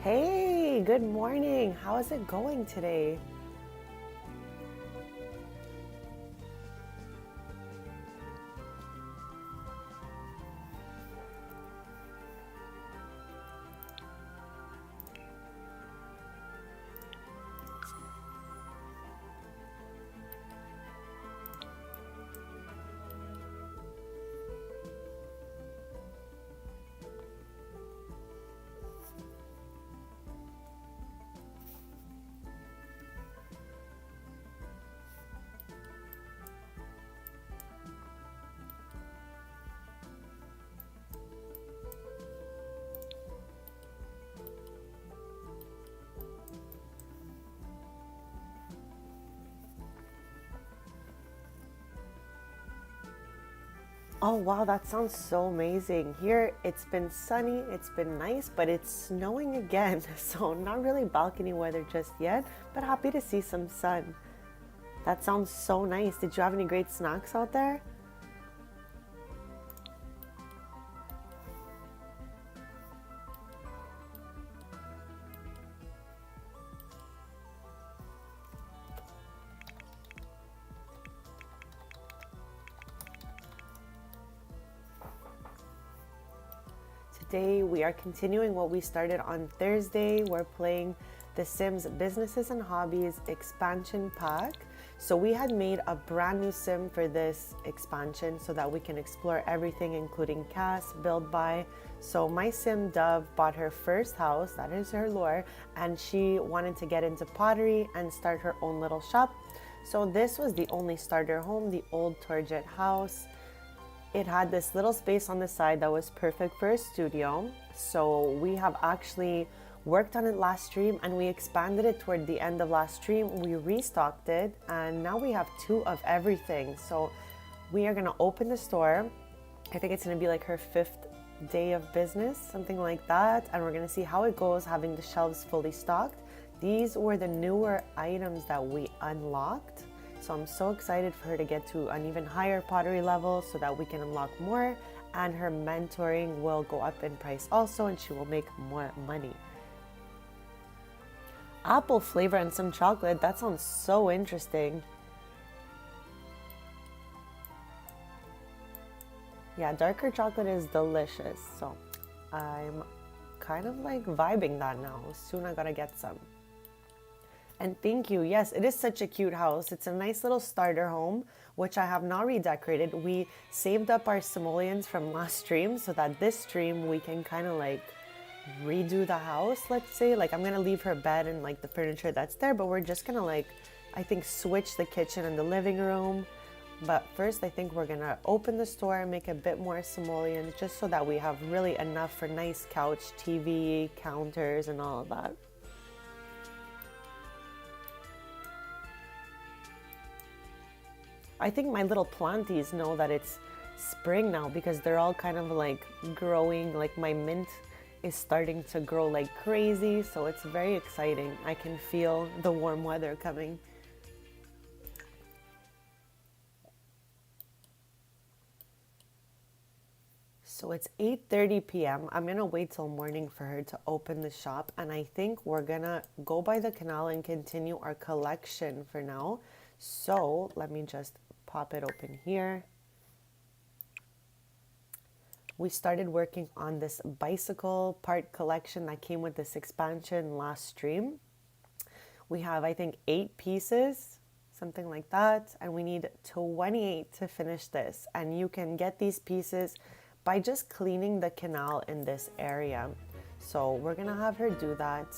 Hey, good morning. How is it going today? Oh, wow, that sounds so amazing. Here, it's been sunny, it's been nice, but it's snowing again. So, not really balcony weather just yet, but happy to see some sun. That sounds so nice. Did you have any great snacks out there? Today, we are continuing what we started on Thursday. We're playing The Sims Businesses and Hobbies expansion pack. So, we had made a brand new sim for this expansion so that we can explore everything, including cast, build, buy. So, my sim Dove bought her first house, that is her lore, and she wanted to get into pottery and start her own little shop. So, this was the only starter home, the old Turget house. It had this little space on the side that was perfect for a studio. So we have actually worked on it last stream and we expanded it toward the end of last stream. We restocked it and now we have two of everything. So we are gonna open the store. I think it's gonna be like her 5th day of business, something like that. And we're gonna see how it goes having the shelves fully stocked. These were the newer items that we unlocked. So I'm so excited for her to get to an even higher pottery level so that we can unlock more, and her mentoring will go up in price also and she will make more money. Apple flavor and some chocolate, that sounds so interesting. Yeah, darker chocolate is delicious. So I'm kind of like vibing that now. Soon I gotta get some. And thank you. Yes, it is such a cute house. It's a nice little starter home, which I have not redecorated. We saved up our simoleons from last stream so that this stream we can kind of like redo the house, let's say. Like, I'm going to leave her bed and like the furniture that's there, but we're just going to like, I think, switch the kitchen and the living room. But first, I think we're going to open the store and make a bit more simoleons just so that we have really enough for nice couch, TV, counters, and all of that. I think my little planties know that it's spring now because they're all kind of like growing. Like my mint is starting to grow like crazy, so it's very exciting. I can feel the warm weather coming. So it's 8:30 p.m. I'm gonna wait till morning for her to open the shop, and I think we're gonna go by the canal and continue our collection for now. So let me just pop it open here. We started working on this bicycle part collection that came with this expansion last stream. We have, I think, 8 pieces, something like that, and we need 28 to finish this. And you can get these pieces by just cleaning the canal in this area. So we're gonna have her do that.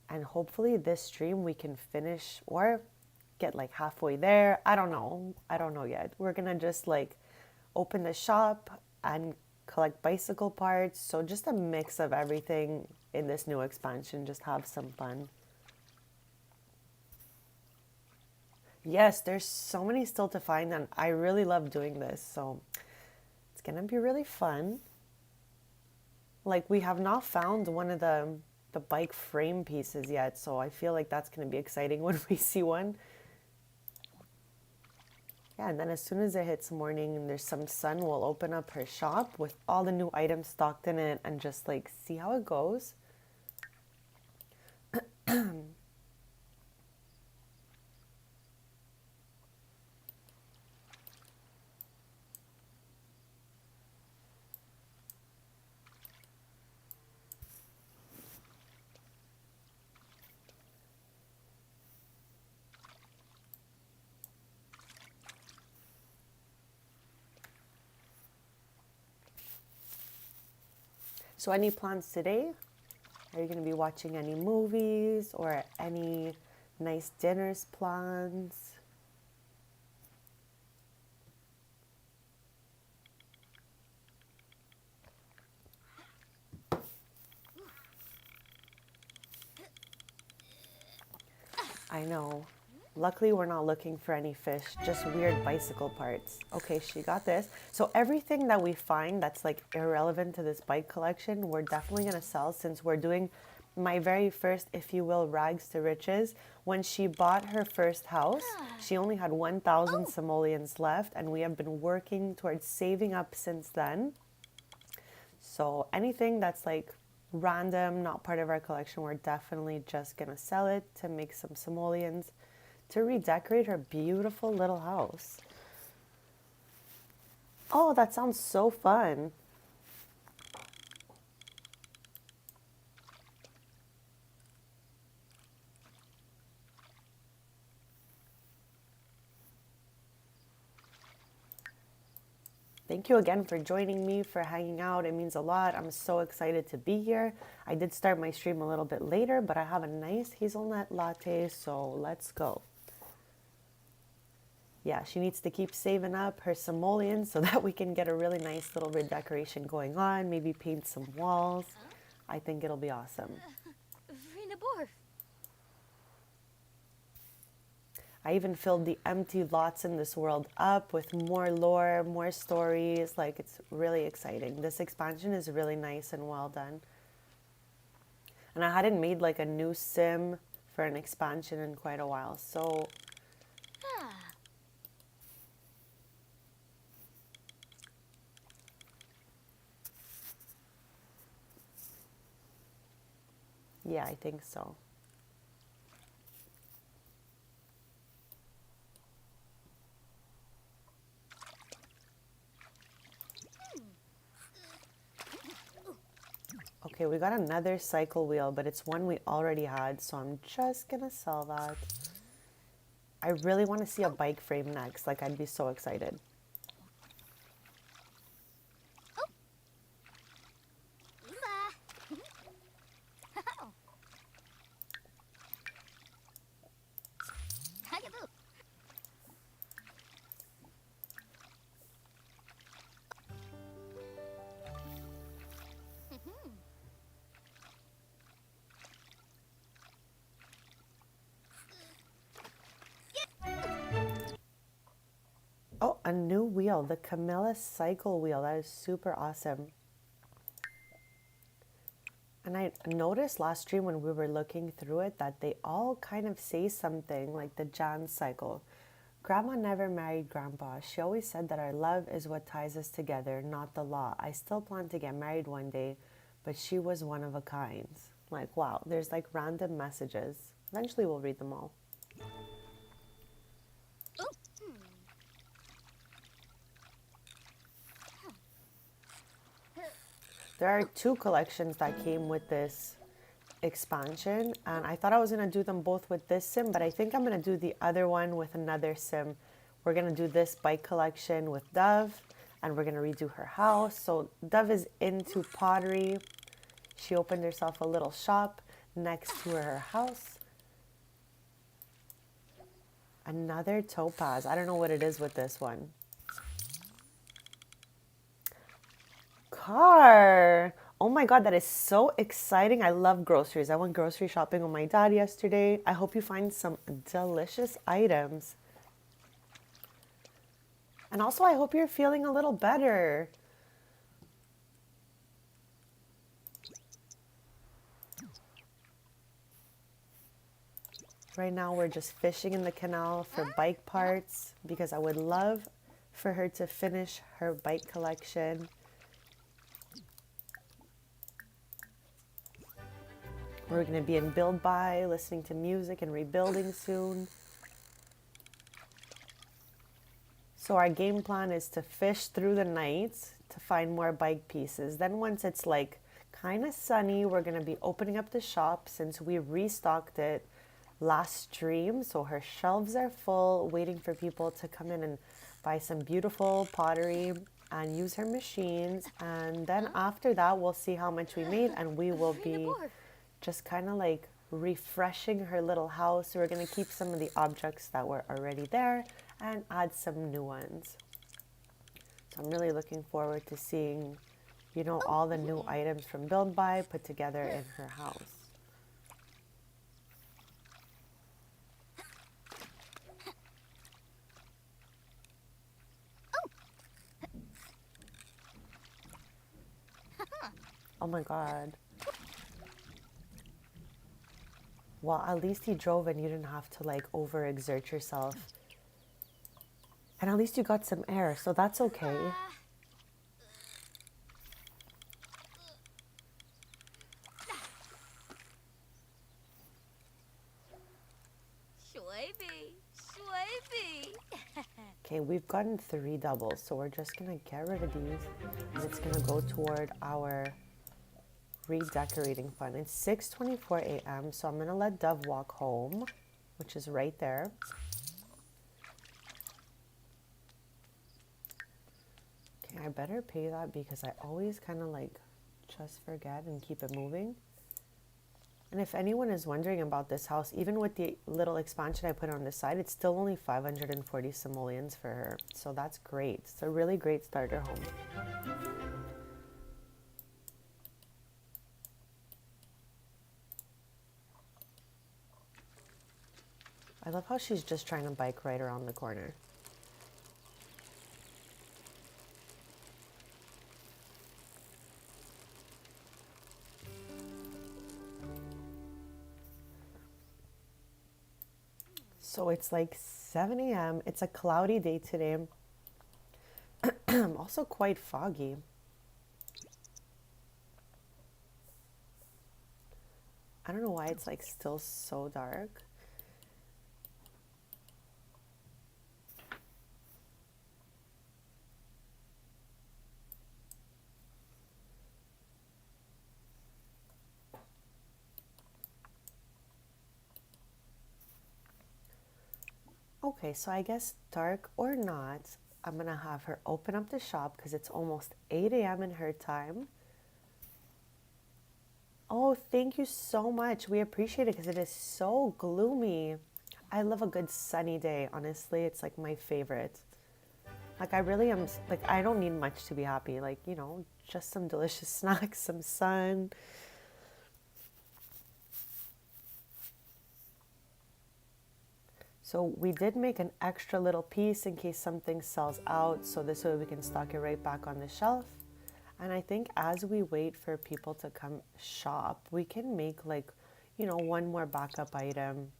And hopefully this stream we can finish or get like halfway there. I don't know. I don't know yet. We're gonna just like open the shop and collect bicycle parts. So just a mix of everything in this new expansion. Just have some fun. Yes, there's so many still to find, and I really love doing this. So it's gonna be really fun. Like, we have not found one of the bike frame pieces yet, so I feel like that's gonna be exciting when we see one. Yeah, and then as soon as it hits morning and there's some sun, we'll open up her shop with all the new items stocked in it and just like see how it goes. So any plans today? Are you going to be watching any movies or any nice dinners plans? I know. Luckily, we're not looking for any fish, just weird bicycle parts. Okay, she got this. So everything that we find that's like irrelevant to this bike collection, we're definitely going to sell since we're doing my very first, if you will, rags to riches. When she bought her first house, she only had 1,000 simoleons left, and we have been working towards saving up since then. So anything that's like random, not part of our collection, we're definitely just gonna sell it to make some simoleons to redecorate her beautiful little house. Oh, that sounds so fun. Thank you again for joining me, for hanging out. It means a lot. I'm so excited to be here. I did start my stream a little bit later, but I have a nice hazelnut latte, so let's go. Yeah, she needs to keep saving up her simoleons so that we can get a really nice little redecoration going on, maybe paint some walls. I think it'll be awesome. I even filled the empty lots in this world up with more lore, more stories. Like, it's really exciting. This expansion is really nice and well done. And I hadn't made like a new sim for an expansion in quite a while. So yeah, I think so. Okay, we got another cycle wheel, but it's one we already had, so I'm just gonna sell that. I really want to see a bike frame next. Like, I'd be so excited. Oh, a new wheel, the Camilla cycle wheel. That is super awesome. And I noticed last stream when we were looking through it that they all kind of say something like the Jan cycle. Grandma never married Grandpa. She always said that our love is what ties us together, not the law. I still plan to get married one day, but she was one of a kind. Like, wow, there's like random messages. Eventually we'll read them all. There are two collections that came with this expansion, and I thought I was going to do them both with this sim, but I think I'm going to do the other one with another sim. We're going to do this bike collection with Dove, and we're going to redo her house. So Dove is into pottery. She opened herself a little shop next to her house. Another topaz. I don't know what it is with this one. Car. Oh my God, that is so exciting. I love groceries. I went grocery shopping with my dad yesterday. I hope you find some delicious items. And also, I hope you're feeling a little better. Right now we're just fishing in the canal for bike parts because I would love for her to finish her bike collection. We're going to be in build by, listening to music and rebuilding soon. So our game plan is to fish through the night to find more bike pieces. Then once it's like kind of sunny, we're going to be opening up the shop since we restocked it last stream. So her shelves are full, waiting for people to come in and buy some beautiful pottery and use her machines. And then after that, we'll see how much we made and we will be just kind of like refreshing her little house. So we're going to keep some of the objects that were already there and add some new ones. So I'm really looking forward to seeing, you know, all the new items from Build By put together in her house. Oh my God. Well, at least he drove and you didn't have to like overexert yourself. And at least you got some air, so that's okay. Okay, we've gotten 3 doubles, so we're just gonna get rid of these and it's gonna go toward our redecorating fund. It's 6:24 a.m., so I'm gonna let Dove walk home, which is right there. Okay, I better pay that because I always kind of like just forget and keep it moving. And if anyone is wondering about this house, even with the little expansion I put on the side, it's still only 540 simoleons for her. So that's great. It's a really great starter home. I love how she's just trying to bike right around the corner. So it's like 7 a.m. It's a cloudy day today. Also quite foggy. I don't know why it's like still so dark. Okay, so I guess dark or not, I'm gonna have her open up the shop because it's almost 8 a.m. in her time. Oh, thank you so much. We appreciate it because it is so gloomy. I love a good sunny day, honestly. It's like my favorite. Like I really am, like I don't need much to be happy. Like, you know, just some delicious snacks, some sun. So we did make an extra little piece in case something sells out. So this way we can stock it right back on the shelf. And I think as we wait for people to come shop, we can make like, you know, one more backup item.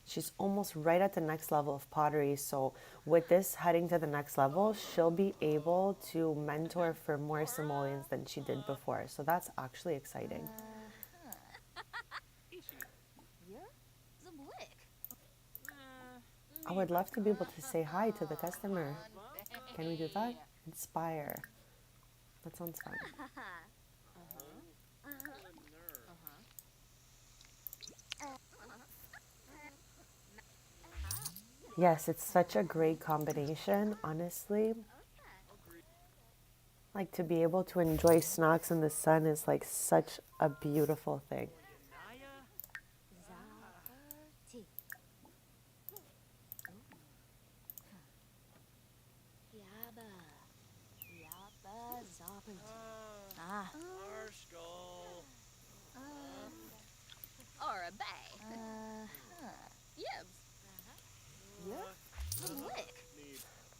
She's almost right at the next level of pottery. So with this heading to the next level, she'll be able to mentor for more simoleons than she did before. So that's actually exciting. I would love to be able to say hi to the customer. Can we do that? Inspire. That sounds fun. Yes, it's such a great combination, honestly. Like to be able to enjoy snacks in the sun is like such a beautiful thing.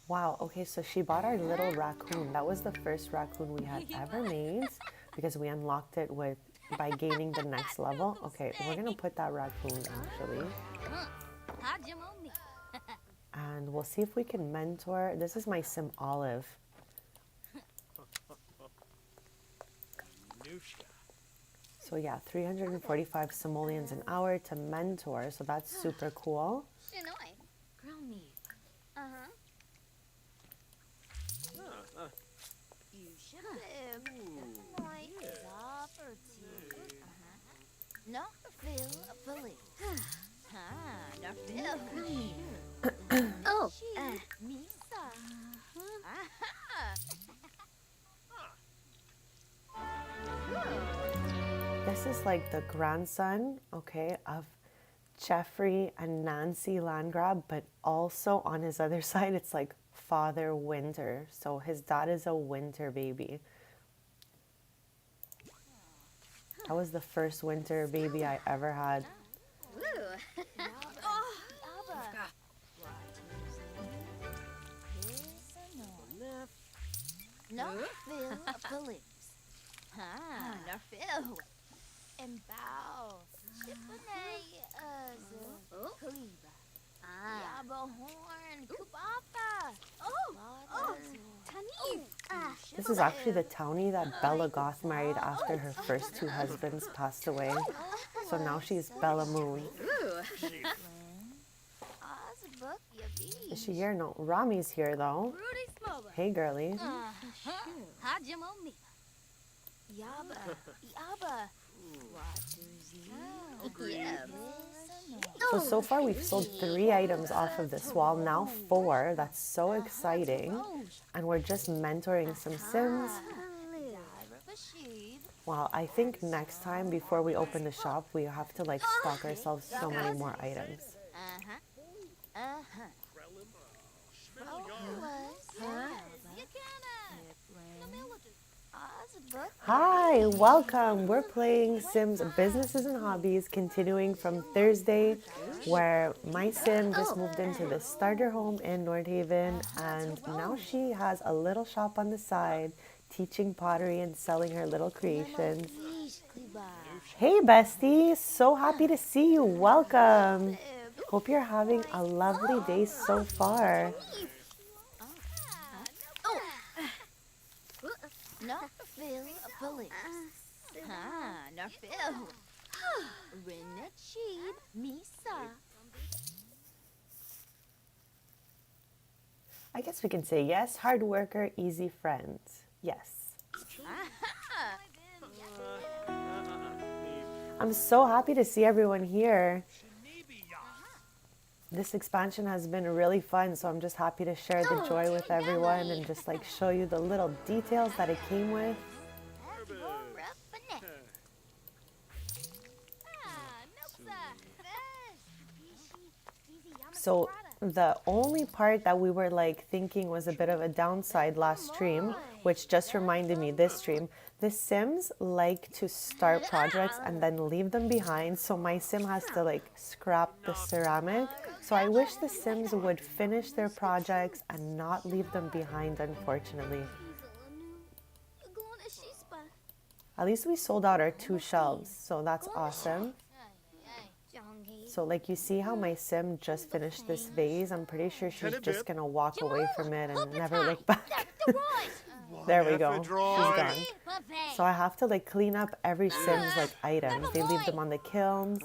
Wow, okay, so she bought our little raccoon. That was the first raccoon we had ever made because we unlocked it with by gaining the next level. Okay, we're gonna put that raccoon actually. And we'll see if we can mentor. This is my sim Olive. So yeah, 345 simoleons an hour to mentor. So that's super cool. This is like the grandson, okay, of Jeffrey and Nancy Landgrab, but also on his other side, it's like Father Winter. So his dad is a winter baby. That was the first winter baby I ever had. This is actually the townie that Bella Goth married after her first two husbands passed away. So now she's Bella Moon. Is she here? No, Rami's here though. Hey girlie. So far we've sold 3 items off of this wall, now 4. That's so exciting. And we're just mentoring some Sims. Wow, I think next time before we open the shop, we have to like stock ourselves so many more items. Hi, welcome. We're playing Sims Businesses and Hobbies, continuing from Thursday, where my Sim just moved into the starter home in Nordhaven, and now she has a little shop on the side, teaching pottery and selling her little creations. Hey, bestie. So happy to see you. Welcome. Hope you're having a lovely day so far. I guess we can say yes. Hard worker, easy friends. Yes. I'm so happy to see everyone here. This expansion has been really fun, so I'm just happy to share the joy with everyone and just like show you the little details that it came with. So the only part that we were like thinking was a bit of a downside last stream, which just reminded me this stream, the Sims like to start projects and then leave them behind. So my Sim has to like scrap the ceramic. So I wish the Sims would finish their projects and not leave them behind, unfortunately. At least we sold out our 2 shelves, so that's awesome. So like you see how my Sim just finished this vase, I'm pretty sure she's just gonna walk away from it and never look back. There we go, she's gone. So I have to like clean up every Sim's like items. They leave them on the kilns.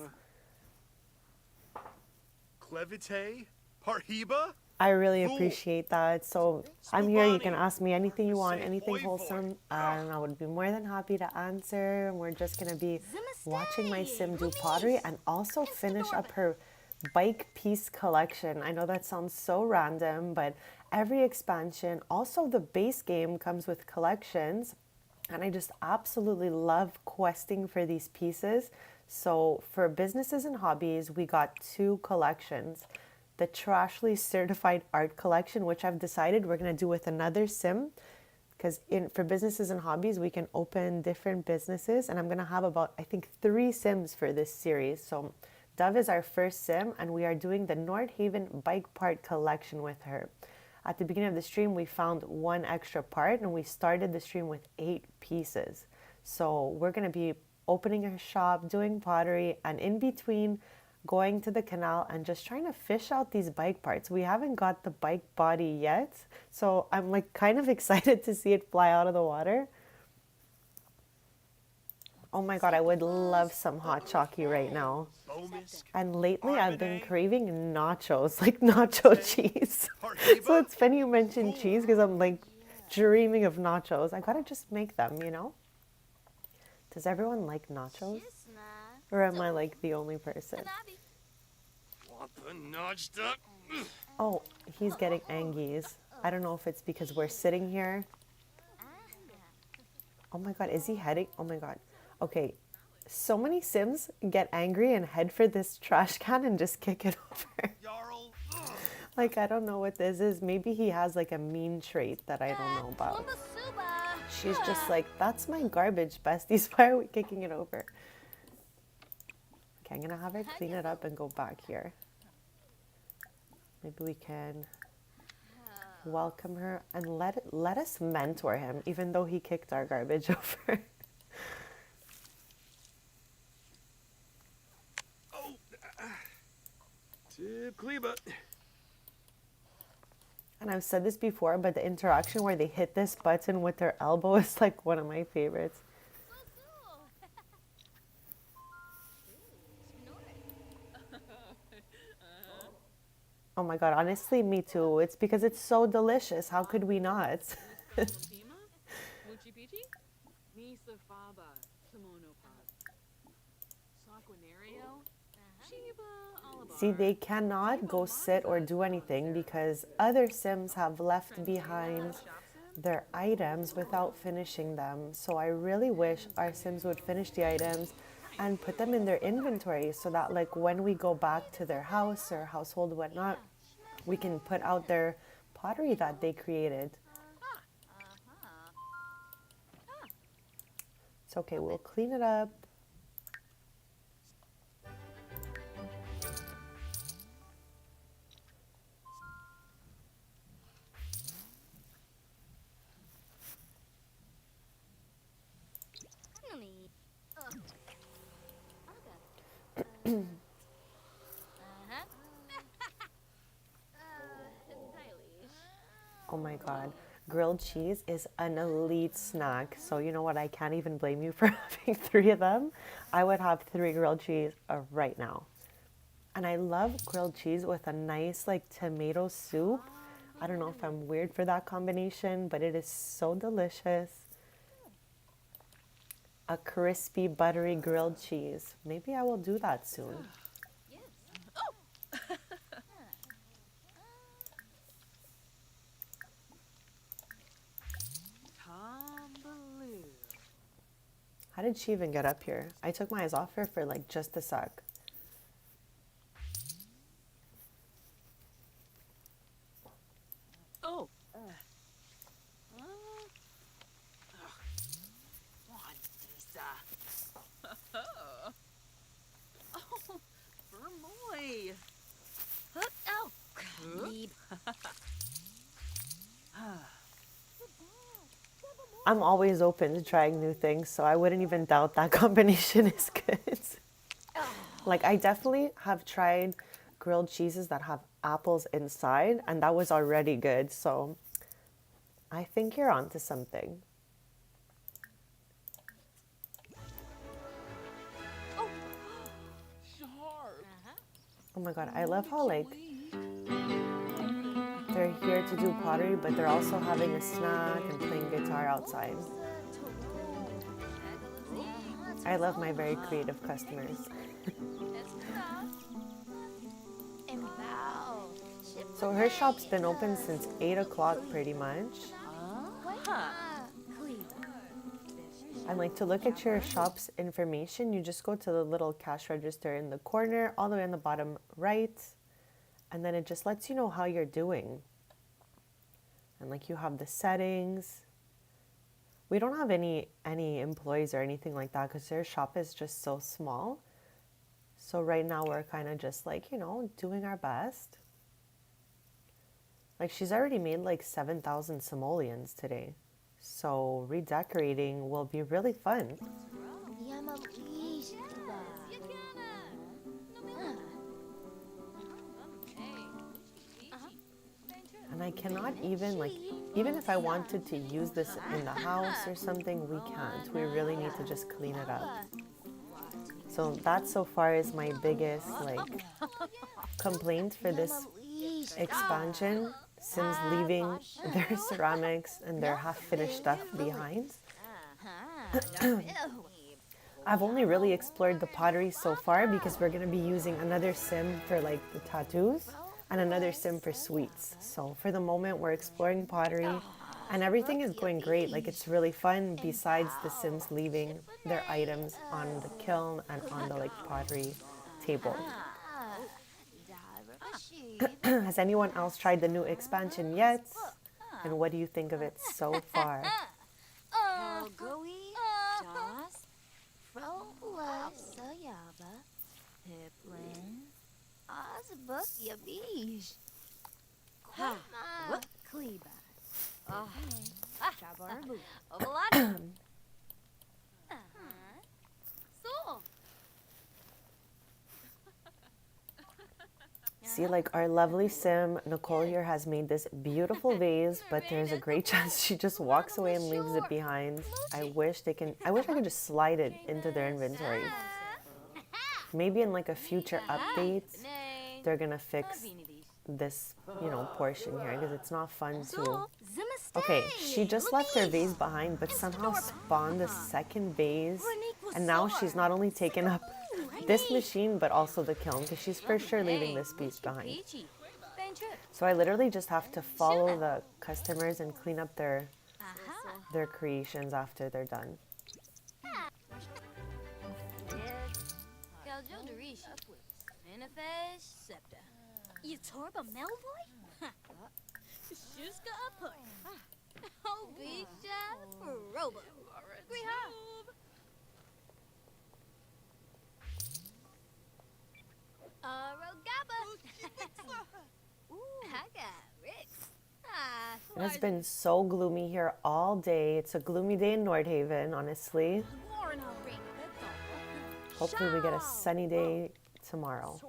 Clevite? Parhiba? I really appreciate that. So I'm here. You can ask me anything you want, anything wholesome, and I would be more than happy to answer. And we're just going to be watching my Sim do pottery and also finish up her bike piece collection. I know that sounds so random, but every expansion, also the base game, comes with collections. And I just absolutely love questing for these pieces. So for businesses and hobbies, we got 2 collections. The Trashly Certified Art Collection, which I've decided we're going to do with another Sim. Because for businesses and hobbies, we can open different businesses. And I'm going to have about, I think, 3 Sims for this series. So Dove is our first Sim, and we are doing the Nordhaven Bike Part Collection with her. at the beginning of the stream, we found one extra part and we started the stream with 8 pieces. So we're going to be opening a shop, doing pottery, and in between going to the canal and just trying to fish out these bike parts. We haven't got the bike body yet, so I'm like kind of excited to see it fly out of the water. Oh my god, I would love some hot chocolate right now. And lately I've been craving nachos, like nacho cheese. So it's funny you mentioned cheese because I'm like dreaming of nachos. I gotta just make them, you know? Does everyone like nachos? Or am I like the only person? Oh, he's getting angies. I don't know if it's because we're sitting here. Oh my god, is he heading? Oh my god. Okay, so many Sims get angry and head for this trash can and just kick it over. Like, I don't know what this is. Maybe he has like a mean trait that I don't know about. She's just like, that's my garbage, besties. Why are we kicking it over? Okay, I'm gonna have her clean it up and go back here. Maybe we can welcome her and let us mentor him, even though he kicked our garbage over. And I've said this before, but the interaction where they hit this button with their elbow is like one of my favorites. Oh my god, honestly, me too. It's because it's so delicious. How could we not? See, they cannot go sit or do anything because other Sims have left behind their items without finishing them. So I really wish our Sims would finish the items and put them in their inventory so that like when we go back to their house or household, whatnot, we can put out their pottery that they created. It's okay, we'll clean it up. Oh my god, grilled cheese is an elite snack. So you know what, I can't even blame you for having 3 of them. I would have 3 grilled cheese right now. And I love grilled cheese with a nice like tomato soup. I don't know if I'm weird for that combination, but it is so delicious. A crispy, buttery grilled cheese. Maybe I will do that soon. How did she even get up here? I took my eyes off her for like just a sec. Oh. Vermoy. Oh. I'm always open to trying new things, so I wouldn't even doubt that combination is good. Like, I definitely have tried grilled cheeses that have apples inside, and that was already good, so I think you're onto something. Oh my god, I love how, like, they're here to do pottery, but they're also having a snack and playing guitar outside. I love my very creative customers. So her shop's been open since 8 o'clock pretty much. And like to look at your shop's information, you just go to the little cash register in the corner, all the way on the bottom right. And then it just lets you know how you're doing. And like you have the settings. We don't have any employees or anything like that because their shop is just so small. So right now we're kind of just like, you know, doing our best. Like she's already made like 7,000 simoleons today. So redecorating will be really fun. And I cannot even even if I wanted to use this in the house or something, we can't. We really need to just clean it up. So that so far is my biggest complaint for this expansion. Sims leaving their ceramics and their half-finished stuff behind. I've only really explored the pottery so far because we're going to be using another sim for like the tattoos and another sim for sweets. So for the moment we're exploring pottery and everything is going great. Like it's really fun besides the sims leaving their items on the kiln and on the pottery table. Has anyone else tried the new expansion yet? And what do you think of it so far? See, our lovely sim, Nicole here, has made this beautiful vase, but there's a great chance she just walks away and leaves it behind. I wish I could just slide it into their inventory. Maybe in a future update, they're gonna fix this, portion here because it's not fun to... Okay, she just left her vase behind, but somehow spawned a second vase, and now she's not only taken up this machine, but also the kiln, because she's for sure leaving this piece behind. So I literally just have to follow the customers and clean up their creations after they're done. It has been so gloomy here all day. It's a gloomy day in Nordhaven, honestly. Hopefully we get a sunny day tomorrow.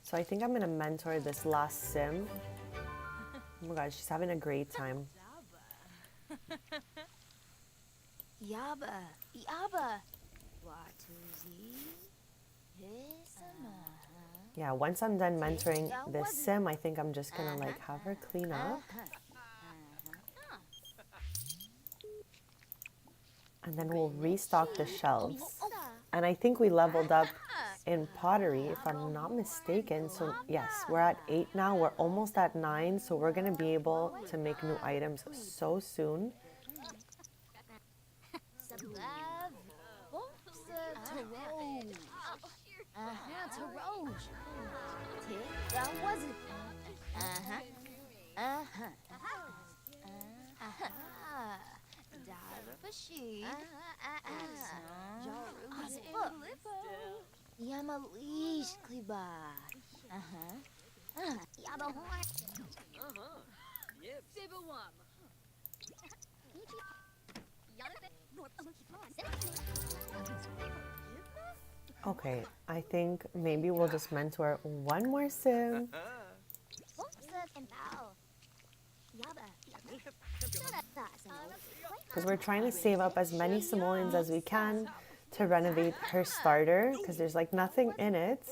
So I think I'm gonna mentor this last sim. Oh my god, she's having a great time. Yeah, once I'm done mentoring this sim, I think I'm just gonna have her clean up. And then we'll restock the shelves. And I think we leveled up in pottery, if I'm not mistaken. So yes, we're at 8 now. We're almost at 9. So we're going to be able to make new items so soon. Okay, I think maybe we'll just mentor one more sim. Because we're trying to save up as many simoleons as we can to renovate her starter, because there's nothing in it.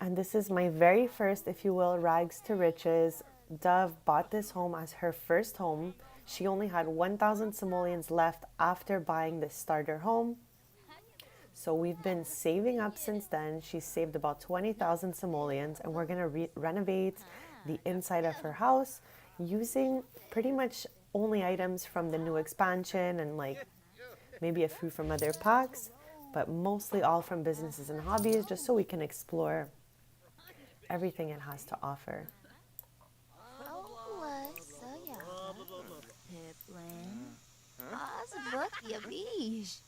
And this is my very first, if you will, rags to riches. Dove bought this home as her first home. She only had 1,000 simoleons left after buying this starter home. So we've been saving up since then. She saved about 20,000 simoleons, and we're going to renovate the inside of her house using pretty much only items from the new expansion and maybe a few from other packs, but mostly all from Businesses and Hobbies, just so we can explore everything it has to offer. book ya bish.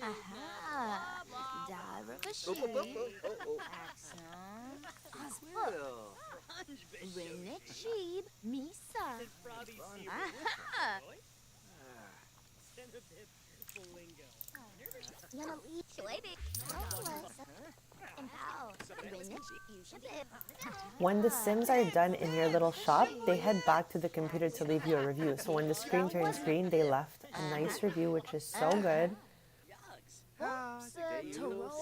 Aha. Darakashi. Axon. Aspa. Rinachib. Misa. Aha. Yana eat choidik. And how? When the Sims are done in your little shop, they head back to the computer to leave you a review. So when the screen turns green, they left a nice review, which is so good. Tarosh.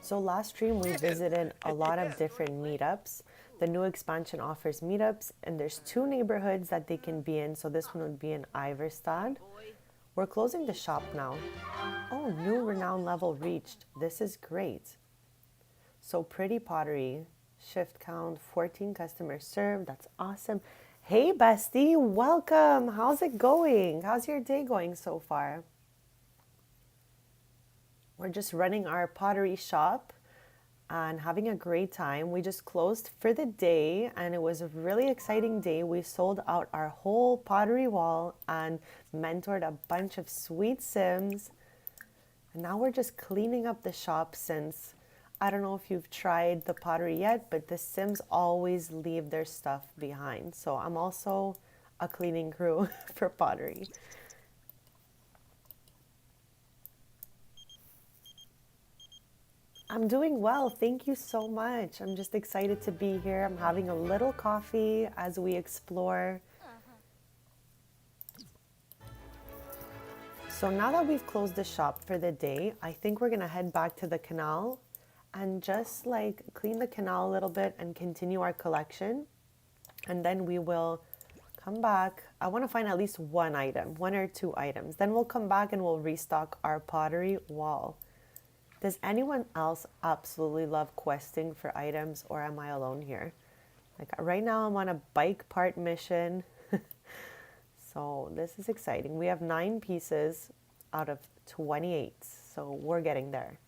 So last stream, we visited a lot of different meetups. The new expansion offers meetups, and there's 2 neighborhoods that they can be in. So this one would be in Iverstad. We're closing the shop now. Oh, new renown level reached. This is great. So pretty pottery. Shift count, 14 customers served. That's awesome. Hey, bestie, welcome. How's it going? How's your day going so far? We're just running our pottery shop and having a great time. We just closed for the day and it was a really exciting day. We sold out our whole pottery wall and mentored a bunch of sweet Sims. And now we're just cleaning up the shop since I don't know if you've tried the pottery yet, but the Sims always leave their stuff behind. So I'm also a cleaning crew for pottery. I'm doing well, thank you so much. I'm just excited to be here. I'm having a little coffee as we explore. So now that we've closed the shop for the day, I think we're gonna head back to the canal and just like clean the canal a little bit and continue our collection. And then we will come back. I wanna find at least 1 item, 1 or 2 items. Then we'll come back and we'll restock our pottery wall. Does anyone else absolutely love questing for items, or am I alone here? Like right now I'm on a bike part mission. So this is exciting. We have 9 pieces out of 28. So we're getting there.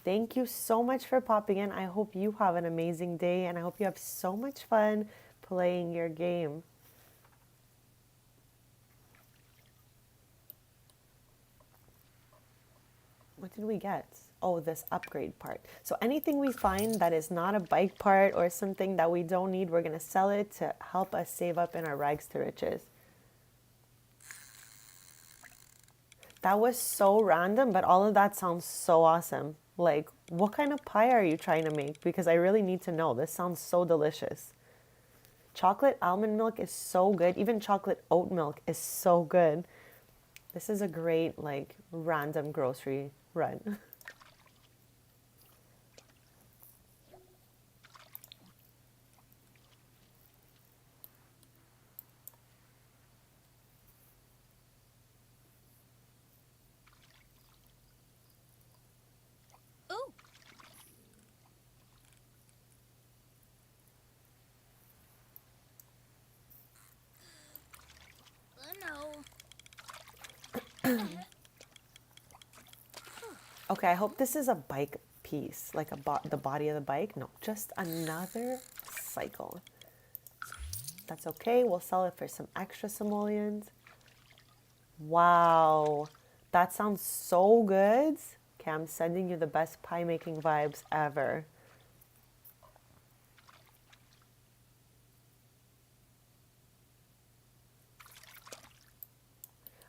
Thank you so much for popping in. I hope you have an amazing day and I hope you have so much fun playing your game. What did we get? Oh, this upgrade part. So anything we find that is not a bike part or something that we don't need, we're going to sell it to help us save up in our rags to riches. That was so random, but all of that sounds so awesome. Like, what kind of pie are you trying to make? Because I really need to know. This sounds so delicious. Chocolate almond milk is so good. Even chocolate oat milk is so good. This is a great, like, random grocery run. Ooh. No. Okay, I hope this is a bike piece, like the body of the bike. No, just another cycle. That's okay. We'll sell it for some extra simoleons. Wow, that sounds so good. Okay, I'm sending you the best pie making vibes ever.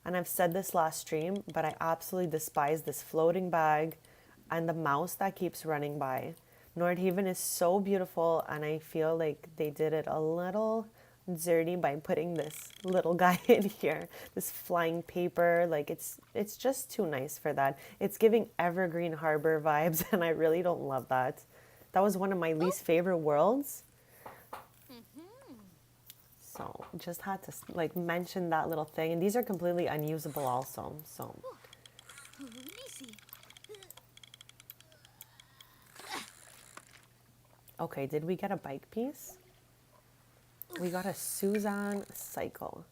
And I've said this last stream, but I absolutely despise this floating bag and the mouse that keeps running by. Nordhaven is so beautiful, and I feel like they did it a little dirty by putting this little guy in here. This flying paper, like it's just too nice for that. It's giving Evergreen Harbor vibes, and I really don't love that. That was one of my least favorite worlds. So just had to like mention that little thing, and these are completely unusable also. So okay, did we get a bike piece? We got a Suzanne cycle.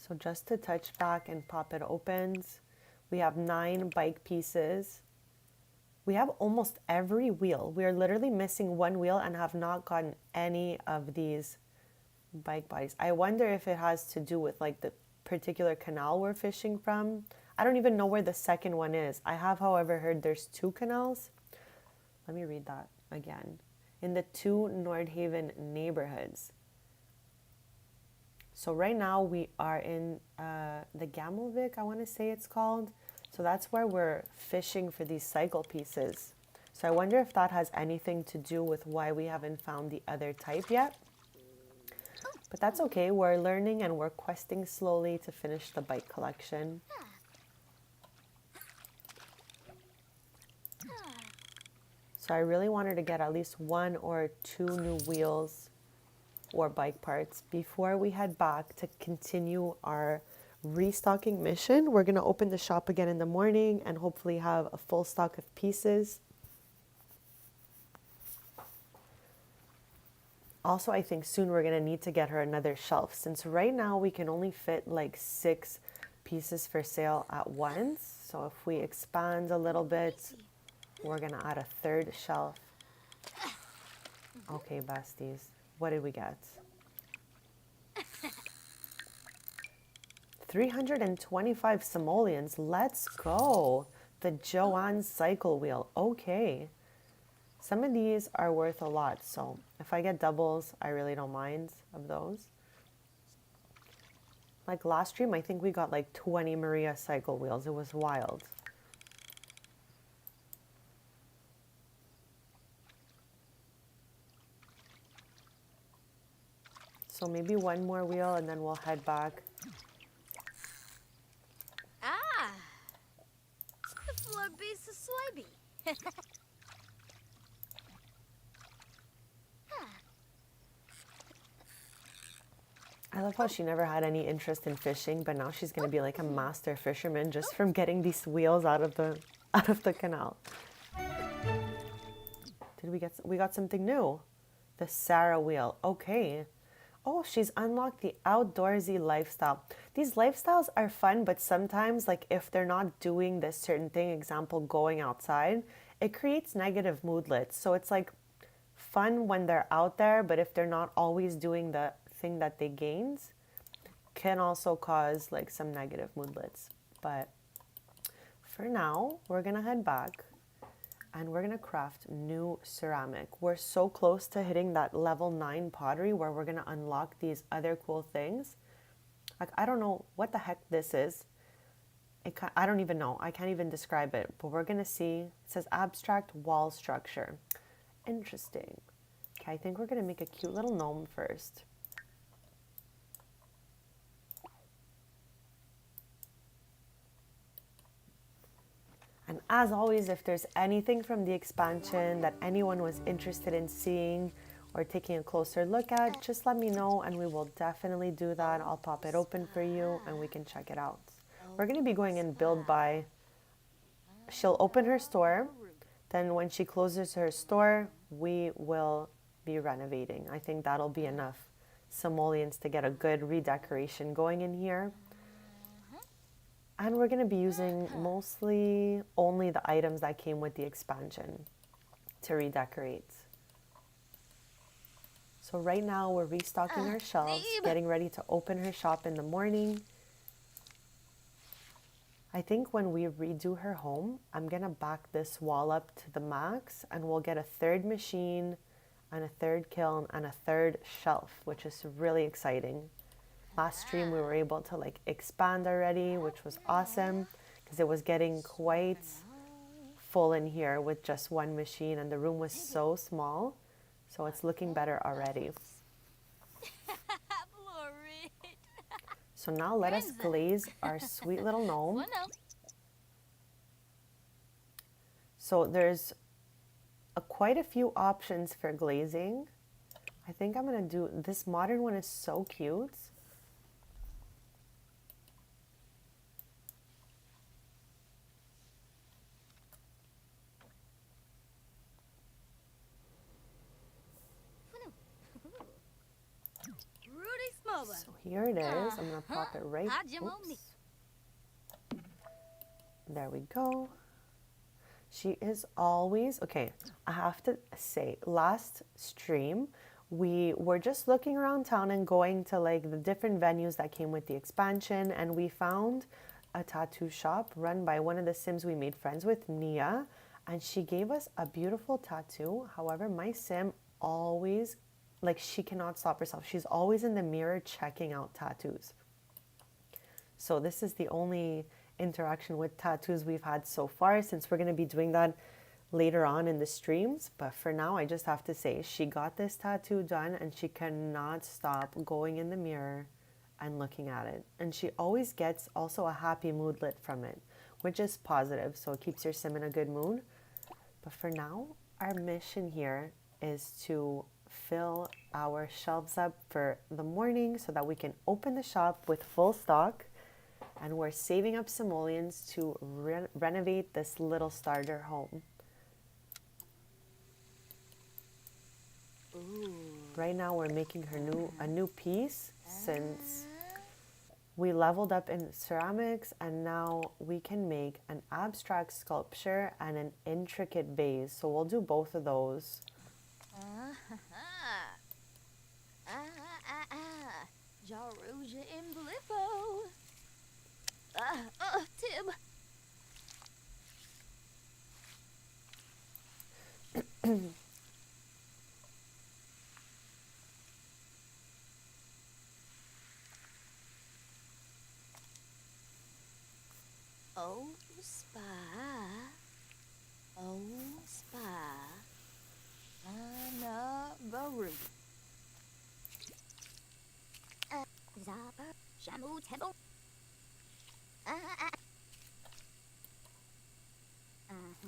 So just to touch back and pop it opens, we have 9 bike pieces. We have almost every wheel. We are literally missing one wheel and have not gotten any of these bike bodies. I wonder if it has to do with like the particular canal we're fishing from. I don't even know where the second one is. I have, however, heard there's 2 canals. Let me read that again. In the 2 Nordhaven neighborhoods. So right now we are in the Gamelvik, I want to say it's called. So that's where we're fishing for these cycle pieces. So I wonder if that has anything to do with why we haven't found the other type yet. But that's okay. We're learning and we're questing slowly to finish the bike collection. So I really wanted to get at least 1 or 2 new wheels or bike parts before we head back to continue our restocking mission. We're going to open the shop again in the morning and hopefully have a full stock of pieces. Also, I think soon we're going to need to get her another shelf, since right now we can only fit like 6 pieces for sale at once. So if we expand a little bit, we're going to add a 3rd shelf. Okay, besties, what did we get? 325 simoleons. Let's go. The Joanne cycle wheel. Okay. Some of these are worth a lot, so if I get doubles, I really don't mind of those. Like last stream, I think we got like 20 Maria cycle wheels. It was wild. So maybe 1 more wheel and then we'll head back. Ah! The floor beats the soybean. I love how she never had any interest in fishing, but now she's going to be like a master fisherman just from getting these wheels out of the canal. Did we got something new? The Sarah wheel. Okay. Oh, she's unlocked the outdoorsy lifestyle. These lifestyles are fun, but sometimes, like if they're not doing this certain thing, example, going outside, it creates negative moodlets. So it's like fun when they're out there, but if they're not always doing the thing that they gains, can also cause like some negative moodlets. But for now, we're gonna head back and we're gonna craft new ceramic. We're so close to hitting that level 9 pottery where we're gonna unlock these other cool things. Like, I don't know what the heck this is. I don't even know. I can't even describe it, but we're gonna see. It says abstract wall structure. Interesting. Okay, I think we're gonna make a cute little gnome first. And as always, if there's anything from the expansion that anyone was interested in seeing or taking a closer look at, just let me know and we will definitely do that. I'll pop it open for you and we can check it out. We're going to be going in build by. She'll open her store. Then when she closes her store, we will be renovating. I think that'll be enough simoleons to get a good redecoration going in here. And we're going to be using mostly only the items that came with the expansion to redecorate. So right now we're restocking our shelves, getting ready to open her shop in the morning. I think when we redo her home, I'm going to back this wall up to the max and we'll get a 3rd machine and a 3rd kiln and a 3rd shelf, which is really exciting. Last stream we were able to like expand already, which was awesome because it was getting quite full in here with just 1 machine and the room was so small. So it's looking better already. So now let us glaze our sweet little gnome. So there's quite a few options for glazing. I think I'm going to do this modern one is so cute. So here it is. I'm going to pop it right. Oops. There we go. She is always, okay, I have to say, last stream, we were just looking around town and going to like the different venues that came with the expansion, and we found a tattoo shop run by one of the Sims we made friends with, Nia, and she gave us a beautiful tattoo. However, my Sim always, like, she cannot stop herself. She's always in the mirror checking out tattoos. So this is the only interaction with tattoos we've had so far, since we're going to be doing that later on in the streams. But for now, I just have to say she got this tattoo done and she cannot stop going in the mirror and looking at it. And she always gets also a happy mood lit from it, which is positive, so it keeps your Sim in a good mood. But for now, our mission here is to fill our shelves up for the morning so that we can open the shop with full stock. And we're saving up simoleons to renovate this little starter home. Ooh. Right now we're making her a new piece, since we leveled up in ceramics, and now we can make an abstract sculpture and an intricate vase. So we'll do both of those. Jaruja in Blippo. Tib. Oh, spa. Oh, spa. Anna Baru. Zappa. Shamu Temple.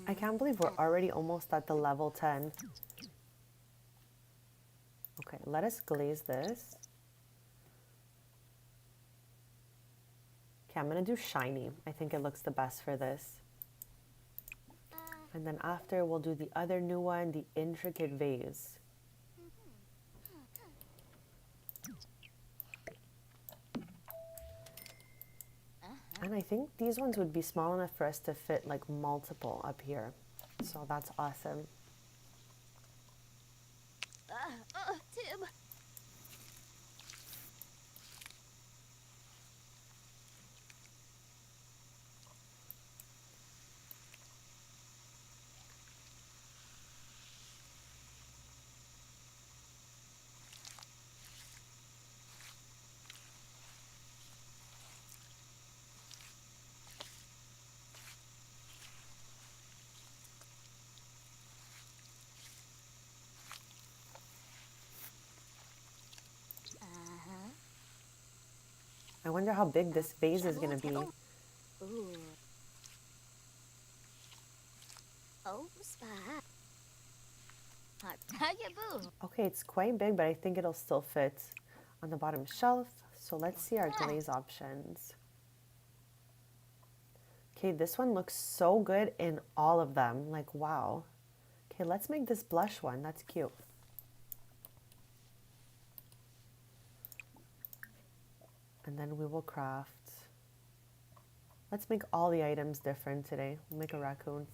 I can't believe we're already almost at the level 10. Okay, let us glaze this. Okay, I'm going to do shiny. I think it looks the best for this. And then after, we'll do the other new one, the intricate vase. And I think these ones would be small enough for us to fit like multiple up here. So that's awesome. Tib. I wonder how big this vase is going to be. Ooh. Oh, spa. Okay, it's quite big, but I think it'll still fit on the bottom shelf. So let's see our glaze options. Okay, this one looks so good in all of them. Like, wow. Okay, let's make this blush one. That's cute. And then we will craft. Let's make all the items different today. We'll make a raccoon.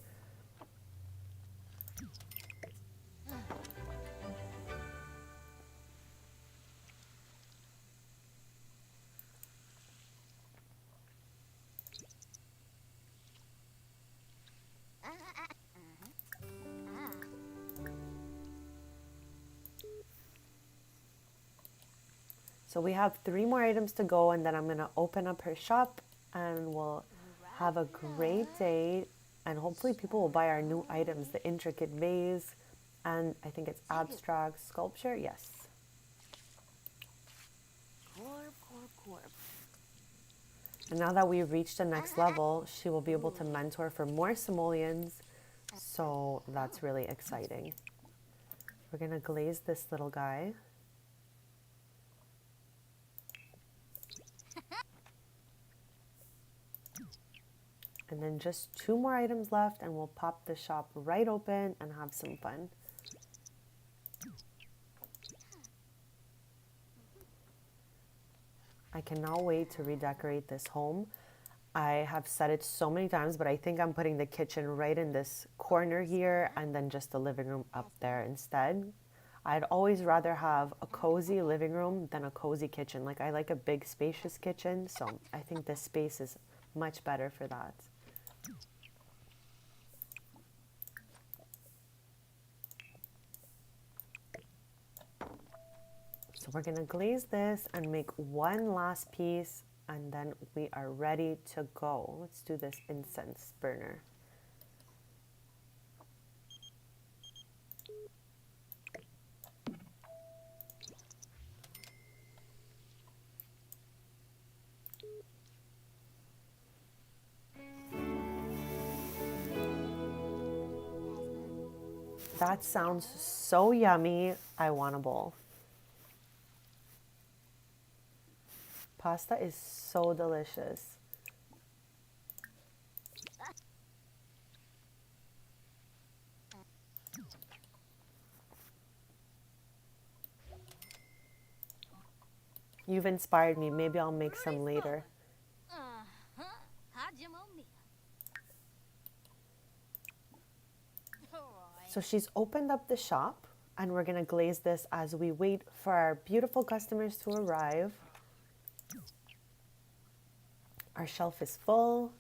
So we have 3 more items to go, and then I'm going to open up her shop and we'll have a great day. And hopefully people will buy our new items, the intricate vase, and I think it's abstract sculpture. Yes. And now that we've reached the next level, she will be able to mentor for more simoleons. So that's really exciting. We're going to glaze this little guy. And then just 2 more items left and we'll pop the shop right open and have some fun. I cannot wait to redecorate this home. I have said it so many times, but I think I'm putting the kitchen right in this corner here and then just the living room up there instead. I'd always rather have a cozy living room than a cozy kitchen. Like, I like a big spacious kitchen, so I think this space is much better for that. So we're gonna glaze this and make one last piece, and then we are ready to go. Let's do this incense burner. That sounds so yummy. I want a bowl. Pasta is so delicious. You've inspired me. Maybe I'll make some later. So she's opened up the shop, and we're gonna glaze this as we wait for our beautiful customers to arrive. Our shelf is full.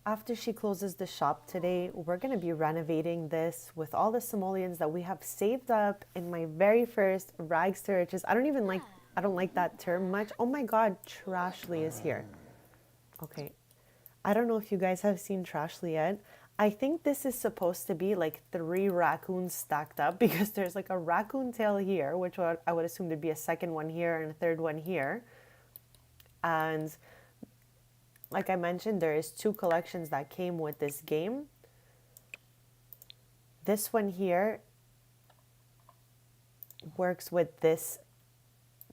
After she closes the shop today, we're gonna be renovating this with all the simoleons that we have saved up in my very first rags to riches. I don't like that term much. Oh my God, Trashly is here. Okay, I don't know if you guys have seen Trashly yet. I think this is supposed to be like 3 raccoons stacked up because there's like a raccoon tail here, which I would assume there'd be a second one here and a third one here. And like I mentioned, there is 2 collections that came with this game. This one here works with this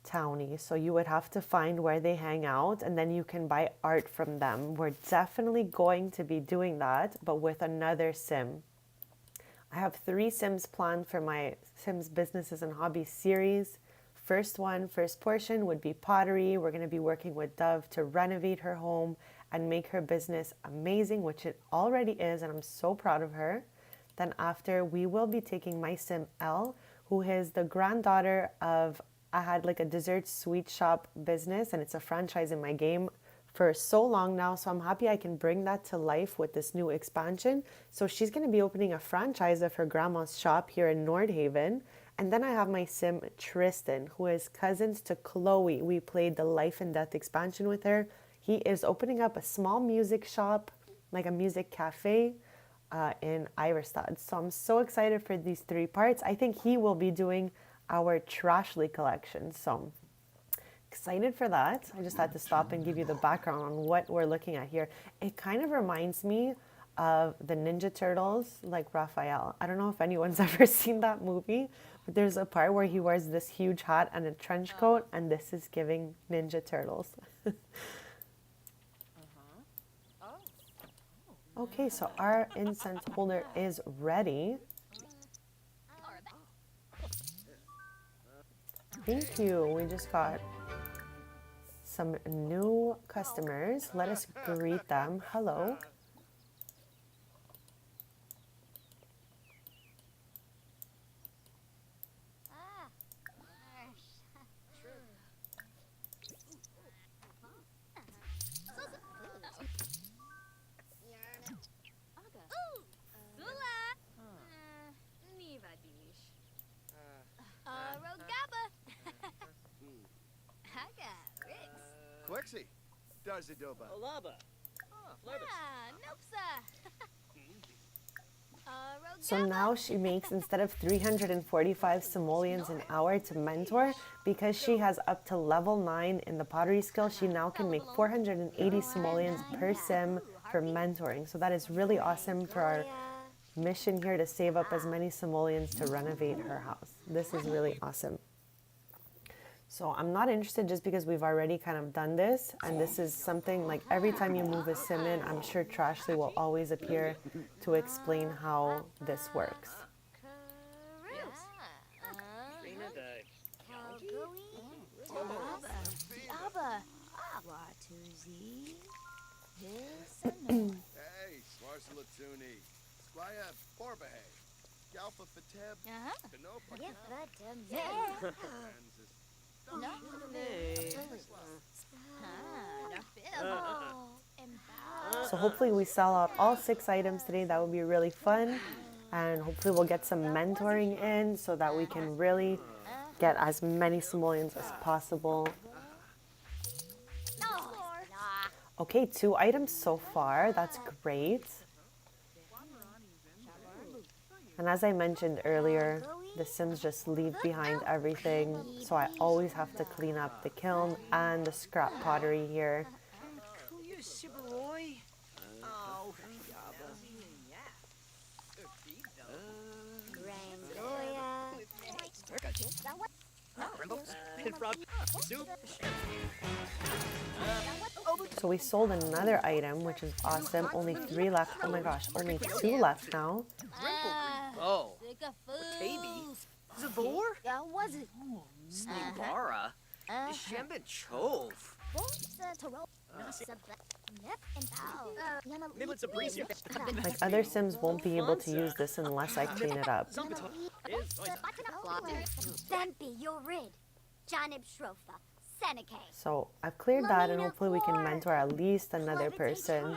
townie, so you would have to find where they hang out and then you can buy art from them. We're definitely going to be doing that, but with another sim. I have 3 sims planned for my Sims Businesses and Hobbies series. First portion would be pottery. We're going to be working with Dove to renovate her home and make her business amazing, which it already is, and I'm so proud of her. Then after, we will be taking my sim Elle, who is the granddaughter of, I had like a dessert sweet shop business, and it's a franchise in my game for so long now, so I'm happy I can bring that to life with this new expansion. So she's going to be opening a franchise of her grandma's shop here in Nordhaven. And then I have my sim Tristan, who is cousins to Chloe. We played the Life and Death expansion with her. He is opening up a small music shop, like a music cafe in Iverstad. So I'm so excited for these 3 parts. I think he will be doing our Trashly collection. So excited for that. I just had to stop and give you the background on what we're looking at here. It kind of reminds me of the Ninja Turtles, like Raphael. I don't know if anyone's ever seen that movie, but there's a part where he wears this huge hat and a trench coat, and this is giving Ninja Turtles. Okay, so our incense holder is ready. Thank you. We just got some new customers. Let us greet them. Hello. Quexi. Darzadoba. Alaba. So now she makes, instead of 345 simoleons an hour to mentor, because she has up to level 9 in the pottery skill, she now can make 480 simoleons per sim for mentoring. So that is really awesome for our mission here to save up as many simoleons to renovate her house. This is really awesome. So I'm not interested just because we've already kind of done this, and this is something like every time you move a sim in, I'm sure Trashly will always appear to explain how this works. Tuzi. Hisana. Hey, Swarsalatuni. Squire Borbahay. Galpa Fateb. Kanopa. Yeah, but No. So hopefully we sell out all 6 items today. That would be really fun. And hopefully we'll get some mentoring in so that we can really get as many simoleons as possible. Okay, 2 items so far. That's great. And as I mentioned earlier, the Sims just leave behind everything. So I always have to clean up the kiln and the scrap pottery here. So we sold another item, which is awesome. Only 3 left. Oh my gosh, only 2 left now. Oh, Taby? Zavor? Yeah, was it? Snibara? Shembin Chove? It's a breeze. Like other Sims won't be able to use this unless I clean it up. Bempi, you're rid. Janib Shrofa. Seneca. So I've cleared that and hopefully we can mentor at least another person.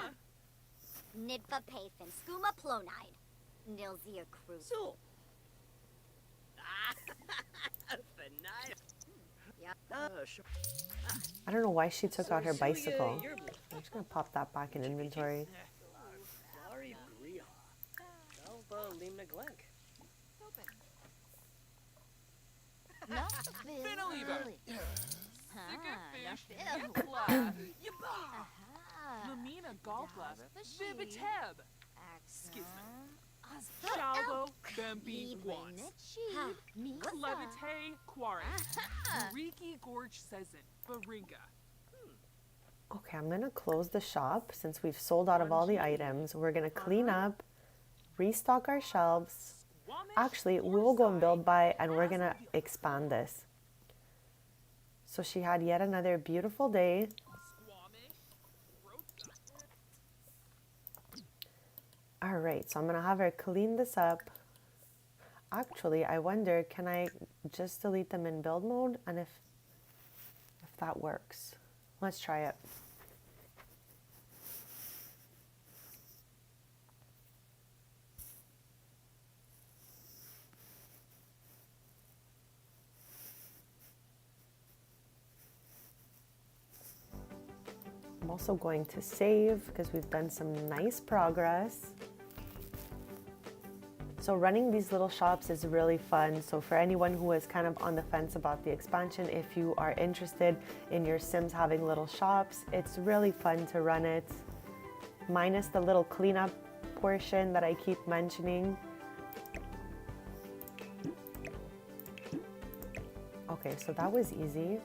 Nidva Pafin. Skuma Plonide. Nilzir Cruz. So. I don't know why she took out her bicycle. I'm just gonna pop that back in inventory. Lamina Golfla, Viviteb, Shalvo, Bembi, Wants, Clevite, Quarry, Riki Gorge Sezin, Baringa. Okay, I'm gonna close the shop since we've sold out of all the items. We're gonna clean up, restock our shelves. Actually, we will go and build by and we're gonna expand this. So she had yet another beautiful day. All right, so I'm gonna have her clean this up. Actually, I wonder, can I just delete them in build mode? And if that works, let's try it. I'm also going to save because we've done some nice progress. So running these little shops is really fun. So for anyone who is kind of on the fence about the expansion, if you are interested in your Sims having little shops, it's really fun to run it. Minus the little cleanup portion that I keep mentioning. Okay, so that was easy.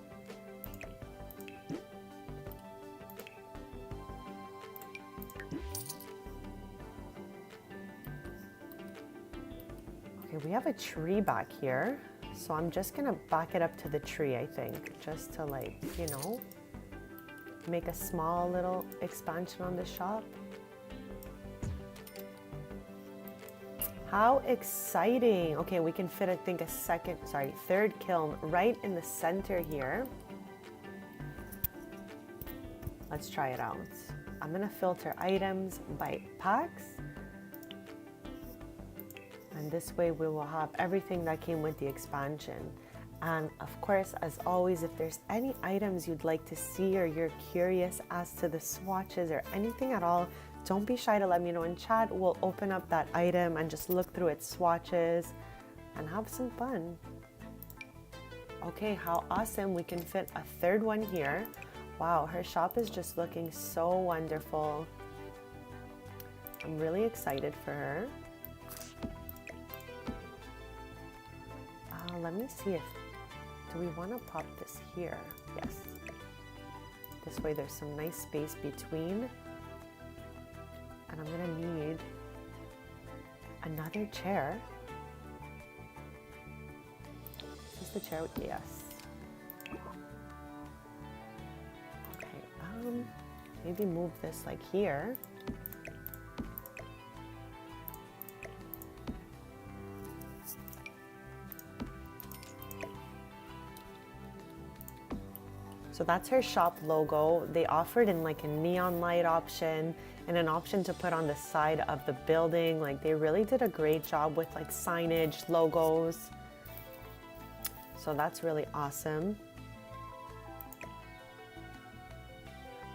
We have a tree back here, so I'm just gonna back it up to the tree, I think, just to like, you know, make a small little expansion on the shop. How exciting. Okay, we can fit, I think, third kiln right in the center here. Let's try it out. I'm gonna filter items by packs. And this way we will have everything that came with the expansion. And of course, as always, if there's any items you'd like to see or you're curious as to the swatches or anything at all, don't be shy to let me know in chat. We'll open up that item and just look through its swatches and have some fun. Okay, how awesome. We can fit a third one here. Wow, her shop is just looking so wonderful. I'm really excited for her. Let me see if, do we want to pop this here? Yes. This way there's some nice space between. And I'm gonna need another chair. Is this the chair? Yes. Okay, maybe move this like here. So that's her shop logo. They offered in like a neon light option and an option to put on the side of the building. Like they really did a great job with like signage, logos. So that's really awesome.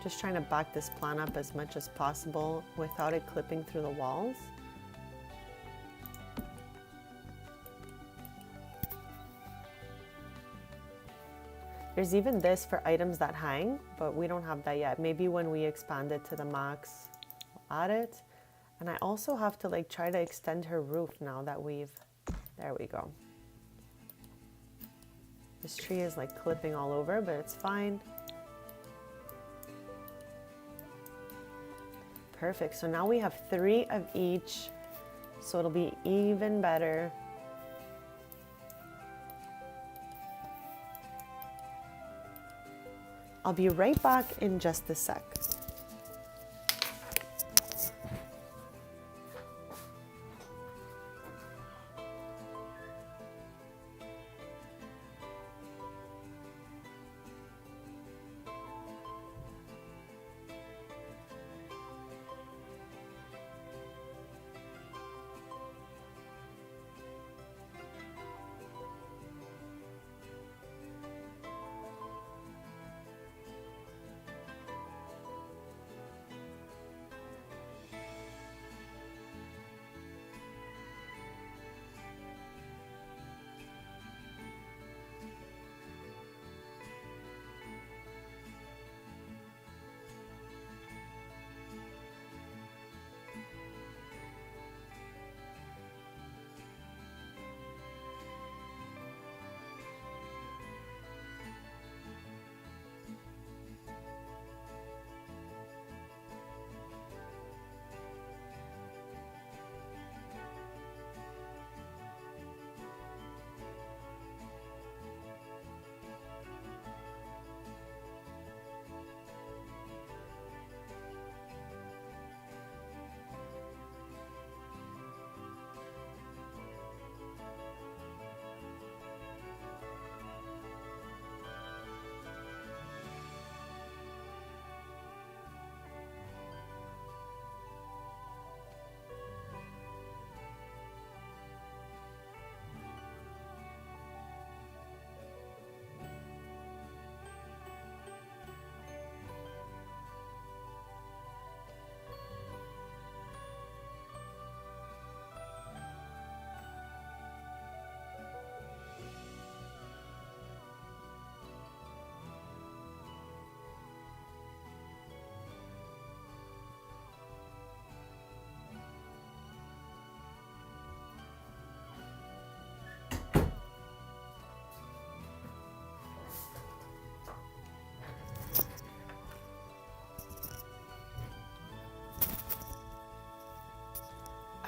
Just trying to back this plan up as much as possible without it clipping through the walls. There's even this for items that hang, but we don't have that yet. Maybe when we expand it to the max, we'll add it. And I also have to like try to extend her roof now that there we go. This tree is like clipping all over, but it's fine. Perfect, so now we have 3 of each, so it'll be even better. I'll be right back in just a sec.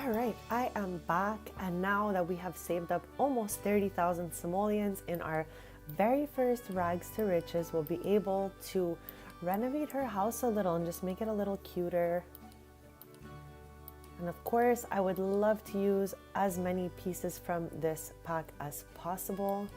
All right, I am back, and now that we have saved up almost 30,000 simoleons in our very first rags to riches, we'll be able to renovate her house a little and just make it a little cuter. And of course, I would love to use as many pieces from this pack as possible.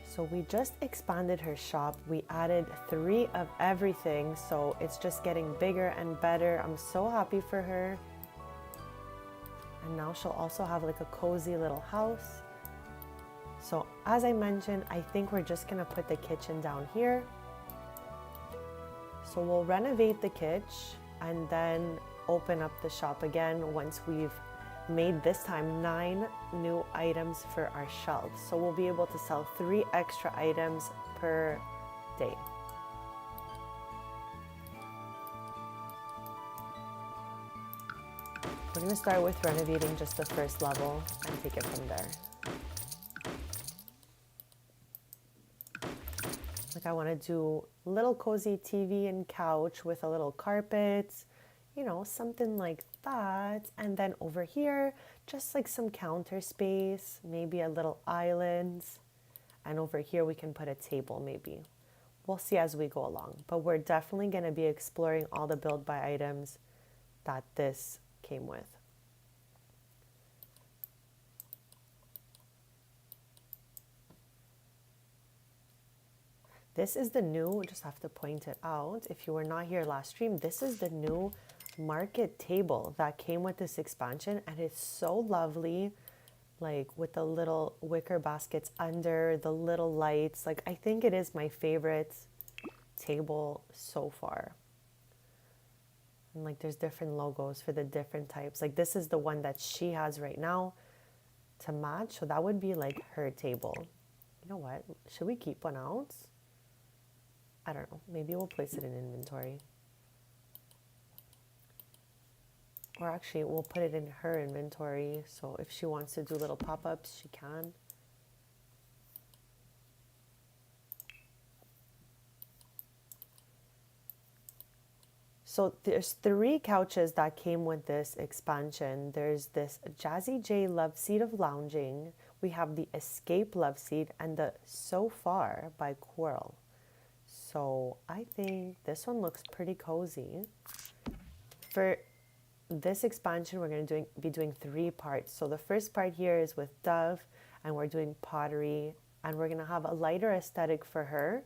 So we just expanded her shop. We added 3 of everything, so it's just getting bigger and better. I'm so happy for her. And now she'll also have like a cozy little house. So as I mentioned, I think we're just gonna put the kitchen down here. So we'll renovate the kitchen and then open up the shop again once we've made this time 9 new items for our shelves. So we'll be able to sell 3 extra items per day. We're gonna start with renovating just the first level and take it from there. Like I wanna do a little cozy TV and couch with a little carpet, you know, something like that. And then over here, just like some counter space, maybe a little island. And over here we can put a table maybe. we'll see as we go along. But we're definitely going to be exploring all the build by items that this came with. This is the new, just have to point it out, if you were not here last stream, this is the new market table that came with this expansion, and it's so lovely, like with the little wicker baskets under, the little lights. Like, I think it is my favorite table so far. And like there's different logos for the different types. Like this is the one that she has right now to match, so that would be like her table. You know what, should we keep one out? I don't know, maybe we'll place it in inventory. Or actually, we'll put it in her inventory, so if she wants to do little pop-ups, she can. So there's 3 couches that came with this expansion. There's this Jazzy J Love Seat of Lounging. We have the Escape Love Seat and the So Far by Quirl. So I think this one looks pretty cozy. For this expansion, we're going to be doing 3 parts. So the first part here is with Dove, and we're doing pottery, and we're going to have a lighter aesthetic for her.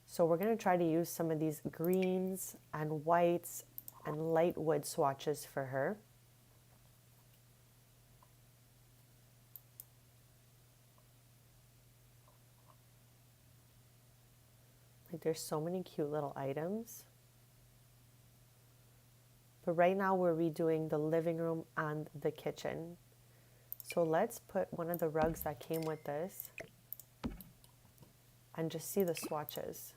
So we're going to try to use some of these greens and whites and light wood swatches for her. Like there's so many cute little items. But right now we're redoing the living room and the kitchen. So let's put one of the rugs that came with this and just see the swatches.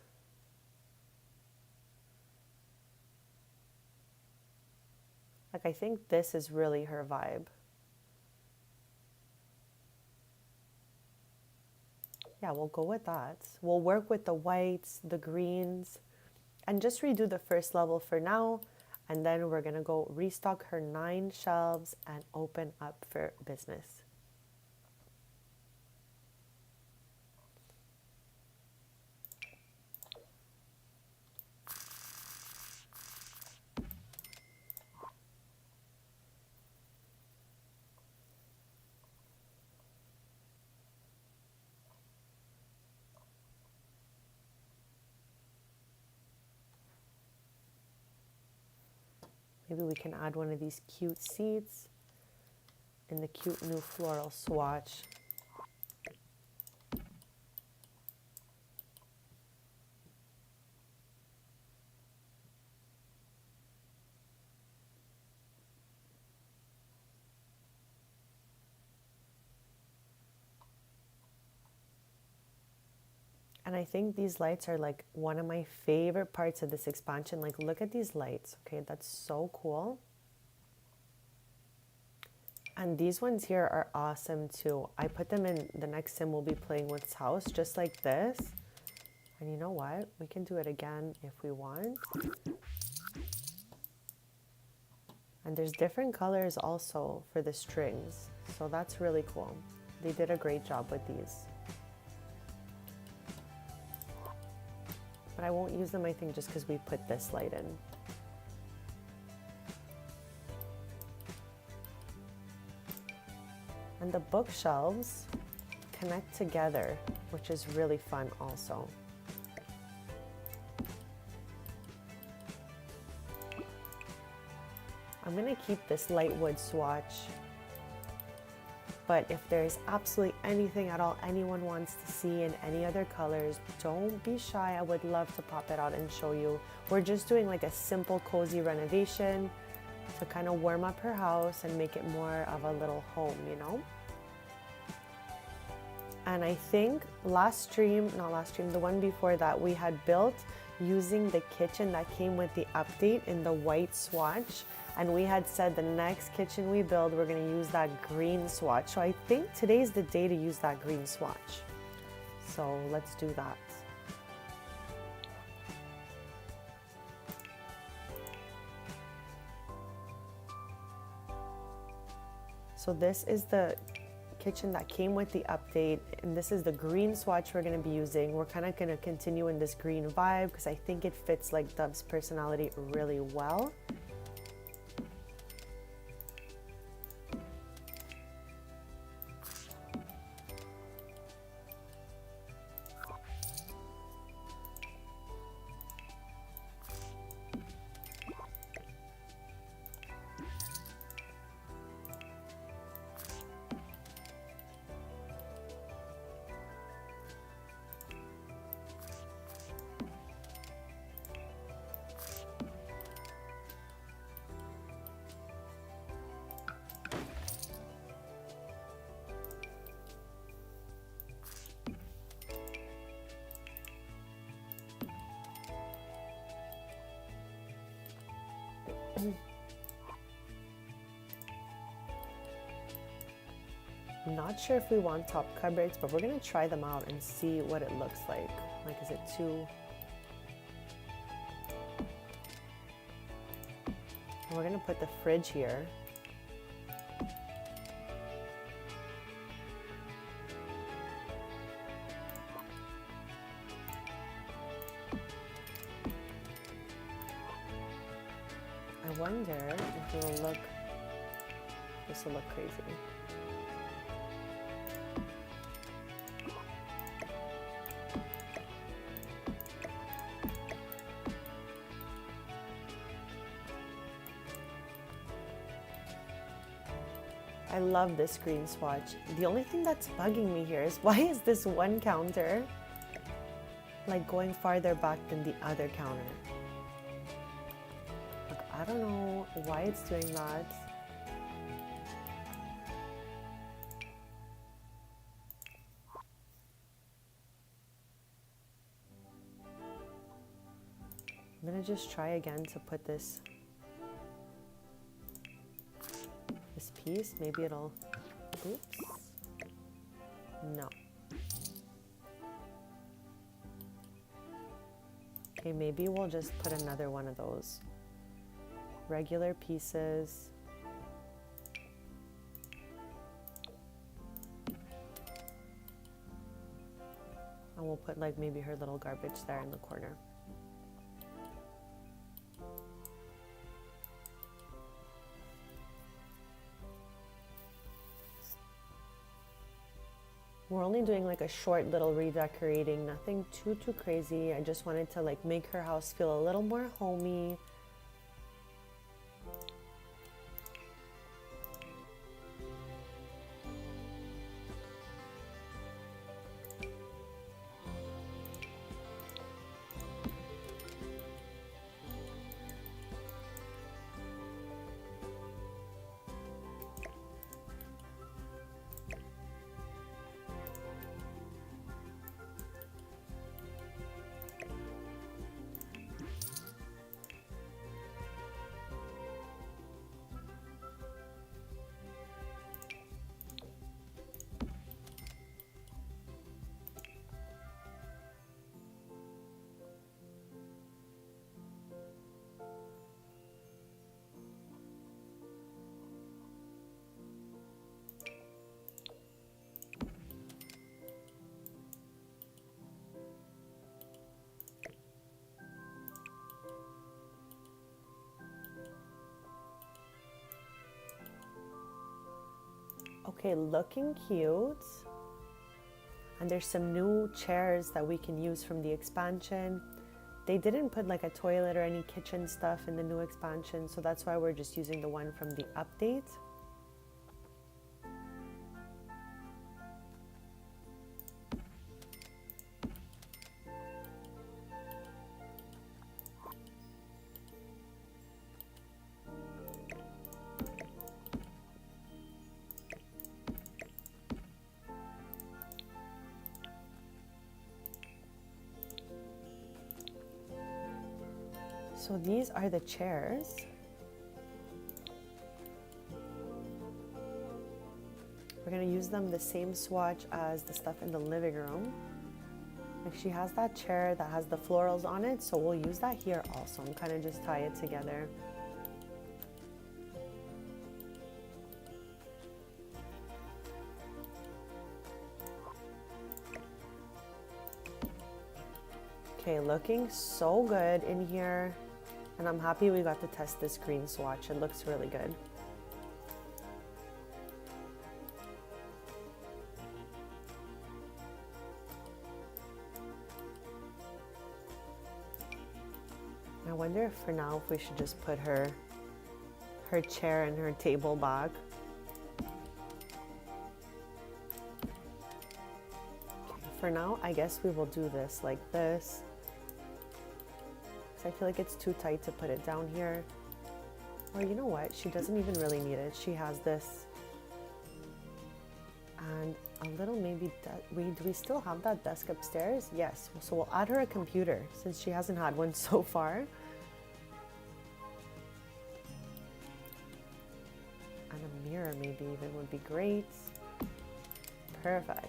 Like I think this is really her vibe. Yeah, we'll go with that. We'll work with the whites, the greens, and just redo the first level for now. And then we're going to go restock her 9 shelves and open up for business. Maybe we can add one of these cute seats in the cute new floral swatch. And I think these lights are like one of my favorite parts of this expansion. Like, look at these lights. Okay, that's so cool. And these ones here are awesome too. I put them in the next sim we'll be playing with's house, just like this. And you know what? We can do it again if we want. And there's different colors also for the strings. So that's really cool. They did a great job with these. But I won't use them, I think, just because we put this light in. And the bookshelves connect together, which is really fun also. I'm going to keep this light wood swatch. But if there's absolutely anything at all anyone wants to see in any other colors, don't be shy. I would love to pop it out and show you. We're just doing like a simple, cozy renovation to kind of warm up her house and make it more of a little home, you know? And I think the one before that, we had built using the kitchen that came with the update in the white swatch. And we had said the next kitchen we build, we're going to use that green swatch. So I think today's the day to use that green swatch. So let's do that. So this is the kitchen that came with the update, and this is the green swatch we're going to be using. We're kind of going to continue in this green vibe because I think it fits like Dove's personality really well. Not sure if we want top cupboards, but we're gonna try them out and see what it looks like. Like, is it too... And we're gonna put the fridge here. I wonder if it will look... This will look crazy. I love this green swatch. The only thing that's bugging me here is why is this one counter like going farther back than the other counter? Like, I don't know why it's doing that. I'm gonna just try again to put this piece. Maybe it'll... Oops. No. Okay, maybe we'll just put another one of those regular pieces. And we'll put like maybe her little garbage there in the corner. We're only doing like a short little redecorating, nothing too crazy. I just wanted to like make her house feel a little more homey. Okay, looking cute. And there's some new chairs that we can use from the expansion. They didn't put like a toilet or any kitchen stuff in the new expansion, so that's why we're just using the one from the update. So these are the chairs. We're gonna use them the same swatch as the stuff in the living room. Like she has that chair that has the florals on it, so we'll use that here also and kind of just tie it together. Okay, looking so good in here. And I'm happy we got to test this green swatch. It looks really good. I wonder if for now if we should just put her chair and her table back. Okay, for now, I guess we will do this like this. I feel like it's too tight to put it down here. Or you know what? She doesn't even really need it. She has this. And a little maybe, do we still have that desk upstairs? Yes. So we'll add her a computer since she hasn't had one so far. And a mirror maybe even would be great. Perfect.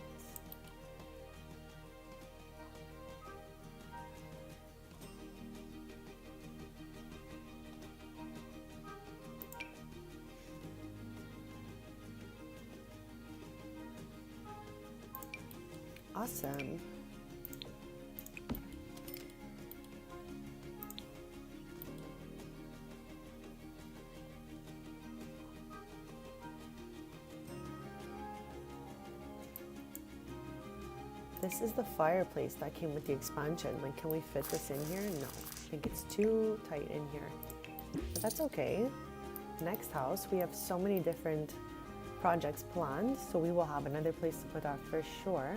Awesome. This is the fireplace that came with the expansion. Like, can we fit this in here? No, I think it's too tight in here. But that's okay. Next house, we have so many different projects planned, so we will have another place to put that for sure.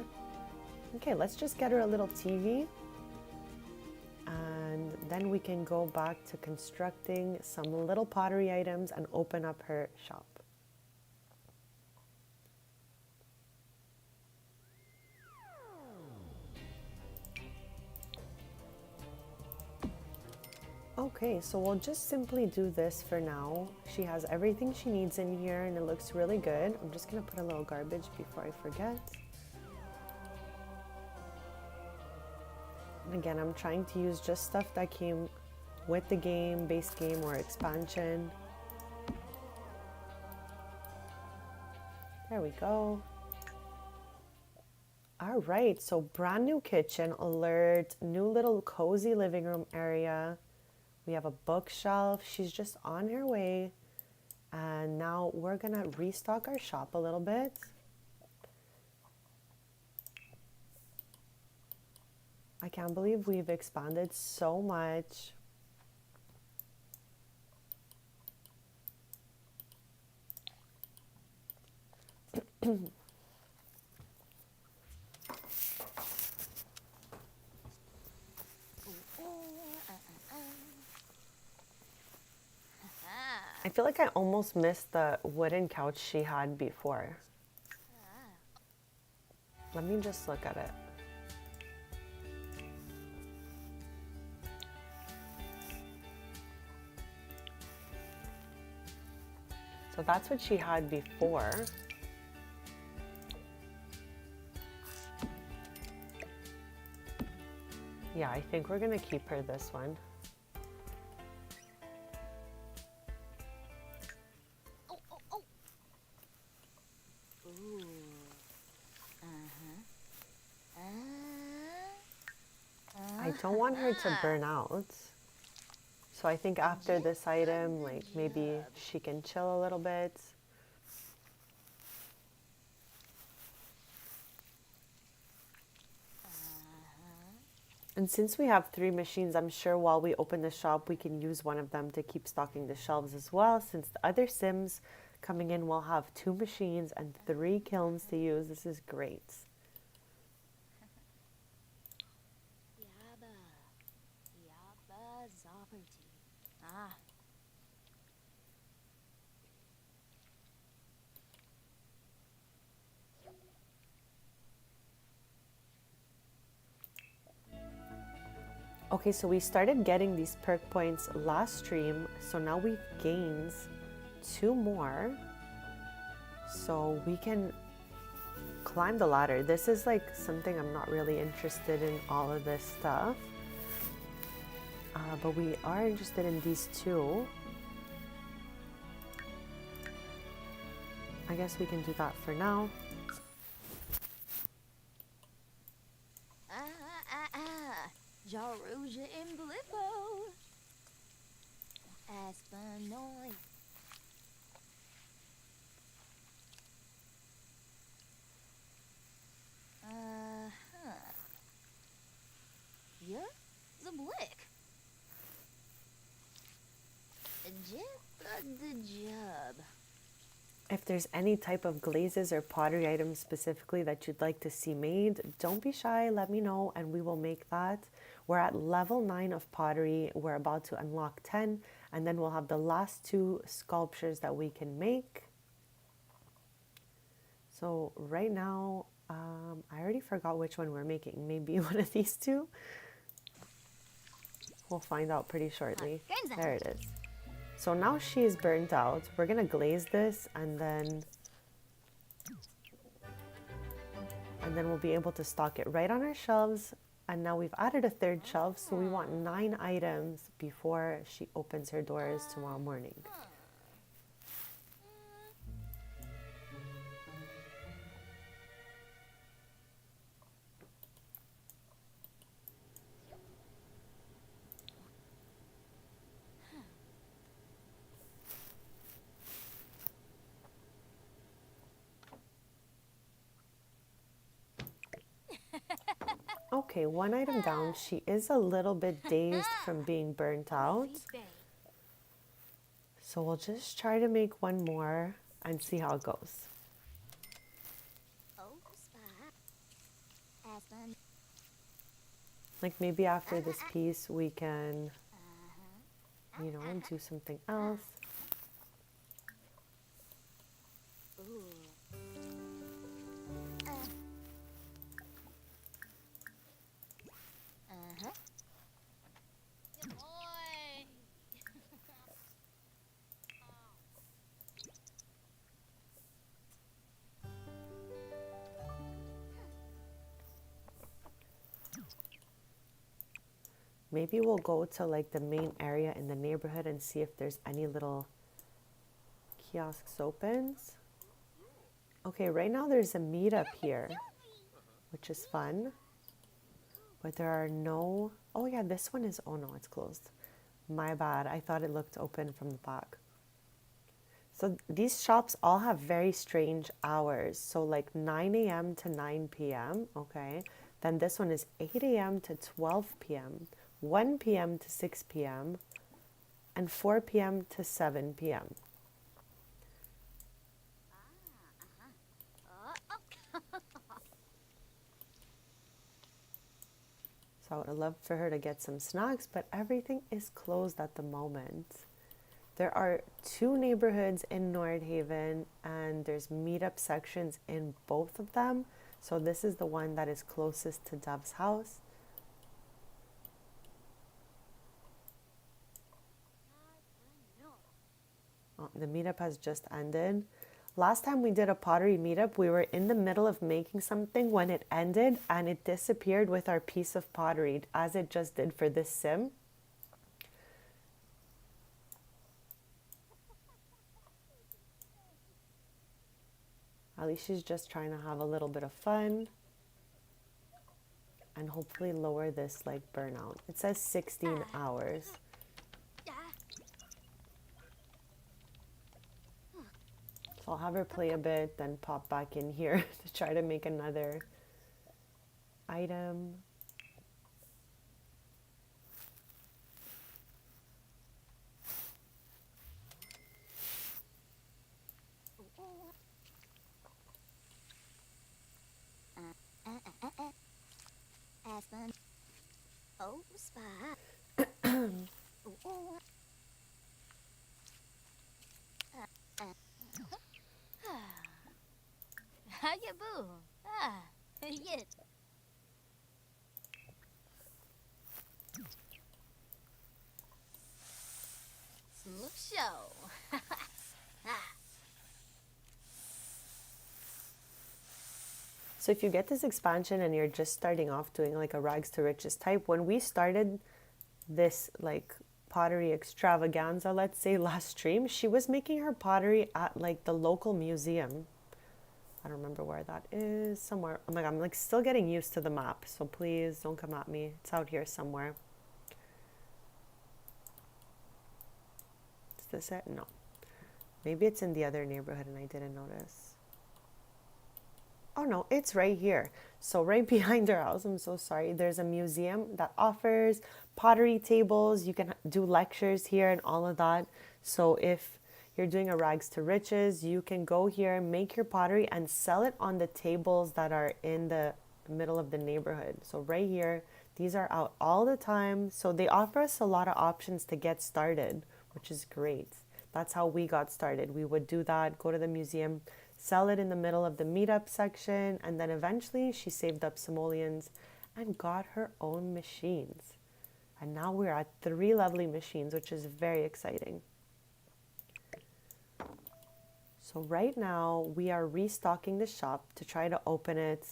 Okay, let's just get her a little TV. And then we can go back to constructing some little pottery items and open up her shop. Okay, so we'll just simply do this for now. She has everything she needs in here and it looks really good. I'm just gonna put a little garbage before I forget. And again, I'm trying to use just stuff that came with the game, base game or expansion. There we go. All right, so brand new kitchen alert, new little cozy living room area. We have a bookshelf. She's just on her way. And now we're gonna restock our shop a little bit. I can't believe we've expanded so much. I feel like I almost missed the wooden couch she had before. Let me just look at it. So that's what she had before. Yeah, I think we're gonna keep her this one. I don't want her to burn out. So I think after this item, like maybe she can chill a little bit. And since we have 3 machines, I'm sure while we open the shop, we can use one of them to keep stocking the shelves as well. Since the other Sims coming in will have 2 machines and 3 kilns to use. This is great. Okay, so we started getting these perk points last stream, so now we've gained 2 more. So we can climb the ladder. This is like something I'm not really interested in, all of this stuff. But we are interested in these 2. I guess we can do that for now. Jaruja and Blippo. Aspanoid. Yeah, the blick. Just the job. If there's any type of glazes or pottery items specifically that you'd like to see made, don't be shy, let me know and we will make that. We're at level 9 of pottery. We're about to unlock 10 and then we'll have the last 2 sculptures that we can make. So right now, I already forgot which one we're making. Maybe one of these 2? We'll find out pretty shortly. There it is. So now she is burnt out. We're gonna glaze this and then we'll be able to stock it right on our shelves. And now we've added a 3rd shelf, so we want 9 items before she opens her doors tomorrow morning. Okay, 1 item down. She is a little bit dazed from being burnt out. So we'll just try to make 1 more and see how it goes. Like maybe after this piece we can, you know, do something else. Maybe we'll go to like the main area in the neighborhood and see if there's any little kiosks opens. Okay, right now there's a meetup here, which is fun. But there are no... Oh yeah, this one is... Oh no, it's closed. My bad. I thought it looked open from the back. So these shops all have very strange hours. So like 9 a.m. to 9 p.m. Okay. Then this one is 8 a.m. to 12 p.m. 1 p.m. to 6 p.m. and 4 p.m. to 7 p.m. So I would love for her to get some snacks, but everything is closed at the moment. There are 2 neighborhoods in Nordhaven and there's meetup sections in both of them. So this is the one that is closest to Dove's house. Oh, the meetup has just ended. Last time we did a pottery meetup, we were in the middle of making something when it ended and it disappeared with our piece of pottery, as it just did for this sim. At least she's just trying to have a little bit of fun and hopefully lower this like burnout. It says 16 hours. I'll have her play a bit, then pop back in here to try to make another item. Aspen. Oh, spot. Hiya, boo. Yes. Look show. So if you get this expansion and you're just starting off doing like a rags to riches type, when we started this like pottery extravaganza, let's say last stream, she was making her pottery at like the local museum. I don't remember where that is. Somewhere. Oh my god, I'm like still getting used to the map, so please don't come at me. It's out here somewhere. Is this it? No. Maybe it's in the other neighborhood and I didn't notice. Oh no, it's right here. So right behind our house, I'm so sorry, there's a museum that offers pottery tables. You can do lectures here and all of that. So if you're doing a rags to riches, you can go here, make your pottery and sell it on the tables that are in the middle of the neighborhood. So right here, these are out all the time. So they offer us a lot of options to get started, which is great. That's how we got started. We would do that, go to the museum, sell it in the middle of the meetup section, and then eventually she saved up simoleons and got her own machines. And now we're at 3 lovely machines, which is very exciting. So right now we are restocking the shop to try to open it.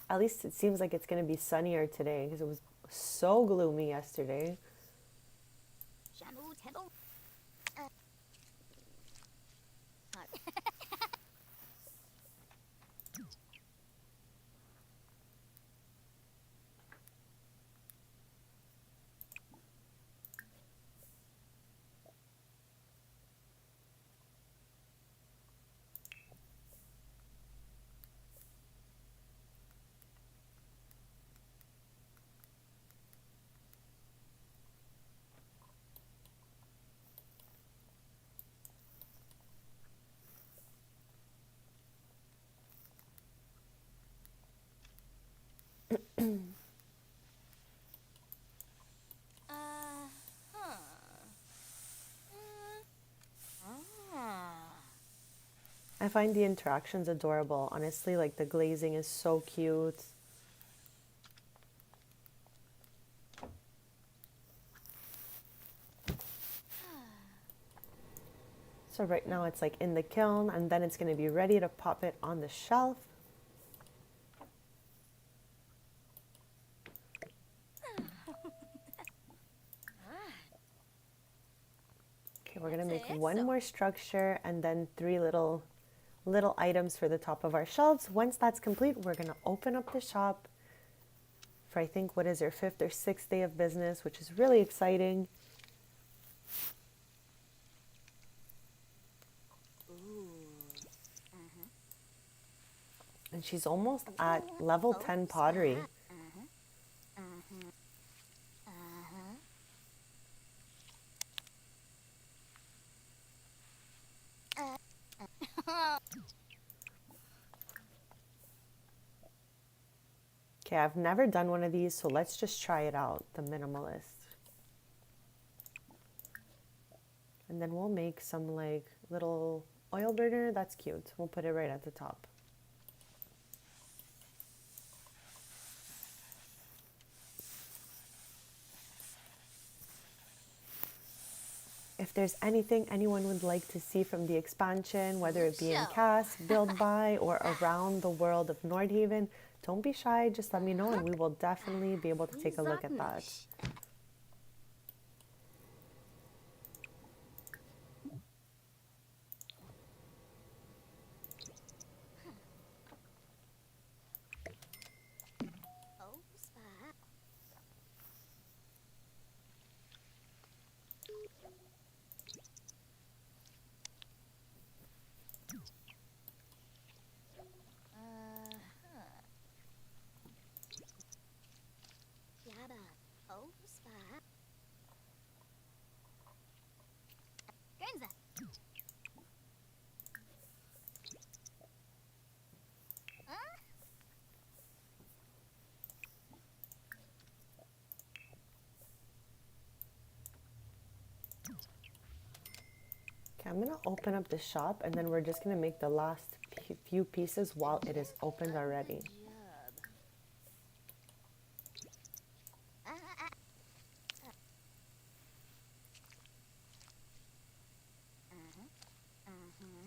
At least it seems like it's going to be sunnier today because it was so gloomy yesterday. I find the interactions adorable. Honestly, like the glazing is so cute. So right now it's like in the kiln and then it's going to be ready to pop it on the shelf. Okay, we're going to make one more structure and then 3 little items for the top of our shelves. Once that's complete, we're going to open up the shop for I think what is our 5th or 6th day of business, which is really exciting. And she's almost at level 10 pottery. Okay, I've never done one of these, so let's just try it out, the minimalist. And then we'll make some like little oil burner. That's cute. We'll put it right at the top. If there's anything anyone would like to see from the expansion, whether it be in Cass, Build By, or around the world of Nordhaven, don't be shy, just let me know and we will definitely be able to take a look at that. I'm gonna open up the shop and then we're just gonna make the last few pieces while it is opened already.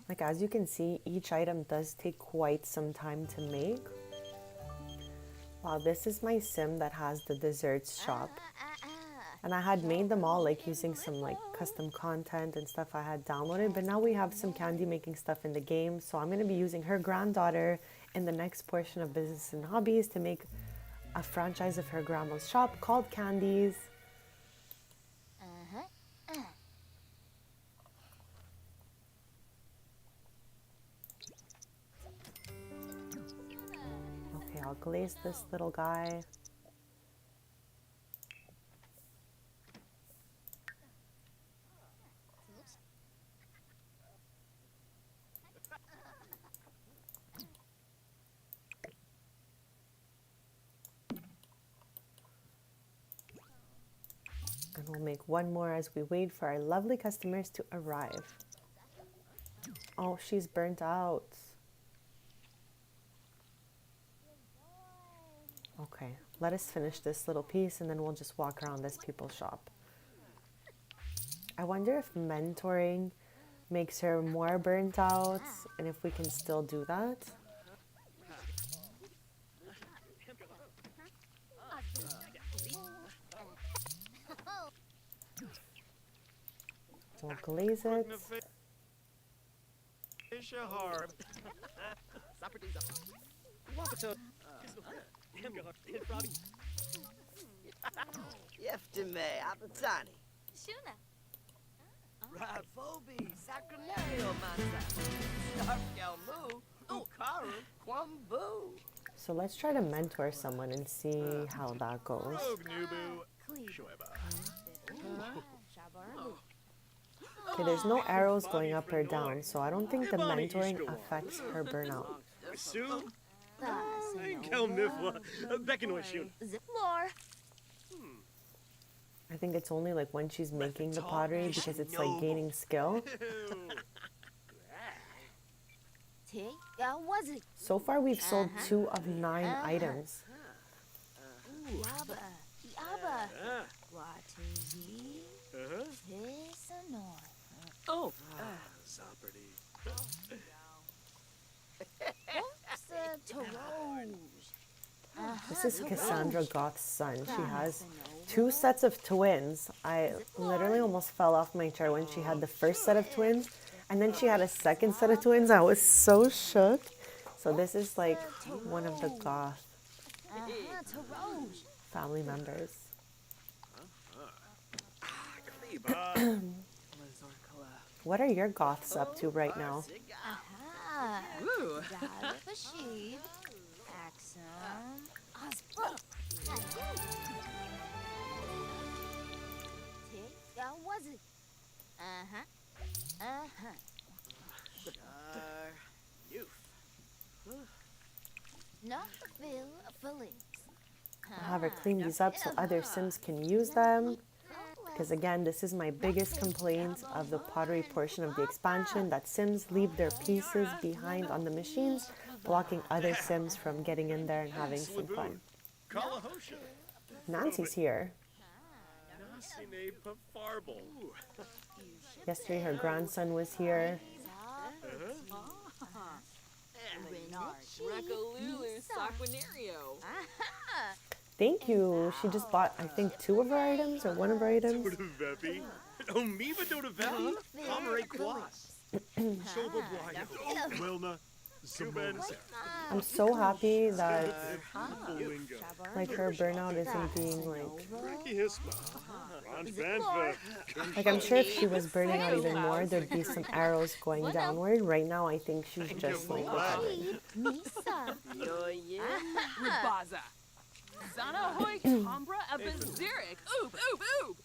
Like as you can see, each item does take quite some time to make. Wow, this is my sim that has the desserts shop. And I had made them all like using some like custom content and stuff I had downloaded, but now we have some candy making stuff in the game. So I'm going to be using her granddaughter in the next portion of Business and Hobbies to make a franchise of her grandma's shop called Candies. Okay, I'll glaze this little guy. And we'll make one more as we wait for our lovely customers to arrive. Oh, she's burnt out. Okay, let us finish this little piece and then we'll just walk around this people's shop. I wonder if mentoring makes her more burnt out and if we can still do that. We'll glaze it. Yeftime, Abatani. Shuna. Ravobi, Sacronario, Manza. Starkelmu, Ukaru, Kwambu. So let's try to mentor someone and see how that goes. Okay, there's no arrows going up or down, so I don't think the mentoring affects her burnout. Ziplor. I think it's only like when she's making the pottery because it's like gaining skill. Was it? So far we've sold 2 of 9 items. Yaba. Yaba. Watuzi. Tisanor. Oh. This is Cassandra Goth's son. She has 2 sets of twins. I literally almost fell off my chair when she had the first set of twins. And then she had a second set of twins. I was so shook. So this is like one of the Goth family members. What are your Goths up to right now? Ooh. Was it? Not fill fillings. I'll have her clean these up so other Sims can use them. Because again, this is my biggest complaint of the pottery portion of the expansion, that Sims leave their pieces behind on the machines, blocking other Sims from getting in there and having some fun. Nancy's here. Yesterday her grandson was here. Thank you. She just bought, I think, 2 of her items or 1 of her items. I'm so happy that like her burnout isn't being like I'm sure if she was burning out even more, there'd be some arrows going downward. Right now I think she's just like recovering. Rubaza. Zanahoy Combra Abazirik. Oop, oop, oop.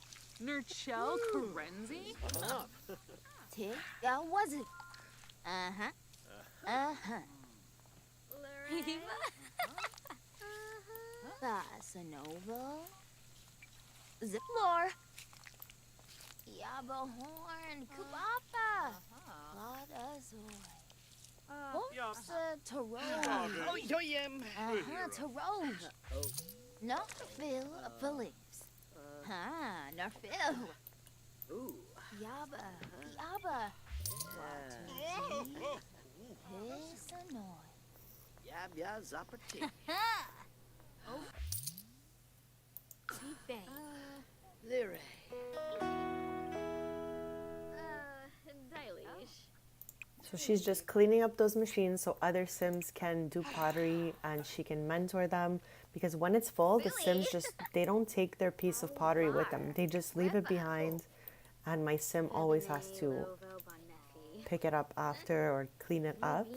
Nurchel Karenzi. Was it? Basanovo. Ziplor. Yabahorn. Kubapa. Oh, yoyem. To Rose. Not Phil Phillips. Not Phil. Ooh. Yabba. Yabba. His annoy. Yab ya zapati. Lyre. So she's just cleaning up those machines so other Sims can do pottery and she can mentor them, because when it's full, the Sims just, they don't take their piece of pottery with them. They just leave it behind, and my Sim always has to pick it up after or clean it up.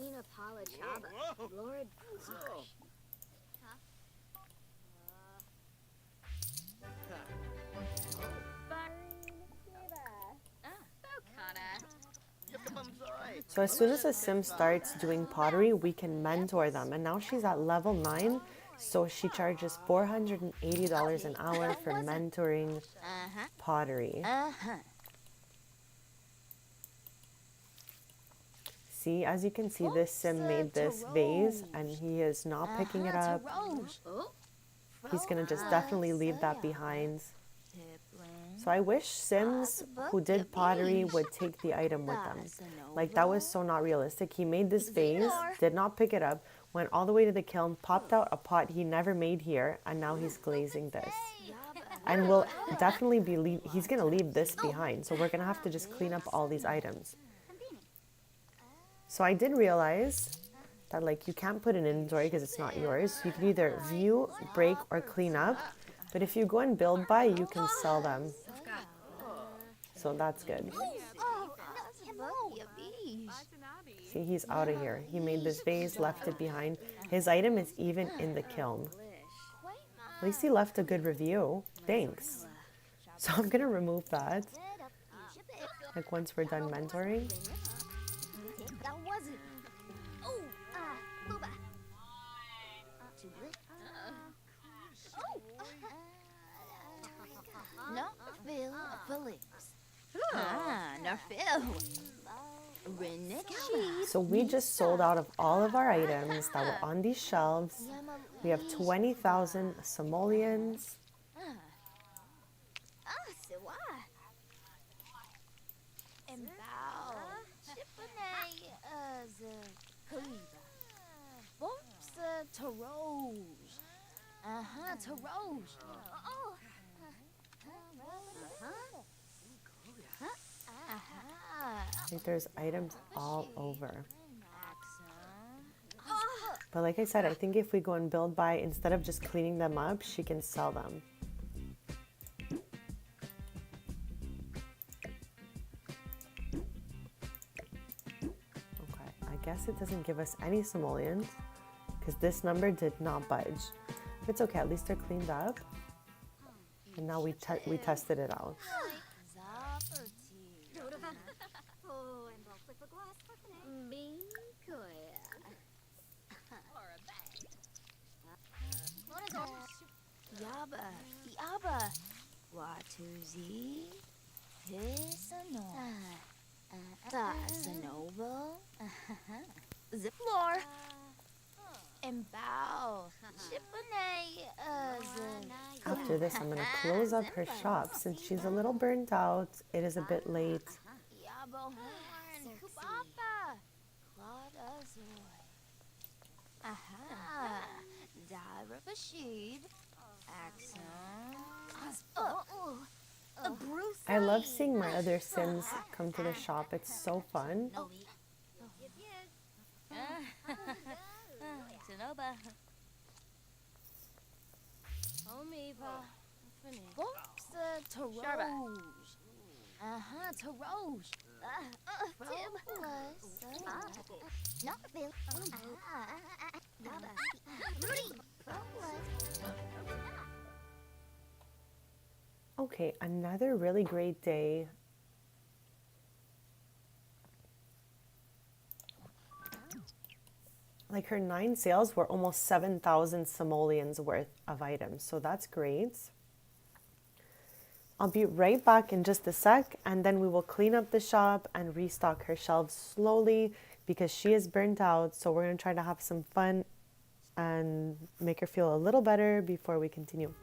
So as soon as a Sim starts doing pottery, we can mentor them. And now she's at level 9, so she charges $480 an hour for mentoring pottery. See, as you can see, this Sim made this vase and he is not picking it up. He's gonna just definitely leave that behind. So I wish Sims who did pottery would take the item with them. Like, that was so not realistic. He made this vase, did not pick it up, went all the way to the kiln, popped out a pot he never made here, and now he's glazing this. And will definitely be, he's gonna leave this behind. So we're gonna have to just clean up all these items. So I did realize that, like, you can't put an inventory because it's not yours. You can either view, break, or clean up. But if you go and build by, you can sell them. So that's good. See, he's out of here. He made this vase, left it behind. His item is even in the kiln. At least he left a good review. Thanks. So I'm gonna remove that. Like, once we're done mentoring. No, Phil Phillips. No, Phil. So we just sold out of all of our items that were on these shelves. We have 20,000 simoleons. To Rose. To Rose. Like, there's items all over. But like I said, I think if we go and build by, instead of just cleaning them up, she can sell them. Okay, I guess it doesn't give us any simoleons because this number did not budge. It's okay, at least they're cleaned up. And now we tested it out. Yabba, yabba. Watuzi, Pisano, Sanovo, Zipflor, and Bow, Chipone, After this, I'm going to close up her shop since she's a little burnt out. It is a bit late. Yabba Horn, Kubapa, Claudazoy, Dara Bashid, Axon, I love seeing my other Sims come to the shop. It's so fun. To Rose. To Rose. Not Bill. Okay, another really great day. Like, her 9 sales were almost 7,000 simoleons worth of items, so that's great. I'll be right back in just a sec, and then we will clean up the shop and restock her shelves slowly because she is burnt out. So we're going to try to have some fun and make her feel a little better before we continue.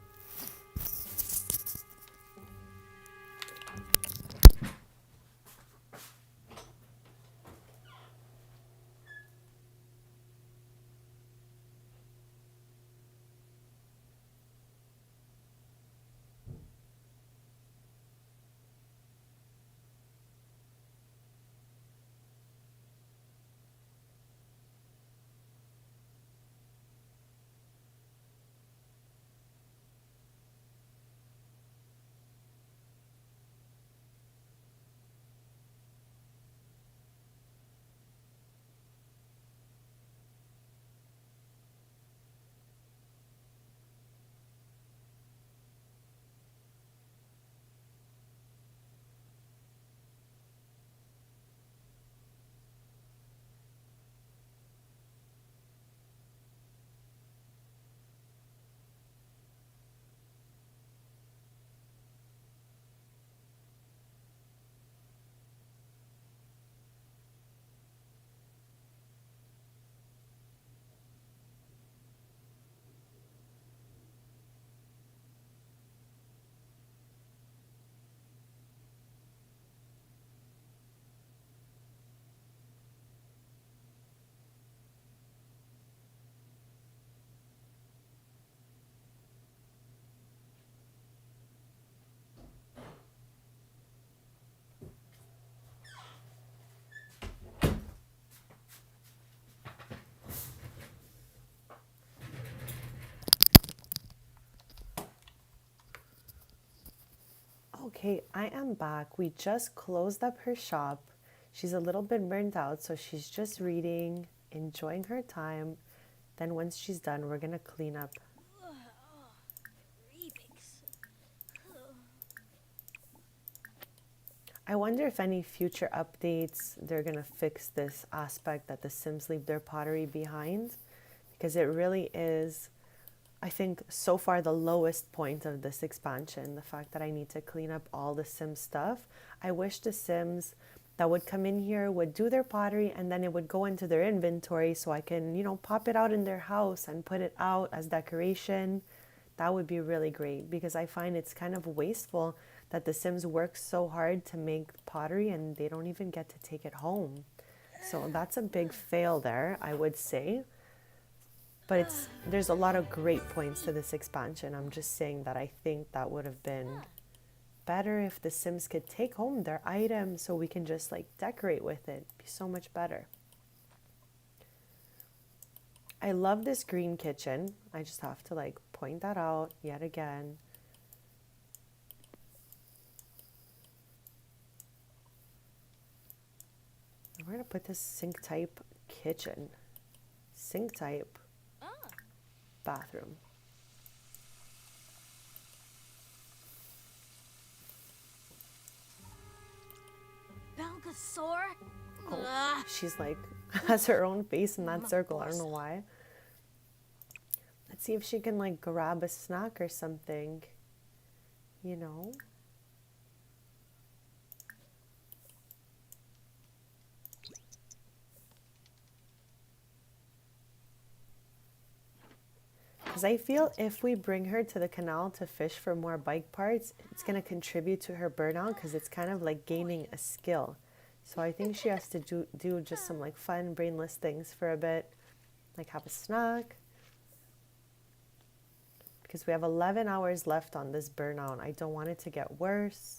Okay, I am back. We just closed up her shop. She's a little bit burnt out, so she's just reading, enjoying her time. Then once she's done, we're going to clean up. I wonder if any future updates, they're going to fix this aspect that the Sims leave their pottery behind, because it really is, I think, so far the lowest point of this expansion, the fact that I need to clean up all the Sims stuff. I wish the Sims that would come in here would do their pottery and then it would go into their inventory so I can, you know, pop it out in their house and put it out as decoration. That would be really great, because I find it's kind of wasteful that the Sims work so hard to make pottery and they don't even get to take it home. So that's a big fail there, I would say. But there's a lot of great points to this expansion. I'm just saying that I think that would have been better if the Sims could take home their items so we can just like decorate with it. It'd be so much better. I love this green kitchen. I just have to like point that out yet again. We're going to put this sink type kitchen. Sink type bathroom. Belgasaur? Oh, she's like, has her own face in that circle. I don't know why. Let's see if she can like grab a snack or something, you know. Because I feel if we bring her to the canal to fish for more bike parts, it's going to contribute to her burnout because it's kind of like gaining a skill. So I think she has to do just some like fun, brainless things for a bit, like have a snack. Because we have 11 hours left on this burnout. I don't want it to get worse.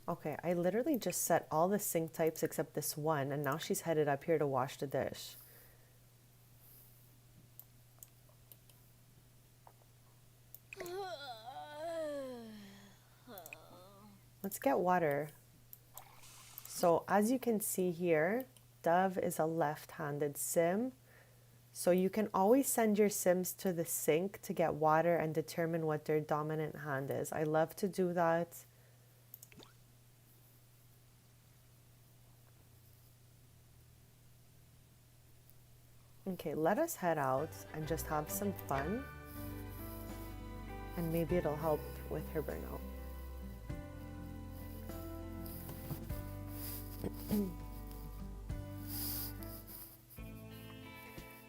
Okay, I literally just set all the sink types except this one, and now she's headed up here to wash the dish. Let's get water. So as you can see here, Dove is a left-handed Sim. So you can always send your Sims to the sink to get water and determine what their dominant hand is. I love to do that. Okay, let us head out and just have some fun. And maybe it'll help with her burnout.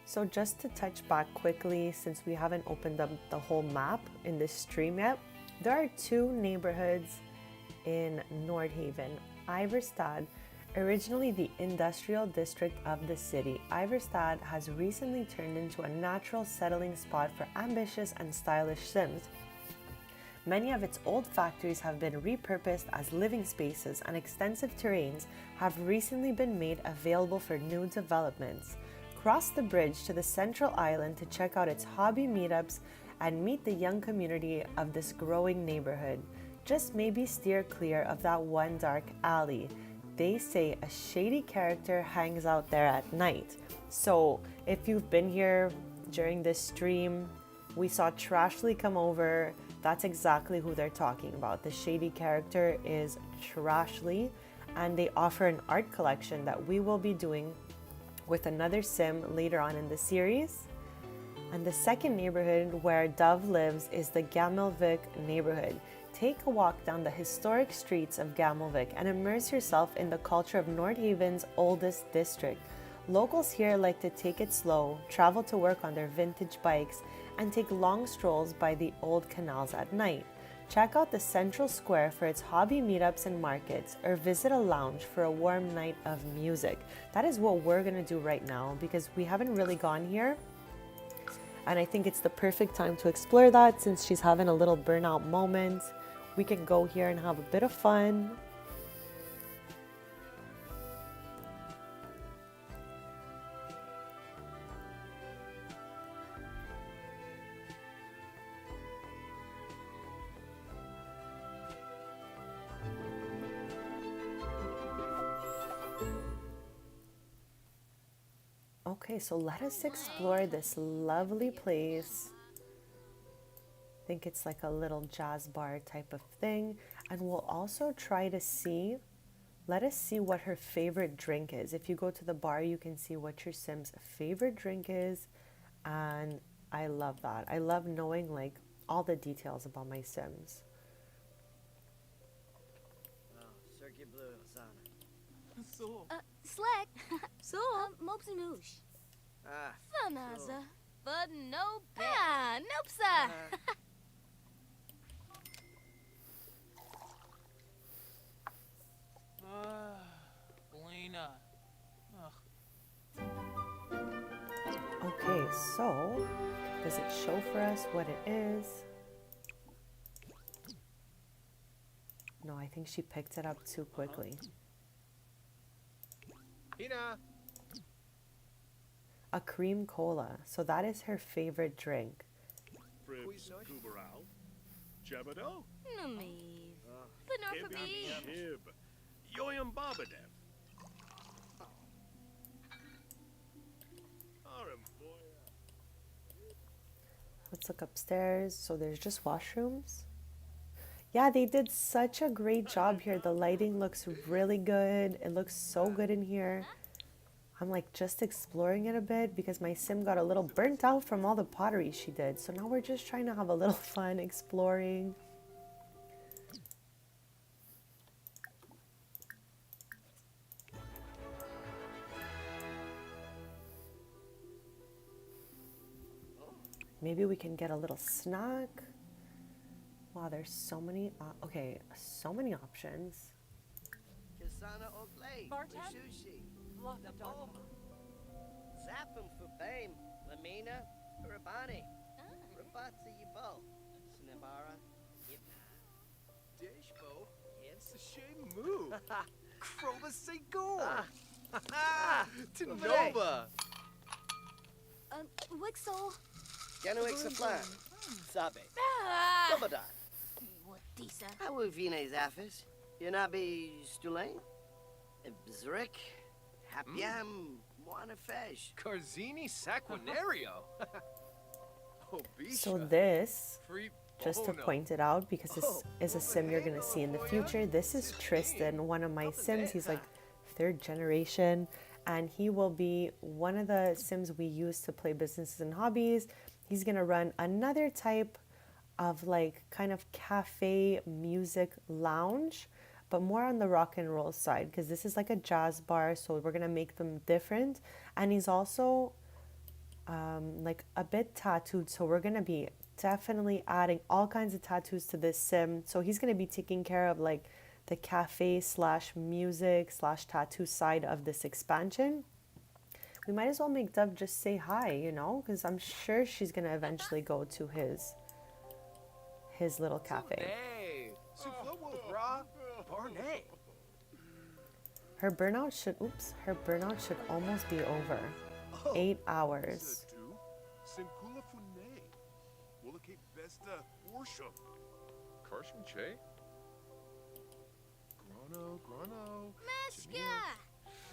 So just to touch back quickly, since we haven't opened up the whole map in this stream yet, there are two neighborhoods in Nordhaven. Iverstad, originally the industrial district of the city, Iverstad has recently turned into a natural settling spot for ambitious and stylish Sims. Many of its old factories have been repurposed as living spaces, and extensive terrains have recently been made available for new developments. Cross the bridge to the central island to check out its hobby meetups and meet the young community of this growing neighborhood. Just maybe steer clear of that one dark alley. They say a shady character hangs out there at night. So if you've been here during this stream, we saw Trashly come over. That's exactly who they're talking about. The shady character is Trashly, and they offer an art collection that we will be doing with another sim later on in the series. And the second neighborhood where Dove lives is the Gamelvik neighborhood. Take a walk down the historic streets of Gamelvik and immerse yourself in the culture of Nordhaven's oldest district. Locals here like to take it slow, travel to work on their vintage bikes, and take long strolls by the old canals at night. Check out the central square for its hobby meetups and markets, or visit a lounge for a warm night of music. That is what we're gonna do right now because we haven't really gone here. And I think it's the perfect time to explore that since she's having a little burnout moment. We can go here and have a bit of fun. Okay, so let us explore this lovely place. I think it's like a little jazz bar type of thing. And we'll also try to see, let us see what her favorite drink is. If you go to the bar, you can see what your Sim's favorite drink is. And I love that. I love knowing like all the details about my Sims. Circuit Blue, Zana. So. Slack. So, Mopsy Moosh. Fanaza. But no bad. Nope, sir. Lena. Okay, so does it show for us what it is? No, I think she picked it up too quickly. Hina. A cream cola. So that is her favorite drink. Fribs, Kubaral, Jebado, Namiv. But not for me. Hib, Yoyam Babadev. Let's look upstairs. So there's just washrooms. Yeah, they did such a great job here. The lighting looks really good. It looks so good in here. I'm like just exploring it a bit because my Sim got a little burnt out from all the pottery she did. So now we're just trying to have a little fun exploring. Maybe we can get a little snack. Wow, there's so many, okay, so many options. Kasana Oglay, Bartend? Sushi, Love the dog. Zappum for Bame, Lamina, Rabani, Rabatsa Yabo, Snabara, Yipna. Deshbo. Yes. Shemu. Krova Segor. Tanova. Nova. Wixel. Ganuix a flan. Sabe. Ah. Dobadan. What decent. How are Vines Affis? Yanabi Stulain? Bzrik? Hapiam? Moanafesh? Carzini Saquinario. Hobbies. So this, just to point it out, because this is a Sim you're going to see in the future, this is Tristan, one of my Sims. He's like 3rd generation, and he will be one of the Sims we use to play Businesses and Hobbies. He's going to run another type of like kind of cafe music lounge, but more on the rock and roll side, because this is like a jazz bar, so we're going to make them different. And he's also like a bit tattooed, so we're going to be definitely adding all kinds of tattoos to this sim. So he's going to be taking care of like the cafe slash music slash tattoo side of this expansion. We might as well make Dove just say hi, you know, because I'm sure she's going to eventually go to his little cafe. Her burnout should almost be over. 8 hours.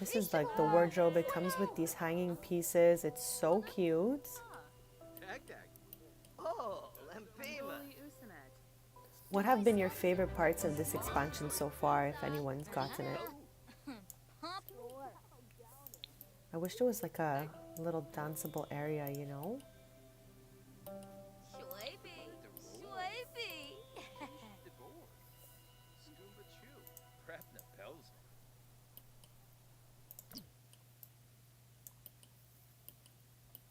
This is like the wardrobe. It comes with these hanging pieces. It's so cute. Oh, Lampiva. What have been your favorite parts of this expansion so far, if anyone's gotten it? I wish there was like a little danceable area, you know?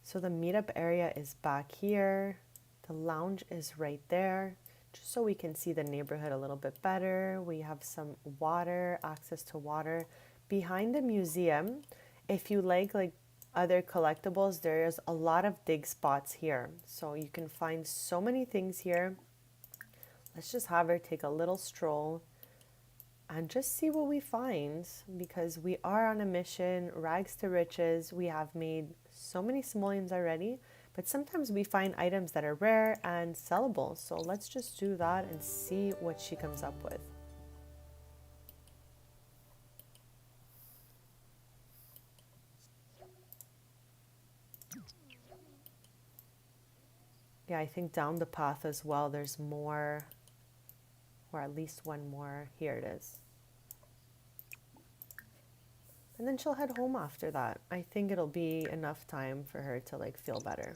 So the meetup area is back here. The lounge is right there, just so we can see the neighborhood a little bit better. We have some water, access to water. Behind the museum, if you like other collectibles, there's a lot of dig spots here. So you can find so many things here. Let's just have her take a little stroll and just see what we find, because we are on a mission, rags to riches. We have made so many simoleons already, but sometimes we find items that are rare and sellable. So let's just do that and see what she comes up with. Yeah, I think down the path as well, there's more, or at least one more. Here it is. And then she'll head home after that. I think it'll be enough time for her to like feel better.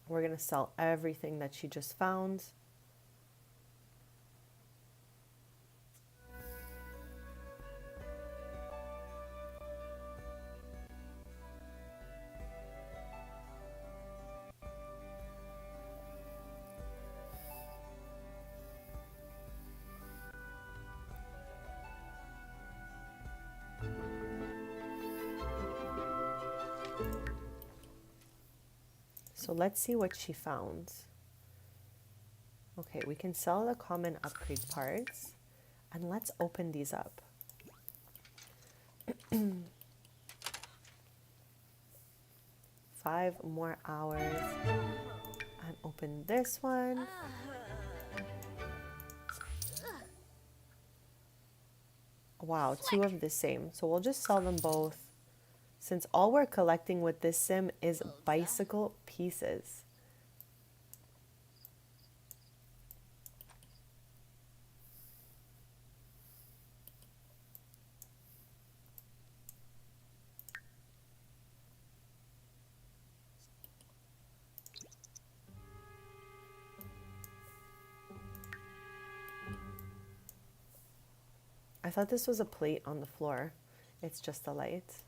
We're gonna sell everything that she just found. So let's see what she found. Okay, we can sell the common upgrade parts, and let's open these up. 5 more hours, and open this one. Wow, 2 of the same. So we'll just sell them both, since all we're collecting with this sim is bicycle pieces. I thought this was a plate on the floor. It's just a light.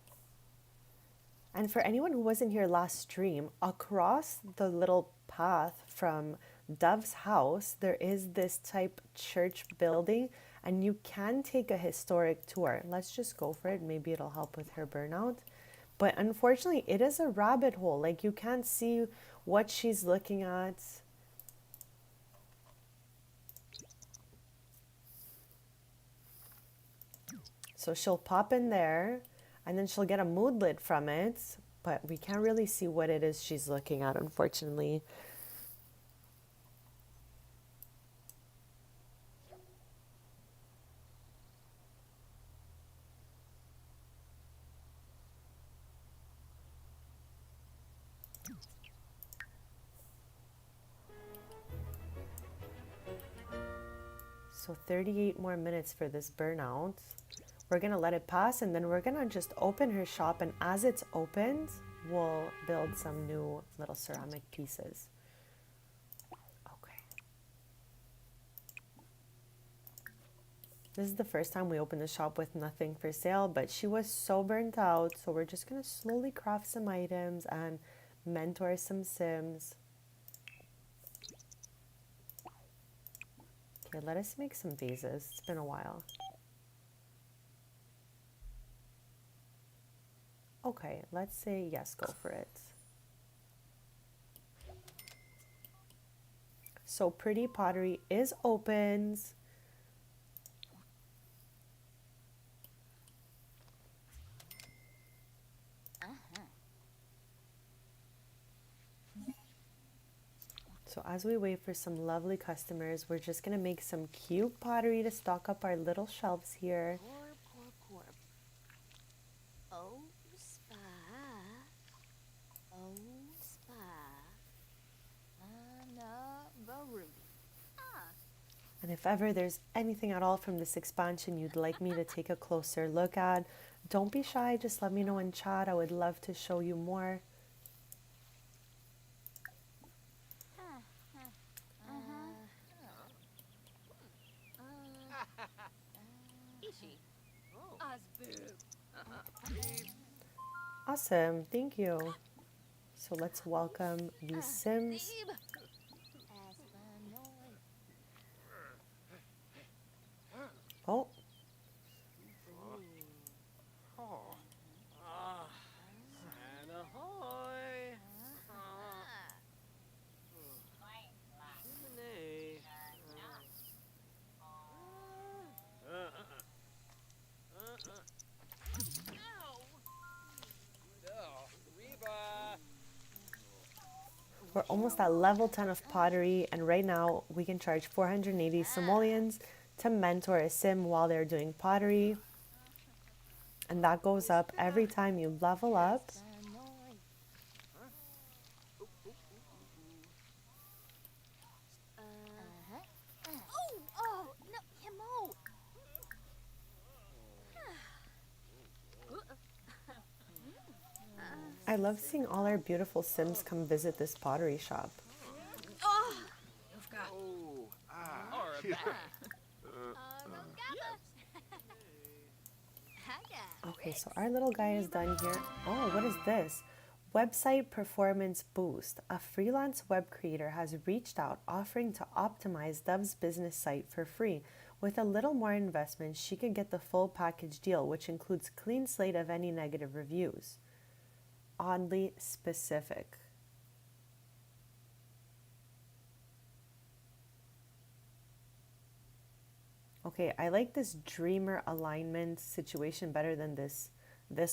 And for anyone who wasn't here last stream, across the little path from Dove's house, there is this type church building, and you can take a historic tour. Let's just go for it. Maybe it'll help with her burnout. But unfortunately, it is a rabbit hole. Like, you can't see what she's looking at. So she'll pop in there, and then she'll get a moodlet from it, but we can't really see what it is she's looking at, unfortunately. So 38 more minutes for this burnout. We're gonna let it pass, and then we're gonna just open her shop, and as it's opened, we'll build some new little ceramic pieces. Okay. This is the first time we opened the shop with nothing for sale, but she was so burnt out, so we're just gonna slowly craft some items and mentor some Sims. Okay, let us make some vases. It's been a while. Okay, let's say yes, go for it. So Pretty Pottery is opened. So as we wait for some lovely customers, we're just gonna make some cute pottery to stock up our little shelves here. Corp. Oh, spa. Oh, spa. Anna Baru. And if ever there's anything at all from this expansion you'd like me to take a closer look at, don't be shy, just let me know in chat. I would love to show you more. Awesome, thank you. So let's welcome these Sims. Oh, And ahoy! Lemonade. we're almost at level 10 of pottery, and right now we can charge 480 simoleons to mentor a Sim while they're doing pottery. And that goes up every time you level up. Oh, no, Himo. I love seeing all our beautiful Sims come visit this pottery shop. Oh, Okay, so our little guy is done here. Oh, what is this? Website Performance Boost. A freelance web creator has reached out offering to optimize Dove's business site for free. With a little more investment, she could get the full package deal, which includes clean slate of any negative reviews. Oddly specific. Okay, I like this dreamer alignment situation better than this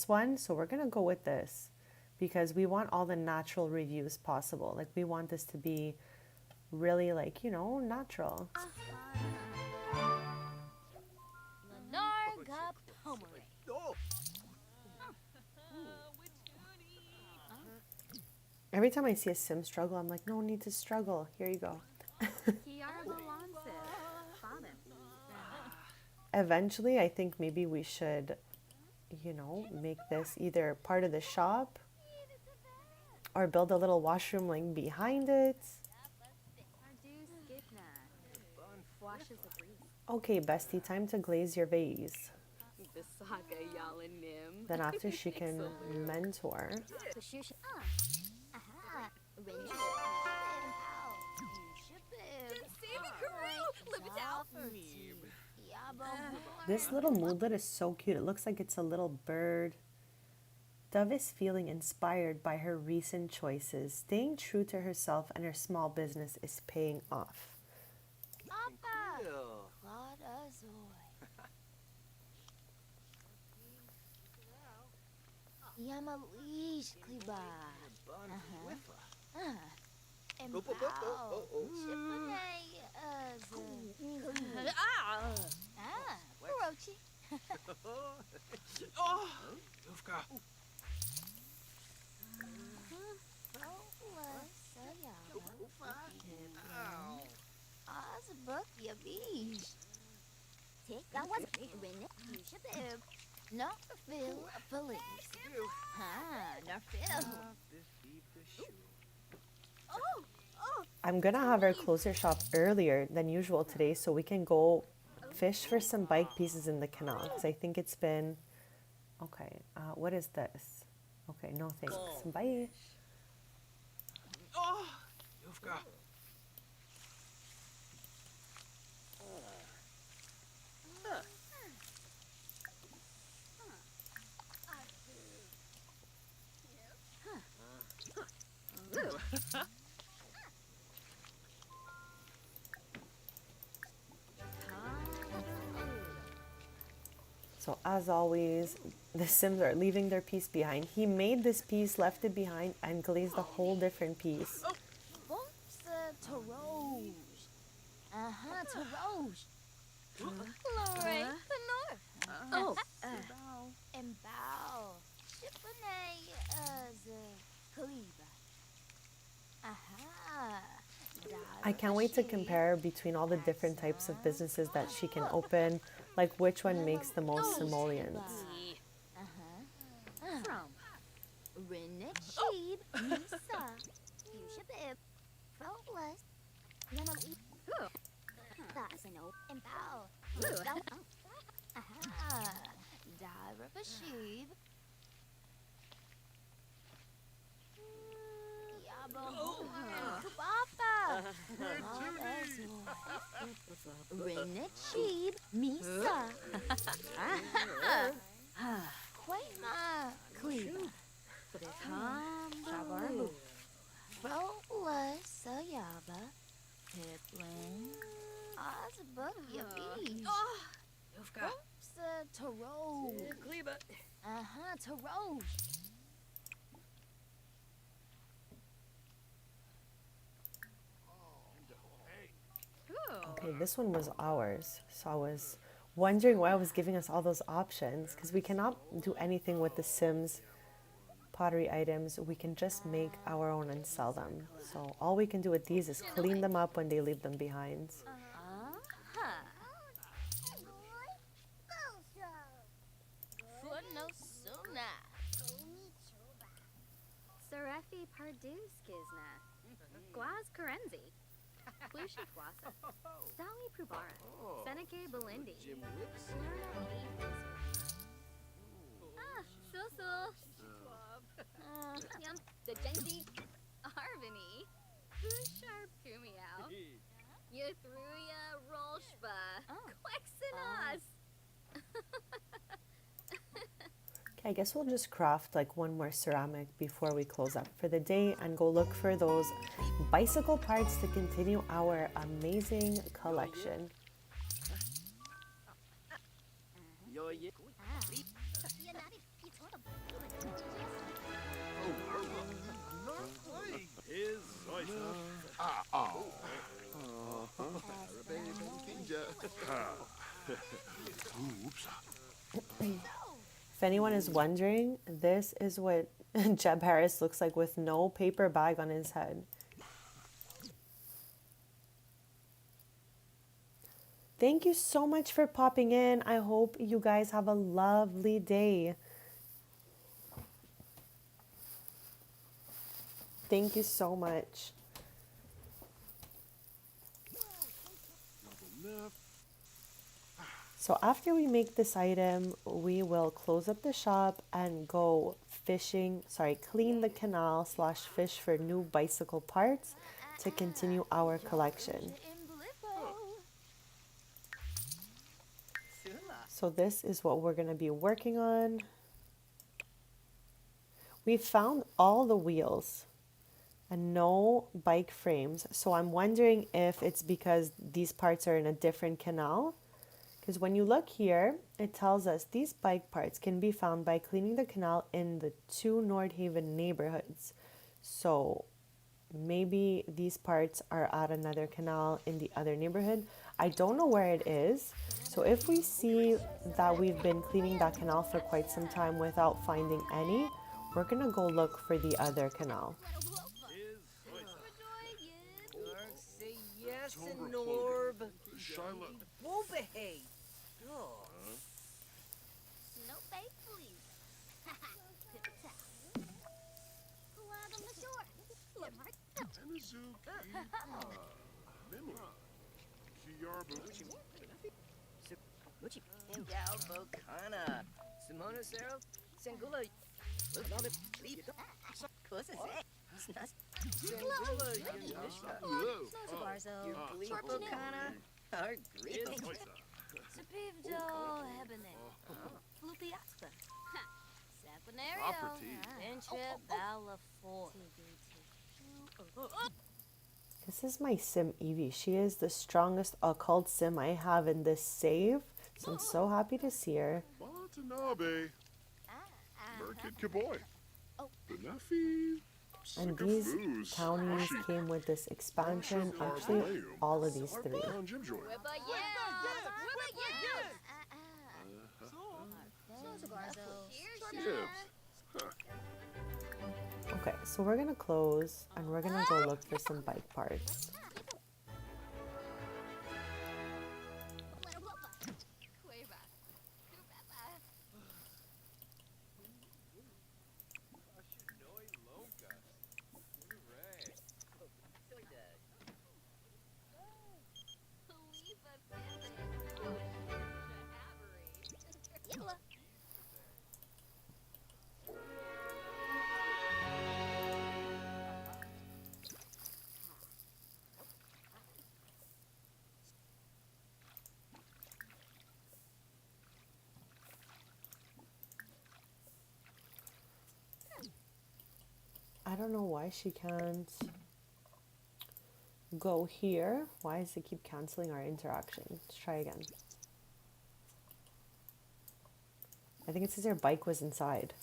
one, so we're gonna go with this because we want all the natural reviews possible. Like, we want this to be really, like, you know, natural. Lenarga Pomare. oh. Every time I see a Sim struggle, I'm like, no need to struggle. Here you go. Eventually, I think maybe we should, you know, make this either part of the shop or build a little washroom like behind it. Okay, bestie, time to glaze your vase. Then after she can mentor. This little moodlet is so cute. It looks like it's a little bird. Dove is feeling inspired by her recent choices. Staying true to herself and her small business is paying off. Yamalish Kliba. Rochi. Azbuk Yabish. tick, that was Rin, you should be. No feel police. Ha, no feel. I'm gonna have our closer shop earlier than usual today so we can go fish for some bike pieces in the canal because I think it's been okay. What is this? Okay, no thanks. Bye. Oh, you've got. So as always, the Sims are leaving their piece behind. He made this piece, left it behind, and glazed a whole different piece. What's to rouge? Uh-huh, to rouge. Lorraine, the north. Oh, And bow. Shipane, Kaliba. Aha. I can't wait to compare between all the different types of businesses that she can open, like which one makes the most simoleons. From Rinnik Sheeb, Misa. you should be. Frogless. That's an open bow. Aha. Dara Bashib. Yabo. Kubafa. Rinnik Sheeb, Misa. Quaima. Cleva. Tom Shabarbu. Rola Sayaba. Piplin. Ozbuk Yabi. You've got. Taro. Kleba. Uh-huh, Taro. Okay, this one was ours, so I was wondering why I was giving us all those options because we cannot do anything with the Sims pottery items. We can just make our own and sell them. So all we can do with these is clean them up when they leave them behind. Sarefi Pardus Kizna. Guaz Karenzi. Plusha Guasa. Sally Prubara. Seneke Belindi. Lerna Susul. Yum. The Genji. Arvini. Bushar Pumiao. Yathruya Rolshba. Quexenas. Okay, I guess we'll just craft like one more ceramic before we close up for the day and go look for those bicycle parts to continue our amazing collection. Here's oyster. If anyone is wondering, this is what Jeb Harris looks like with no paper bag on his head. Thank you so much for popping in. I hope you guys have a lovely day. Thank you so much. So after we make this item, we will close up the shop and go fishing, clean the canal / fish for new bicycle parts to continue our collection. So this is what we're going to be working on. We found all the wheels and no bike frames. So I'm wondering if it's because these parts are in a different canal. Because when you look here, it tells us these bike parts can be found by cleaning the canal in the 2 Nordhaven neighborhoods. So maybe these parts are at another canal in the other neighborhood. I don't know where it is. So if we see that we've been cleaning that canal for quite some time without finding any, we're going to go look for the other canal. Say yes, Norb. Won't behave. Snowbake, please. Pip-a-tap. Who out on the shore? Look, right. Tenazuki. Memory. Kiyarbu. Engao Bokana. Simona Sero. Sengula. Love Sengula Yunishka. Barzo. Bokana. Our greetings. Sapivjo Hebene. Flupiasta. Saquinario. Property. Venture Balafor. This is my sim Evie. She is the strongest occult sim I have in this save. So I'm so happy to see her. Watanabe. Merkid Kaboy. Benefi. And these townies came with this expansion. Actually, all of these three. Jimjoy. Wibba yes! Wibba yes! Gibbs. Okay, so we're gonna close and we're gonna go look for some bike parts. Cueva. Cubeba. Ashinoi Lonka. Hooray. Khalifa Pippin. Oh, Shahabri. I don't know why she can't go here. Why does it keep canceling our interaction? Let's try again. I think it's because her bike was inside.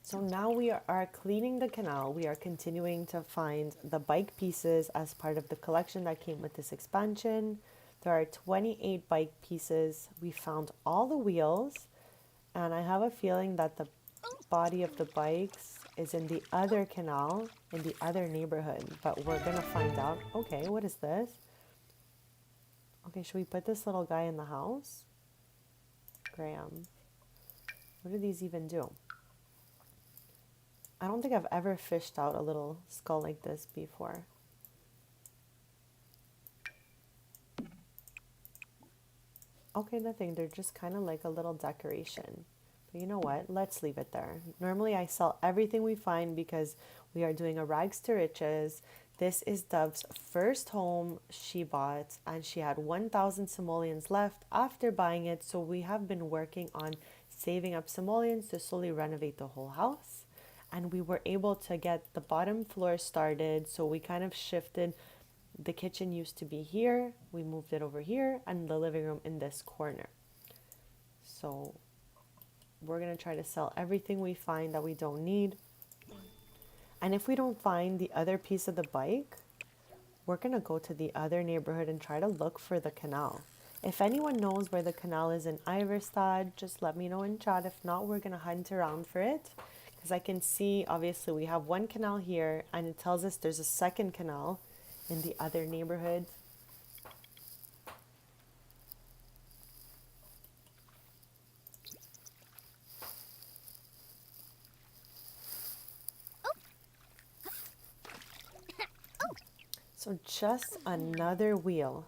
So now we are cleaning the canal. We are continuing to find the bike pieces as part of the collection that came with this expansion. There are 28 bike pieces. We found all the wheels, and I have a feeling that the body of the bikes is in the other canal, in the other neighborhood, but we're gonna find out. Okay, what is this? Okay, should we put this little guy in the house? Graham. What do these even do? I don't think I've ever fished out a little skull like this before. Okay, nothing. They're just kind of like a little decoration. But you know what? Let's leave it there. Normally I sell everything we find because we are doing a rags to riches. This is Dove's first home she bought, and she had 1,000 simoleons left after buying it. So we have been working on saving up simoleons to slowly renovate the whole house. And we were able to get the bottom floor started. So we kind of shifted. The kitchen used to be here. We moved it over here, and the living room in this corner. So we're going to try to sell everything we find that we don't need. And if we don't find the other piece of the bike, we're going to go to the other neighborhood and try to look for the canal. If anyone knows where the canal is in Iverstad, just let me know in chat. If not, we're going to hunt around for it. Because I can see, obviously, we have one canal here, and it tells us there's a second canal in the other neighborhood. So just another wheel.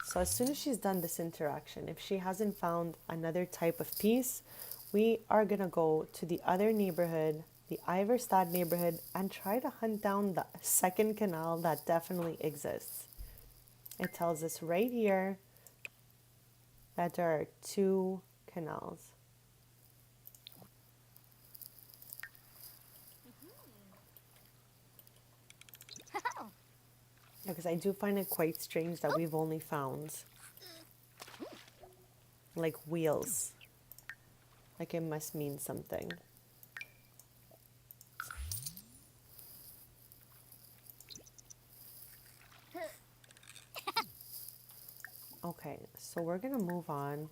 So as soon as she's done this interaction, if she hasn't found another type of piece, we are gonna go to the other neighborhood, the Iverstad neighborhood, and try to hunt down the second canal that definitely exists. It tells us right here that there are 2 canals. Because I do find it quite strange that we've only found like wheels. Like it must mean something. Okay, so we're gonna move on.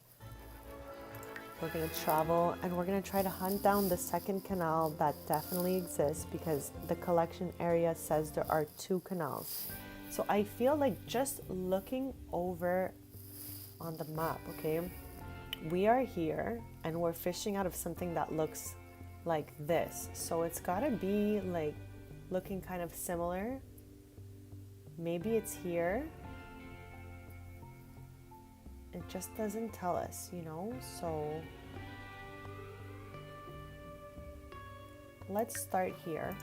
We're gonna travel and we're gonna try to hunt down the second canal that definitely exists because the collection area says there are 2 canals. So I feel like just looking over on the map, okay? We are here and we're fishing out of something that looks like this. So it's gotta be like looking kind of similar. Maybe it's here. It just doesn't tell us, you know? So let's start here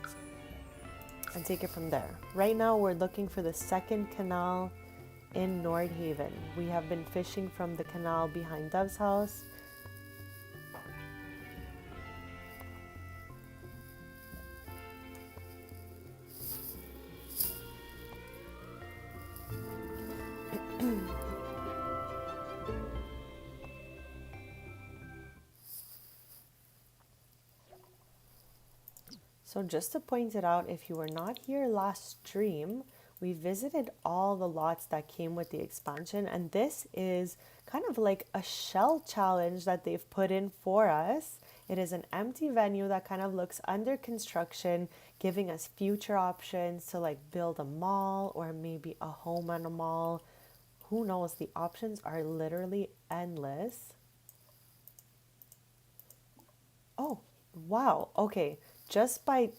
and take it from there. Right now we're looking for the second canal in Nordhaven. We have been fishing from the canal behind Dove's house. So just to point it out, if you were not here last stream, we visited all the lots that came with the expansion, and this is kind of like a shell challenge that they've put in for us. It is an empty venue that kind of looks under construction, giving us future options to like build a mall or maybe a home on a mall. Who knows? The options are literally endless. Oh, wow. Okay. Just by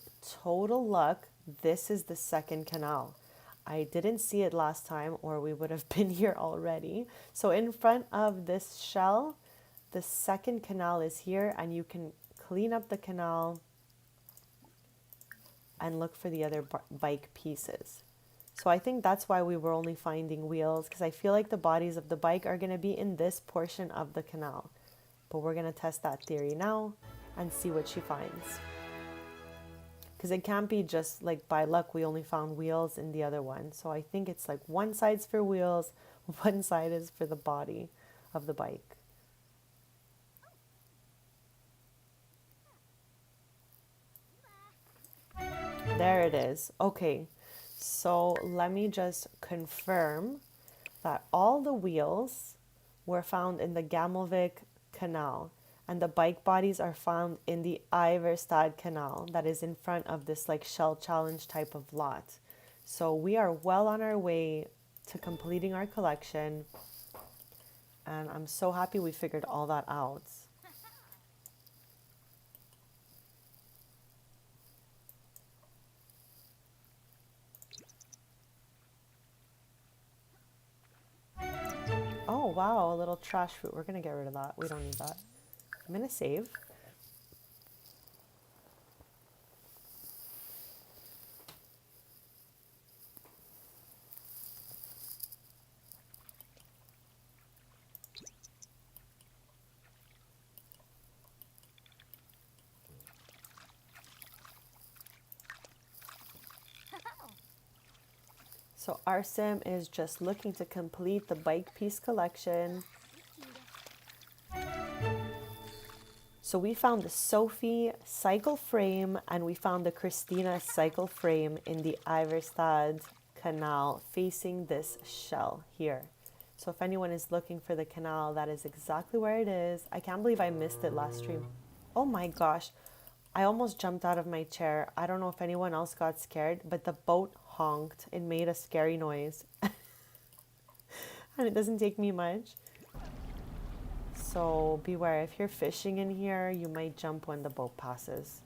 total luck, this is the second canal. I didn't see it last time or we would have been here already. So in front of this shell, the second canal is here and you can clean up the canal and look for the other bike pieces. So I think that's why we were only finding wheels, because I feel like the bodies of the bike are going to be in this portion of the canal. But we're going to test that theory now and see what she finds. Because it can't be just like by luck we only found wheels in the other one. So I think it's like one side's for wheels, one side is for the body of the bike. There it is. Okay, so let me just confirm that all the wheels were found in the Gamelvik Canal. And the bike bodies are found in the Iverstad Canal that is in front of this like shell challenge type of lot. So we are well on our way to completing our collection. And I'm so happy we figured all that out. Oh, wow, a little trash fruit. We're going to get rid of that. We don't need that. I'm going to save. So our sim is just looking to complete the bike piece collection. So we found the Sophie cycle frame and we found the Christina cycle frame in the Iverstad Canal facing this shell here. So if anyone is looking for the canal, that is exactly where it is. I can't believe I missed it last stream. Oh my gosh, I almost jumped out of my chair. I don't know if anyone else got scared, but the boat honked. It made a scary noise. And it doesn't take me much. So beware, if you're fishing in here, you might jump when the boat passes.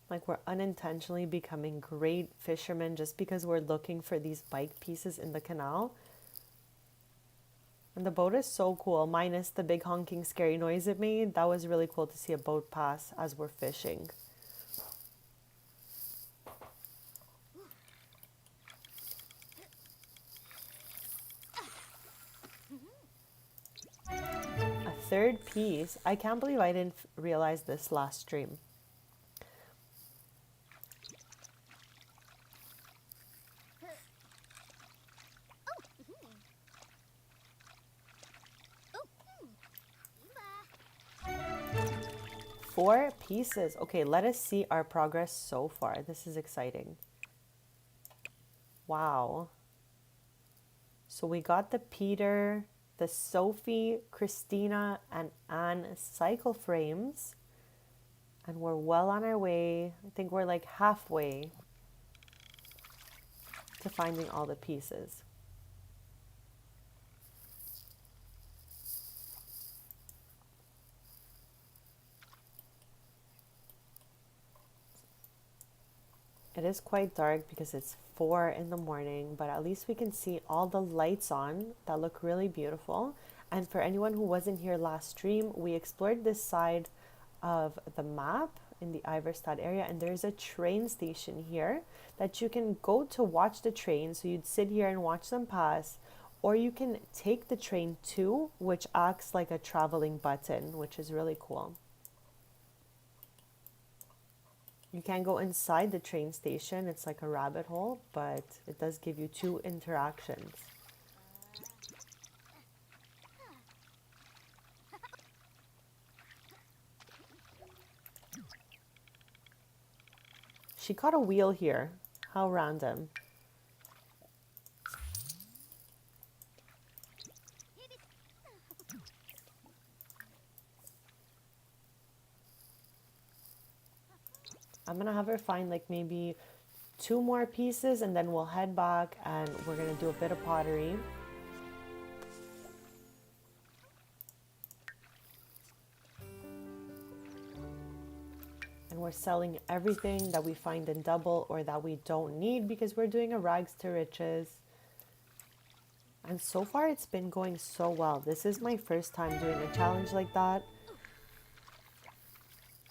Like we're unintentionally becoming great fishermen just because we're looking for these bike pieces in the canal. And the boat is so cool, minus the big honking scary noise it made. That was really cool to see a boat pass as we're fishing. A third piece. I can't believe I didn't realize this last stream. Four pieces. Okay, let us see our progress so far. This is exciting. Wow. So we got the Peter, the Sophie, Christina, and Anne cycle frames. And we're well on our way. I think we're like halfway to finding all the pieces. It is quite dark because it's 4 in the morning, but at least we can see all the lights on that look really beautiful. And for anyone who wasn't here last stream, we explored this side of the map in the Iverstad area, and there's a train station here that you can go to watch the train. So you'd sit here and watch them pass, or you can take the train to, which acts like a traveling button, which is really cool. You can go inside the train station. It's like a rabbit hole, but it does give you 2 interactions. She caught a wheel here. How random. I'm gonna have her find like maybe 2 more pieces, and then we'll head back and we're gonna do a bit of pottery. And we're selling everything that we find in double or that we don't need because we're doing a rags to riches. And so far it's been going so well. This is my first time doing a challenge like that.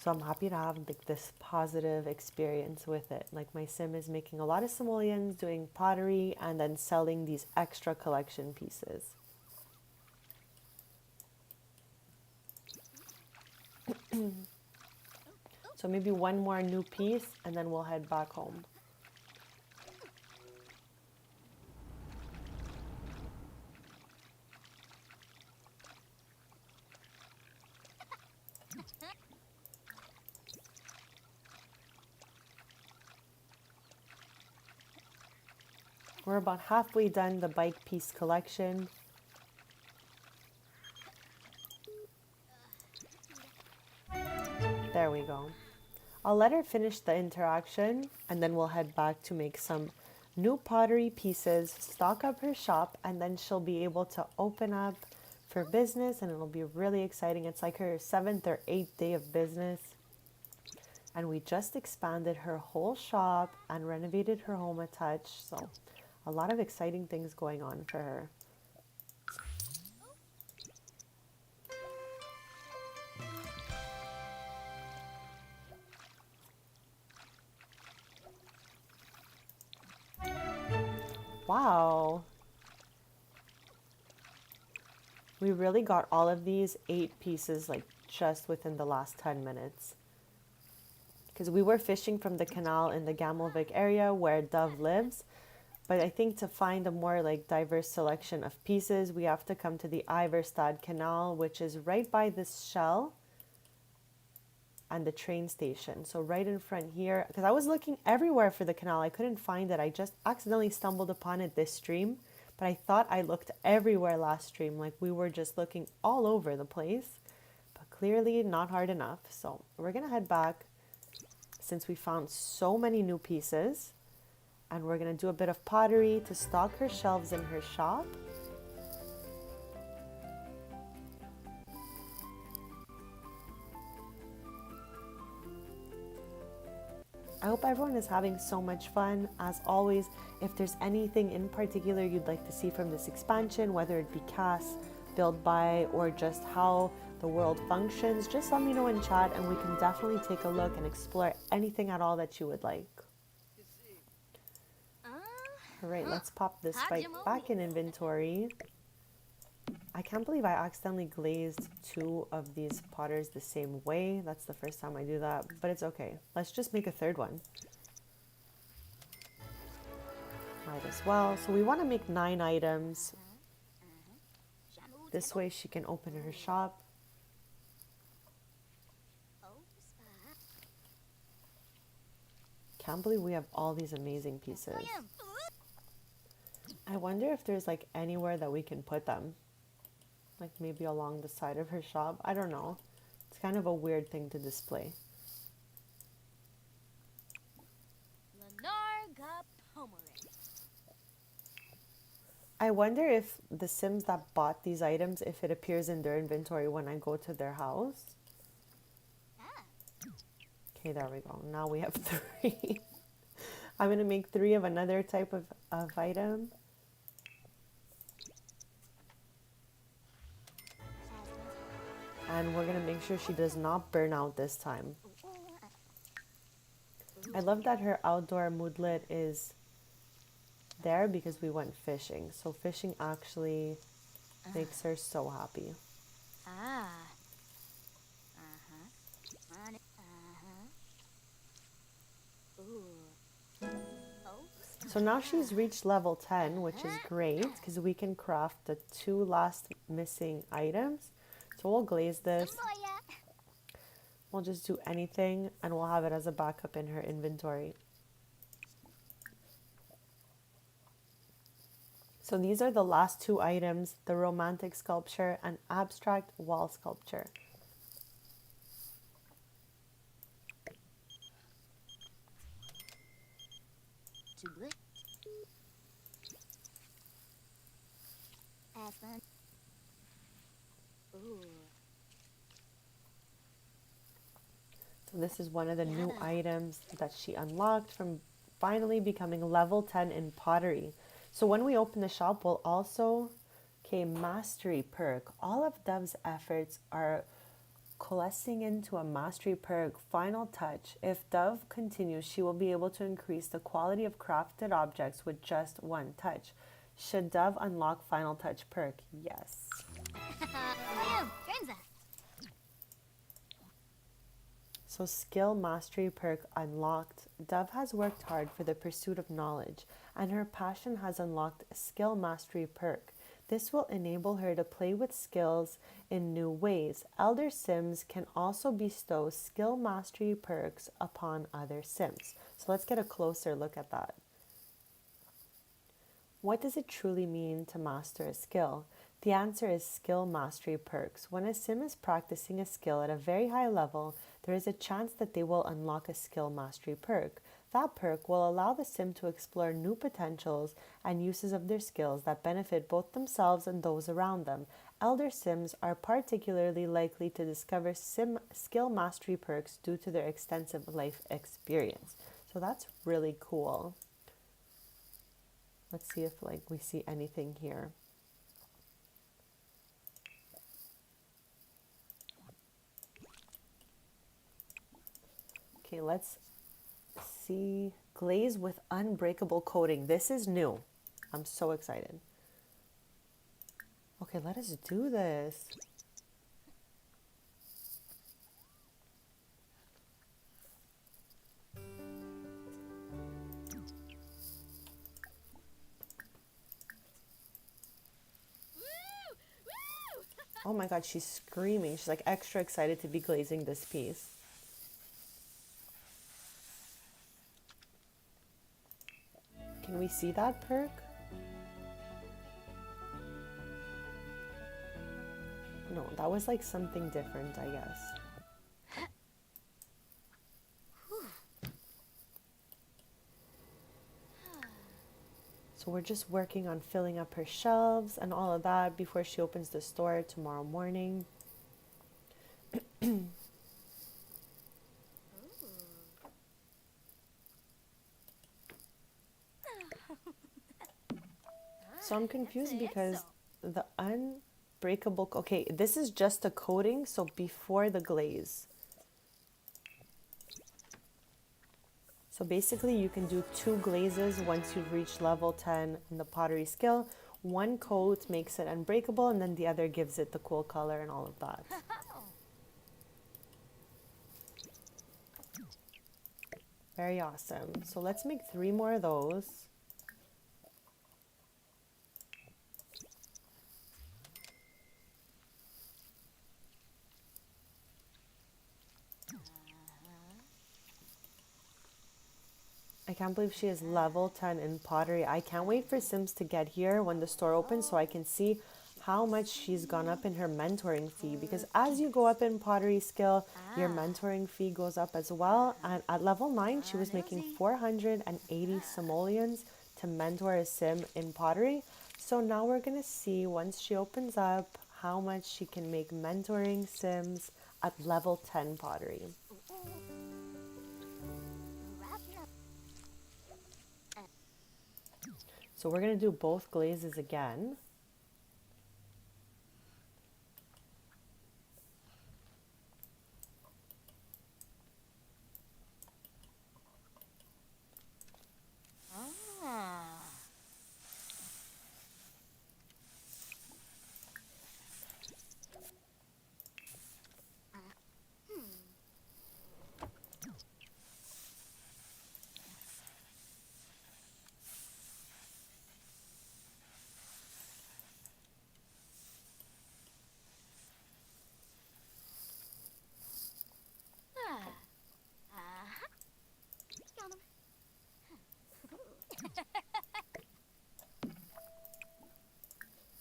So I'm happy to have like this positive experience with it. Like my sim is making a lot of simoleons, doing pottery, and then selling these extra collection pieces. So maybe 1 more new piece and then we'll head back home. We're about halfway done the bike piece collection. There we go. I'll let her finish the interaction and then we'll head back to make some new pottery pieces, stock up her shop, and then she'll be able to open up for business and it'll be really exciting. It's like her 7th or 8th day of business. And we just expanded her whole shop and renovated her home a touch. So a lot of exciting things going on for her. Wow. We really got all of these 8 pieces like just within the last 10 minutes. Because we were fishing from the canal in the Gamelvik area where Dove lives. But I think to find a more like diverse selection of pieces, we have to come to the Iverstad Canal, which is right by this shell and the train station. So right in front here, because I was looking everywhere for the canal. I couldn't find it. I just accidentally stumbled upon it this stream. But I thought I looked everywhere last stream. Like we were just looking all over the place. But clearly not hard enough. So we're going to head back since we found so many new pieces. And we're going to do a bit of pottery to stock her shelves in her shop. I hope everyone is having so much fun. As always, if there's anything in particular you'd like to see from this expansion, whether it be cast, build by, or just how the world functions, just let me know in chat and we can definitely take a look and explore anything at all that you would like. All right, let's pop this bike back in inventory. I can't believe I accidentally glazed 2 of these potters the same way. That's the first time I do that, but it's okay. Let's just make a 3rd one. Might as well. So we want to make 9 items. This way she can open her shop. Can't believe we have all these amazing pieces. I wonder if there's like anywhere that we can put them. Like maybe along the side of her shop. I don't know. It's kind of a weird thing to display. I wonder if the Sims that bought these items, if it appears in their inventory when I go to their house. Okay, there we go. Now we have 3. I'm going to make 3 of another type of item. And we're going to make sure she does not burn out this time. I love that her outdoor moodlet is there because we went fishing. So fishing actually makes her so happy. Ah. Ooh. So now she's reached level 10, which is great because we can craft the 2 last missing items. So we'll glaze this. We'll just do anything and we'll have it as a backup in her inventory. So these are the last 2 items, the romantic sculpture and abstract wall sculpture. So this is one of the new items that she unlocked from finally becoming level 10 in pottery. So when we open the shop, we'll also, mastery perk. All of Dove's efforts are coalescing into a mastery perk. Final touch. If Dove continues, she will be able to increase the quality of crafted objects with just 1 touch. Should Dove unlock final touch perk? Yes. So skill mastery perk unlocked. Dove has worked hard for the pursuit of knowledge, and her passion has unlocked skill mastery perk. This will enable her to play with skills in new ways. Elder Sims can also bestow skill mastery perks upon other Sims. So let's get a closer look at that. What does it truly mean to master a skill? The answer is skill mastery perks. When a Sim is practicing a skill at a very high level, there is a chance that they will unlock a skill mastery perk. That perk will allow the Sim to explore new potentials and uses of their skills that benefit both themselves and those around them. Elder Sims are particularly likely to discover skill mastery perks due to their extensive life experience. So that's really cool. Let's see if we see anything here. Okay, let's see. Glaze with unbreakable coating. This is new. I'm so excited. Okay, let us do this. Oh my god, she's screaming. She's like extra excited to be glazing this piece. Can we see that perk? No, that was like something different, I guess. So we're just working on filling up her shelves and all of that before she opens the store tomorrow morning. So I'm confused because the unbreakable, okay, this is just a coating, so before the glaze. So basically you can do 2 glazes once you've reached level 10 in the pottery skill. 1 coat makes it unbreakable and then the other gives it the cool color and all of that. Very awesome. So let's make 3 more of those. I can't believe she is level 10 in pottery. I can't wait for Sims to get here when the store opens so I can see how much she's gone up in her mentoring fee, because as you go up in pottery skill, your mentoring fee goes up as well. And at level 9, she was making 480 simoleons to mentor a sim in pottery. So now we're going to see, once she opens up, how much she can make mentoring sims at level 10 pottery. So we're going to do both glazes again.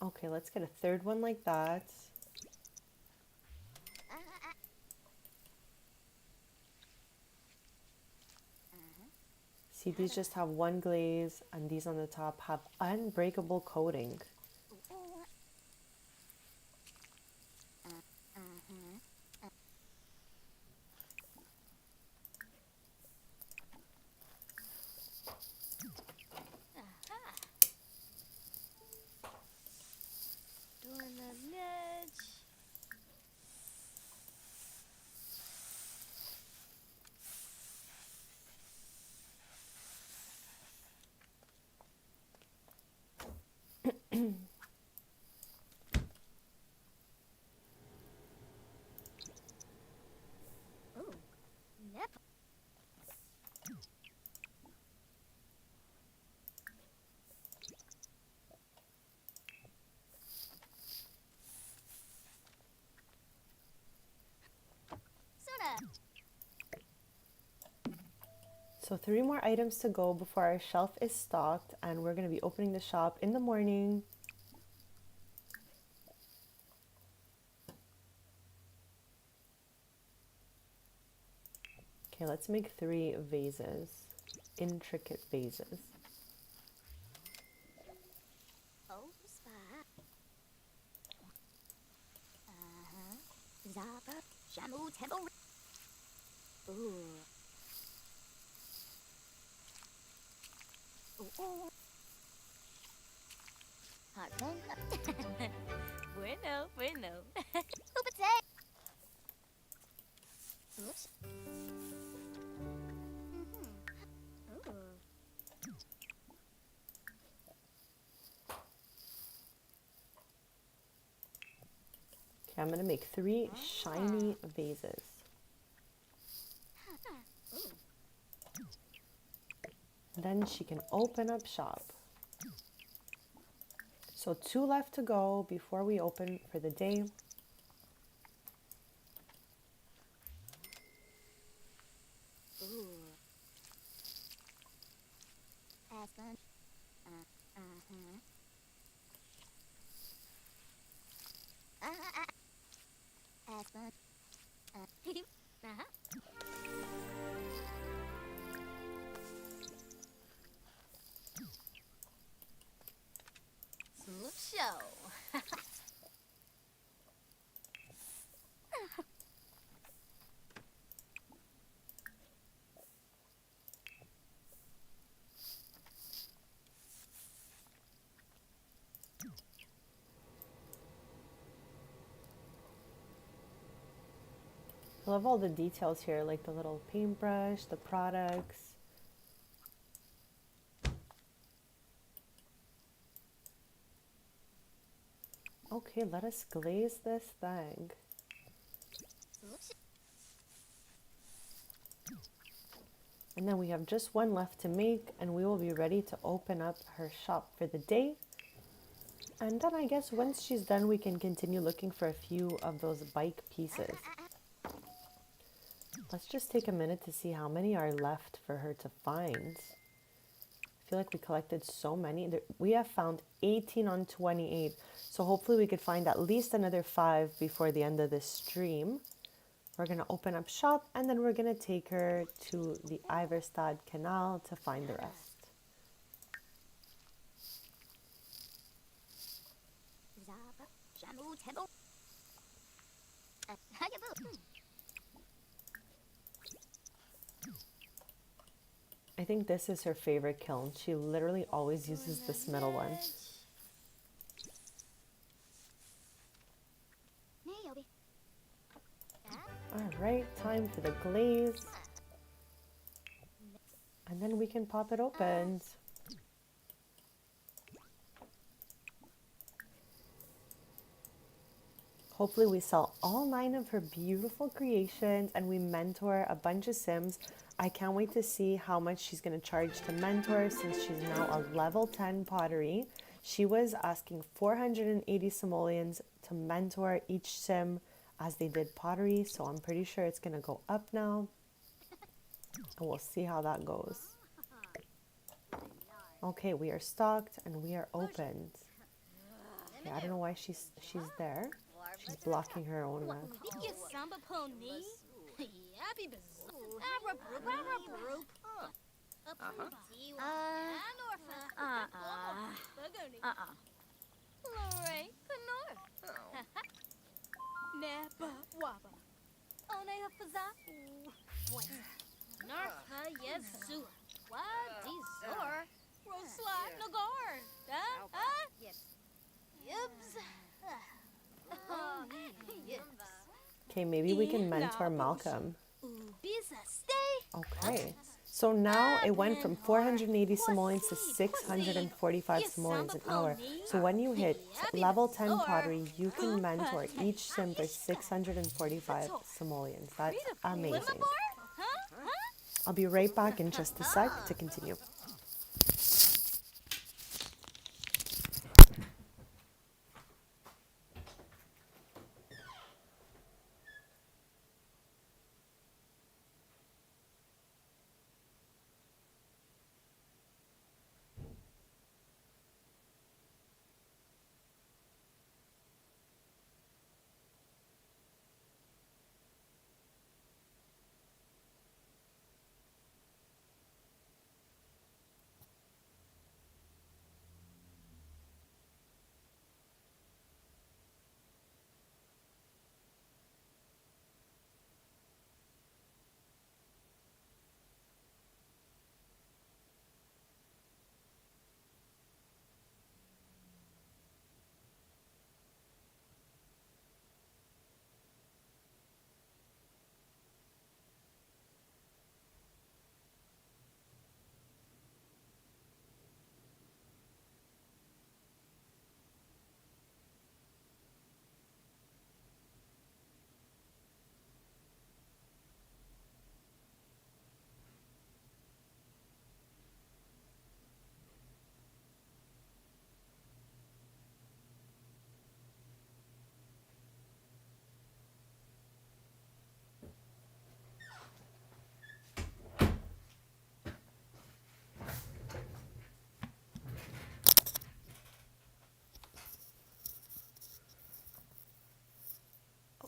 Okay, let's get a third one like that. See, these just have one glaze, and these on the top have unbreakable coating. Doing the edge. So 3 more items to go before our shelf is stocked, and we're going to be opening the shop in the morning. Okay, let's make 3 vases, intricate vases. Bueno, bueno. Oops. Okay, I'm going to make 3 shiny vases. Then she can open up shop. So 2 left to go before we open for the day. Aspen. Aspen. Show. I love all the details here, like the little paintbrush, the products. Okay, let us glaze this thing. And then we have just 1 left to make, and we will be ready to open up her shop for the day. And then I guess once she's done, we can continue looking for a few of those bike pieces. Let's just take a minute to see how many are left for her to find. feel like we collected so many. We have found 18 on 28. So hopefully we could find at least another 5 before the end of this stream. We're going to open up shop and then we're going to take her to the Iverstad Canal to find the rest. I think this is her favorite kiln. She literally always uses this middle one. Alright, time for the glaze. And then we can pop it open. Hopefully we sell all 9 of her beautiful creations and we mentor a bunch of Sims. I can't wait to see how much she's going to charge to mentor since she's now a level 10 pottery. She was asking 480 simoleons to mentor each Sim as they did pottery, so I'm pretty sure it's going to go up now. And we'll see how that goes. Okay, we are stocked and we are opened. Okay, I don't know why she's there. She's blocking her own map. Okay, maybe we can mentor Malcolm. Okay, so now it went from 480 simoleons to 645 simoleons an hour. So when you hit level 10 pottery, you can mentor each Sim for 645 simoleons. That's amazing. I'll be right back in just a sec to continue.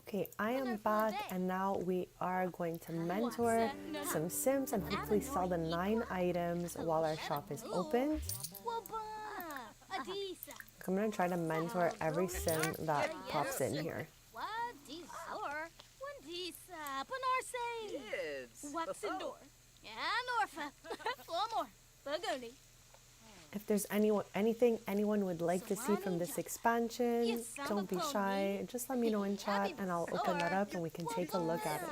Okay, I am back and now we are going to mentor some Sims and hopefully sell the 9 items while our shop is open. I'm going to try to mentor every Sim that pops in here. If there's anything anyone would like to see from this expansion, don't be shy. Just let me know in chat and I'll open that up and we can take a look at it.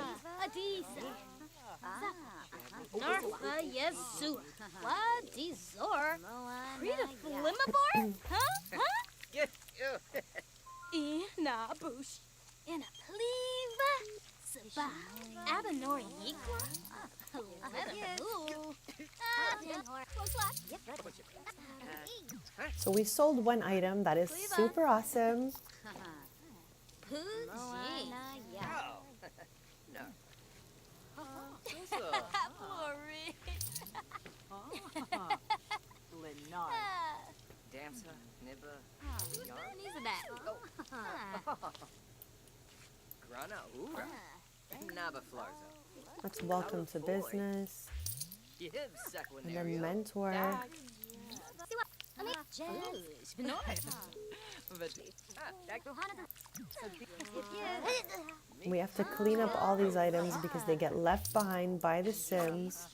So we sold 1 item, that is super awesome. These are that. Grana Ura. Naba Flarzo. That's welcome to business. Yib And Sequinario. then mentor. We have to clean up all these items because they get left behind by the Sims.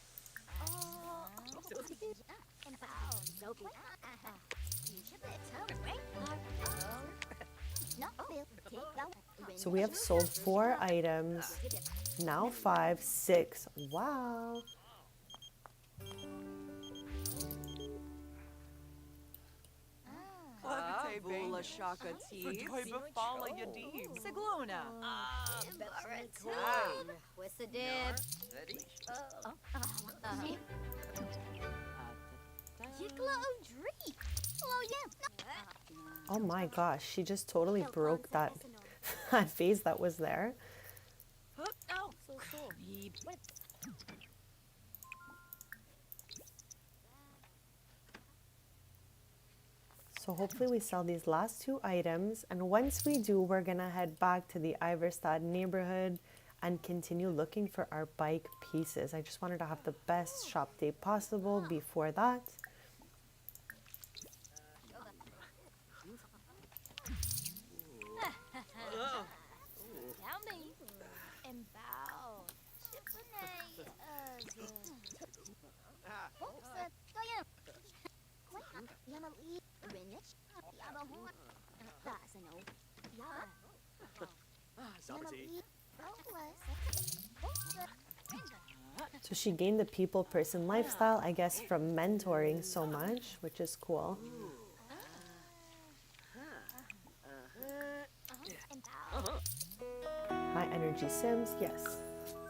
So we have sold 4 items, now 5, 6. Wow. Bula shaka tea. Befala yadim. Siglona. What's the dib? Yikla O'Dree. Oh, yeah. Oh my gosh, she just totally broke that, that vase that was there. Oh, so cool. So hopefully we sell these last 2 items, and once we do, we're gonna head back to the Iverstad neighborhood and continue looking for our bike pieces. I just wanted to have the best shop day possible before that. Yummy. And bow. So she gained the people person lifestyle, I guess, from mentoring so much, which is cool. High energy Sims, yes.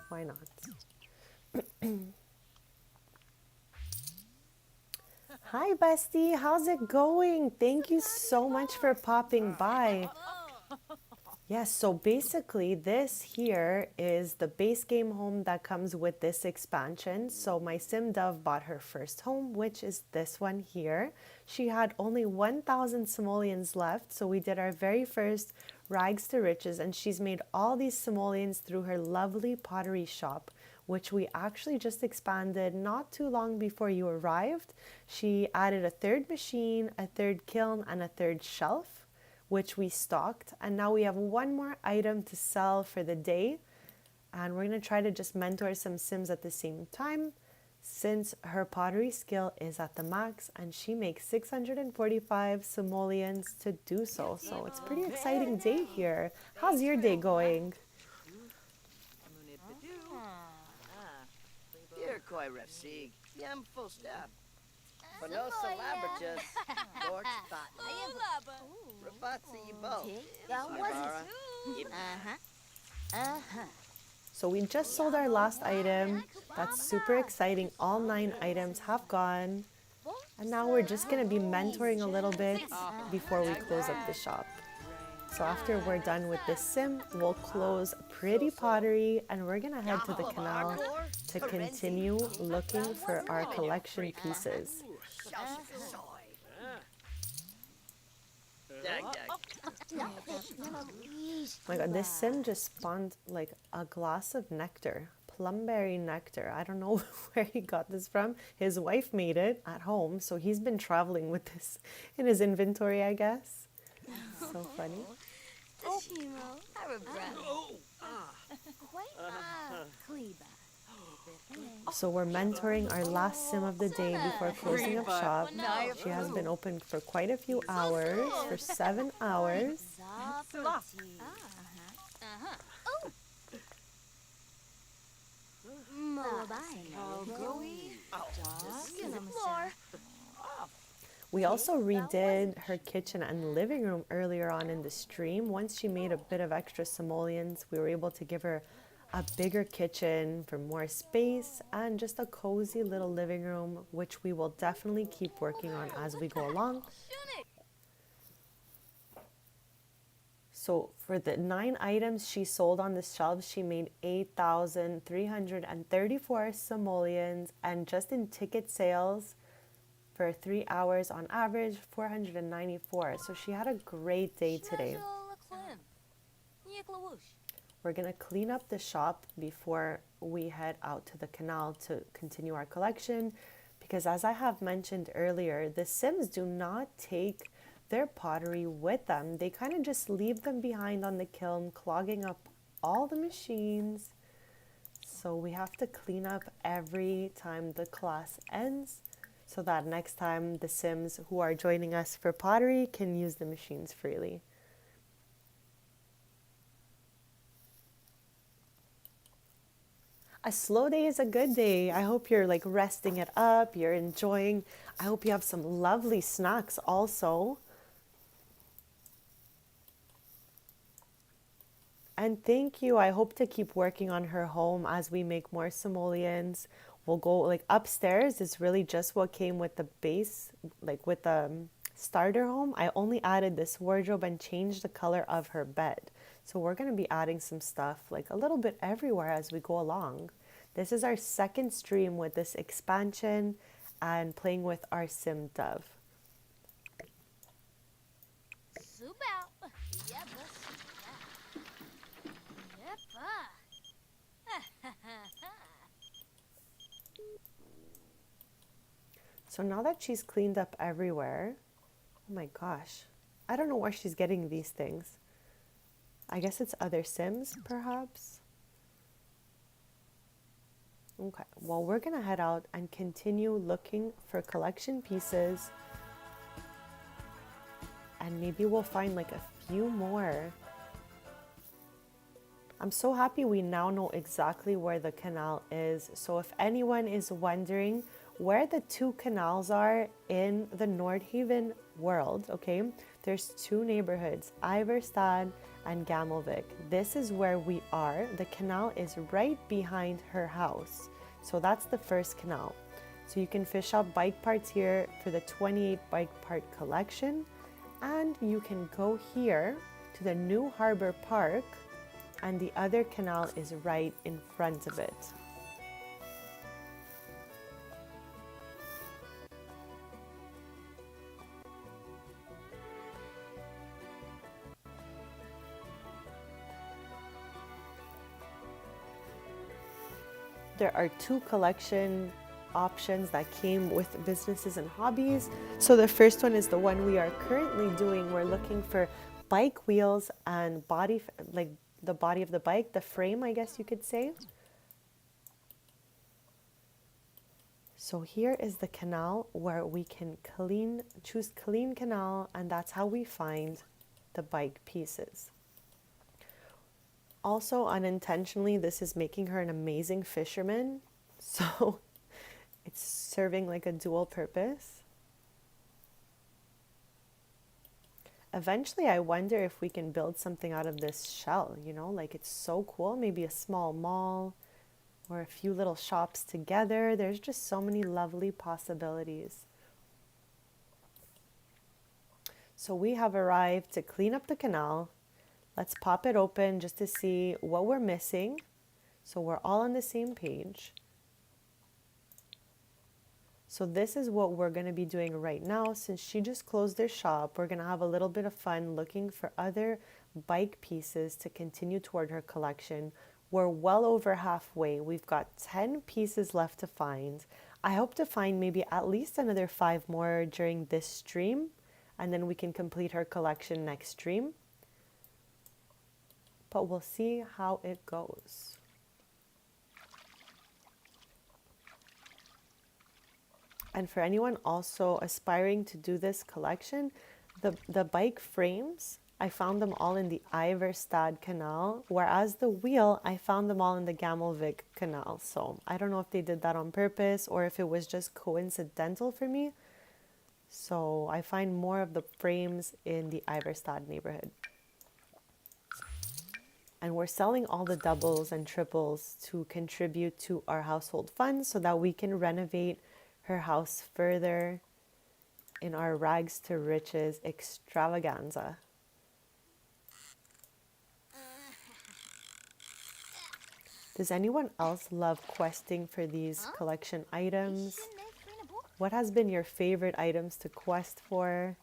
Why not? Hi, bestie. How's it going? Thank you so much for popping by. Yes, so basically this here is the base game home that comes with this expansion. So my Sim Dove bought her first home, which is this one here. She had only 1,000 simoleons left, so we did our very first rags to riches, and she's made all these simoleons through her lovely pottery shop, which we actually just expanded not too long before you arrived. She added a 3rd machine, a 3rd kiln, and a 3rd shelf, which we stocked, and now we have 1 more item to sell for the day, and we're going to try to just mentor some Sims at the same time, since her pottery skill is at the max and she makes 645 simoleons to do so. So it's a pretty exciting day here. How's your day going? Here, koi refsig. Yam full step. For no celebrities. Dorch thought. Rabatsi yibo. So we just sold our last item. That's super exciting. All 9 items have gone. And now we're just going to be mentoring a little bit before we close up the shop. So after we're done with this sim, we'll close Pretty Pottery and we're going to head to the canal to continue looking for our collection pieces. My god, this sim just spawned like a glass of nectar, plumberry nectar. I don't know where he got this from. His wife made it at home, so he's been traveling with this in his inventory, I guess. So funny. So we're mentoring our last sim of the day before closing up shop. She has been open for quite a few hours, for 7 hours. We also redid her kitchen and living room earlier on in the stream. Once she made a bit of extra simoleons, we were able to give her a bigger kitchen for more space and just a cozy little living room, which we will definitely keep working on as we go along. So for the 9 items she sold on the shelves, she made 8,334 simoleons, and just in ticket sales for 3 hours on average, 494. So she had a great day today. We're going to clean up the shop before we head out to the canal to continue our collection, because as I have mentioned earlier, the Sims do not take their pottery with them. They kind of just leave them behind on the kiln, clogging up all the machines. So we have to clean up every time the class ends, so that next time the Sims who are joining us for pottery can use the machines freely. A slow day is a good day. I hope you're like resting it up, you're enjoying. I hope you have some lovely snacks also. And thank you. I hope to keep working on her home as we make more simoleons. We'll go like upstairs is really just what came with the base, like with the starter home. I only added this wardrobe and changed the color of her bed. So we're going to be adding some stuff like a little bit everywhere as we go along. This is our second stream with this expansion and playing with our Sim Dove. So now that she's cleaned up everywhere, oh my gosh, I don't know where she's getting these things. I guess it's other Sims, perhaps. Okay, well, we're gonna head out and continue looking for collection pieces. And maybe we'll find like a few more. I'm so happy we now know exactly where the canal is. So if anyone is wondering where the two canals are in the Nordhaven world, okay, there's two neighborhoods, Iverstad and Gamelvik. This is where we are. The canal is right behind her house. So that's the first canal. So you can fish out bike parts here for the 28 bike part collection. And you can go here to the New Harbor Park, and the other canal is right in front of it. There are two collection options that came with businesses and hobbies. So the first one is the one we are currently doing. We're looking for bike wheels and body, like the body of the bike, the frame, I guess you could say. So here is the canal where we can choose clean canal, and that's how we find the bike pieces. Also, unintentionally, this is making her an amazing fisherman. So it's serving like a dual purpose. Eventually, I wonder if we can build something out of this shell, you know, like it's so cool. Maybe a small mall or a few little shops together. There's just so many lovely possibilities. So we have arrived to clean up the canal. Let's pop it open just to see what we're missing. So we're all on the same page. So this is what we're going to be doing right now. Since she just closed their shop, we're going to have a little bit of fun looking for other bike pieces to continue toward her collection. We're well over halfway. We've got 10 pieces left to find. I hope to find maybe at least another 5 more during this stream, and then we can complete her collection next stream. But we'll see how it goes. And for anyone also aspiring to do this collection, the bike frames, I found them all in the Iverstad canal, whereas the wheel, I found them all in the Gamelvik canal. So I don't know if they did that on purpose or if it was just coincidental for me. So I find more of the frames in the Iverstad neighborhood. And we're selling all the doubles and triples to contribute to our household funds so that we can renovate her house further in our rags to riches extravaganza. Does anyone else love questing for these collection items? What has been your favorite items to quest for?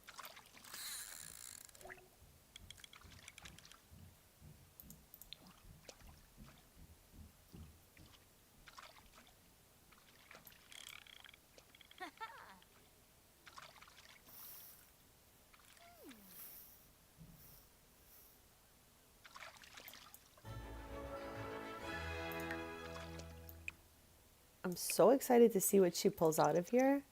I'm so excited to see what she pulls out of here.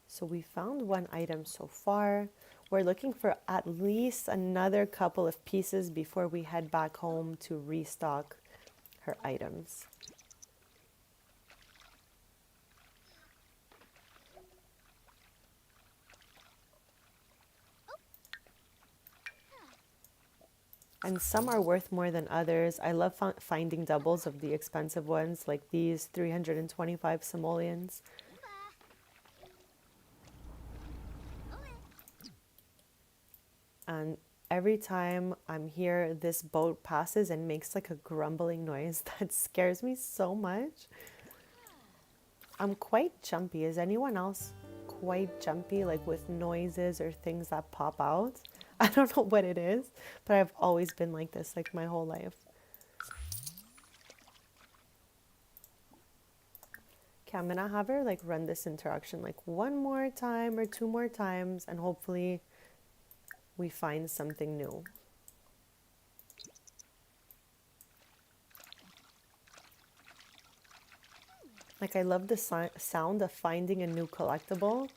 So we found one item so far. We're looking for at least another couple of pieces before we head back home to restock her items. And some are worth more than others. I love finding doubles of the expensive ones, like these 325 simoleons. And every time I'm here, this boat passes and makes like a grumbling noise that scares me so much. I'm quite jumpy. Is anyone else quite jumpy, like with noises or things that pop out? I don't know what it is, but I've always been like this, like my whole life. Okay, I'm gonna have her like run this interaction like one more time or two more times, and hopefully we find something new. Like, I love the sound of finding a new collectible.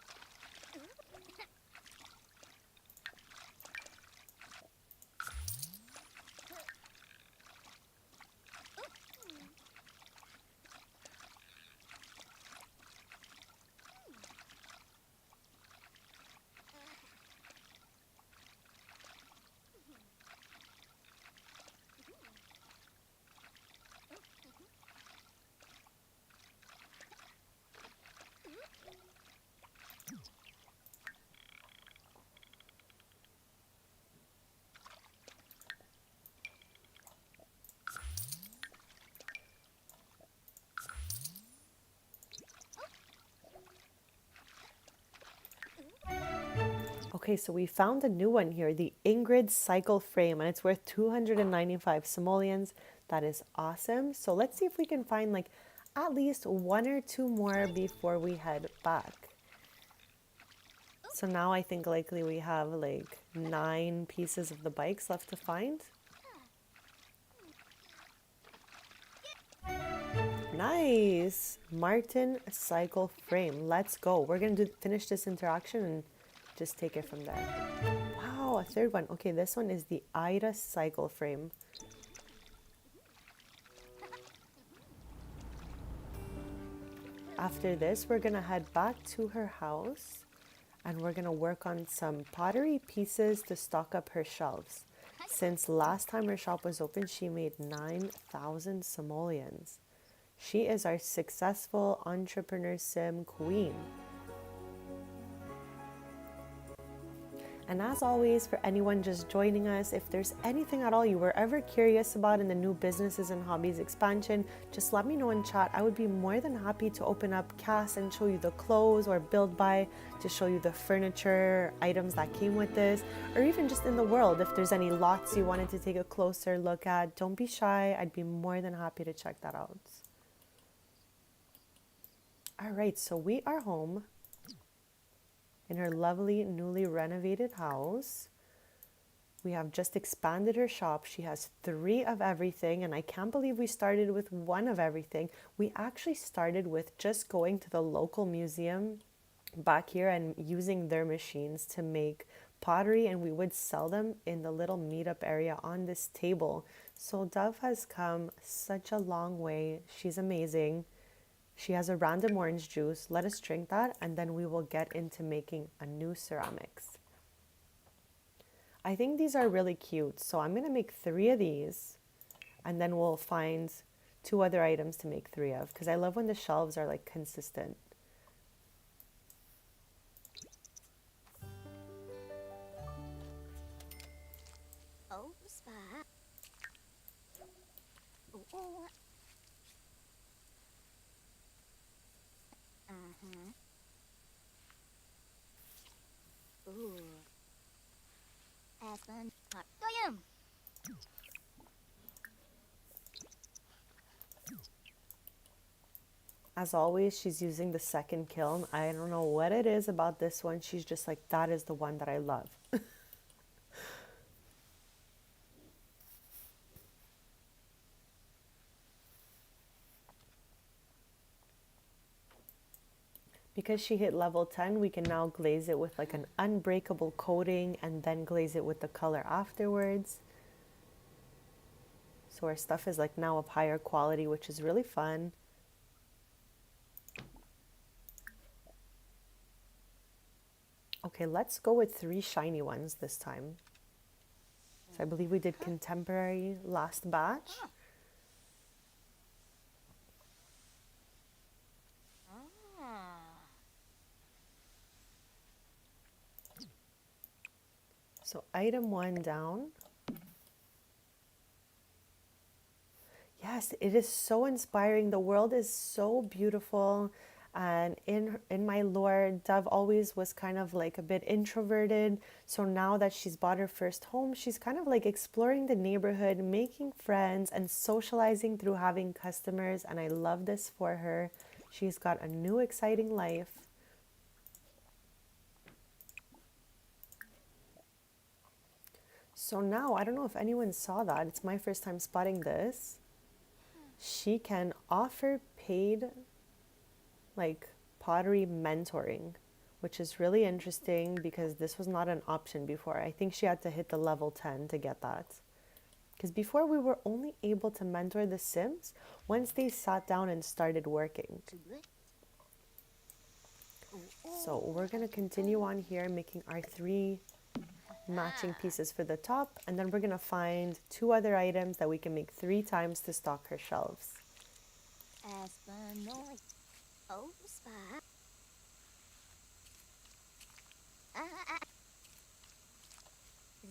Okay, so we found a new one here, the Ingrid cycle frame, and it's worth 295 simoleons. That is awesome. So let's see if we can find like at least one or two more before we head back. So now I think likely we have like 9 pieces of the bikes left to find. Nice! Martin cycle frame. Let's go. We're going to finish this interaction and just take it from there. Wow, a third one. Okay, this one is the Ida cycle frame. After this, we're going to head back to her house and we're going to work on some pottery pieces to stock up her shelves. Since last time her shop was open, she made 9,000 simoleons. She is our successful entrepreneur sim queen. And as always, for anyone just joining us, if there's anything at all you were ever curious about in the new businesses and hobbies expansion, just let me know in chat. I would be more than happy to open up CAS and show you the clothes, or build by to show you the furniture items that came with this, or even just in the world, if there's any lots you wanted to take a closer look at, don't be shy. I'd be more than happy to check that out. All right, so we are home in her lovely newly renovated house. We have just expanded her shop. She has 3 of everything, and I can't believe we started with 1 of everything. We actually started with just going to the local museum back here and using their machines to make pottery, and we would sell them in the little meetup area on this table. So Dove has come such a long way. She's amazing. She has a random orange juice. Let us drink that, and then we will get into making a new ceramics. I think these are really cute, so I'm going to make 3 of these, and then we'll find 2 other items to make 3 of, because I love when the shelves are like consistent. Spa. Oh. Uh-huh. Ooh. Aspen. Goyam. As always, she's using the second kiln. I don't know what it is about this one. She's just like, that is the one that I love. Because she hit level 10, we can now glaze it with like an unbreakable coating and then glaze it with the color afterwards. So our stuff is like now of higher quality, which is really fun. Okay, let's go with 3 shiny ones this time. So I believe we did contemporary last batch. So item 1 down. Yes, it is so inspiring. The world is so beautiful. And in my lore, Dove always was kind of like a bit introverted. So now that she's bought her first home, she's kind of like exploring the neighborhood, making friends and socializing through having customers. And I love this for her. She's got a new exciting life. So now, I don't know if anyone saw that. It's my first time spotting this. She can offer paid like pottery mentoring, which is really interesting because this was not an option before. I think she had to hit the level 10 to get that. Because before we were only able to mentor the Sims once they sat down and started working. So we're going to continue on here making our 3 matching pieces for the top, and then we're going to find 2 other items that we can make 3 times to stock her shelves. Aspen. Oh, spa.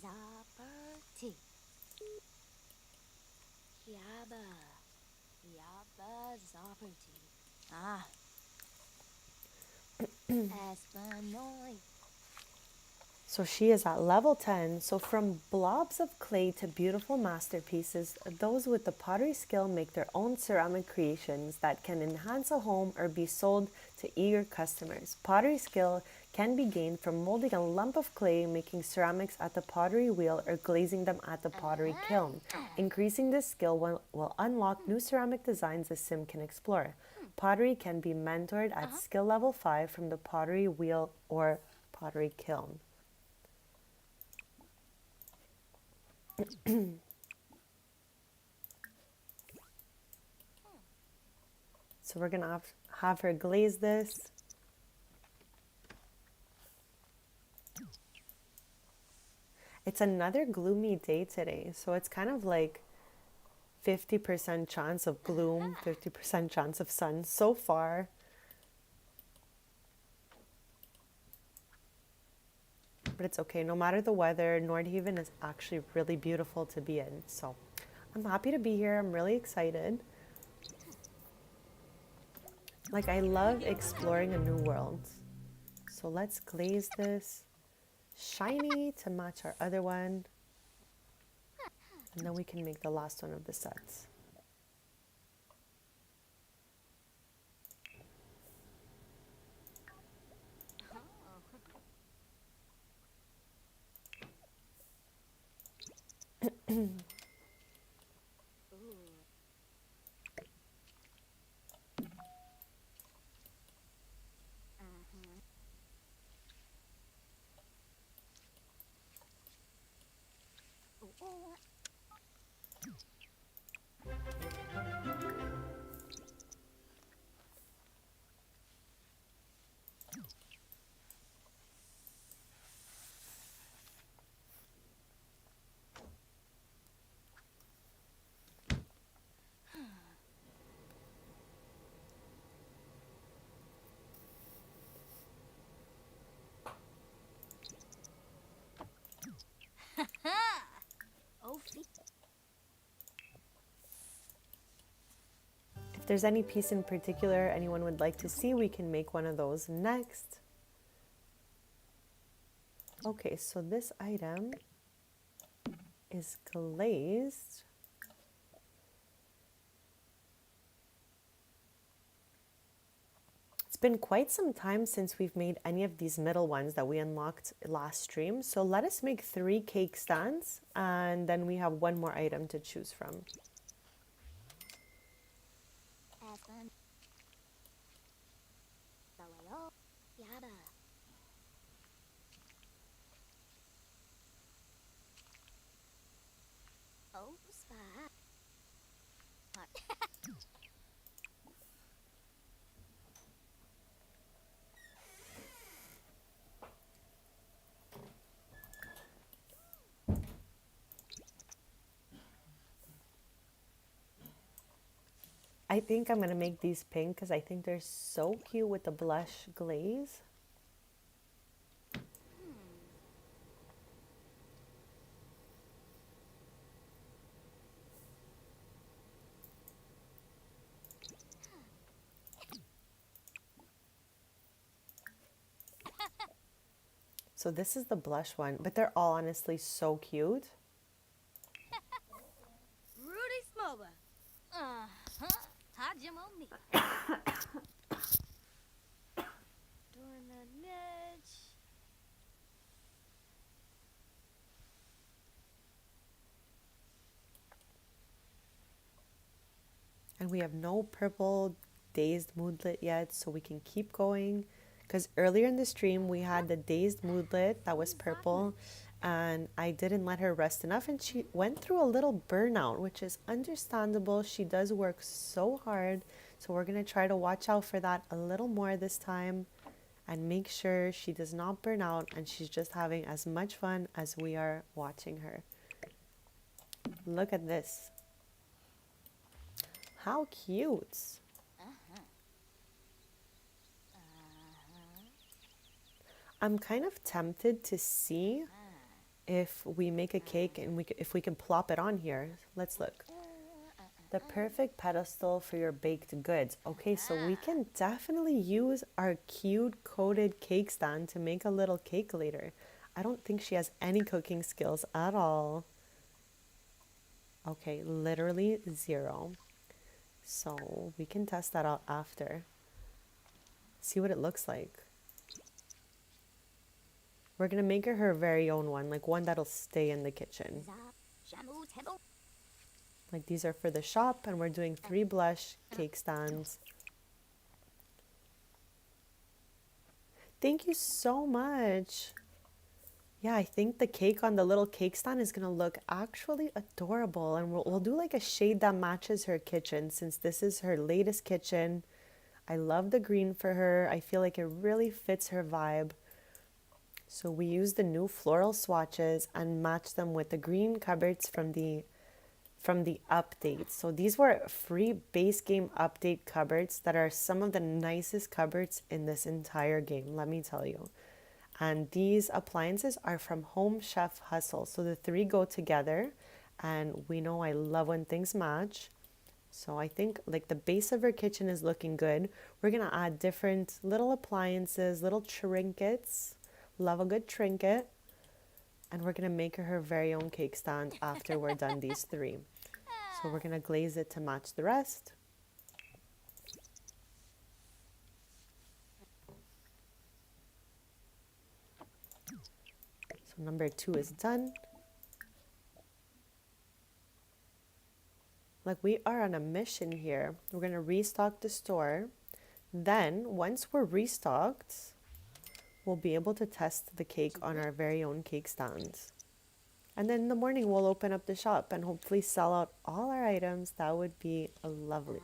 Zapperty. Yabba. Yabba Zapperty. Aspen. So she is at level 10. So from blobs of clay to beautiful masterpieces, those with the pottery skill make their own ceramic creations that can enhance a home or be sold to eager customers. Pottery skill can be gained from molding a lump of clay, making ceramics at the pottery wheel, or glazing them at the pottery kiln. Increasing this skill will unlock new ceramic designs the sim can explore. Pottery can be mentored at skill level 5 from the pottery wheel or pottery kiln. So we're gonna have her glaze this. It's another gloomy day today, so it's kind of like 50% chance of gloom, 50% chance of sun so far. But it's okay, no matter the weather, Nordhaven is actually really beautiful to be in. So I'm happy to be here. I'm really excited. Like, I love exploring a new world. So let's glaze this shiny to match our other one. And then we can make the last one of the sets. If there's any piece in particular anyone would like to see, we can make one of those next. Okay, so this item is glazed. It's been quite some time since we've made any of these middle ones that we unlocked last stream. So let us make 3 cake stands and then we have one more item to choose from. I think I'm going to make these pink because I think they're so cute with the blush glaze. So this is the blush one, but they're all honestly so cute. Rudy Smoba. Hajim on me. Dorna Nitch. And we have no purple dazed moodlet yet, so we can keep going. Because earlier in the stream, we had the dazed moodlet that was purple, and I didn't let her rest enough, and she went through a little burnout, which is understandable. She does work so hard, so we're going to try to watch out for that a little more this time and make sure she does not burn out and she's just having as much fun as we are watching her. Look at this. How cute. I'm kind of tempted to see if we make a cake and if we can plop it on here. Let's look. The perfect pedestal for your baked goods. Okay, so we can definitely use our cute coated cake stand to make a little cake later. I don't think she has any cooking skills at all. Okay, literally 0. So we can test that out after. See what it looks like. We're going to make her very own one, like one that'll stay in the kitchen. Like these are for the shop, and we're doing 3 blush cake stands. Thank you so much. Yeah, I think the cake on the little cake stand is going to look actually adorable. And we'll do like a shade that matches her kitchen, since this is her latest kitchen. I love the green for her. I feel like it really fits her vibe. So we use the new floral swatches and match them with the green cupboards from the update. So these were free base game update cupboards that are some of the nicest cupboards in this entire game, let me tell you. And these appliances are from Home Chef Hustle. So the 3 go together, and we know I love when things match. So I think like the base of her kitchen is looking good. We're going to add different little appliances, little trinkets. Love a good trinket. And we're going to make her very own cake stand after we're done these 3. So we're going to glaze it to match the rest. So number 2 is done. Like we are on a mission here. We're going to restock the store. Then once we're restocked, we'll be able to test the cake on our very own cake stands. And then in the morning, we'll open up the shop and hopefully sell out all our items. That would be lovely.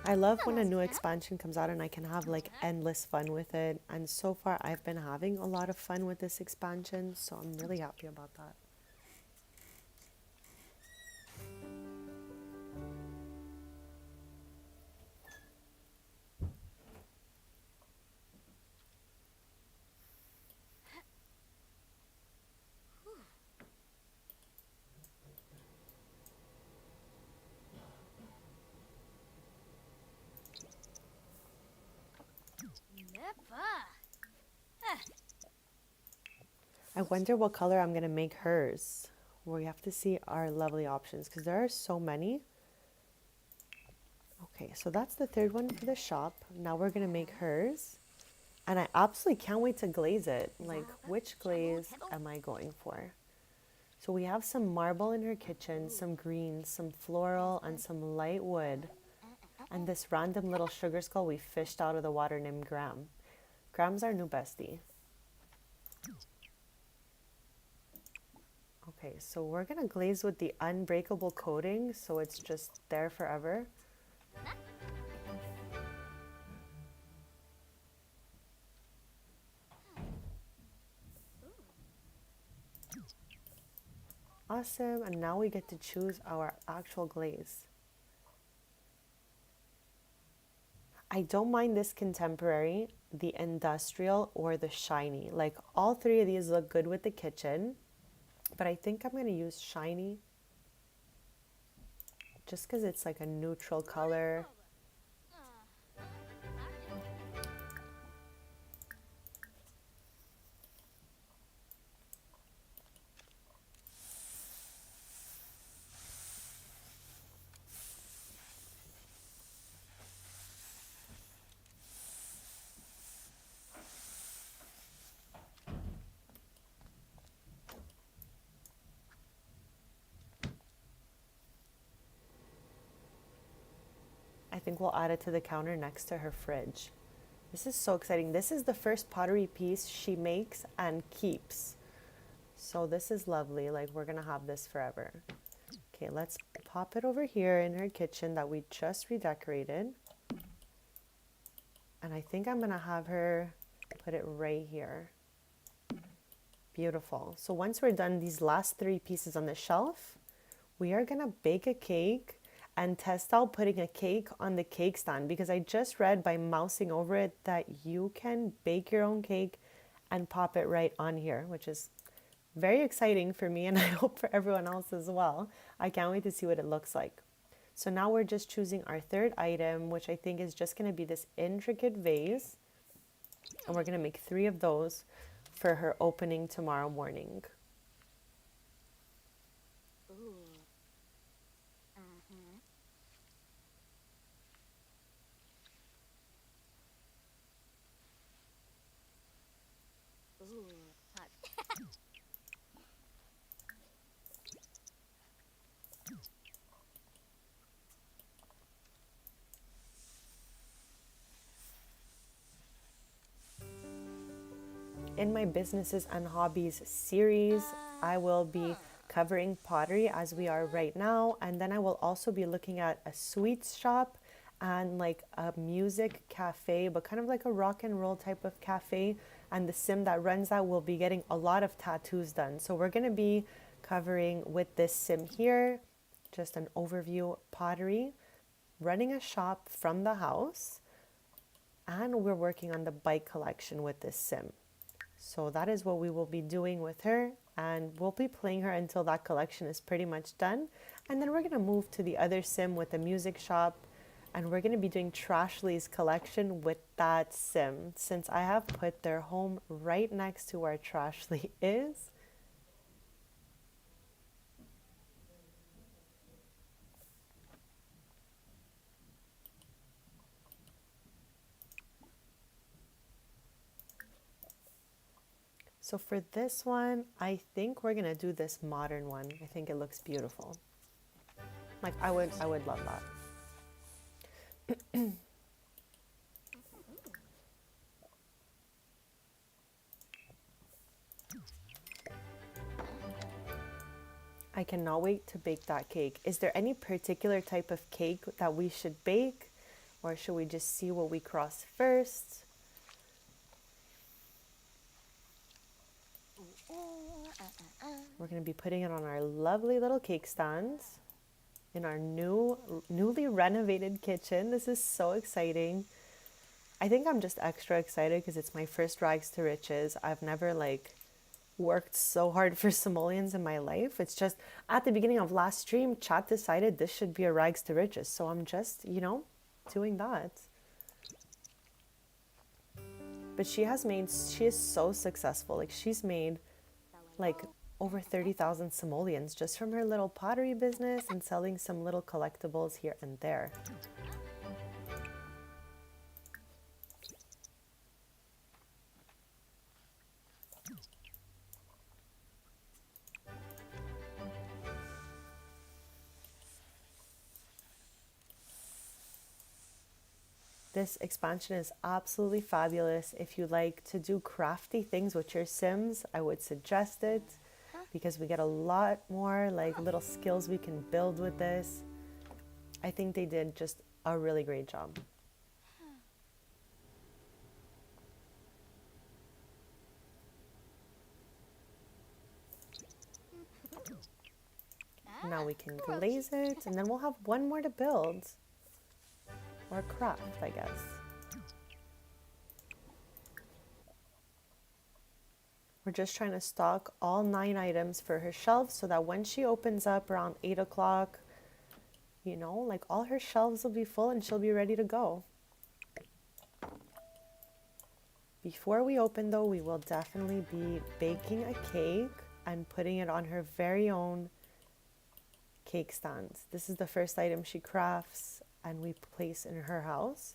I love when a new expansion comes out and I can have like endless fun with it. And so far, I've been having a lot of fun with this expansion. So I'm really happy about that. I wonder what color I'm gonna make hers. We have to see our lovely options because there are so many. Okay, so that's the third one for the shop. Now we're gonna make hers. And I absolutely can't wait to glaze it. Like, which glaze am I going for? So we have some marble in her kitchen, some greens, some floral, and some light wood. And this random little sugar skull we fished out of the water named Graham. Graham's our new bestie. Okay, so we're gonna glaze with the unbreakable coating so it's just there forever. Awesome, and now we get to choose our actual glaze. I don't mind this contemporary, the industrial, or the shiny. Like, all three of these look good with the kitchen, but I think I'm going to use shiny just because it's like a neutral color. I think we'll add it to the counter next to her fridge. This is so exciting. This is the first pottery piece she makes and keeps. So this is lovely. Like, we're going to have this forever. Okay, let's pop it over here in her kitchen that we just redecorated. And I think I'm going to have her put it right here. Beautiful. So once we're done these last three pieces on the shelf, we are going to bake a cake and test out putting a cake on the cake stand, because I just read by mousing over it that you can bake your own cake and pop it right on here, which is very exciting for me, and I hope for everyone else as well. I can't wait to see what it looks like. So now we're just choosing our third item, which I think is just going to be this intricate vase, and we're going to make 3 of those for her opening tomorrow morning. In my businesses and hobbies series, I will be covering pottery as we are right now, and then I will also be looking at a sweets shop and like a music cafe, but kind of like a rock and roll type of cafe, and the sim that runs that will be getting a lot of tattoos done. So we're going to be covering with this sim here just an overview: pottery, running a shop from the house, and we're working on the bike collection with this sim. So that is what we will be doing with her, and we'll be playing her until that collection is pretty much done. And then we're going to move to the other sim with the music shop, and we're going to be doing Trashley's collection with that sim, since I have put their home right next to where Trashley is. So for this one, I think we're gonna do this modern one. I think it looks beautiful. Like, I would love that. I cannot wait to bake that cake. Is there any particular type of cake that we should bake, or should we just see what we cross first? We're going to be putting it on our lovely little cake stands in our newly renovated kitchen. This is so exciting. I think I'm just extra excited because it's my first rags to riches. I've never worked so hard for simoleons in my life. It's just at the beginning of last stream, chat decided this should be a rags to riches. So I'm just, doing that. But she is so successful. Like she's made like over 30,000 simoleons just from her little pottery business and selling some little collectibles here and there. This expansion is absolutely fabulous. If you like to do crafty things with your Sims, I would suggest it because we get a lot more like little skills we can build with this. I think they did just a really great job. Now we can glaze it and then we'll have one more to build. Or craft, I guess. We're just trying to stock all 9 items for her shelves so that when she opens up around 8 o'clock, you know, like all her shelves will be full and she'll be ready to go. Before we open though, we will definitely be baking a cake and putting it on her very own cake stands. This is the first item she crafts and we place in her house.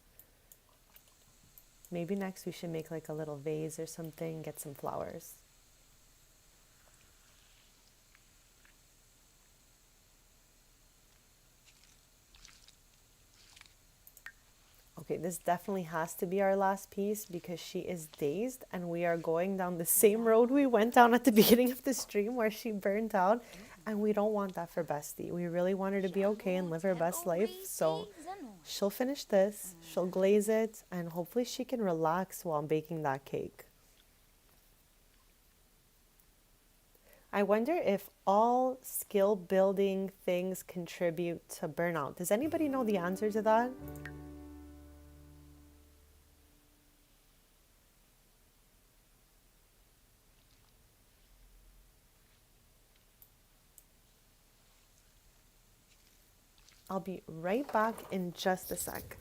Maybe next we should make like a little vase or something, get some flowers. Okay, this definitely has to be our last piece because she is dazed and we are going down the same road we went down at the beginning of the stream where she burnt out, and we don't want that for Bestie. We really want her to be okay and live her best life, so she'll finish this, she'll glaze it, and hopefully she can relax while baking that cake. I wonder if all skill building things contribute to burnout. Does anybody know the answer to that? I'll be right back in just a sec.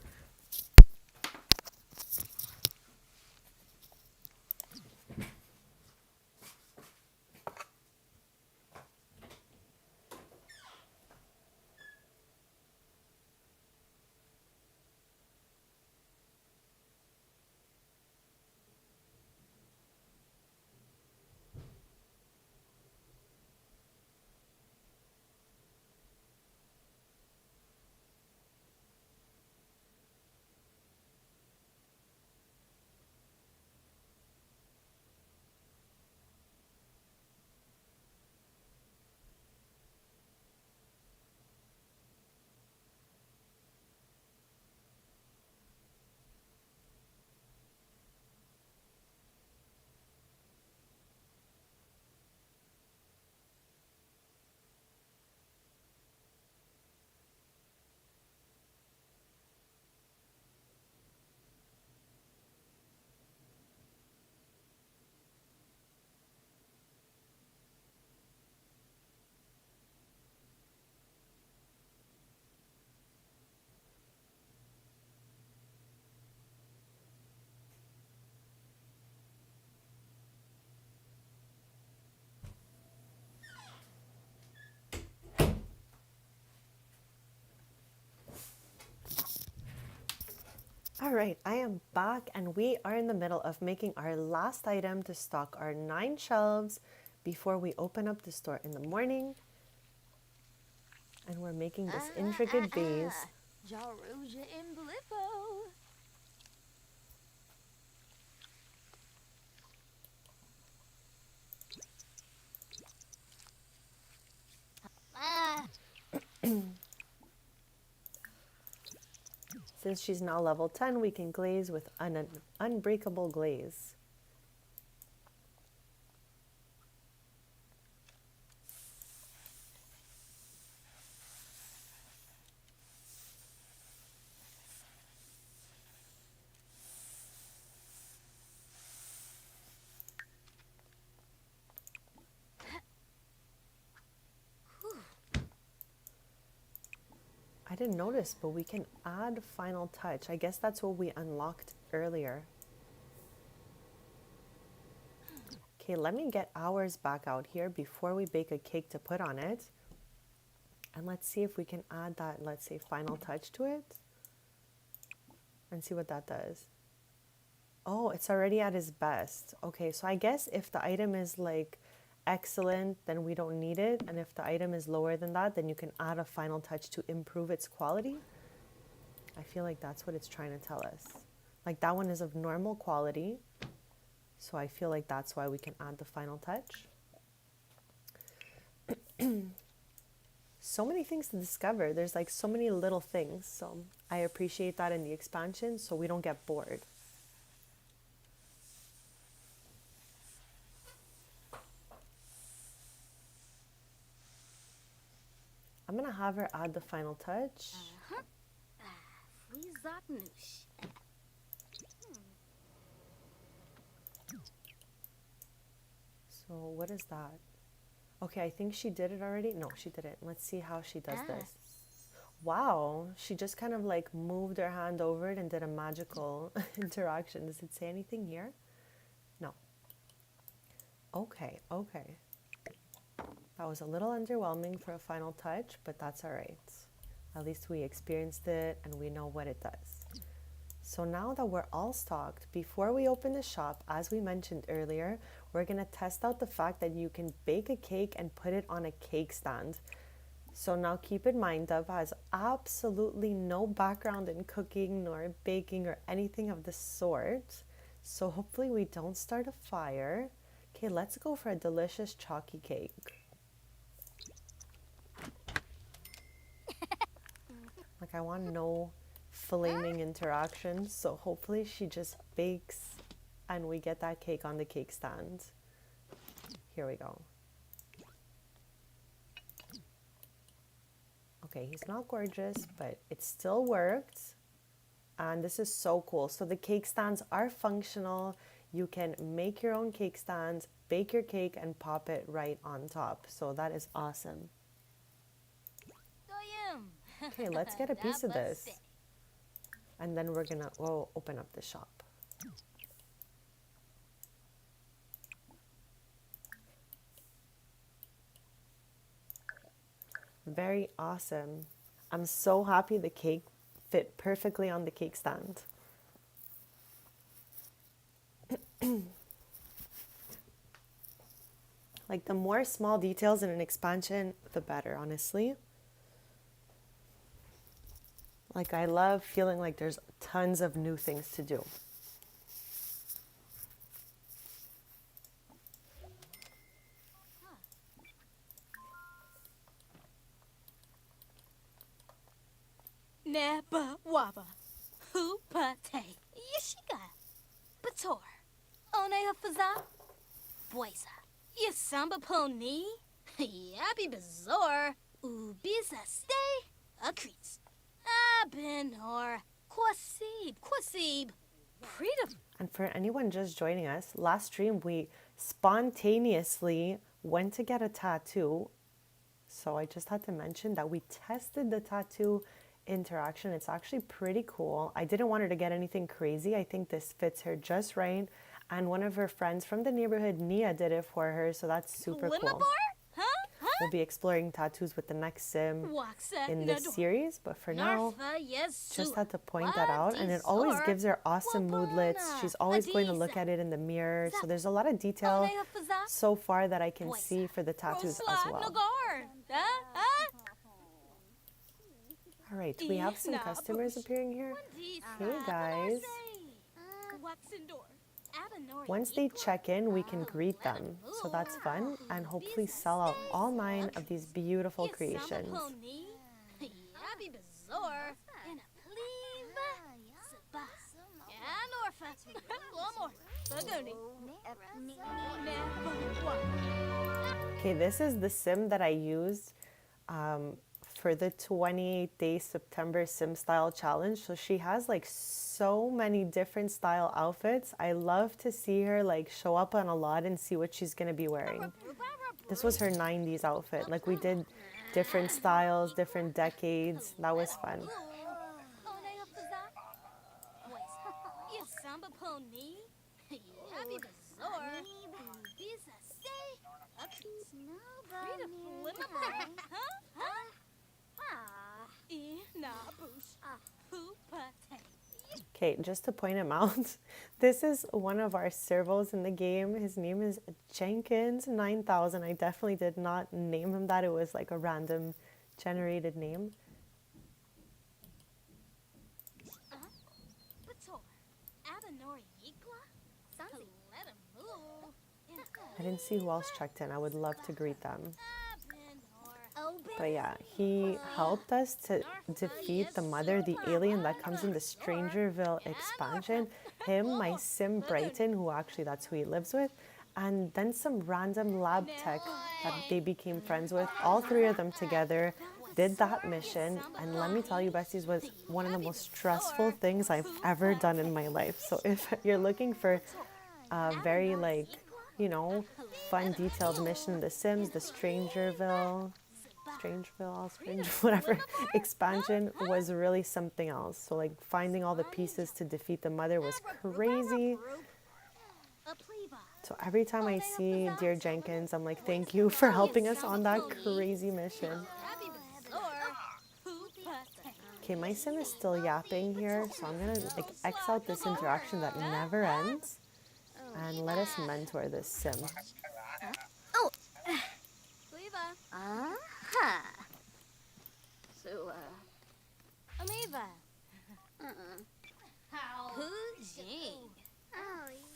All right, I am back and we are in the middle of making our last item to stock our 9 shelves before we open up the store in the morning. And we're making this intricate vase. Jaruja in Blippo. Since she's now level 10, we can glaze with an unbreakable glaze. I didn't notice, but we can add final touch. I guess that's what we unlocked earlier. Okay, let me get ours back out here before we bake a cake to put on it. And let's see if we can add that, let's say, final touch to it. And see what that does. Oh, it's already at its best. Okay, so I guess if the item is like excellent, then we don't need it. And if the item is lower than that, then you can add a final touch to improve its quality. I feel like that's what it's trying to tell us. Like that one is of normal quality. So I feel like that's why we can add the final touch. So many things to discover. There's like so many little things. So I appreciate that in the expansion so we don't get bored. I'm going to have her add the final touch. So what is that? Okay, I think she did it already. No, she didn't. Let's see how she does this. Wow, she just kind of like moved her hand over it and did a magical interaction. Does it say anything here? No. Okay, okay. That was a little underwhelming for a final touch, but that's all right. At least we experienced it and we know what it does. So now that we're all stocked, before we open the shop, as we mentioned earlier, we're going to test out the fact that you can bake a cake and put it on a cake stand. So now keep in mind, Dove has absolutely no background in cooking nor baking or anything of the sort. So hopefully we don't start a fire. Okay, let's go for a delicious chalky cake. Like I want no flaming interactions, so hopefully she just bakes and we get that cake on the cake stand. Here we go. Okay, he's not gorgeous, but it still worked. And this is so cool. So the cake stands are functional. You can make your own cake stands, bake your cake, and pop it right on top. So that is awesome. Okay, let's get a piece of this. And then we'll open up the shop. Very awesome. I'm so happy the cake fit perfectly on the cake stand. Like the more small details in an expansion, the better, honestly. Like I love feeling like there's tons of new things to do. Napa waba. Hupate. Yishiga. Bator. Onea faza. Boisa. Yisamba pony. Yabi bazor. Ubisa stay. Akreets. Abenor. Quasib. Prita. And for anyone just joining us, last stream we spontaneously went to get a tattoo. So I just had to mention that we tested the tattoo interaction. It's actually pretty cool. I didn't want her to get anything crazy. I think this fits her just right. And one of her friends from the neighborhood, Nia, did it for her. So that's super cool. We'll be exploring tattoos with the next sim in this series, but for now, just had to point that out. And it always gives her awesome moodlets. She's always going to look at it in the mirror. So there's a lot of detail so far that I can see for the tattoos as well. All right, we have some customers appearing here. Hey guys. Once they check in, we can greet them. So that's fun, and hopefully sell out all 9 of these beautiful creations. Okay, this is the sim that I used for the 28-day September sim style challenge. So she has like so many different style outfits. I love to see her like show up on a lot and see what she's gonna be wearing. This was her 90s outfit. Like we did different styles, different decades. That was fun. Okay, just to point him out, this is one of our servos in the game. His name is Jenkins 9000. I definitely did not name him that. It was like a random generated name. I didn't see who else checked in. I would love to greet them. But yeah, he helped us to defeat the mother, the alien that comes in the Strangerville expansion. Him, my sim Brighton, who actually that's who he lives with, and then some random lab tech that they became friends with. All three of them together did that mission, and let me tell you, Besties, was one of the most stressful things I've ever done in my life. So if you're looking for a very, like, you know, fun, detailed mission in The Sims, the Strangerville, whatever expansion was really something else. So like finding all the pieces to defeat the mother was crazy. So every time I see Dear Jenkins, I'm like, thank you for helping us on that crazy mission. Okay, my sim is still yapping here, so I'm gonna like X out this interaction that never ends and let us mentor this sim. So, Amiva. Oh,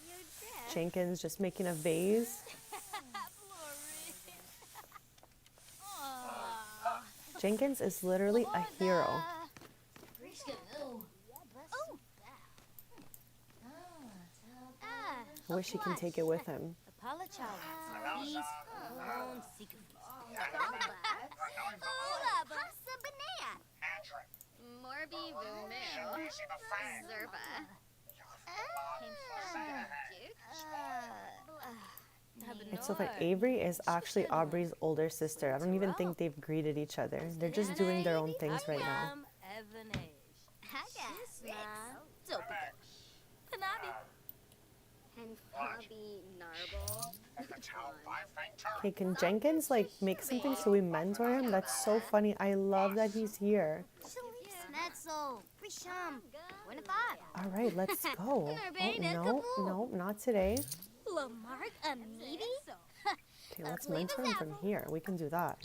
you're dead. Jenkins just making a vase. Jenkins is literally a hero. I wish he can take it with him. Morby Vumil. Zerba. It's so funny. Avery is actually Aubrey's older sister. I don't even think they've greeted each other. They're just doing their own things right now. And Hobby Narble. Okay, can Jenkins like make something so we mentor him? That's so funny. I love that he's here. Snetzel. Prisham. All right, let's go. Oh, no, not today. Okay, let's mentor him from here. We can do that.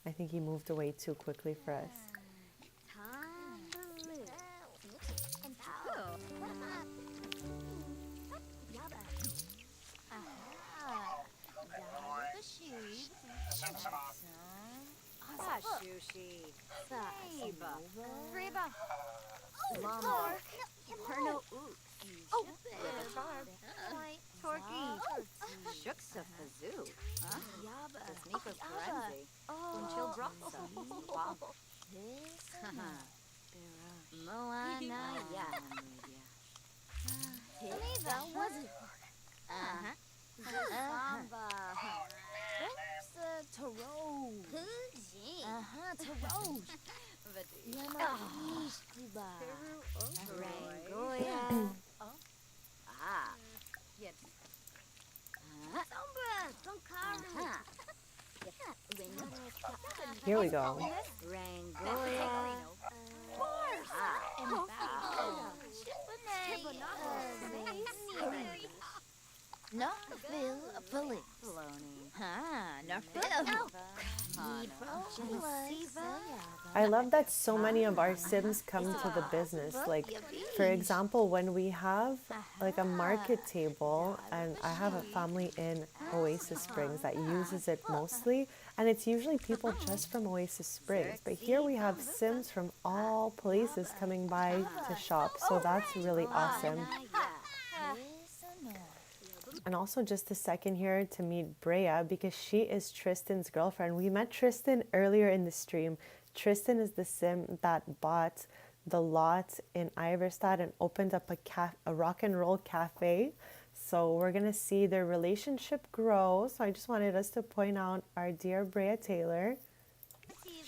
I think he moved away too quickly for us. Here we go. I love that so many of our Sims come to the business. Like, for example, when we have like a market table, and I have a family in Oasis Springs that uses it mostly, and it's usually people just from Oasis Springs. But here we have Sims from all places coming by to shop, so that's really awesome. And also just a second here to meet Brea, because she is Tristan's girlfriend. We met Tristan earlier in the stream. Tristan is the sim that bought the lot in Iverstad and opened up a rock and roll cafe. So we're going to see their relationship grow. So I just wanted us to point out our dear Brea Taylor.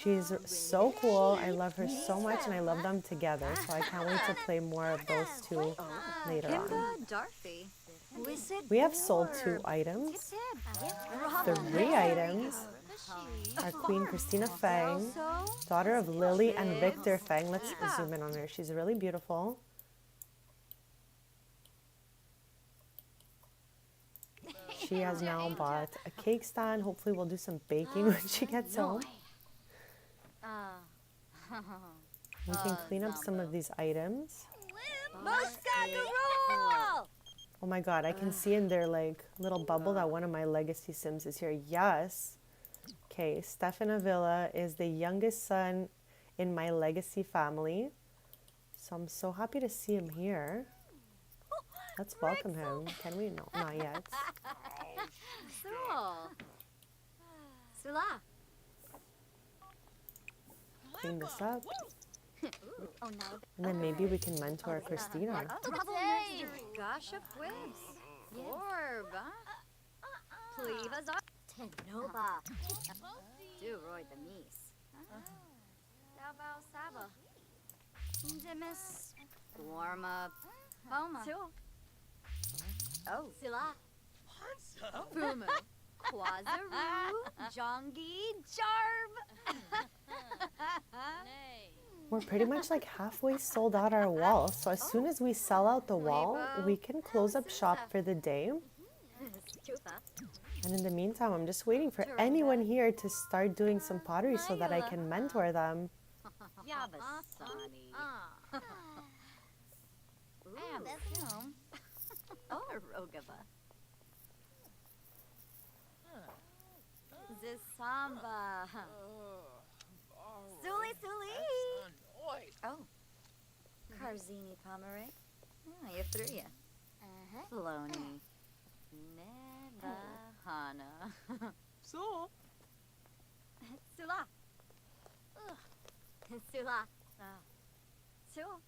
She's so cool. I love her so much, and I love them together. So I can't wait to play more of those two later on. Kimba Darfy. We have sold 2 items. 3 items. Our Queen Christina Fang, daughter of Lily and Victor Fang. Let's zoom in on her. She's really beautiful. She has now bought a cake stand. Hopefully we'll do some baking when she gets home. We can clean up some of these items. Oh my god, I can see in their like little bubble that one of my legacy Sims is here. Yes. Okay, Stefan Avila is the youngest son in my legacy family. So I'm so happy to see him here. Let's welcome him. Can we? No, not yet. Clean this up. And then maybe we can mentor Christina. Gosh of whips. Orba. Tenova. Do Roy the Mies. Davao Saba. Demis. Warma. Boma. Oh, Sila. Fumu. Quazaru. Jongi. Jarb. We're pretty much like halfway sold out our wall. So as soon as we sell out the wall, we can close up shop for the day. And in the meantime, I'm just waiting for anyone here to start doing some pottery so that I can mentor them. Zisamba. Suli. Oh. Karzini Pomeray. Oh, you threw ya. Flony. Neva Hana. So, Sula. Sula. Sula.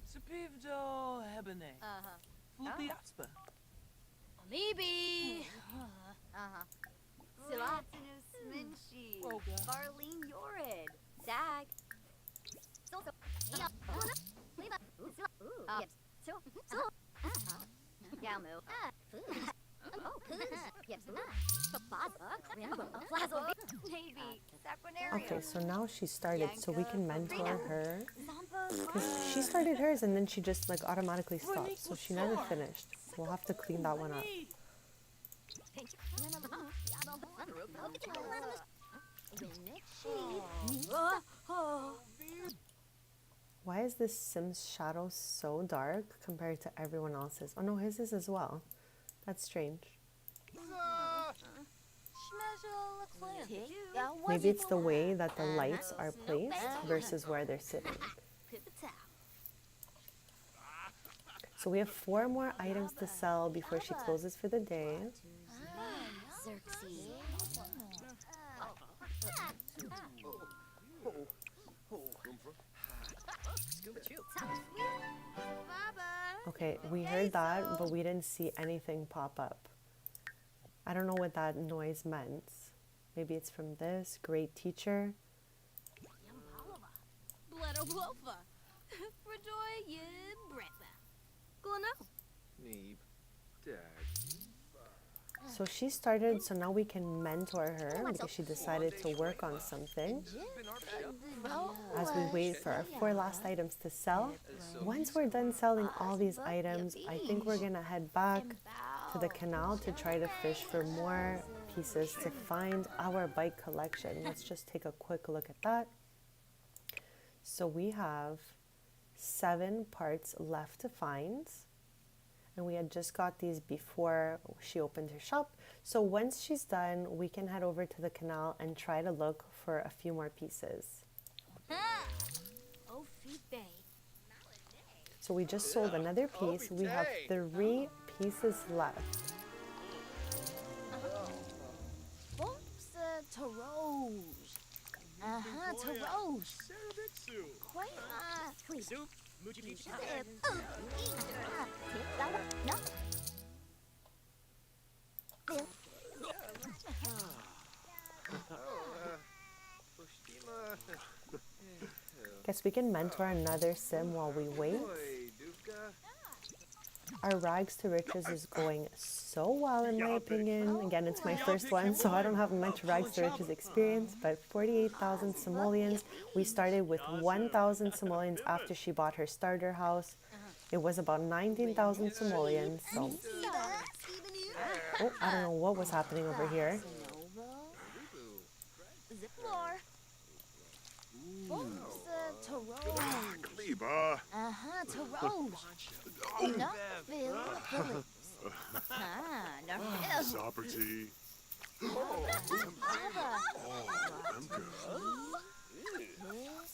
Sapivdo Hebene. Fluti Aspa. Maybe. Sula. Minshi. Barlene Yorid. Dag. Yamu. Maybe. Okay, so now she started, so we can mentor her. Because she started hers and then she just like automatically stopped, so she never finished. We'll have to clean that one up. Why is this Sim's shadow so dark compared to everyone else's? Oh no, his is as well. That's strange. Maybe it's the way that the lights are placed versus where they're sitting. So we have 4 more items to sell before she closes for the day. Okay, we heard that, but we didn't see anything pop up. I don't know what that noise meant. Maybe it's from this great teacher. Neeb. Dag. So she started, so now we can mentor her because she decided to work on something. As we wait for our 4 last items to sell. Once we're done selling all these items, I think we're gonna head back to the canal to try to fish for more pieces to find our bike collection. Let's just take a quick look at that. So we have 7 parts left to find. And we had just got these before she opened her shop. So once she's done, we can head over to the canal and try to look for a few more pieces. So we just sold another piece. We have 3 pieces left. guess we can mentor another sim while we wait. Oi, Duka. Our rags to riches is going so well in my opinion. Again, it's my first one, so I don't have much rags to riches experience, but 48,000 simoleons. We started with 1,000 simoleons after she bought her starter house. It was about 19,000 simoleons, so... Oh, I don't know what was happening over here. Ziplor. Kleba. Taro. No, Phil. No, Phil. Soperty.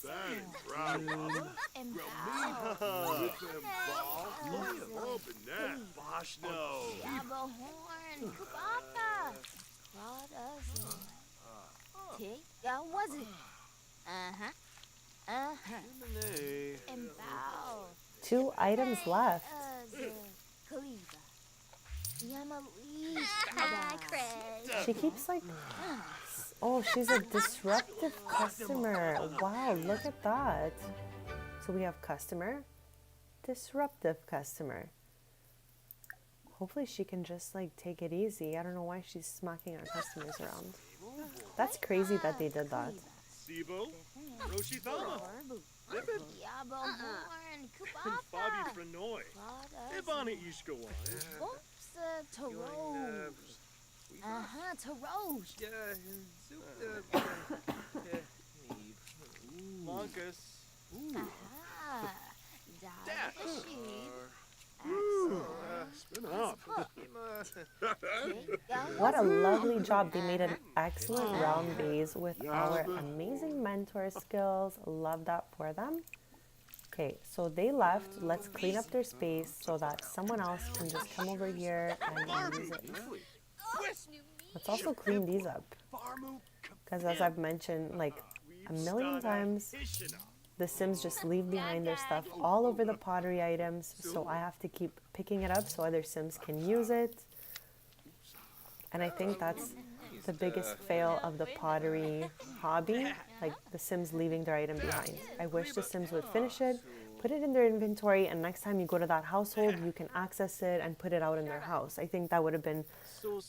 Thanks, right. And Open that. Bosh no. Yabba horn. Kubaka. Claude us. Tick. Was it? And bow. 2 items left. Kaliva. Yamali. She keeps like... Oh, she's a disruptive customer. Wow, look at that. So we have customer, disruptive customer. Hopefully she can just like take it easy. I don't know why she's smacking our customers around. That's crazy that they did that. Sibo, Roshi Thama, Yabba horn. Kubaka. Bobby Frenoy, Ivana Ishkawan, Oops, Taro. Taro. Yeah, Zuka. Neeb. Monkus, Spin up. What a lovely job. They made an excellent round base with our amazing mentor skills. Love that for them. Okay, so they left. Let's clean up their space so that someone else can just come over here and use it. Let's also clean these up. Because as I've mentioned like a million times, the Sims just leave behind their stuff all over the pottery items. So I have to keep picking it up so other Sims can use it. And I think that's the biggest fail of the pottery hobby, like the Sims leaving their item behind. I wish the Sims would finish it, put it in their inventory, and next time you go to that household, you can access it and put it out in their house. I think that would have been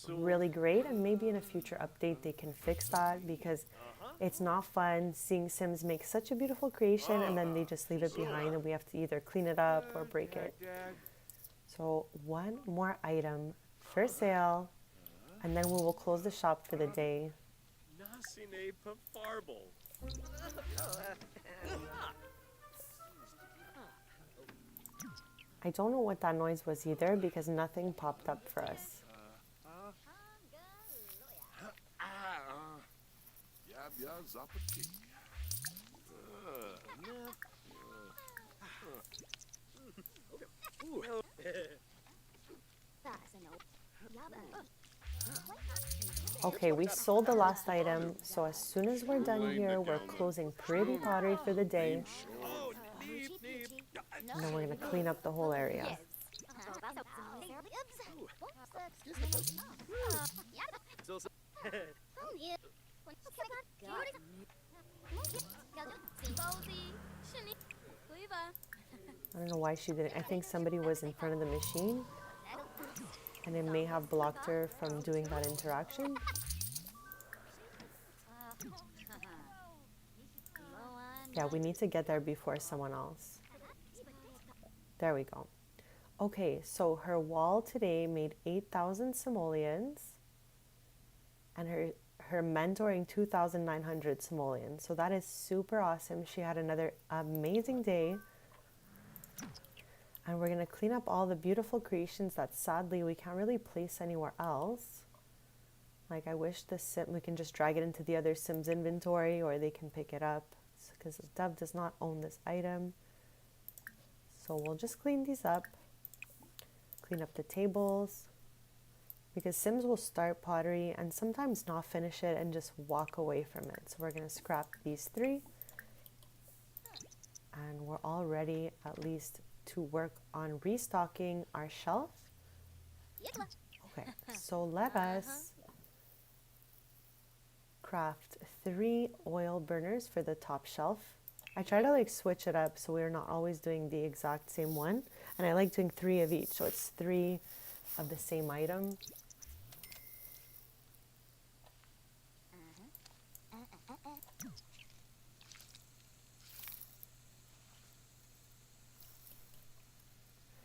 really great, and maybe in a future update they can fix that, because it's not fun seeing Sims make such a beautiful creation and then they just leave it behind and we have to either clean it up or break it. So one more item for sale, and then we will close the shop for the day. Nasine Pafarble. I don't know what that noise was either because nothing popped up for us. Yab yab zapati. Okay, we sold the last item, so as soon as we're done here, we're closing Pretty Pottery for the day. And then we're going to clean up the whole area. I don't know why she didn't. I think somebody was in front of the machine and it may have blocked her from doing that interaction. Yeah, we need to get there before someone else. There we go. Okay, so her wall today made 8,000 simoleons and her mentoring 2,900 simoleons. So that is super awesome. She had another amazing day. And we're going to clean up all the beautiful creations that sadly we can't really place anywhere else. Like I wish the sim, we can just drag it into the other Sims inventory or they can pick it up, because Dove does not own this item. So we'll just clean these up. Clean up the tables. Because Sims will start pottery and sometimes not finish it and just walk away from it. So we're going to scrap these 3. And we're all ready at least to work on restocking our shelf. Okay, so let us craft 3 oil burners for the top shelf. I try to like switch it up so we're not always doing the exact same one. And I like doing 3 of each, so it's 3 of the same item.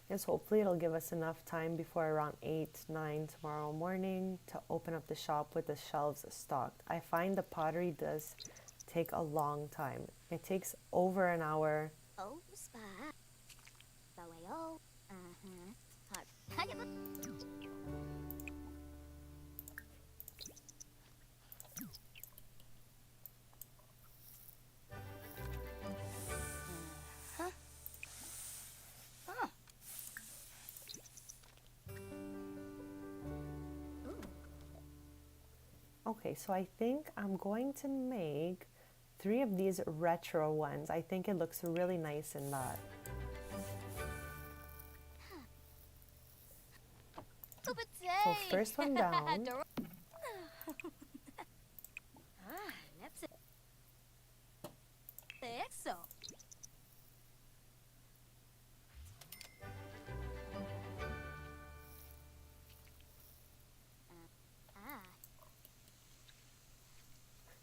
Yes, hopefully it'll give us enough time before around 8, 9 tomorrow morning to open up the shop with the shelves stocked. I find the pottery does take a long time. It takes over an hour. Oh, spa. Baweo. Okay, so I think I'm going to make 3 of these retro ones. I think it looks really nice in that. So first one down.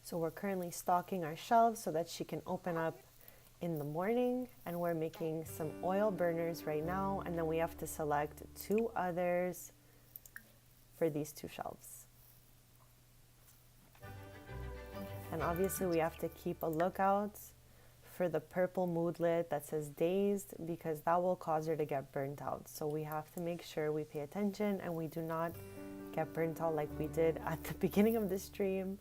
So we're currently stocking our shelves so that she can open up in the morning, and we're making some oil burners right now, and then we have to select 2 others for these 2 shelves. And obviously we have to keep a lookout for the purple moodlet that says dazed, because that will cause her to get burnt out. So we have to make sure we pay attention and we do not get burnt out like we did at the beginning of the stream.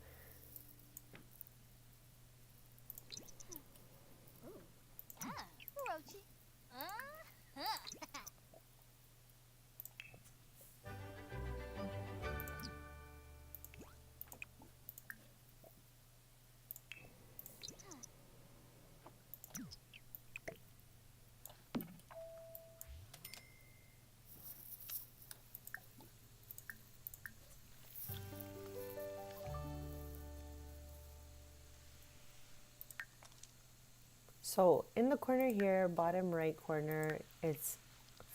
So in the corner here, bottom right corner, it's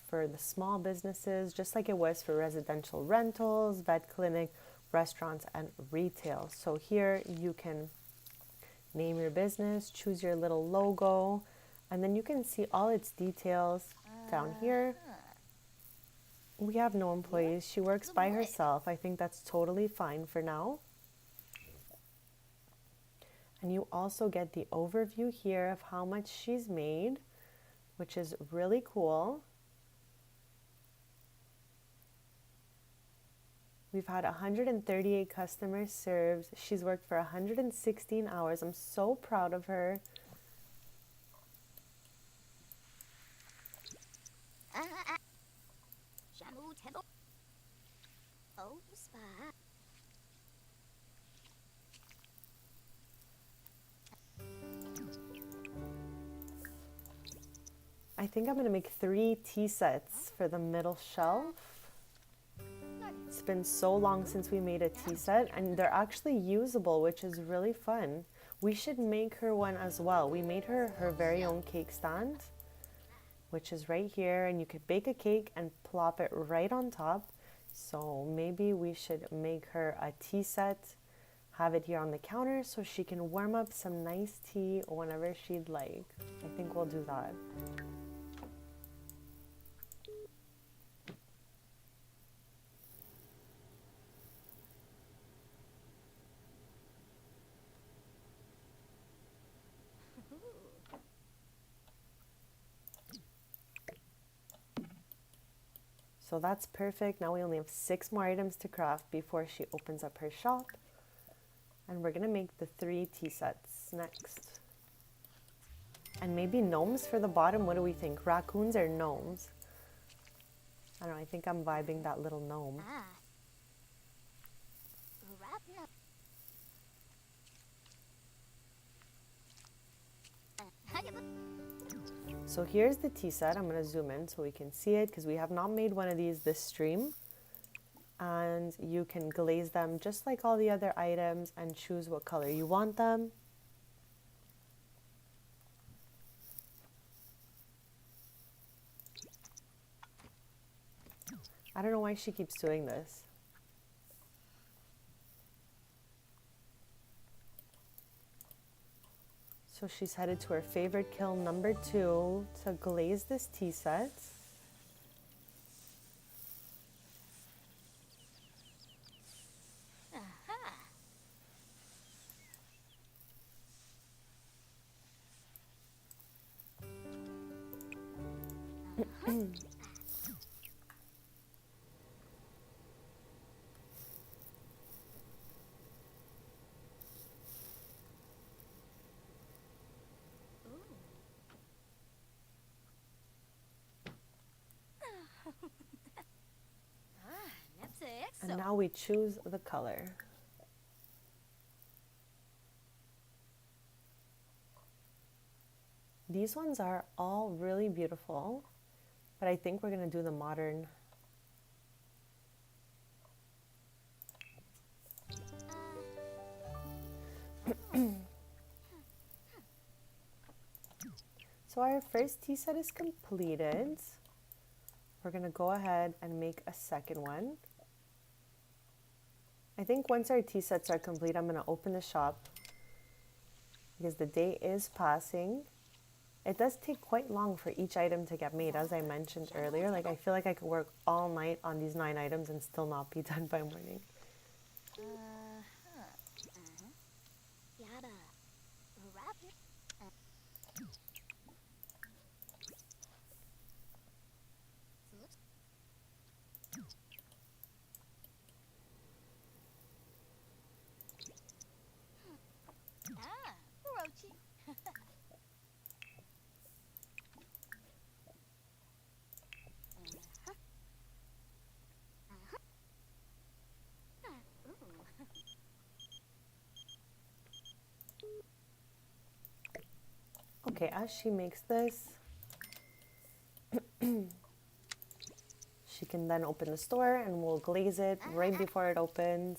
for the small businesses, just like it was for residential rentals, vet clinic, restaurants, and retail. So here you can name your business, choose your little logo, and then you can see all its details down here. We have no employees. She works by herself. I think that's totally fine for now. And you also get the overview here of how much she's made, which is really cool. We've had 138 customers served. She's worked for 116 hours. I'm so proud of her. I think I'm going to make 3 tea sets for the middle shelf. It's been so long since we made a tea set, and they're actually usable, which is really fun. We should make her one as well. We made her her very own cake stand, which is right here, and you could bake a cake and plop it right on top. So maybe we should make her a tea set, have it here on the counter so she can warm up some nice tea whenever she'd like. I think we'll do that. So that's perfect. Now we only have 6 more items to craft before she opens up her shop. And we're gonna make the 3 tea sets next. And maybe gnomes for the bottom. What do we think? Raccoons or gnomes? I don't know, I think I'm vibing that little gnome. So here's the tea set. I'm going to zoom in so we can see it, because we have not made one of these this stream. And you can glaze them just like all the other items and choose what color you want them. I don't know why she keeps doing this. So she's headed to her favorite kiln number 2 to glaze this tea set. And now we choose the color. These ones are all really beautiful, but I think we're going to do the modern. So our first tea set is completed. We're going to go ahead and make a second one. I think once our tea sets are complete, I'm going to open the shop because the day is passing. It does take quite long for each item to get made, as I mentioned earlier. Like, I feel like I could work all night on these 9 items and still not be done by morning. Okay, as she makes this, she can then open the store and we'll glaze it right before it opens.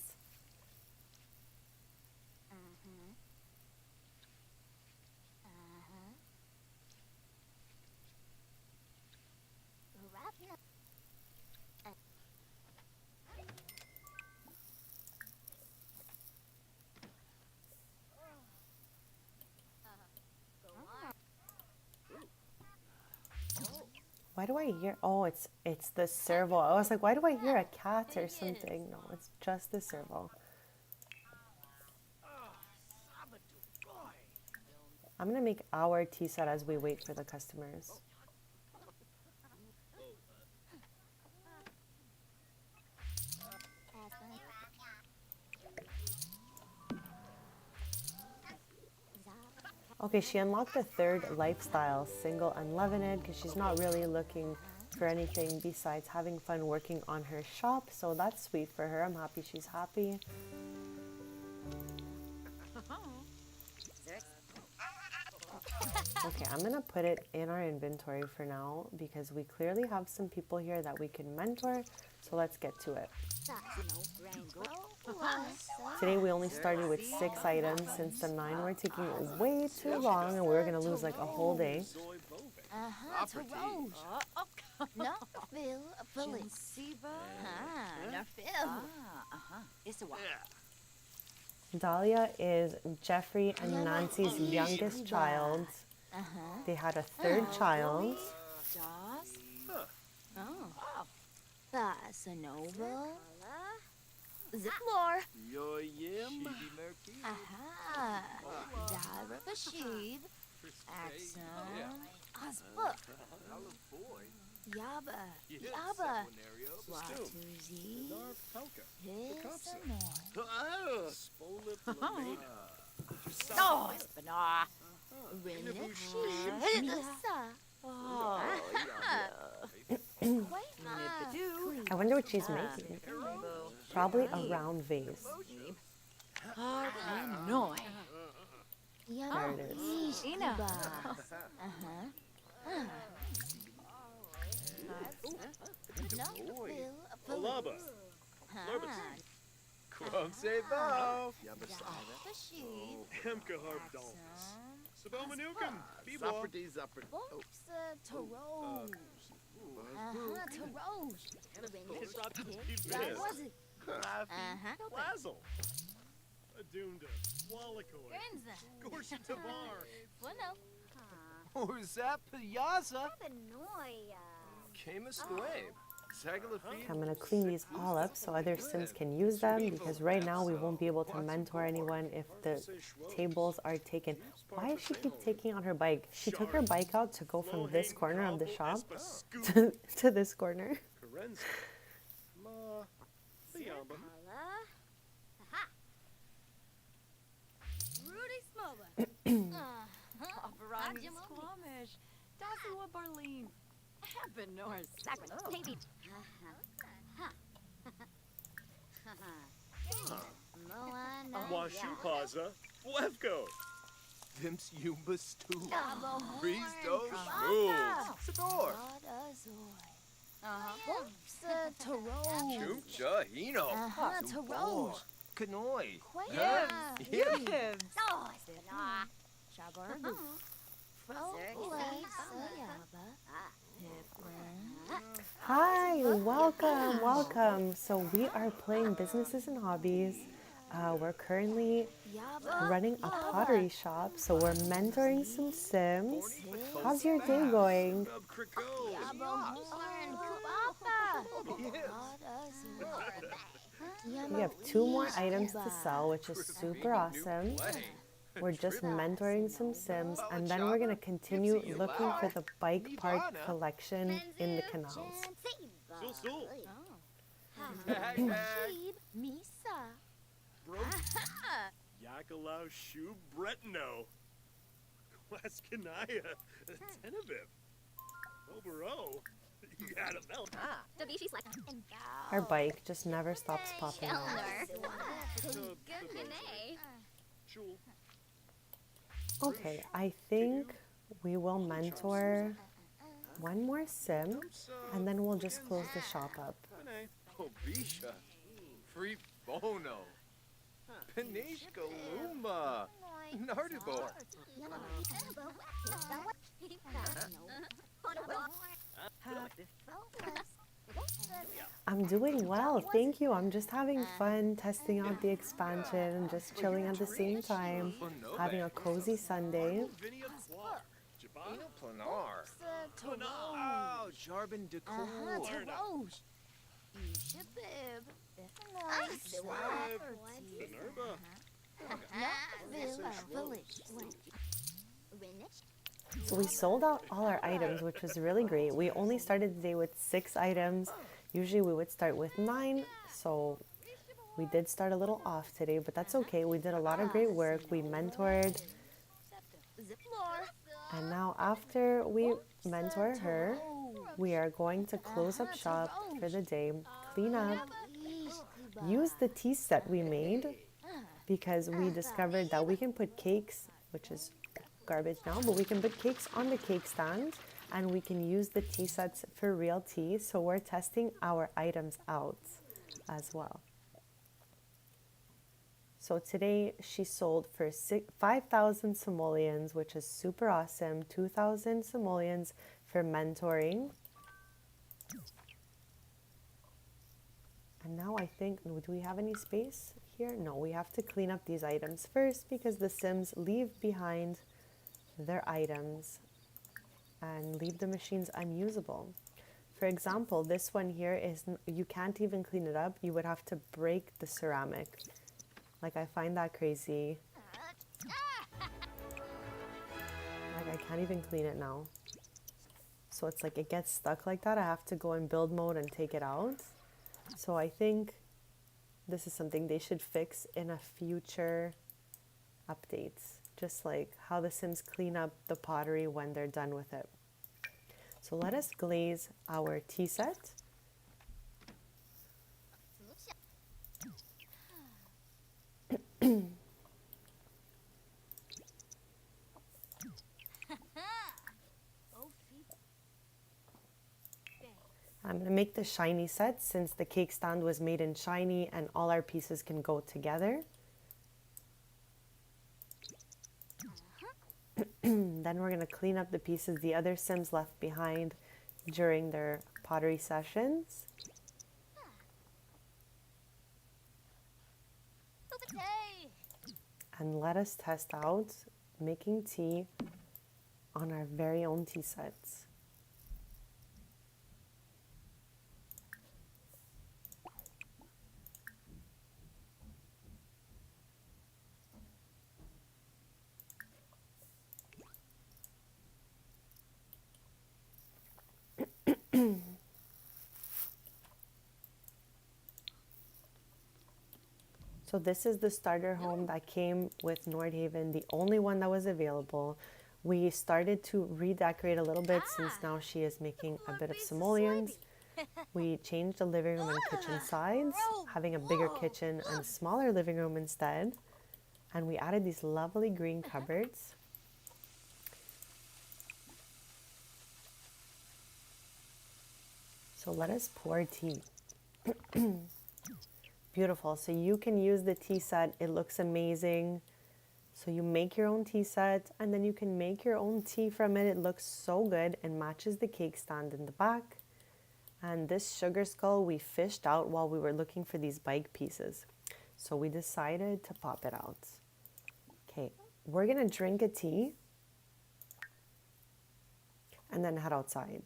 Why do I hear? Oh, it's the servo. I was like, why do I hear a cat or something? No, it's just the servo. I'm gonna make our tea set as we wait for the customers. Okay, she unlocked the 3rd lifestyle, single unleavened, because she's not really looking for anything besides having fun working on her shop. So that's sweet for her. I'm happy she's happy. Okay, I'm gonna put it in our inventory for now because we clearly have some people here that we can mentor. So let's get to it. Today we only started with 6 items since the 9 were taking way too long and we were gonna lose like a whole day. Dahlia is Jeffrey and Nancy's youngest child. They had a 3rd child. That's a noble. Ziplor. Yo yim. Aha. Dara Bashid. Axon. Asbook. Yaba. Yaba. Watuzi. Hisanoy. Oh, it's Bana. Rinnichi. Misa. I wonder what she's making. Probably a round vase. There it is. Alaba. Krog say bow. Emka harp dolphins. Sabel manukum. Bebop. Zapperty zapper. Taro. Tarosh. That was it. Lazzle. Adunda. Wallakoi. Grinza. Gorshin Tavar. Bueno. Who's that piazza? Paranoia. Camusquabe. I'm going to clean these all up so other Sims can use them, because right now we won't be able to mentor anyone if the tables are taken. Why does she keep taking on her bike? She took her bike out to go from this corner of the shop to this corner. Karenza. Ma. Liamba. Hala. Rudy Smola. Operandi Squamish. Dazzle Barleen. Benor Sacred. Maybe. Moana. Washu Paza. Flevko. Thim's Yumba Stew. Double Risto Schmooze. Sador. Tarosh. Chumcha Hino. Tarosh. Kanoi. Yeah. Yibs. Oh, Espana. Shabargu. Hi, welcome, welcome. So we are playing Businesses and Hobbies. We're currently running a pottery shop, so we're mentoring some Sims. How's your day going? We have 2 more items to sell, which is super awesome. We're just mentoring some Sims, and then we're going to continue looking for the bike part collection in the canals. Sul Sul. Misa. Yakalau Shu Bretno. Quaskanaya. Tenebib. Obero. You had a belt. Davishi's like. Our bike just never stops popping off. Jewel. Okay, I think we will mentor one more Sim, and then we'll just close the shop up. Obisha. Free Bono. Panishka Lumba. Nardibor. I'm doing well, thank you. I'm just having fun testing out the expansion and just chilling at the same time, having a cozy Sunday. Planar. Oh, Jarbin Decor. Tarosh. Shabib. So we sold out all our items, which was really great. We only started the day with 6 items. Usually we would start with 9, so we did start a little off today, but that's okay. We did a lot of great work. We mentored, and now after we mentor her, we are going to close up shop for the day, clean up, use the tea set we made, because we discovered that we can put cakes, which is garbage now, but we can put cakes on the cake stand, and we can use the tea sets for real tea. So we're testing our items out as well. So today she sold for 5,000 simoleons, which is super awesome. 2,000 simoleons for mentoring. And now I think, do we have any space here? No, we have to clean up these items first, because the Sims leave behind their items and leave the machines unusable. For example, this one here is, you can't even clean it up. You would have to break the ceramic. Like, I find that crazy. Like, I can't even clean it now. So it's like, it gets stuck like that. I have to go in build mode and take it out. So I think this is something they should fix in a future updates. Just like how the Sims clean up the pottery when they're done with it. So let us glaze our tea set. I'm going to make the shiny set, since the cake stand was made in shiny and all our pieces can go together. Then we're going to clean up the pieces the other Sims left behind during their pottery sessions. And let us test out making tea on our very own tea sets. So this is the starter home that came with Nordhaven, the only one that was available. We started to redecorate a little bit since now she is making a bit of simoleons. We changed the living room and kitchen sides, having a bigger kitchen and smaller living room instead. And we added these lovely green cupboards. So let us pour tea. Beautiful. So you can use the tea set. It looks amazing. So you make your own tea set and then you can make your own tea from it. It looks so good and matches the cake stand in the back. And this sugar skull we fished out while we were looking for these bike pieces. So we decided to pop it out. Okay, we're going to drink a tea and then head outside.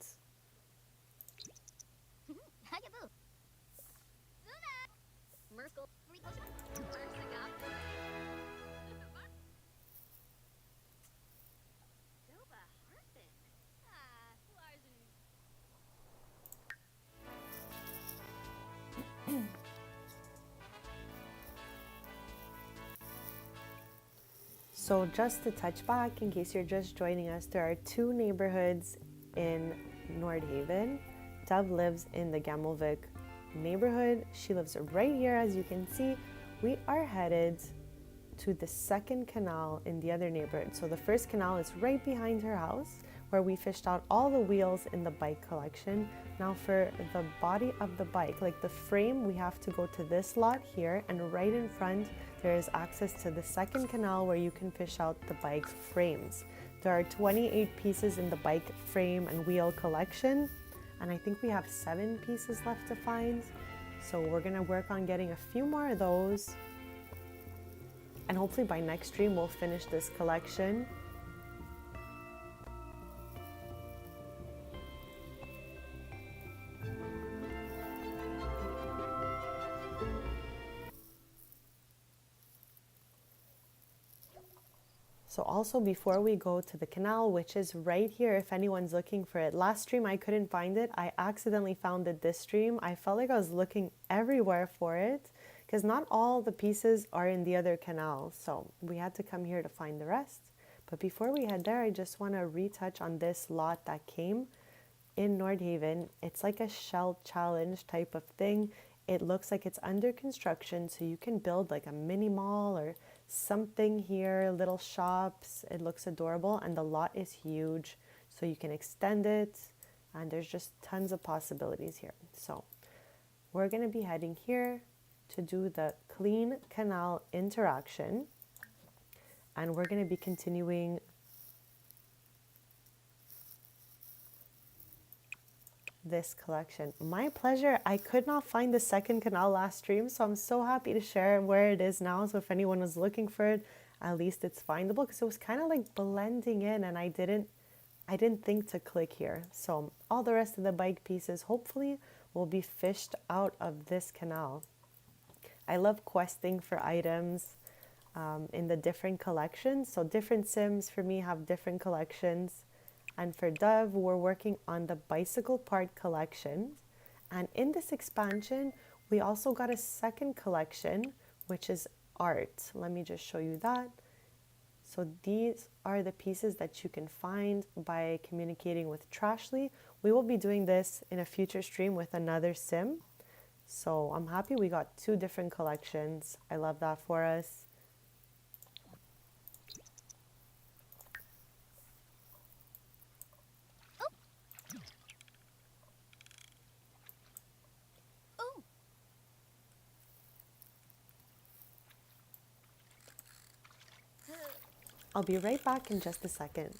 So just to touch back, in case you're just joining us, there are two neighborhoods in Nordhaven. Dove lives in the Gamelvik neighborhood. She lives right here, as you can see. We are headed to the second canal in the other neighborhood. So the first canal is right behind her house, where we fished out all the wheels in the bike collection. Now for the body of the bike, like the frame, we have to go to this lot here, and right in front there is access to the second canal where you can fish out the bike frames. There are 28 pieces in the bike frame and wheel collection, and I think we have 7 pieces left to find. So we're gonna work on getting a few more of those, and hopefully by next stream we'll finish this collection. So also before we go to the canal, which is right here if anyone's looking for it. Last stream I couldn't find it. I accidentally found it this stream. I felt like I was looking everywhere for it because not all the pieces are in the other canal. So we had to come here to find the rest. But before we head there, I just want to retouch on this lot that came in Nordhaven. It's like a shell challenge type of thing. It looks like it's under construction, so you can build like a mini mall or something here, little shops. It looks adorable, and the lot is huge, so you can extend it, and there's just tons of possibilities here. So we're going to be heading here to do the clean canal interaction, and we're going to be continuing this collection. My pleasure. I could not find the second canal last stream, so I'm so happy to share where it is now. So if anyone was looking for it, at least it's findable, because it was kind of like blending in and I didn't think to click here. So all the rest of the bike pieces hopefully will be fished out of this canal. I love questing for items in the different collections. So different Sims for me have different collections. And for Dove, we're working on the bicycle part collection. And in this expansion, we also got a second collection, which is art. Let me just show you that. So these are the pieces that you can find by communicating with Trashly. We will be doing this in a future stream with another Sim. So I'm happy we got 2 different collections. I love that for us. I'll be right back in just a second.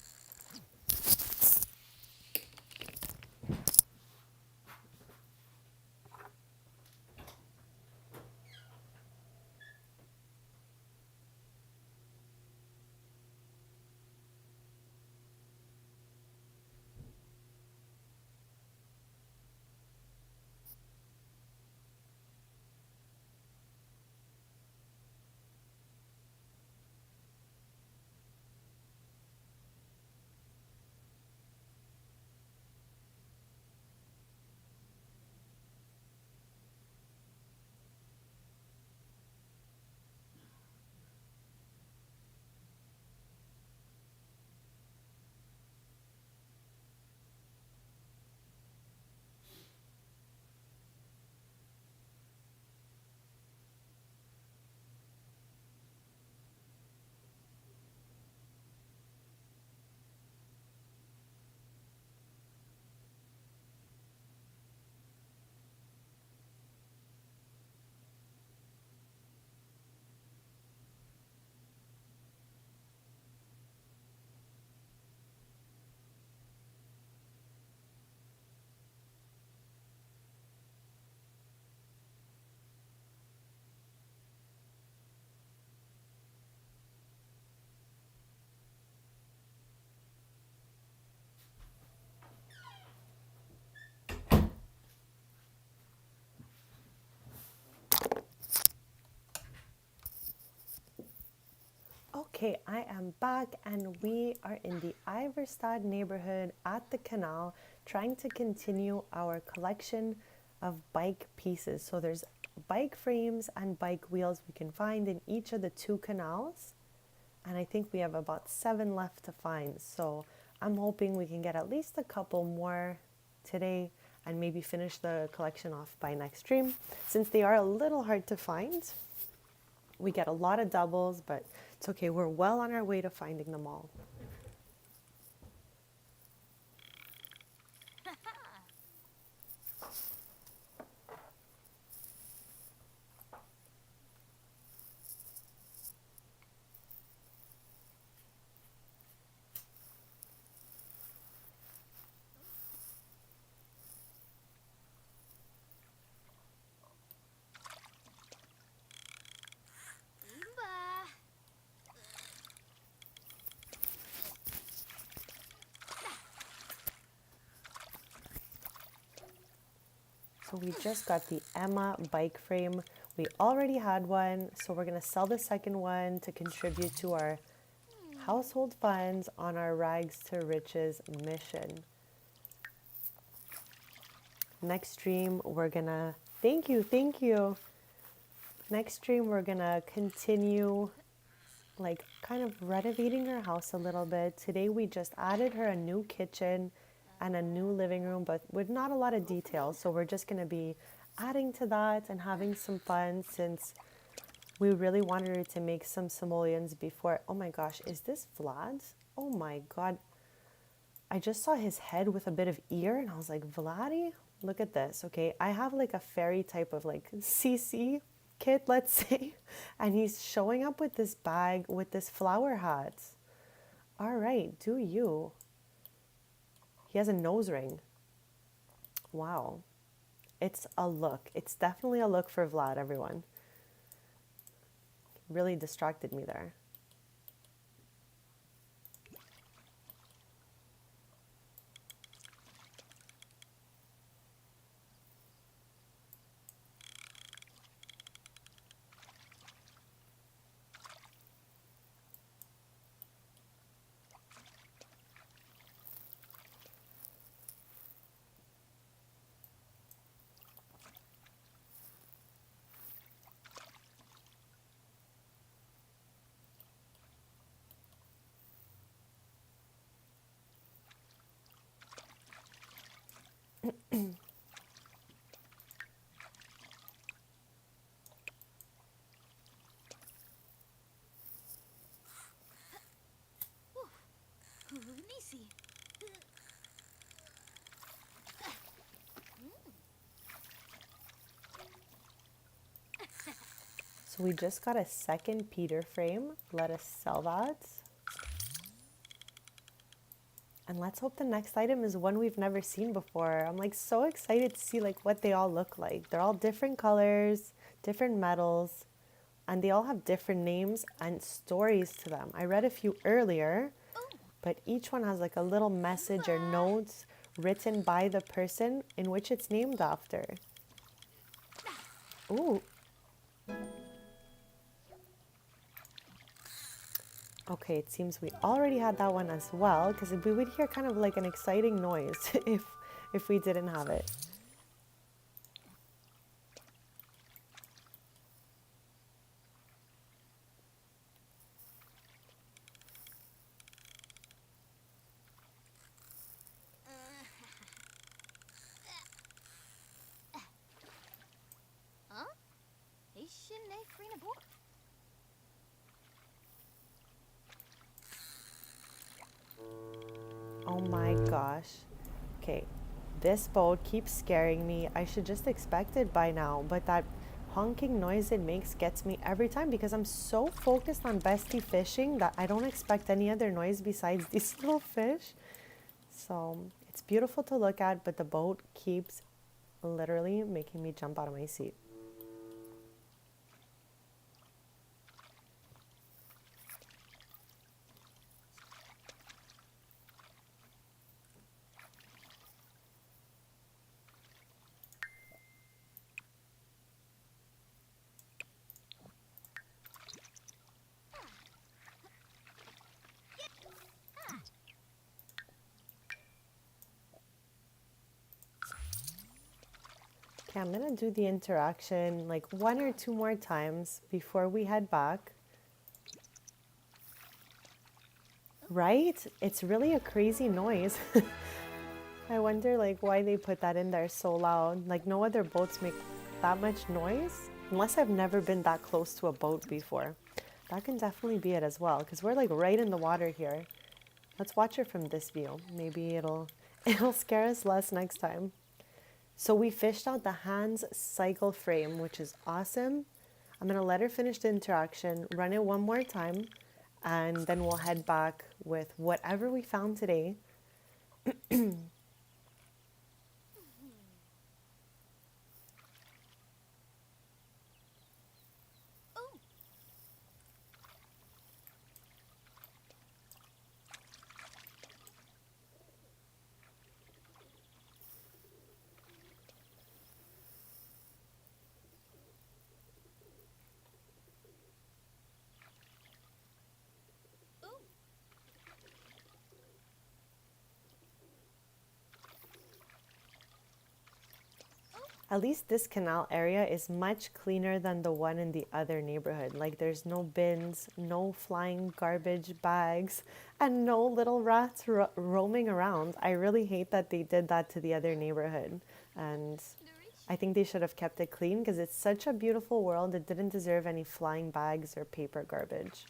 Okay, I am back and we are in the Iverstad neighborhood at the canal trying to continue our collection of bike pieces. So there's bike frames and bike wheels we can find in each of the 2 canals. And I think we have about 7 left to find. So I'm hoping we can get at least a couple more today and maybe finish the collection off by next stream. Since they are a little hard to find, we get a lot of doubles, but it's okay. We're well on our way to finding them all. So we just got the Emma bike frame. We already had one, so we're going to sell the second one to contribute to our household funds on our Rags to Riches mission. Next stream, we're going to... Thank you. Next stream, we're going to continue like kind of renovating her house a little bit. Today, we just added her a new kitchen and a new living room, but with not a lot of details. So we're just going to be adding to that and having some fun since we really wanted her to make some simoleons before. Oh my gosh, is this Vlad? Oh my God. I just saw his head with a bit of ear and I was like, Vladdy, look at this. Okay, I have like a fairy type of like CC kit, let's say, and he's showing up with this bag with this flower hat. All right, do you? He has a nose ring. Wow. It's a look. It's definitely a look for Vlad, everyone. Really distracted me there. So we just got a second Peter frame. Let us sell that. And let's hope the next item is one we've never seen before. I'm like so excited to see like what they all look like. They're all different colors, different metals, and they all have different names and stories to them. I read a few earlier, but each one has like a little message or notes written by the person in which it's named after. Ooh. Okay, it seems we already had that one as well, because we would hear kind of like an exciting noise if we didn't have it. Oh my gosh. Okay, this boat keeps scaring me. I should just expect it by now, but that honking noise it makes gets me every time because I'm so focused on Bestie fishing that I don't expect any other noise besides these little fish. So it's beautiful to look at, but the boat keeps literally making me jump out of my seat. Okay, I'm gonna do the interaction like 1 or 2 more times before we head back. Right? It's really a crazy noise. I wonder like why they put that in there so loud. Like no other boats make that much noise, unless I've never been that close to a boat before. That can definitely be it as well, because we're like right in the water here. Let's watch it from this view. Maybe it'll scare us less next time. So we fished out the Hans cycle frame, which is awesome. I'm gonna let her finish the interaction, run it one more time, and then we'll head back with whatever we found today. At least this canal area is much cleaner than the one in the other neighborhood. Like there's no bins, no flying garbage bags, and no little rats roaming around. I really hate that they did that to the other neighborhood. And I think they should have kept it clean because it's such a beautiful world. It didn't deserve any flying bags or paper garbage.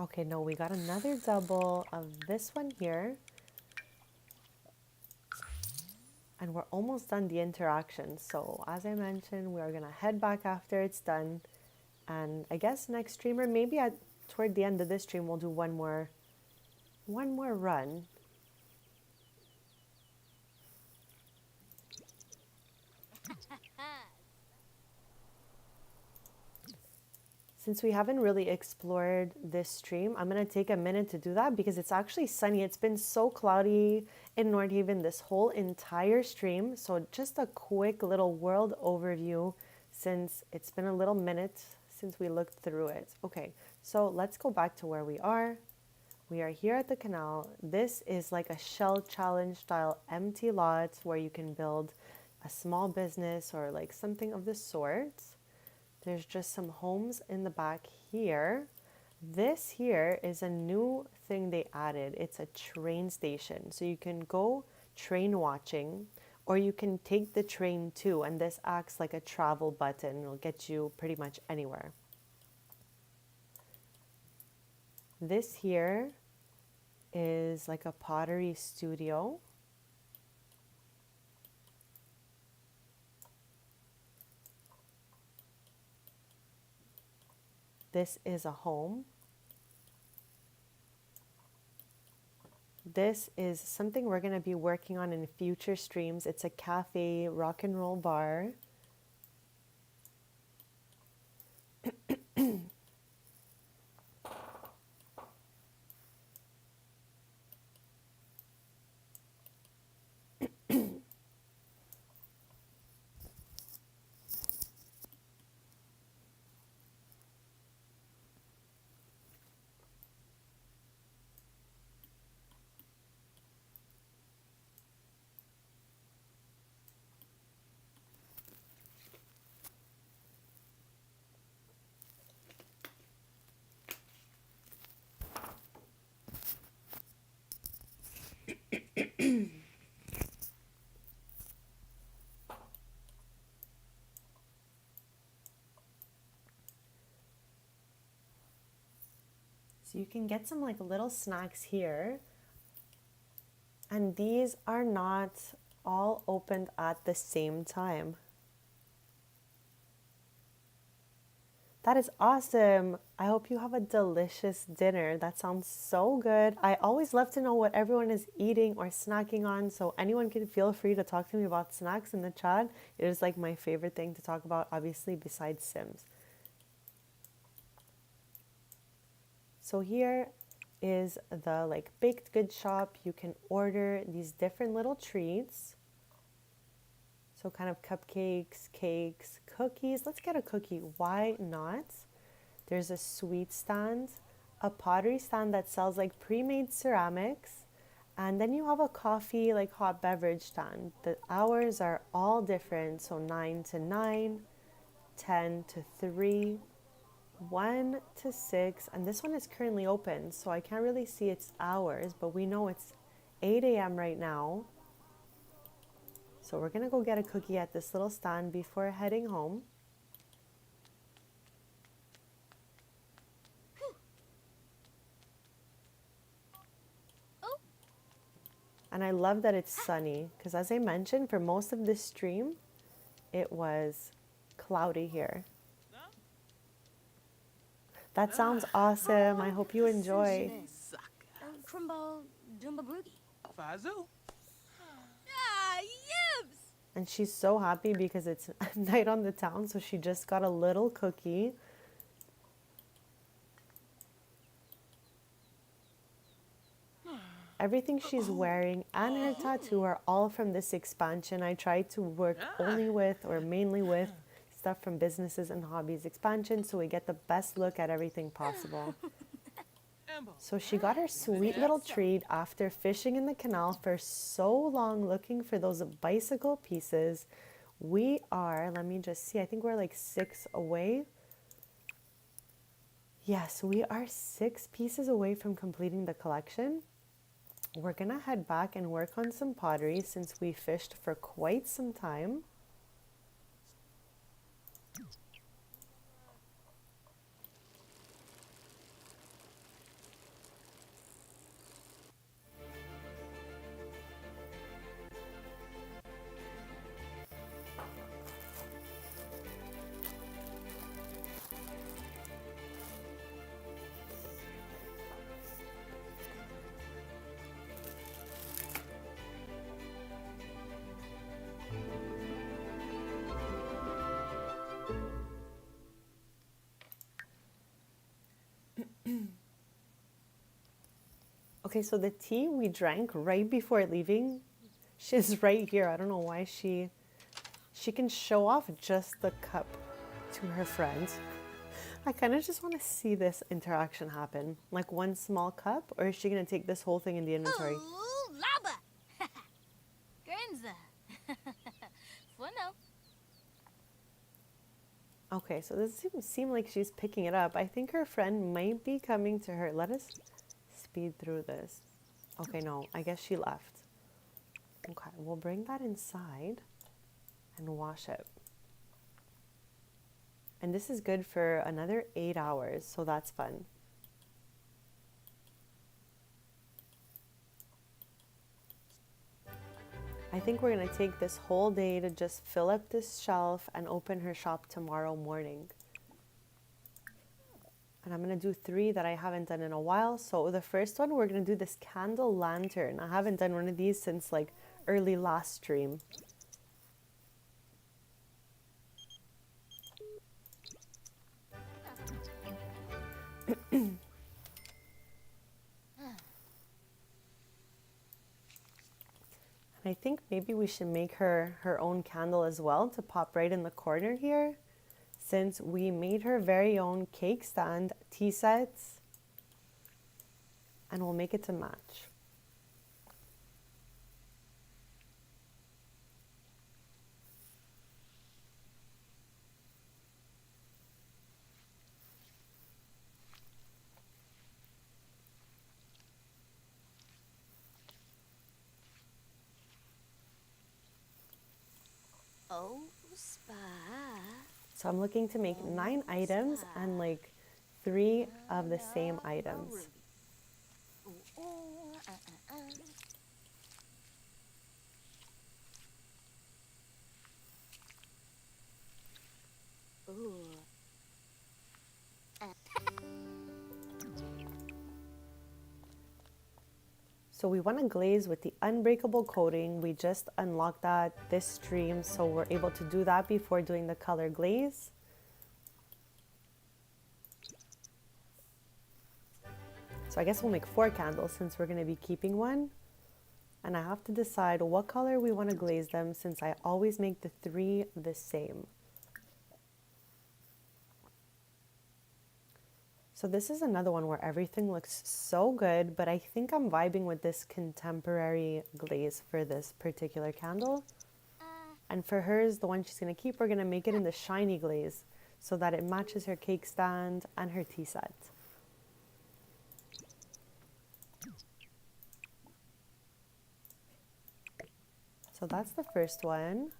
Okay, no, we got another double of this one here. And we're almost done the interaction. So as I mentioned, we are gonna head back after it's done. And I guess next stream, or maybe toward the end of this stream, we'll do one more run. Since we haven't really explored this stream, I'm going to take a minute to do that because it's actually sunny. It's been so cloudy in Nordhaven this whole entire stream. So just a quick little world overview since it's been a little minute since we looked through it. Okay, so let's go back to where we are. We are here at the canal. This is like a shell challenge style empty lot where you can build a small business or like something of the sort. There's just some homes in the back here. This here is a new thing they added. It's a train station. So you can go train watching or you can take the train too. And this acts like a travel button. It'll get you pretty much anywhere. This here is like a pottery studio. This is a home. This is something we're going to be working on in future streams. It's a cafe, rock and roll bar. So you can get some like little snacks here. And these are not all opened at the same time. That is awesome. I hope you have a delicious dinner. That sounds so good. I always love to know what everyone is eating or snacking on, so anyone can feel free to talk to me about snacks in the chat. It is like my favorite thing to talk about, obviously, besides Sims. So here is the like baked goods shop. You can order these different little treats. So kind of cupcakes, cakes, cookies. Let's get a cookie. Why not? There's a sweet stand, a pottery stand that sells like pre-made ceramics, and then you have a coffee, like hot beverage stand. The hours are all different. So 9 to 9, 10 to 3, 1 to 6, and this one is currently open. So I can't really see its hours, but we know it's 8 a.m. right now. So we're gonna go get a cookie at this little stand before heading home. And I love that it's sunny because, as I mentioned, for most of this stream, it was cloudy here. That sounds awesome. I hope you enjoy. Crumble Dumba Broogie. Fazu. Ah, yibs! And she's so happy because it's night on the town, so she just got a little cookie. Everything she's wearing and her tattoo are all from this expansion. I tried to work only with or mainly with stuff from Businesses and Hobbies expansion, so we get the best look at everything possible. So she got her sweet little treat after fishing in the canal for so long looking for those bicycle pieces. We are, let me just see, I think we're like 6 away. Yes, we are 6 pieces away from completing the collection. We're gonna head back and work on some pottery since we fished for quite some time. Okay, so the tea we drank right before leaving, she's right here. I don't know why she can show off just the cup to her friends. I kind of just want to see this interaction happen. Like one small cup, or is she going to take this whole thing in the inventory? Ooh, laba! Grenza. Bueno. Okay, so this doesn't seem like she's picking it up. I think her friend might be coming to her. Let us speed through this. Okay, no, I guess she left. Okay, we'll bring that inside and wash it. And this is good for another 8 hours, so that's fun. I think we're gonna take this whole day to just fill up this shelf and open her shop tomorrow morning. And I'm gonna do 3 that I haven't done in a while. So the first one, we're gonna do this candle lantern. I haven't done one of these since like early last stream. I think maybe we should make her her own candle as well to pop right in the corner here, since we made her very own cake stand, tea sets, and we'll make it to match. Oh, spa. So I'm looking to make 9 items and like 3 of the same items. Ooh. So we want to glaze with the unbreakable coating. We just unlocked that this stream, so we're able to do that before doing the color glaze. So I guess we'll make 4 candles since we're going to be keeping one. And I have to decide what color we want to glaze them since I always make the 3 the same. So this is another one where everything looks so good, but I think I'm vibing with this contemporary glaze for this particular candle. And for hers, the one she's going to keep, we're going to make it in the shiny glaze so that it matches her cake stand and her tea set. So that's the first one.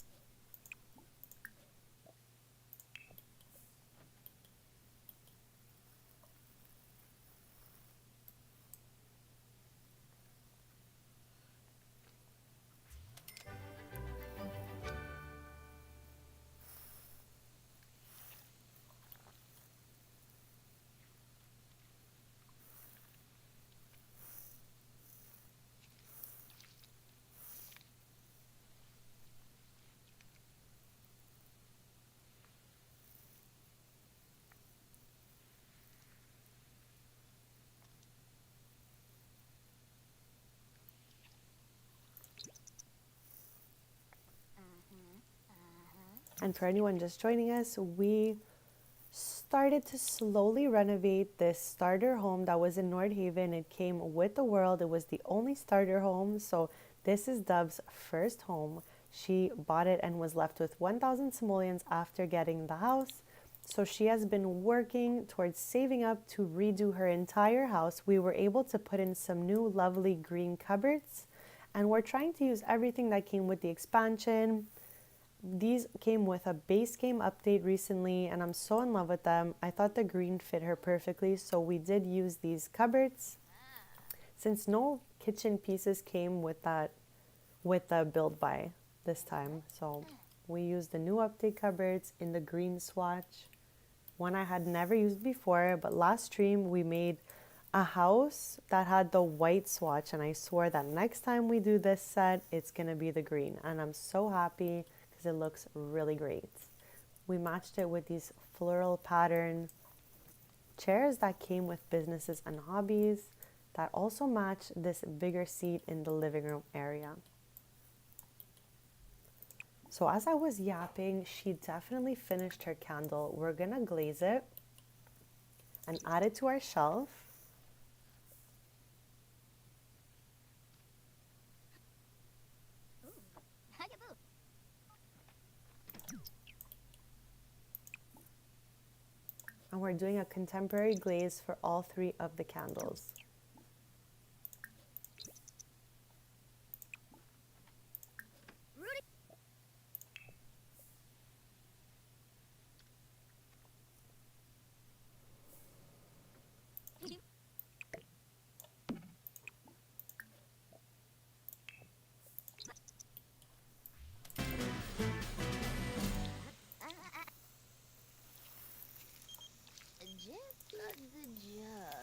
And for anyone just joining us, we started to slowly renovate this starter home that was in Nordhaven. It came with the world. It was the only starter home. So this is Dove's first home. She bought it and was left with 1,000 simoleons after getting the house. So she has been working towards saving up to redo her entire house. We were able to put in some new lovely green cupboards, and we're trying to use everything that came with the expansion. These came with a base game update recently, and I'm so in love with them. I thought the green fit her perfectly, so we did use these cupboards. Since no kitchen pieces came with the build buy this time, so we used the new update cupboards in the green swatch, one I had never used before. But last stream we made a house that had the white swatch, and I swore that next time we do this set, it's gonna be the green, and I'm so happy because it looks really great. We matched it with these floral pattern chairs that came with Businesses and Hobbies that also match this bigger seat in the living room area. So as I was yapping, she definitely finished her candle. We're gonna glaze it and add it to our shelf. And we're doing a contemporary glaze for all 3 of the candles.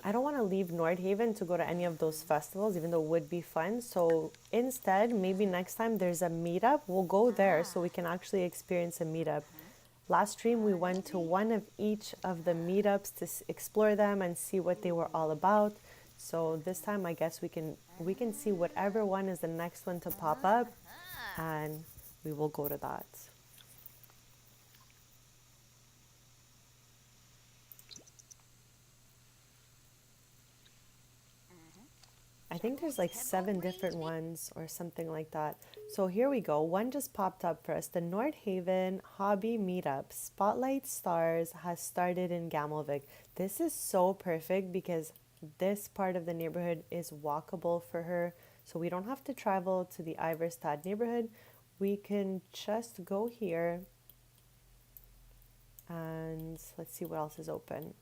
I don't want to leave Nordhaven to go to any of those festivals, even though it would be fun. So instead, maybe next time there's a meetup, we'll go there so we can actually experience a meetup. Last stream, we went to one of each of the meetups to explore them and see what they were all about. So this time, I guess we can see whatever one is the next one to pop up, and we will go to that. I think there's like 7 different ones or something like that. So here we go. One just popped up for us. The Nordhaven Hobby Meetup Spotlight Stars has started in Gamelvik. This is so perfect because this part of the neighborhood is walkable for her. So we don't have to travel to the Iverstad neighborhood. We can just go here. And let's see what else is open.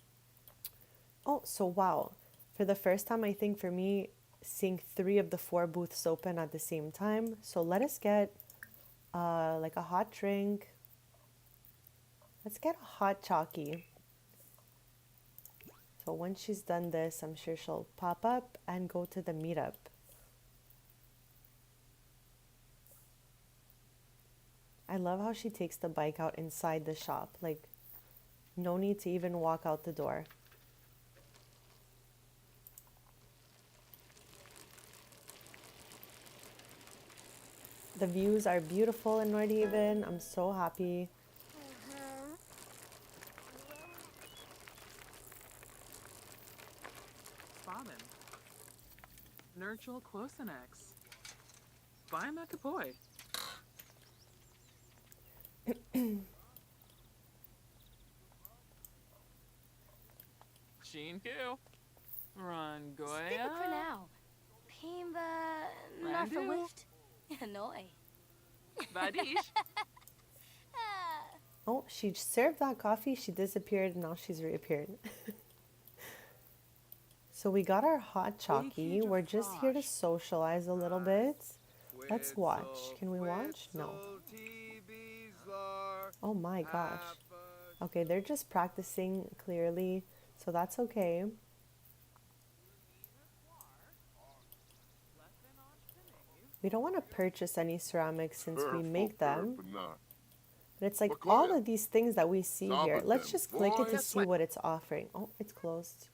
Oh, so wow. For the first time, I think for me, seeing 3 of the 4 booths open at the same time. So let us get like a hot drink. Let's get a hot chalky. So once she's done this, I'm sure she'll pop up and go to the meetup. I love how she takes the bike out inside the shop. Like, no need to even walk out the door. The views are beautiful in Nordhaven. I'm so happy. Spamen. Nurtural Quosenex. Biomekapoi. Shinku. Rangoya. Skip it for now. Pimba. Randu. Narfalift. Hanoi. Vadish. Oh, she served that coffee, she disappeared, and now she's reappeared. So we got our hot chalky. We're just here to socialize a little bit. Let's watch. Can we watch? No. Oh my gosh. Okay, they're just practicing clearly, so that's okay. We don't want to purchase any ceramics since we make them. But it's like all of these things that we see here. Let's just click it to see what it's offering. Oh, it's closed.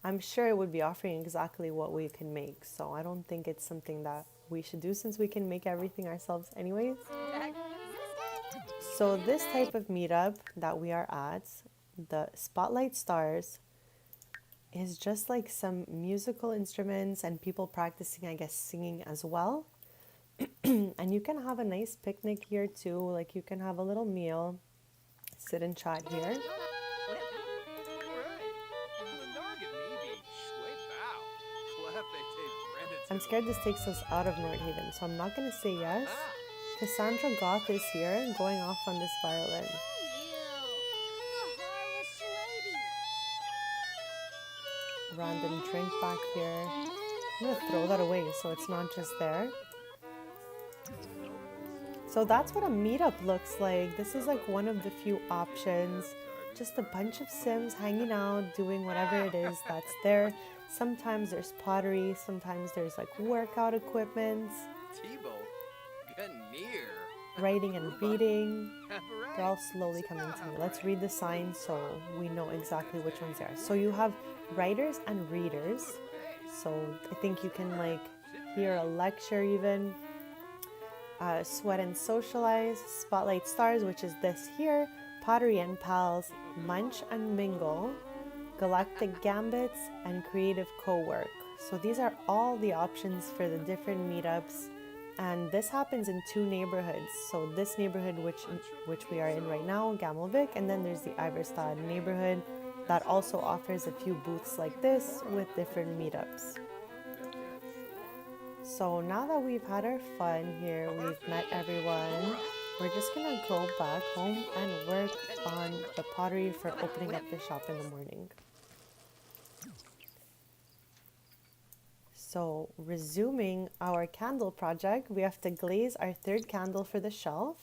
I'm sure it would be offering exactly what we can make. So I don't think it's something that we should do since we can make everything ourselves anyways. So this type of meetup that we are at, the Spotlight Stars, is just like some musical instruments and people practicing, I guess, singing as well. And you can have a nice picnic here too. Like you can have a little meal, sit and chat here. I'm scared this takes us out of Nordhaven, so I'm not going to say yes. Cassandra Goth is here, going off on this violin. Random drink back here. I'm going to throw that away so it's not just there. So that's what a meetup looks like. This is like one of the few options. Just a bunch of Sims hanging out, doing whatever it is that's there. Sometimes there's pottery, sometimes there's like workout equipment. Writing and reading. They're all slowly coming to me. Let's read the signs so we know exactly which ones they are. So you have writers and readers. So I think you can like hear a lecture even. Sweat and Socialize, Spotlight Stars, which is this here, Pottery and Pals, Munch and Mingle, Galactic Gambits, and Creative Co-work. So these are all the options for the different meetups, and this happens in 2 neighborhoods. So this neighborhood which we are in right now, Gamelvik, and then there's the Iverstad neighborhood that also offers a few booths like this with different meetups. So now that we've had our fun here, we've met everyone, we're just gonna go back home and work on the pottery for opening up the shop in the morning. So resuming our candle project, we have to glaze our 3rd candle for the shelf.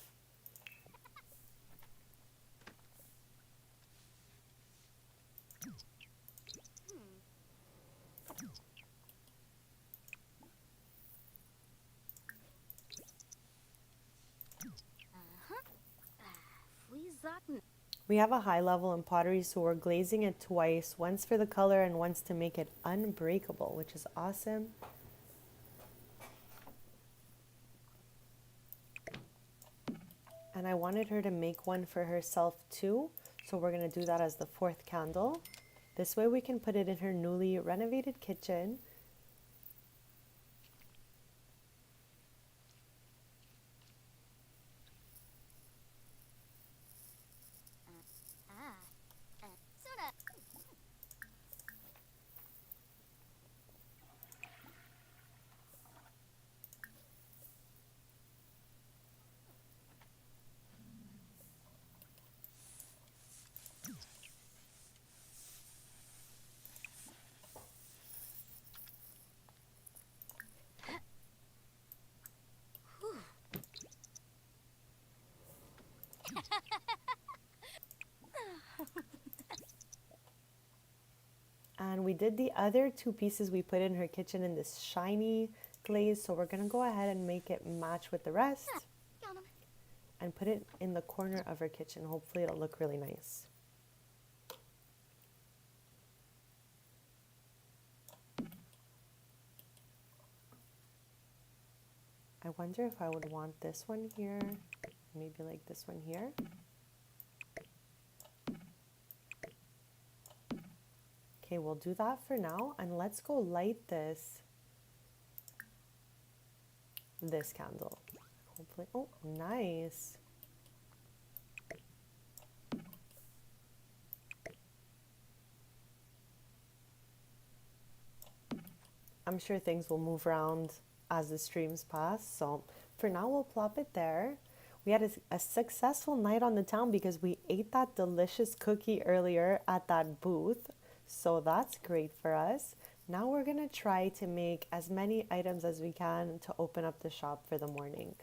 We have a high level in pottery, so we're glazing it twice, once for the color and once to make it unbreakable, which is awesome. And I wanted her to make one for herself too, so we're going to do that as the 4th candle. This way we can put it in her newly renovated kitchen. And we did the other 2 pieces we put in her kitchen in this shiny glaze, so we're going to go ahead and make it match with the rest. and put it in the corner of our kitchen. Hopefully it'll look really nice. I wonder if I would want this one here, maybe like this one here. Okay, we'll do that for now, and let's go light this candle. Hopefully, oh, nice. I'm sure things will move around as the streams pass, so for now we'll plop it there. We had a successful night on the town because we ate that delicious cookie earlier at that booth, so that's great for us. Now we're gonna try to make as many items as we can to open up the shop for the morning.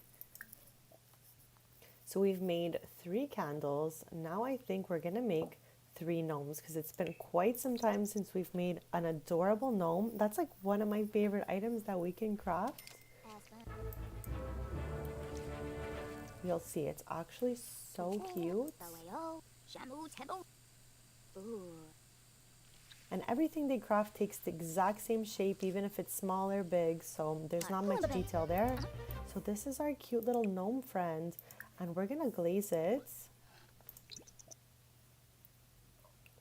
So we've made 3 candles. Now I think we're gonna make 3 gnomes because it's been quite some time since we've made an adorable gnome. That's like one of my favorite items that we can craft. You'll see, it's actually so cute. And everything they craft takes the exact same shape, even if it's small or big, so there's not much detail there. So this is our cute little gnome friend, and we're gonna glaze it.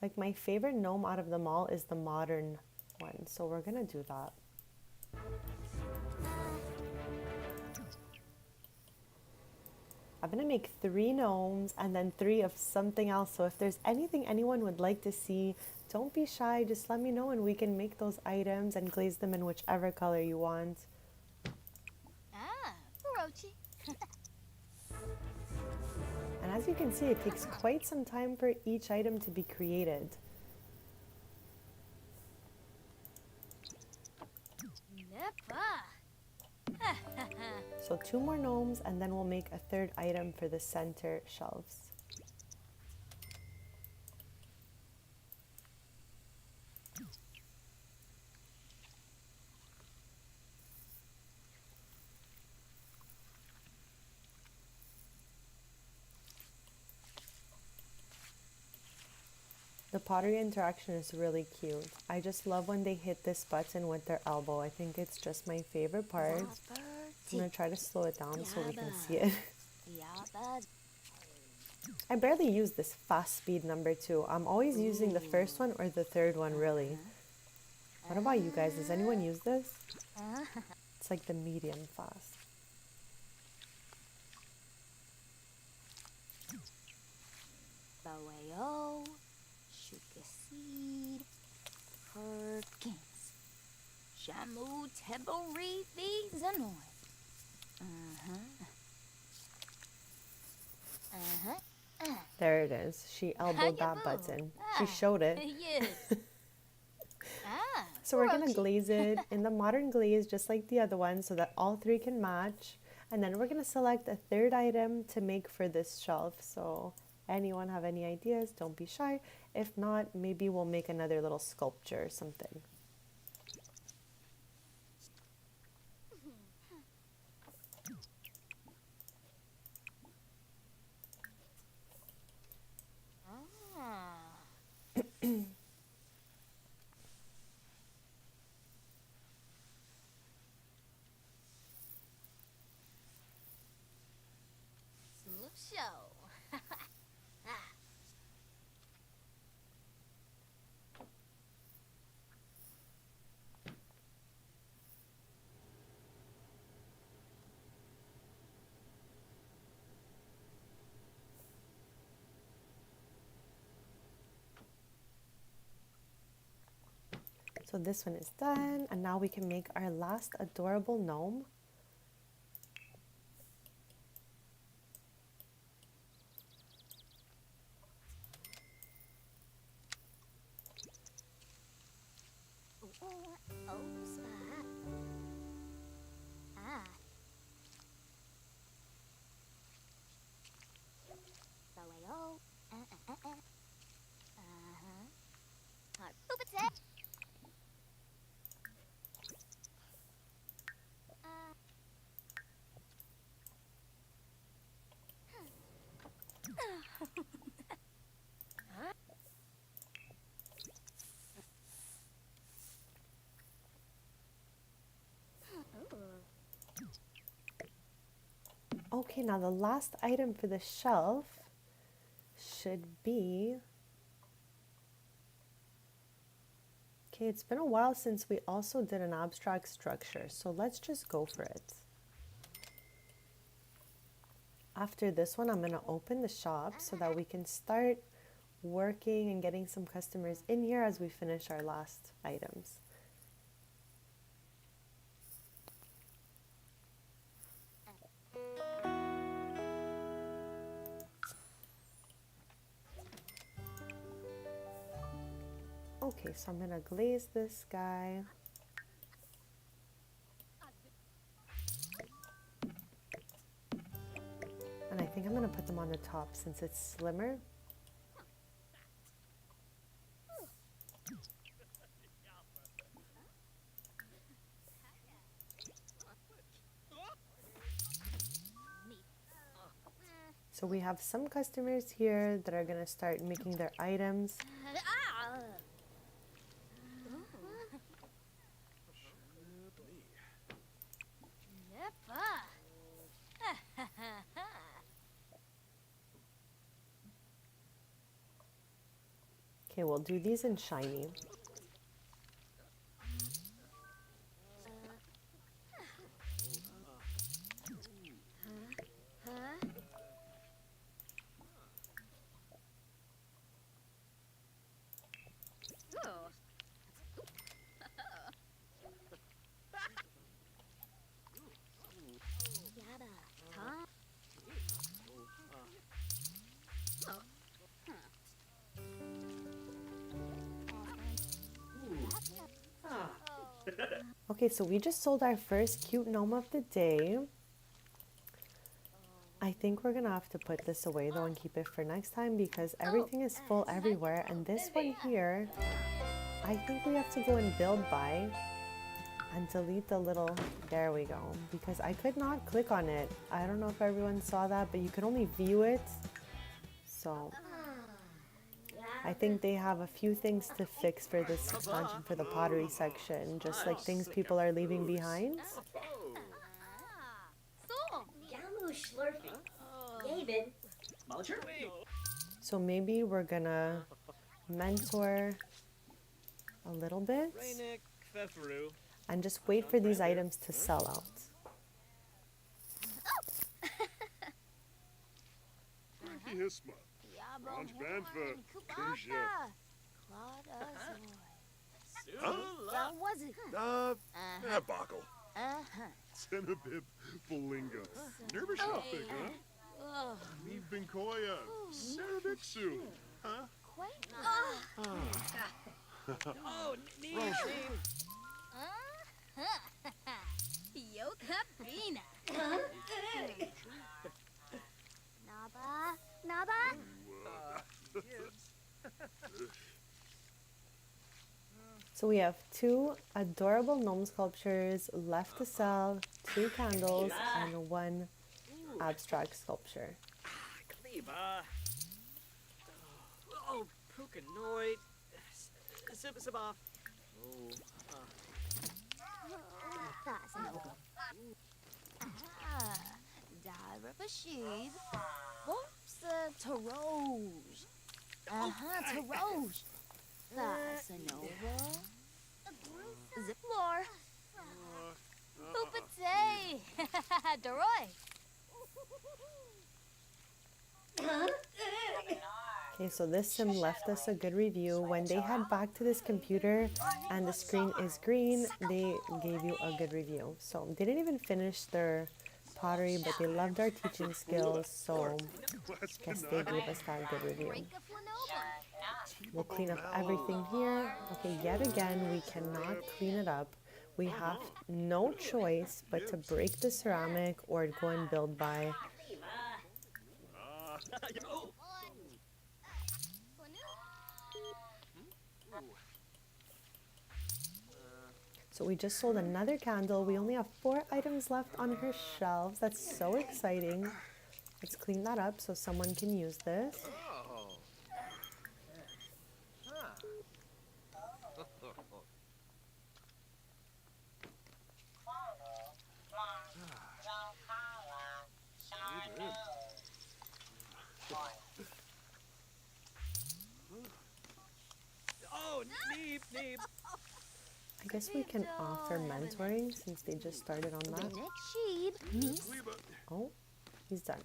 Like, my favorite gnome out of them all is the modern one, so we're gonna do that. I'm gonna make 3 gnomes and then 3 of something else, so if there's anything anyone would like to see, don't be shy, just let me know and we can make those items and glaze them in whichever color you want. Orochi. And as you can see, it takes quite some time for each item to be created. So 2 more gnomes and then we'll make a 3rd item for the center shelves. The pottery interaction is really cute. I just love when they hit this button with their elbow. I think it's just my favorite part. I'm going to try to slow it down so we can see it. I barely use this fast speed number 2. I'm always using the first one or the 3rd one, really. What about you guys? Does anyone use this? It's like the medium fast. Perkins. Shamu Tebori Zanoy. There it is. She elbowed that button. She showed it. So we're going to glaze it in the modern glaze just like the other one so that all 3 can match. And then we're going to select a 3rd item to make for this shelf. So anyone have any ideas? Don't be shy. If not, maybe we'll make another little sculpture or something. So this one is done, and now we can make our last adorable gnome. Okay, now the last item for the shelf should be... Okay, it's been a while since we also did an abstract structure, so let's just go for it. After this one, I'm going to open the shop so that we can start working and getting some customers in here as we finish our last items. Okay, so I'm gonna glaze this guy. And I think I'm gonna put them on the top since it's slimmer. So we have some customers here that are gonna start making their items. Okay, we'll do these in shiny. Okay, so we just sold our first cute gnome of the day. I think we're gonna have to put this away though and keep it for next time because everything is full everywhere. And this one here, I think we have to go and build by and delete the little, there we go, because I could not click on it. I don't know if everyone saw that, but you can only view it. So I think they have a few things to fix for this expansion for the pottery section, just like things people are leaving behind. So maybe we're gonna mentor a little bit and just wait for these items to sell out. Buckle. Senabib Bolinga. Nervous shopping, huh? Binkoya. Cerebixu. Huh? Oh, neat. Yokabina. Naba? So we have 2 adorable gnome sculptures left to sell, 2 candles, and 1 abstract sculpture. Oh, Pukanoid. Siboff. Dara Bashid. Whoops, Taroge. Taroge. Casanova. Ziplor. Hoopatay. Deroy. Okay, so this sim left us a good review. When they head back to this computer and the screen is green, they gave you a good review. So they didn't even finish their pottery, but they loved our teaching skills, so I guess they gave us that good review. We'll clean up everything here. Okay, yet again, we cannot clean it up. We have no choice but to break the ceramic or go and build by. So we just sold another candle. We only have 4 items left on her shelves. That's so exciting. Let's clean that up so someone can use this. I guess we can offer mentoring since they just started on that. Oh, he's done.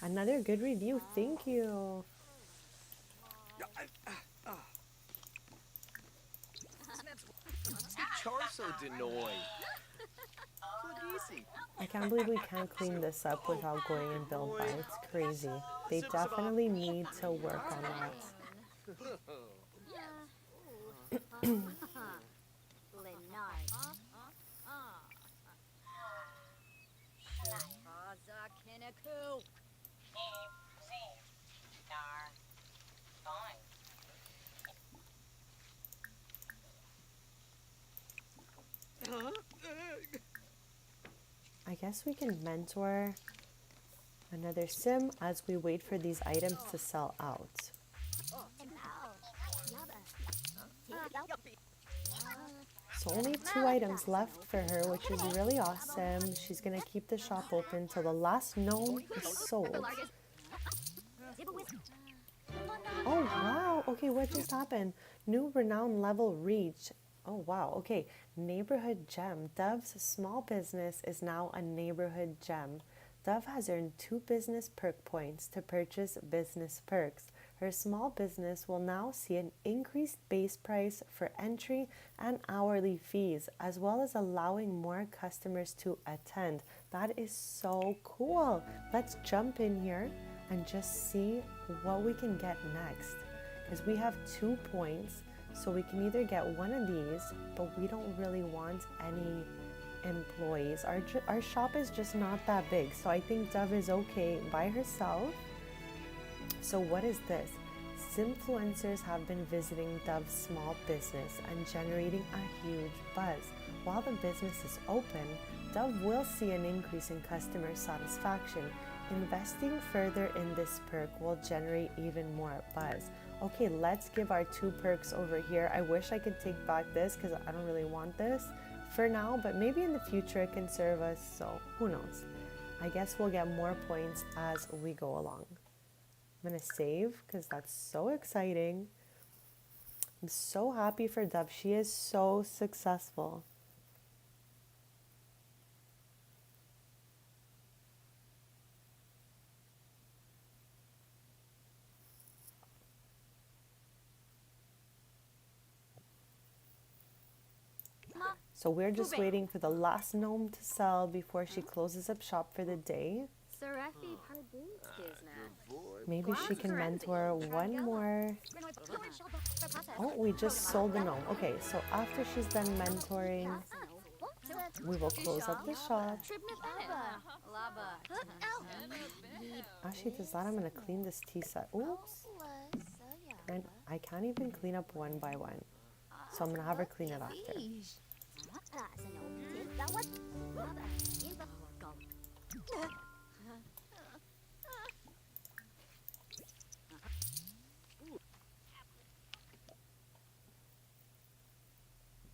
Another good review, thank you. Charso Denoy. I can't believe we can't clean this up without going and build by. It's crazy. They definitely need to work on that. I guess we can mentor another sim as we wait for these items to sell out. So only 2 items left for her, which is really awesome. She's gonna keep the shop open till the last gnome is sold. Oh wow, okay, what just happened? New renown level reached. Oh wow, okay. Neighborhood gem. Dove's small business is now a neighborhood gem. Dove has earned 2 business perk points to purchase business perks. Her small business will now see an increased base price for entry and hourly fees, as well as allowing more customers to attend. That is so cool. Let's jump in here and just see what we can get next. Because we have 2 points, so we can either get one of these, but we don't really want any employees. Our shop is just not that big, so I think Dove is okay by herself. So what is this? Simfluencers have been visiting Dove's small business and generating a huge buzz. While the business is open, Dove will see an increase in customer satisfaction. Investing further in this perk will generate even more buzz. Okay, let's give our 2 perks over here. I wish I could take back this because I don't really want this for now, but maybe in the future it can serve us, so who knows. I guess we'll get more points as we go along. I'm gonna save because that's so exciting. I'm so happy for Dove. She is so successful. So we're just waiting for the last gnome to sell before she closes up shop for the day. Maybe she can mentor one more. Oh, we just sold the gnome. Okay, so after she's done mentoring, we will close up the shop. Actually, does that, I'm gonna clean this tea set. Oops. And I can't even clean up one by one. So I'm gonna have her clean it after.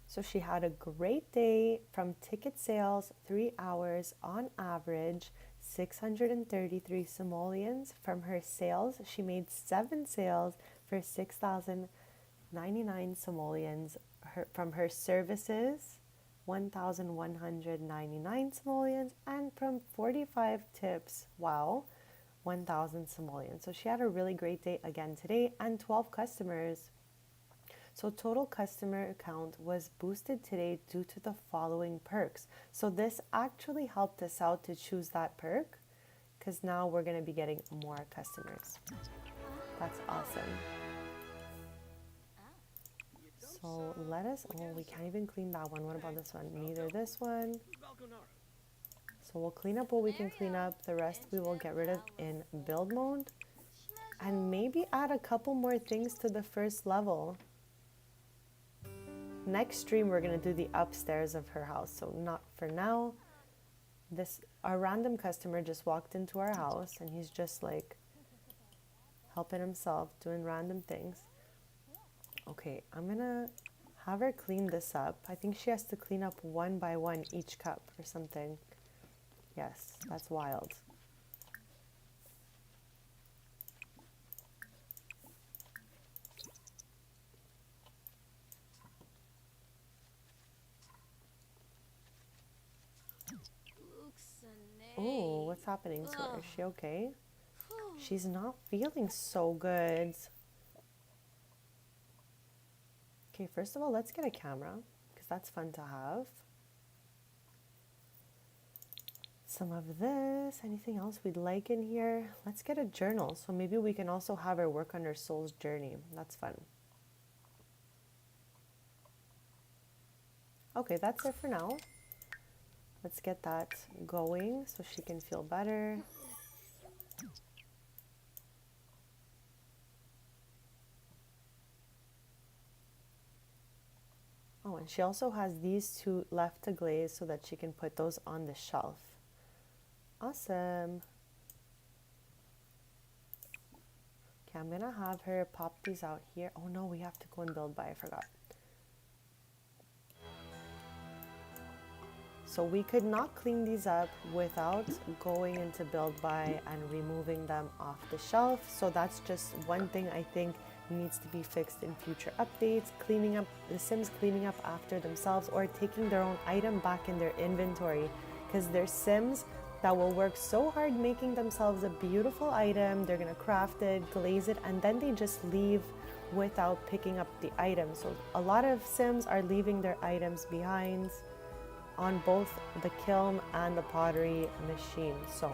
So she had a great day from ticket sales, 3 hours on average, 633 simoleons. From her sales, she made 7 sales for 6,099 simoleons. From her services, 1,199 simoleons, and from 45 tips, wow, 1,000 simoleons. So she had a really great day again today, and 12 customers. So total customer count was boosted today due to the following perks. So this actually helped us out to choose that perk because now we're going to be getting more customers. That's awesome. So let us, oh, we can't even clean that one. What about this one? Neither this one. So we'll clean up what we can clean up. The rest we will get rid of in build mode. And maybe add a couple more things to the first level. Next stream, we're going to do the upstairs of her house. So not for now. Our random customer just walked into our house and he's just like helping himself, doing random things. Okay, I'm going to have her clean this up. I think she has to clean up one by one each cup or something. Yes, that's wild. What's happening to her? Is she okay? She's not feeling so good. Okay, first of all, let's get a camera because that's fun to have. Some of this. Anything else we'd like in here? Let's get a journal. So maybe we can also have her work on her soul's journey. That's fun. Okay, that's it for now. Let's get that going so she can feel better. Oh, and she also has these two left to glaze so that she can put those on the shelf. Awesome. Okay, I'm gonna have her pop these out here. Oh no, we have to go and build by, I forgot. So we could not clean these up without going into build by and removing them off the shelf. So that's just one thing I think needs to be fixed in future updates. Cleaning up, the Sims cleaning up after themselves or taking their own item back in their inventory. Because there's Sims that will work so hard making themselves a beautiful item. They're gonna craft it, glaze it, and then they just leave without picking up the item. So a lot of Sims are leaving their items behind on both the kiln and the pottery machine. So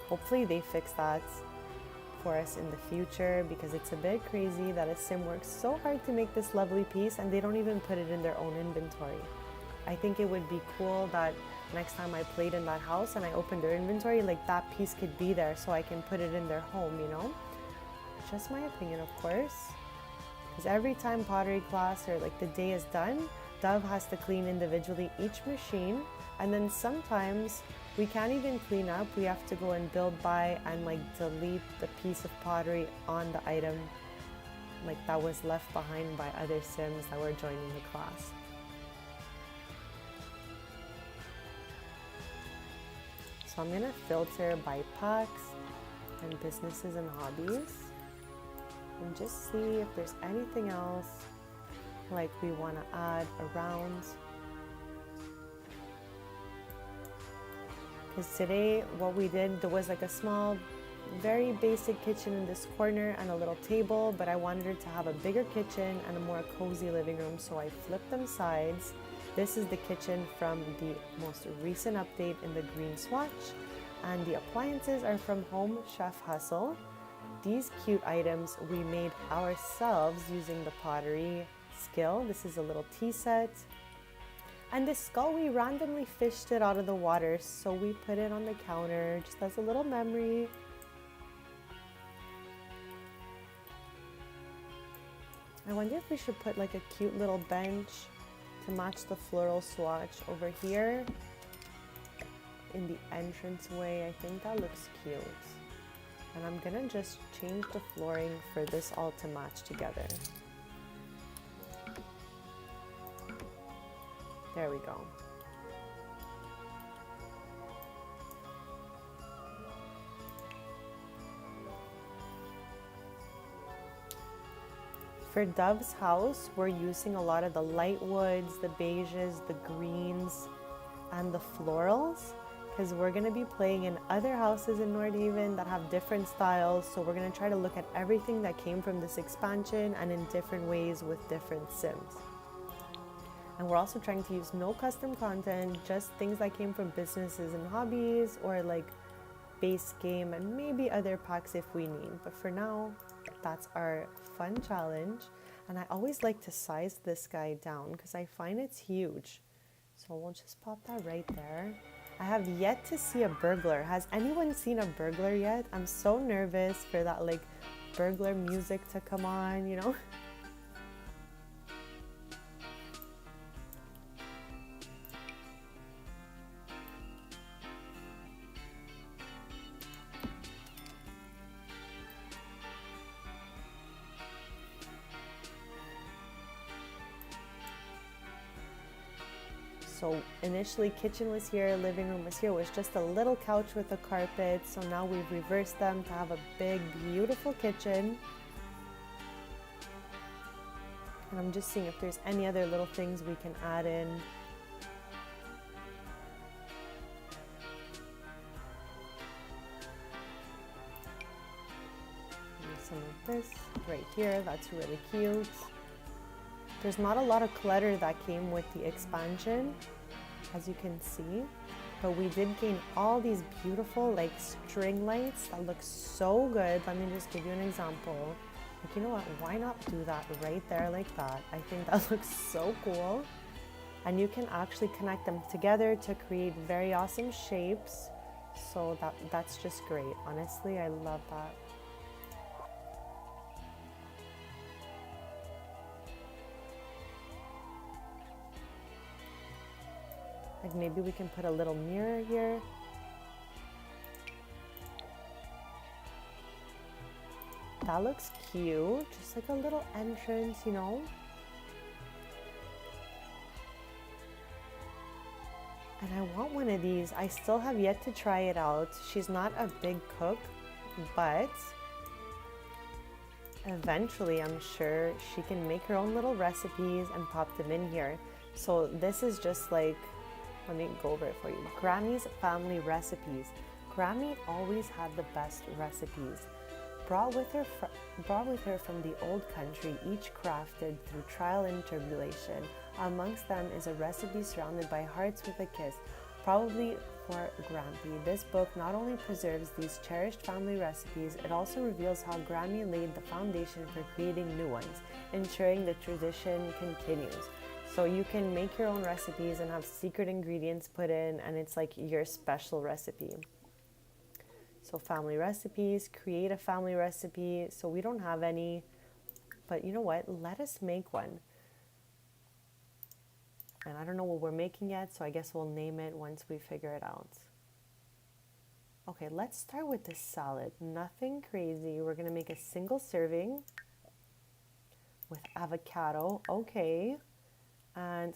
hopefully they fix that for us in the future, because it's a bit crazy that a Sim works so hard to make this lovely piece and they don't even put it in their own inventory. I think it would be cool that next time I played in that house and I opened their inventory, like that piece could be there so I can put it in their home, you know? Just my opinion, of course. Because every time pottery class or like the day is done, Dove has to clean individually each machine, and then sometimes we can't even clean up. We have to go and build by and like delete the piece of pottery on the item like that was left behind by other Sims that were joining the class. So I'm gonna filter by packs and businesses and hobbies and just see if there's anything else like we want to add around. Because today what we did, there was like a small, very basic kitchen in this corner and a little table, but I wanted her to have a bigger kitchen and a more cozy living room, so I flipped them sides. This is the kitchen from the most recent update in the green swatch, and the appliances are from Home Chef Hustle. These cute items we made ourselves using the pottery skill. This is a little tea set. And this skull, we randomly fished it out of the water, so we put it on the counter just as a little memory. I wonder if we should put like a cute little bench to match the floral swatch over here in the entranceway. I think that looks cute. And I'm gonna just change the flooring for this all to match together. There we go. For Dove's house, we're using a lot of the light woods, the beiges, the greens, and the florals, because we're going to be playing in other houses in Nordhaven that have different styles. So we're going to try to look at everything that came from this expansion and in different ways with different Sims. And we're also trying to use no custom content, just things that came from businesses and hobbies, or like base game and maybe other packs if we need. But for now, that's our fun challenge. And I always like to size this guy down because I find it's huge. So we'll just pop that right there. I have yet to see a burglar. Has anyone seen a burglar yet? I'm so nervous for that like burglar music to come on, you know? So initially kitchen was here, living room was here, it was just a little couch with a carpet. So now we've reversed them to have a big, beautiful kitchen. And I'm just seeing if there's any other little things we can add in. this right here. That's really cute. There's not a lot of clutter that came with the expansion, as you can see, but we did gain all these beautiful like string lights that look so good. Let me just give you an example. Like, you know what, why not do that right there like that? I think that looks so cool. And you can actually connect them together to create very awesome shapes. So that's just great. Honestly, I love that. Like maybe we can put a little mirror here. That looks cute. Just like a little entrance, you know? And I want one of these. I still have yet to try it out. She's not a big cook, but eventually I'm sure she can make her own little recipes and pop them in here. So this is just like, let me go over it for you. Grammy's family recipes. Grammy always had the best recipes. Brought with her from the old country, each crafted through trial and tribulation. Amongst them is a recipe surrounded by hearts with a kiss, probably for Grampy. This book not only preserves these cherished family recipes, it also reveals how Grammy laid the foundation for creating new ones, ensuring the tradition continues. So you can make your own recipes and have secret ingredients put in, and it's like your special recipe. So family recipes, create a family recipe. So we don't have any, but you know what? Let us make one. And I don't know what we're making yet, so I guess we'll name it once we figure it out. Okay, let's start with the salad. Nothing crazy. We're gonna make a single serving with avocado. Okay. And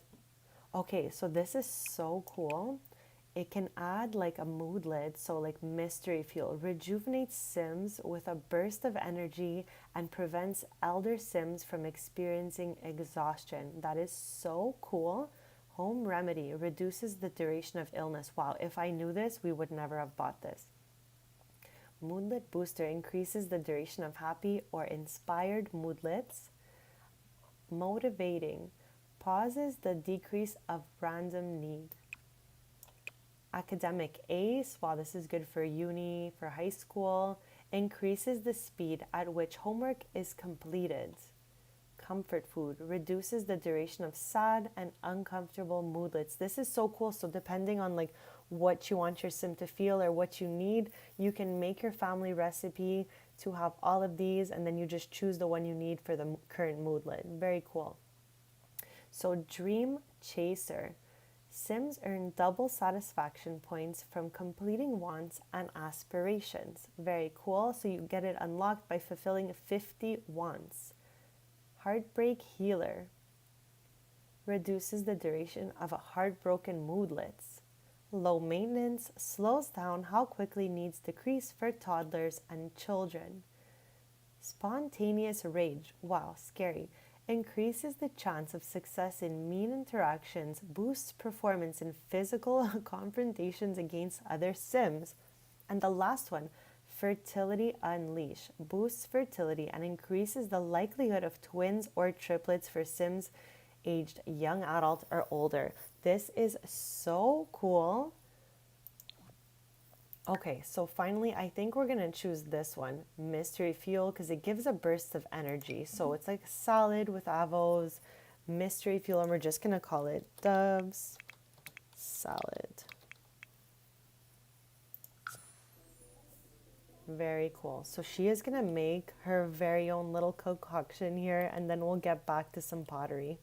okay, so this is so cool. It can add like a moodlet, so like mystery fuel, rejuvenates Sims with a burst of energy and prevents elder Sims from experiencing exhaustion. That is so cool. Home remedy reduces the duration of illness. Wow, if I knew this, we would never have bought this. Moodlet booster increases the duration of happy or inspired moodlets. Motivating pauses the decrease of random need. Academic ace, wow, this is good for uni, for high school, increases the speed at which homework is completed. Comfort food reduces the duration of sad and uncomfortable moodlets. This is so cool. So depending on like what you want your sim to feel or what you need, you can make your family recipe to have all of these, and then you just choose the one you need for the current moodlet. Very cool. So Dream Chaser. Sims earn double satisfaction points from completing wants and aspirations. Very cool. So you get it unlocked by fulfilling 50 wants. Heartbreak Healer. Reduces the duration of a heartbroken moodlets. Low maintenance slows down how quickly needs decrease for toddlers and children. Spontaneous Rage. Wow, scary. Increases the chance of success in mean interactions, boosts performance in physical confrontations against other Sims. And the last one, Fertility Unleash, boosts fertility and increases the likelihood of twins or triplets for Sims aged young adult or older. This is so cool. Okay, so finally, I think we're gonna choose this one, Mystery Fuel, because it gives a burst of energy. So it's like salad with avos, Mystery Fuel, and we're just gonna call it Dove's Salad. Very cool. So she is gonna make her very own little concoction here, and then we'll get back to some pottery.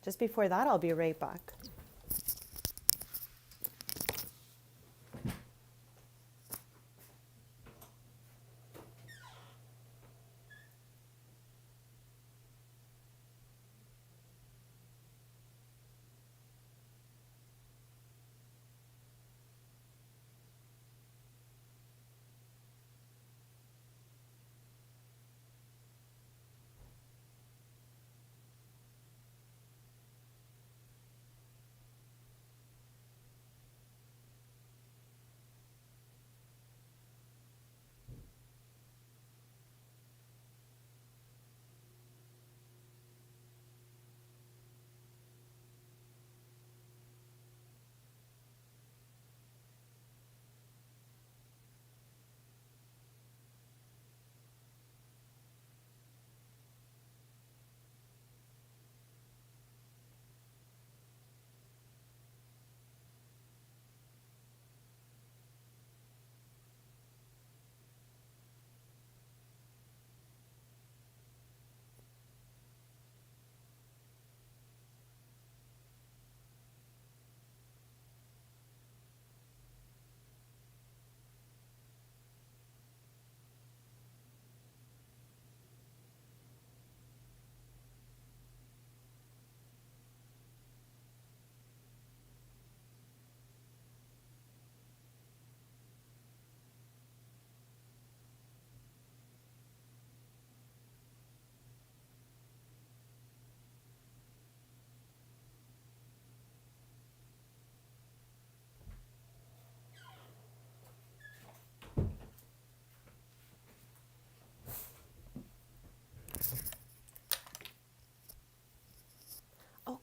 Just before that, I'll be right back.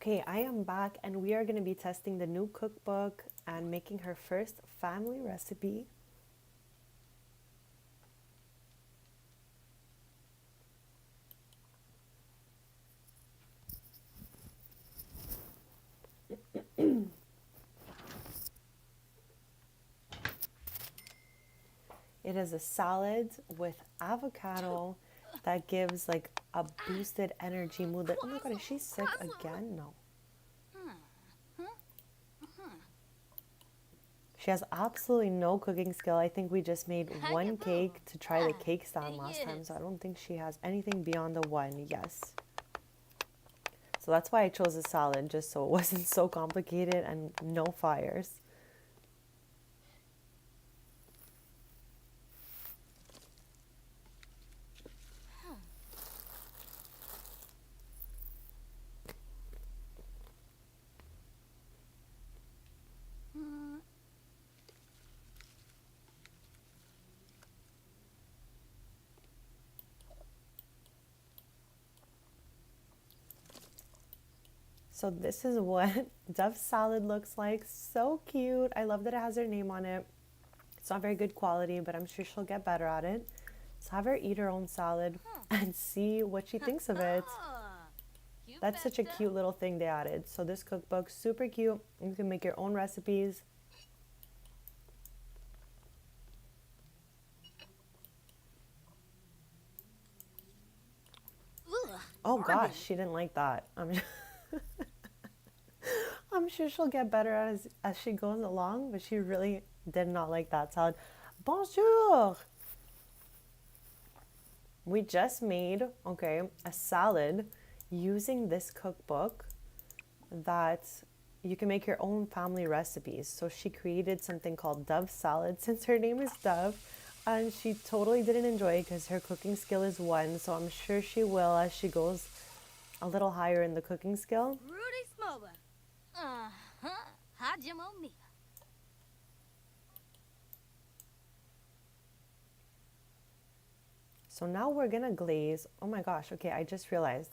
Okay, I am back and we are going to be testing the new cookbook and making her first family recipe. It is a salad with avocado that gives like a boosted energy mood. That, oh my god, is she sick again? No. She has absolutely no cooking skill. I think we just made one cake to try the cake stand last time, so I don't think she has anything beyond the one. Yes. So that's why I chose a salad, just so it wasn't so complicated and no fires. So this is what Dove salad looks like. So cute. I love that it has her name on it. It's not very good quality, but I'm sure she'll get better at it. So have her eat her own salad and see what she thinks of it. That's such a cute little thing they added. So this cookbook, super cute. You can make your own recipes. Oh gosh, she didn't like that. I'm sure she'll get better as she goes along, but she really did not like that salad. Bonjour! We just made, okay, a salad using this cookbook that you can make your own family recipes. So she created something called Dove salad since her name is Dove, and she totally didn't enjoy it because her cooking skill is 1, so I'm sure she will as she goes a little higher in the cooking skill. Rudy Smoba. Hajimomia. So now we're gonna glaze. Oh my gosh, okay, I just realized.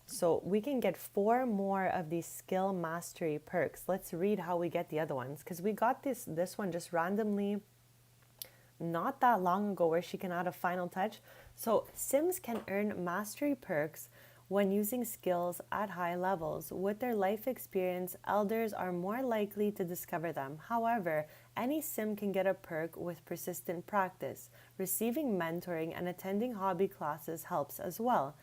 So we can get 4 more of these skill mastery perks. Let's read how we get the other ones, because we got this one just randomly not that long ago where she can add a final touch. So Sims can earn mastery perks when using skills at high levels. With their life experience, elders are more likely to discover them. However, any Sim can get a perk with persistent practice. Receiving mentoring and attending hobby classes helps as well.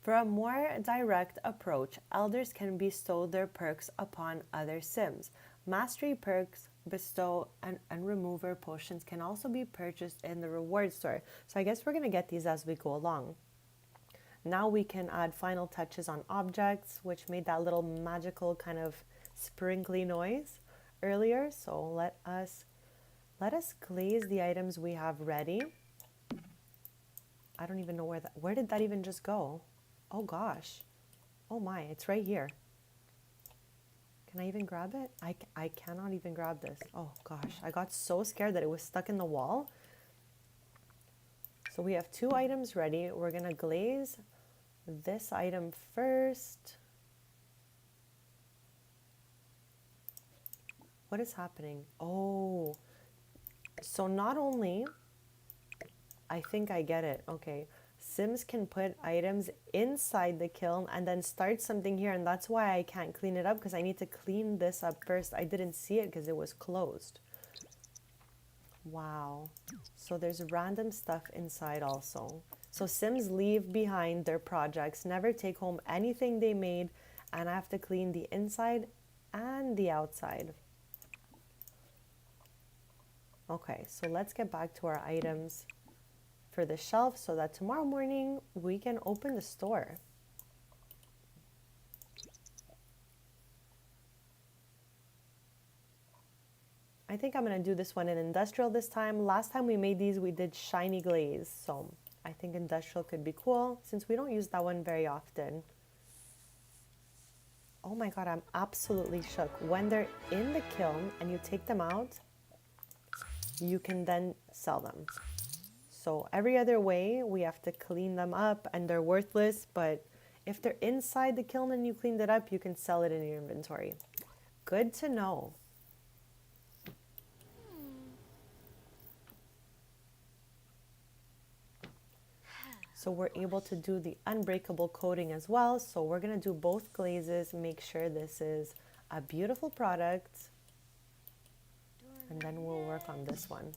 For a more direct approach, elders can bestow their perks upon other Sims. Mastery perks bestow and remover potions can also be purchased in the reward store. So I guess we're going to get these as we go along. Now we can add final touches on objects, which made that little magical kind of sprinkly noise earlier. So let us glaze the items we have ready. I don't even know where did that even just go? Oh gosh. Oh my, it's right here. Can I even grab it? I cannot even grab this. Oh gosh, I got so scared that it was stuck in the wall. So we have 2 items ready. We're gonna glaze this item first. What is happening? Oh, so not only, I think I get it. Okay. Sims can put items inside the kiln and then start something here, and that's why I can't clean it up, because I need to clean this up first. I didn't see it because it was closed. Wow. So there's random stuff inside also. So Sims leave behind their projects, never take home anything they made, and I have to clean the inside and the outside. Okay, so let's get back to our items for the shelf so that tomorrow morning we can open the store. I think I'm going to do this one in industrial this time. Last time we made these, we did shiny glaze. So I think industrial could be cool since we don't use that one very often. Oh my God, I'm absolutely shook. When they're in the kiln and you take them out, you can then sell them. So every other way, we have to clean them up and they're worthless, but If they're inside the kiln and you cleaned it up, you can sell it in your inventory. Good to know. So we're able to do the unbreakable coating as well. So we're gonna do both glazes, make sure this is a beautiful product, and then we'll work on this one.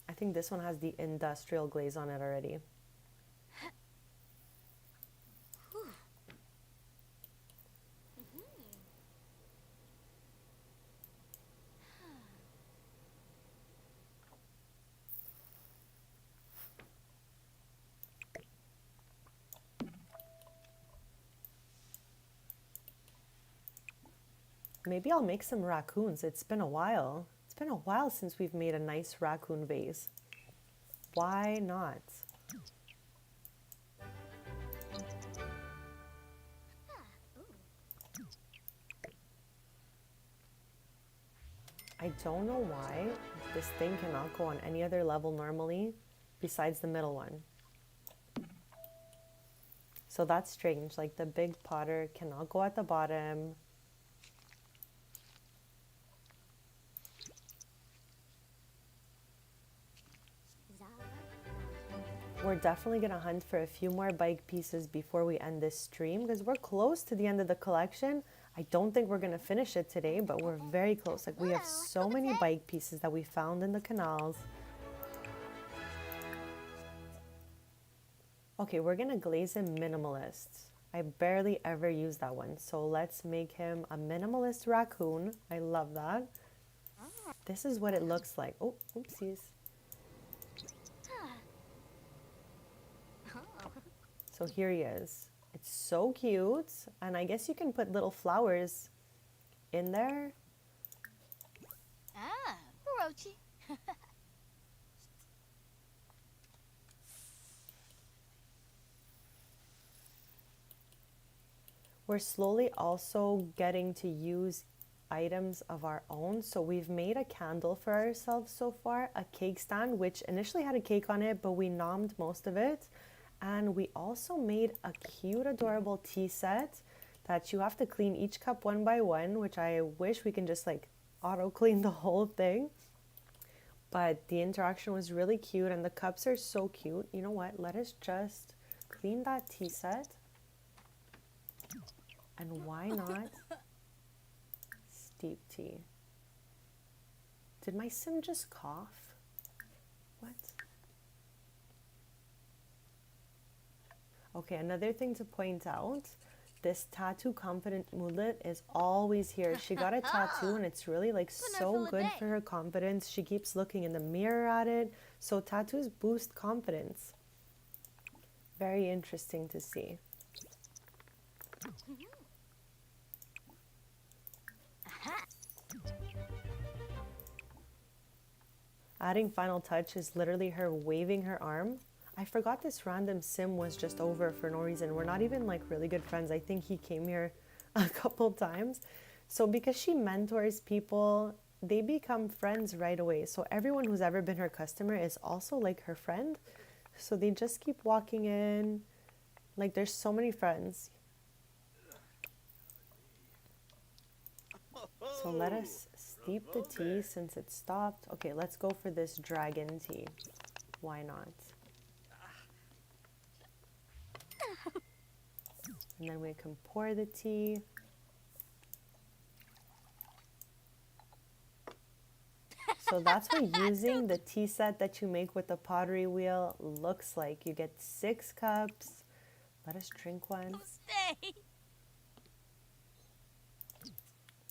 I think this one has the industrial glaze on it already. Maybe I'll make some raccoons. It's been a while. It's been a while since we've made a nice raccoon vase. Why not? I don't know why this thing cannot go on any other level normally besides the middle one. So that's strange. Like the big potter cannot go at the bottom. We're definitely going to hunt for a few more bike pieces before we end this stream because we're close to the end of the collection. I don't think we're going to finish it today, but we're very close. Like we have so many bike pieces that we found in the canals. Okay, we're going to glaze him minimalist. I barely ever use that one. So let's make him a minimalist raccoon. I love that. This is what it looks like. Oh, oopsies. So here he is. It's so cute. And I guess you can put little flowers in there. Orochi. We're slowly also getting to use items of our own. So we've made a candle for ourselves so far, a cake stand, which initially had a cake on it, but we nommed most of it. And we also made a cute, adorable tea set that you have to clean each cup one by one, which I wish we can just like auto clean the whole thing. But the interaction was really cute and the cups are so cute. You know what? Let us just clean that tea set. And why not steep tea? Did my sim just cough? What? Okay, another thing to point out, this tattoo confident Mulet is always here. She got a tattoo and it's really like so good for her confidence. She keeps looking in the mirror at it. So tattoos boost confidence. Very interesting to see. Adding final touch is literally her waving her arm. I forgot this random sim was just over for no reason. We're not even like really good friends. I think he came here a couple times. So because she mentors people, they become friends right away. So everyone who's ever been her customer is also like her friend. So they just keep walking in. Like there's so many friends. So let us steep the tea since it stopped. Okay, let's go for this dragon tea. Why not? And then we can pour the tea. So that's what using the tea set that you make with the pottery wheel looks like. You get 6 cups. Let us drink one.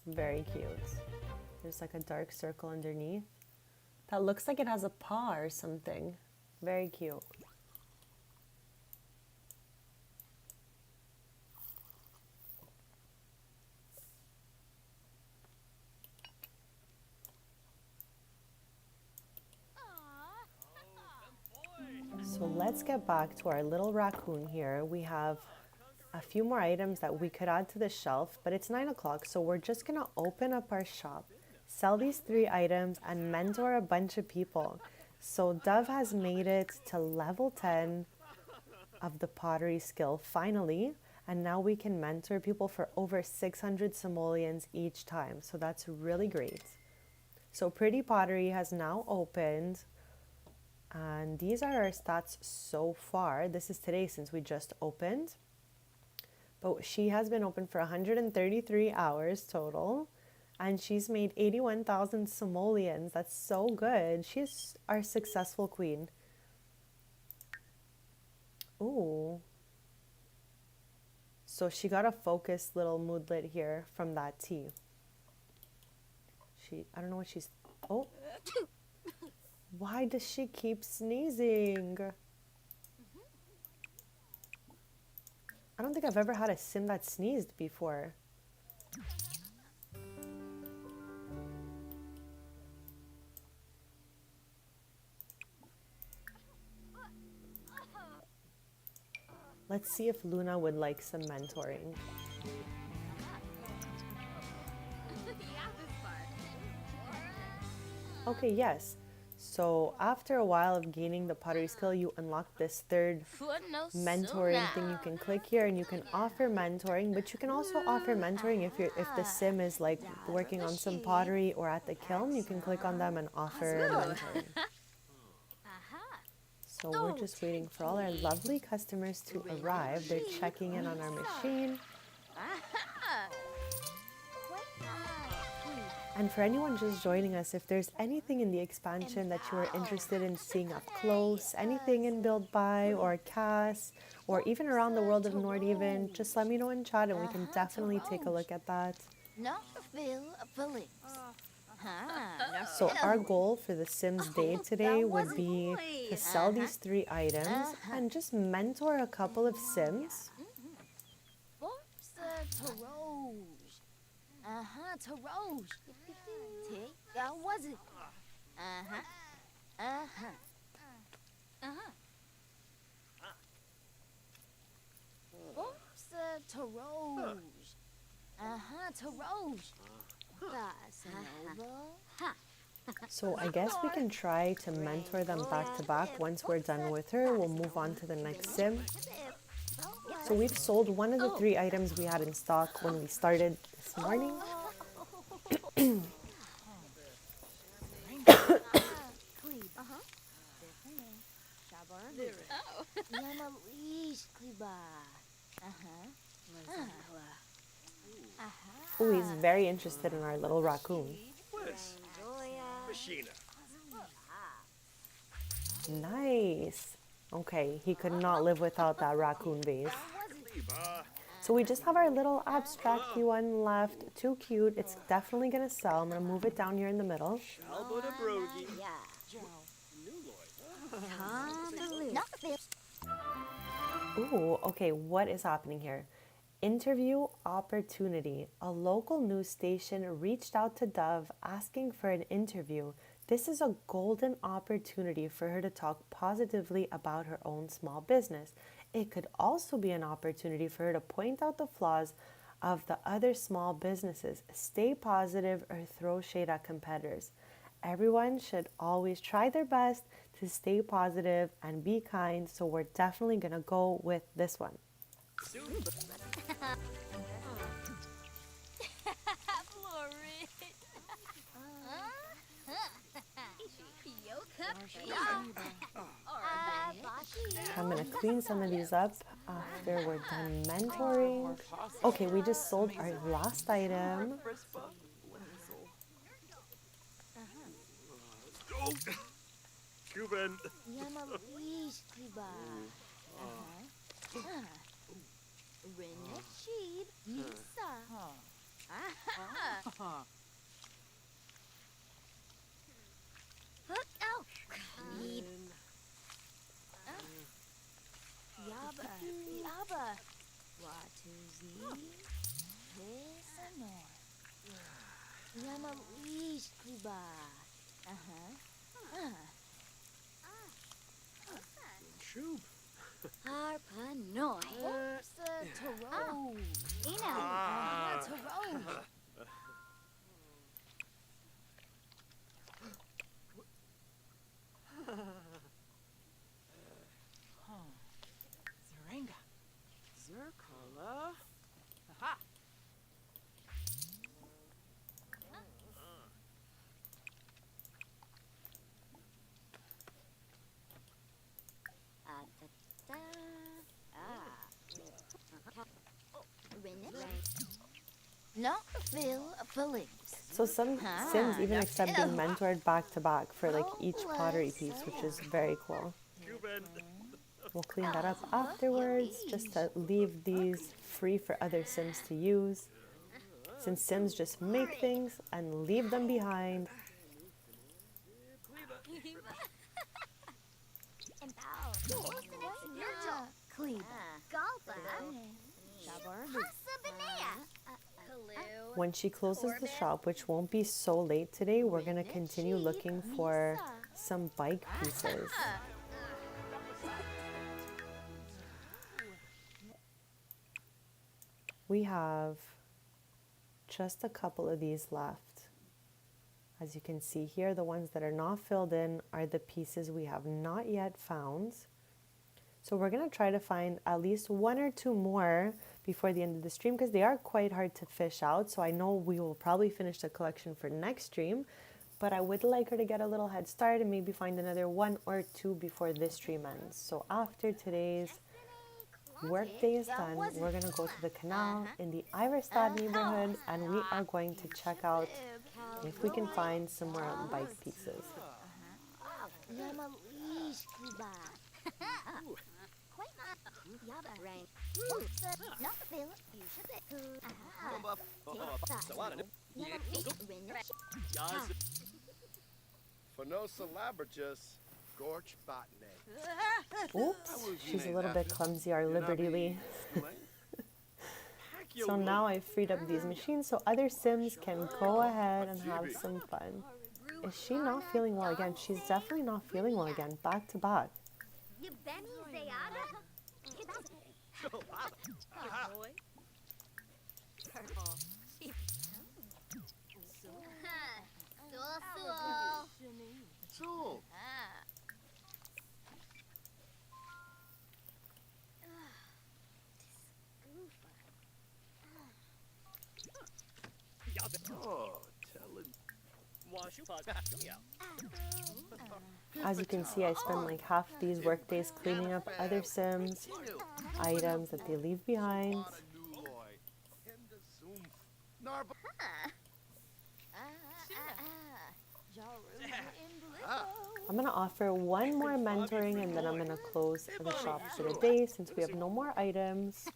Very cute. There's like a dark circle underneath. That looks like it has a paw or something. Very cute. So let's get back to our little raccoon here. We have a few more items that we could add to the shelf, but it's 9 o'clock, so we're just gonna open up our shop, sell these 3 items, and mentor a bunch of people. So Dove has made it to level 10 of the pottery skill finally, and now we can mentor people for over 600 simoleons each time. So that's really great. So Pretty Pottery has now opened, and these are our stats so far. This is today since we just opened. But she has been open for 133 hours total, and she's made 81,000 simoleons. That's so good. She's our successful queen. Ooh. So she got a focused little moodlet here from that tea. I don't know what she's, oh. Why does she keep sneezing? I don't think I've ever had a sim that sneezed before. Let's see if Luna would like some mentoring. Okay, yes. So after a while of gaining the pottery skill, you unlock this third mentoring thing. You can click here and you can offer mentoring, but you can also offer mentoring if the sim is like working on some pottery or at the kiln. You can click on them and offer mentoring. So we're just waiting for all our lovely customers to arrive. They're checking in on our machine. And for anyone just joining us, if there's anything in the expansion that you are interested in seeing up close, anything in Build By or CAS, or even around the world of Nordiven, just let me know in chat and we can definitely take a look at that. So our goal for the Sims Day today would be to sell these 3 items and just mentor a couple of Sims. So I guess we can try to mentor them back to back. Once we're done with her, we'll move on to the next sim. So we've sold one of the 3 items we had in stock when we started this morning. Oh, he's very interested in our little raccoon. Nice. Okay, he could not live without that raccoon vase. So we just have our little abstracty one left. Too cute. It's definitely going to sell. I'm going to move it down here in the middle. Ooh, okay, what is happening here? Interview opportunity. A local news station reached out to Dove asking for an interview. This is a golden opportunity for her to talk positively about her own small business. It could also be an opportunity for her to point out the flaws of the other small businesses, stay positive, or throw shade at competitors. Everyone should always try their best to stay positive and be kind, so we're definitely going to go with this one. I'm going to clean some of these up after we're done mentoring. Okay, we just sold our last item. Cuban. Not feel feelings. So some Sims even accept being mentored back to back for like each pottery piece, which is very cool. We'll clean that up afterwards just to leave these free for other Sims to use. Since Sims just make things and leave them behind. When she closes the shop, which won't be so late today, we're going to continue looking for some bike pieces. We have just a couple of these left. As you can see here, the ones that are not filled in are the pieces we have not yet found. So we're going to try to find at least one or two more before the end of the stream because they are quite hard to fish out. So I know we will probably finish the collection for next stream, but I would like her to get a little head start and maybe find another one or two before this stream ends. So after today's work day is done, we're going to go to the canal in the Iverstad neighborhood and we are going to check out if we can find some more bike pieces. Gorch botany. Oops, she's a little bit clumsy, our Liberty Lee. So now I've freed up these machines so other Sims can go ahead and have some fun. Is she not feeling well again? She's definitely not feeling well again, back to back. As you can see, I spend like half these work days cleaning up other Sims, items that they leave behind. I'm going to offer one more mentoring and then I'm going to close the shop for the day since we have no more items.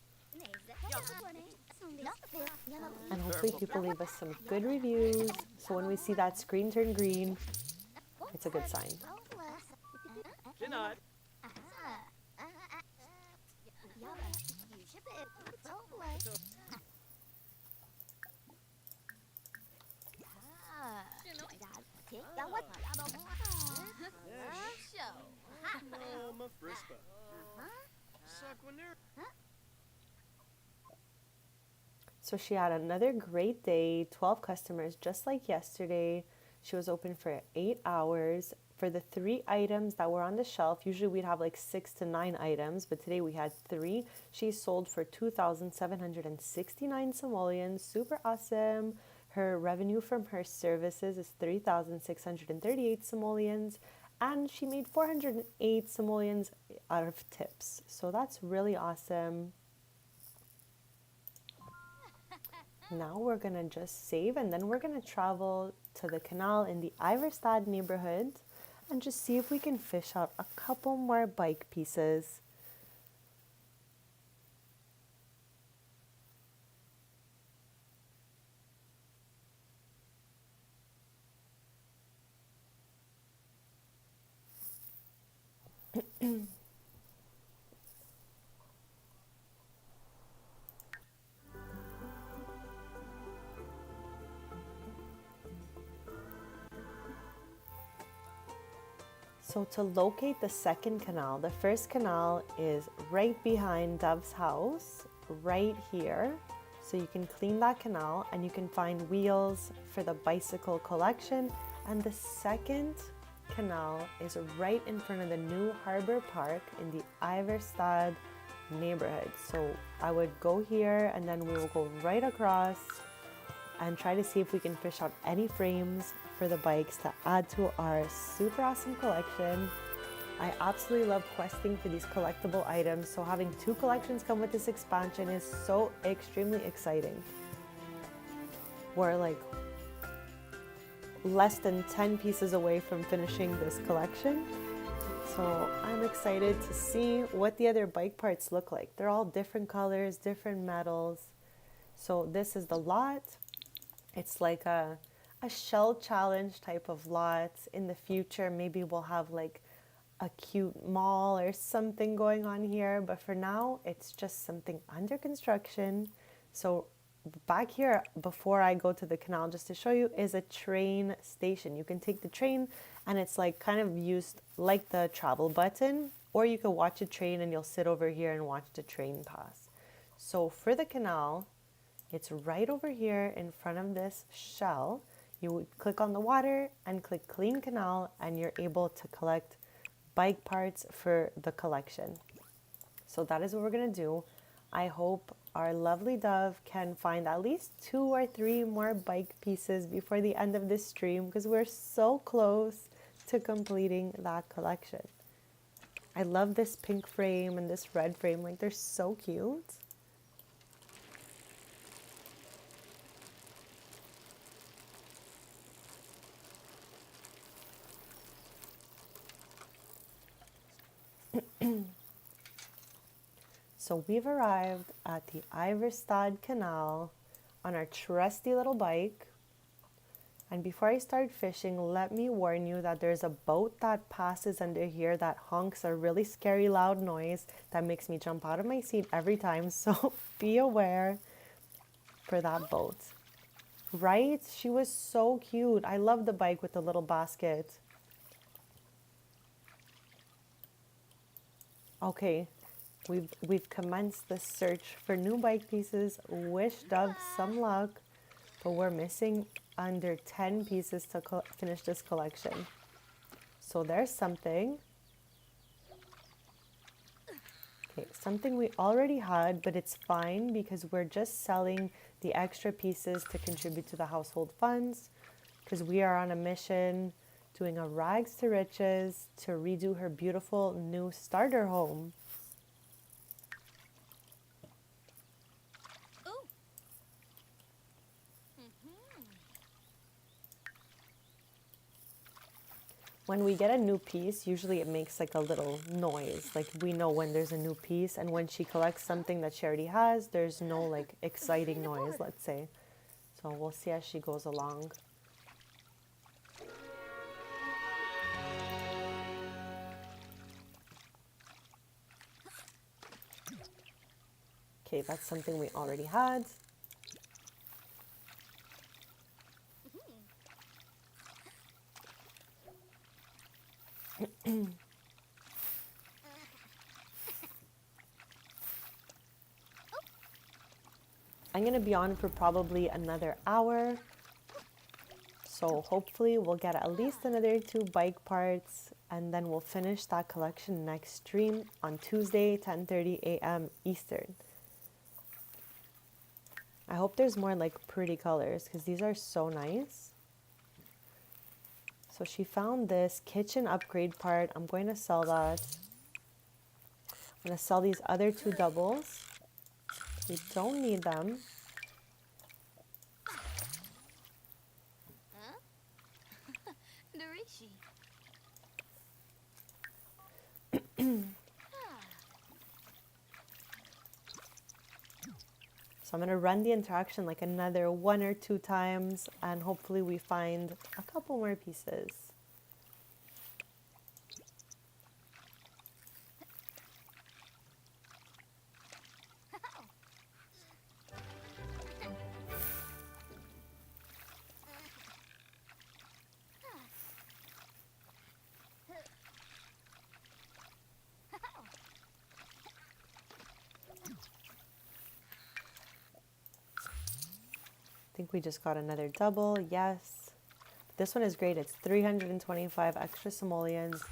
And hopefully people leave us some good reviews. So when we see that screen turn green, it's a good sign. So she had another great day, 12 customers just like yesterday. She was open for 8 hours. For the 3 items that were on the shelf, usually we'd have like 6 to 9 items, but today we had 3. She sold for 2,769 simoleons, super awesome. Her revenue from her services is 3,638 simoleons, and she made 408 simoleons out of tips. So that's really awesome. Now we're going to just save and then we're going to travel to the canal in the Iverstad neighborhood and just see if we can fish out a couple more bike pieces. So to locate the second canal, the first canal is right behind Dove's house, right here. So you can clean that canal and you can find wheels for the bicycle collection. And the second canal is right in front of the new Harbor Park in the Iverstad neighborhood. So I would go here and then we will go right across and try to see if we can fish out any frames for the bikes to add to our super awesome collection. I absolutely love questing for these collectible items, so having 2 collections come with this expansion is so extremely exciting. We're like less than 10 pieces away from finishing this collection. So I'm excited to see what the other bike parts look like. They're all different colors, different metals. So this is the lot. It's like a shell challenge type of lot. In the future, maybe we'll have like a cute mall or something going on here. But for now, it's just something under construction. So back here, before I go to the canal, just to show you, is a train station. You can take the train and it's like kind of used like the travel button, or you can watch a train and you'll sit over here and watch the train pass. So for the canal, it's right over here in front of this shell. You would click on the water and click clean canal and you're able to collect bike parts for the collection. So that is what we're gonna do. I hope our lovely dove can find at least 2 or 3 more bike pieces before the end of this stream, because we're so close to completing that collection. I love this pink frame and this red frame, like they're so cute. So we've arrived at the Iverstad Canal on our trusty little bike. And before I start fishing, let me warn you that there's a boat that passes under here that honks a really scary loud noise that makes me jump out of my seat every time. So be aware for that boat. Right? She was so cute. I love the bike with the little basket. Okay. We've commenced the search for new bike pieces. Wish Dove some luck, but we're missing under 10 pieces to finish this collection. So there's something. Okay, something we already had, but it's fine because we're just selling the extra pieces to contribute to the household funds, because we are on a mission doing a rags to riches to redo her beautiful new starter home. When we get a new piece, usually it makes like a little noise. Like we know when there's a new piece, and when she collects something that she already has, there's no like exciting noise, let's say. So we'll see as she goes along. Okay, that's something we already had. I'm going to be on for probably another hour. So hopefully we'll get at least another 2 bike parts, and then we'll finish that collection next stream on Tuesday, 10:30 a.m. Eastern. I hope there's more like pretty colors, because these are so nice. So she found this kitchen upgrade part. I'm going to sell that. I'm going to sell these other 2 doubles. We don't need them. So I'm going to run the interaction like another 1 or 2 times, and hopefully we find a couple more pieces. I think we just got another double, yes. This one is great. It's 325 extra simoleons.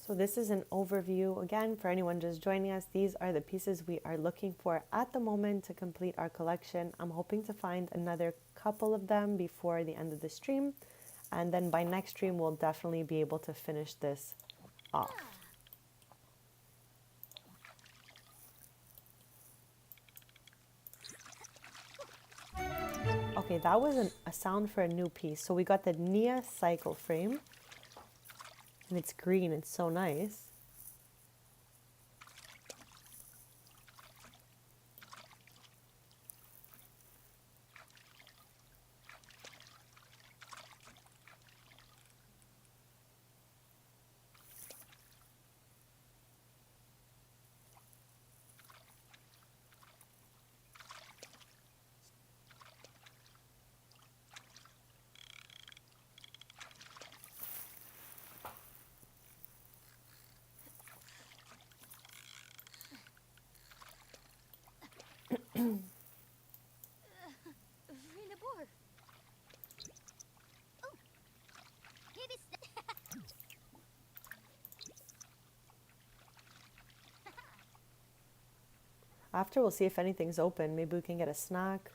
So this is an overview. Again, for anyone just joining us, these are the pieces we are looking for at the moment to complete our collection. I'm hoping to find another couple of them before the end of the stream. And then by next stream, we'll definitely be able to finish this off. Okay, that was a sound for a new piece. So we got the Nia cycle frame. And it's green, it's so nice. After, we'll see if anything's open. Maybe we can get a snack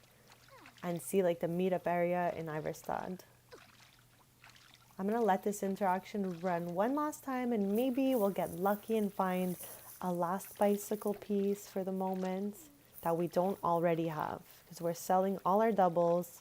and see like the meetup area in Iverstad. I'm gonna let this interaction run one last time and maybe we'll get lucky and find a last bicycle piece for the moment that we don't already have, because we're selling all our doubles.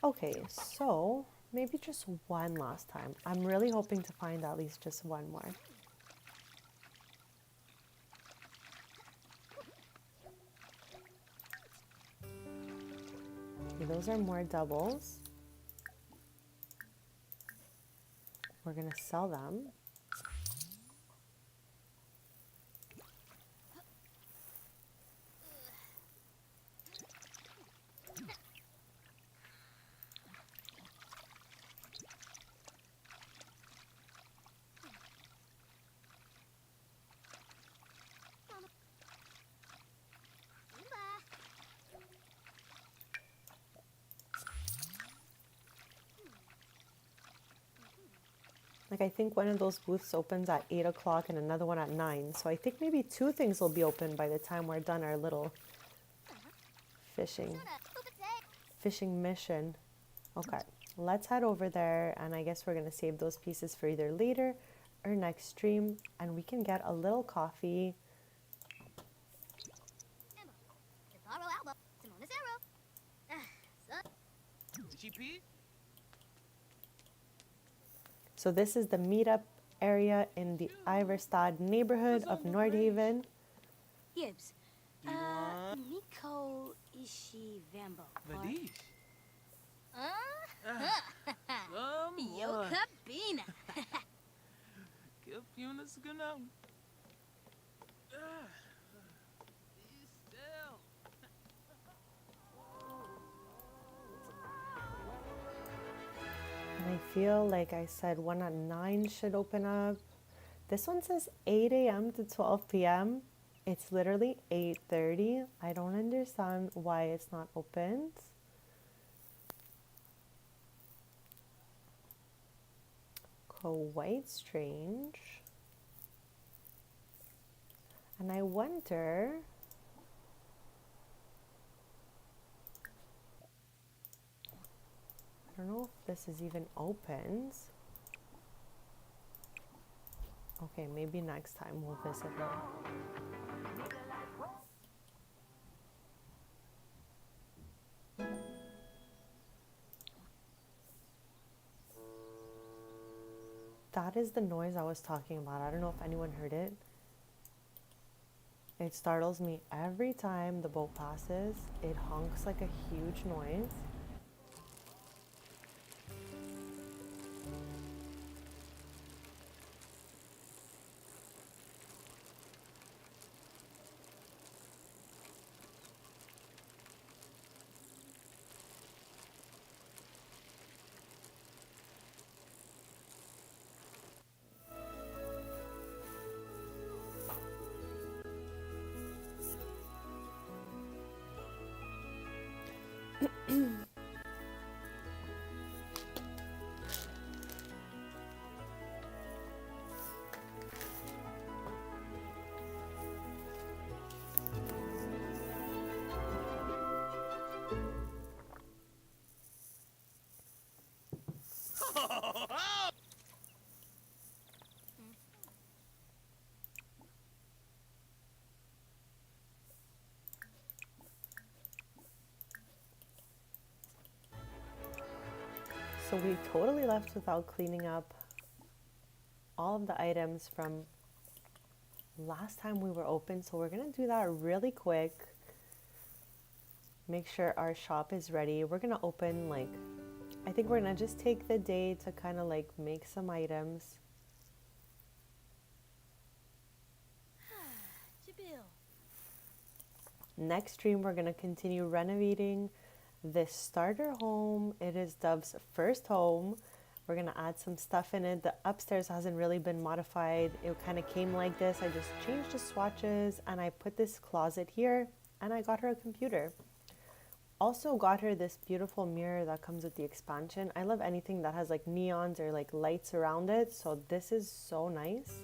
Okay, so maybe just one last time. I'm really hoping to find at least just one more. Okay, those are more doubles. We're gonna sell them. Like, I think one of those booths opens at 8 o'clock and another one at 9. So I think maybe two things will be open by the time we're done our little fishing mission. Okay, let's head over there, and I guess we're going to save those pieces for either later or next stream, and we can get a little coffee. So this is the meetup area in the Iverstad neighborhood of Nordhaven. Gibbs. Nico Ishi Vambo. Vadish. Yo Cabina. Give Eunice a know. And I feel like I said one at 9 should open up. This one says 8 a.m. to 12 p.m. It's literally 8:30. I don't understand why it's not opened. Quite strange. And I wonder, I don't know if this is even opened. Okay, maybe next time we'll visit her. That is the noise I was talking about. I don't know if anyone heard it. It startles me every time the boat passes. It honks like a huge noise. So we totally left without cleaning up all of the items from last time we were open. So we're gonna do that really quick. Make sure our shop is ready. We're gonna open like, I think we're gonna just take the day to kind of like make some items. Next stream, we're gonna continue renovating this starter home. It is Dove's first home. We're gonna add some stuff in it. The upstairs hasn't really been modified. It kind of came like this. I just changed the swatches and I put this closet here and I got her a computer. Also got her this beautiful mirror that comes with the expansion. I love anything that has like neons or like lights around it. So this is so nice.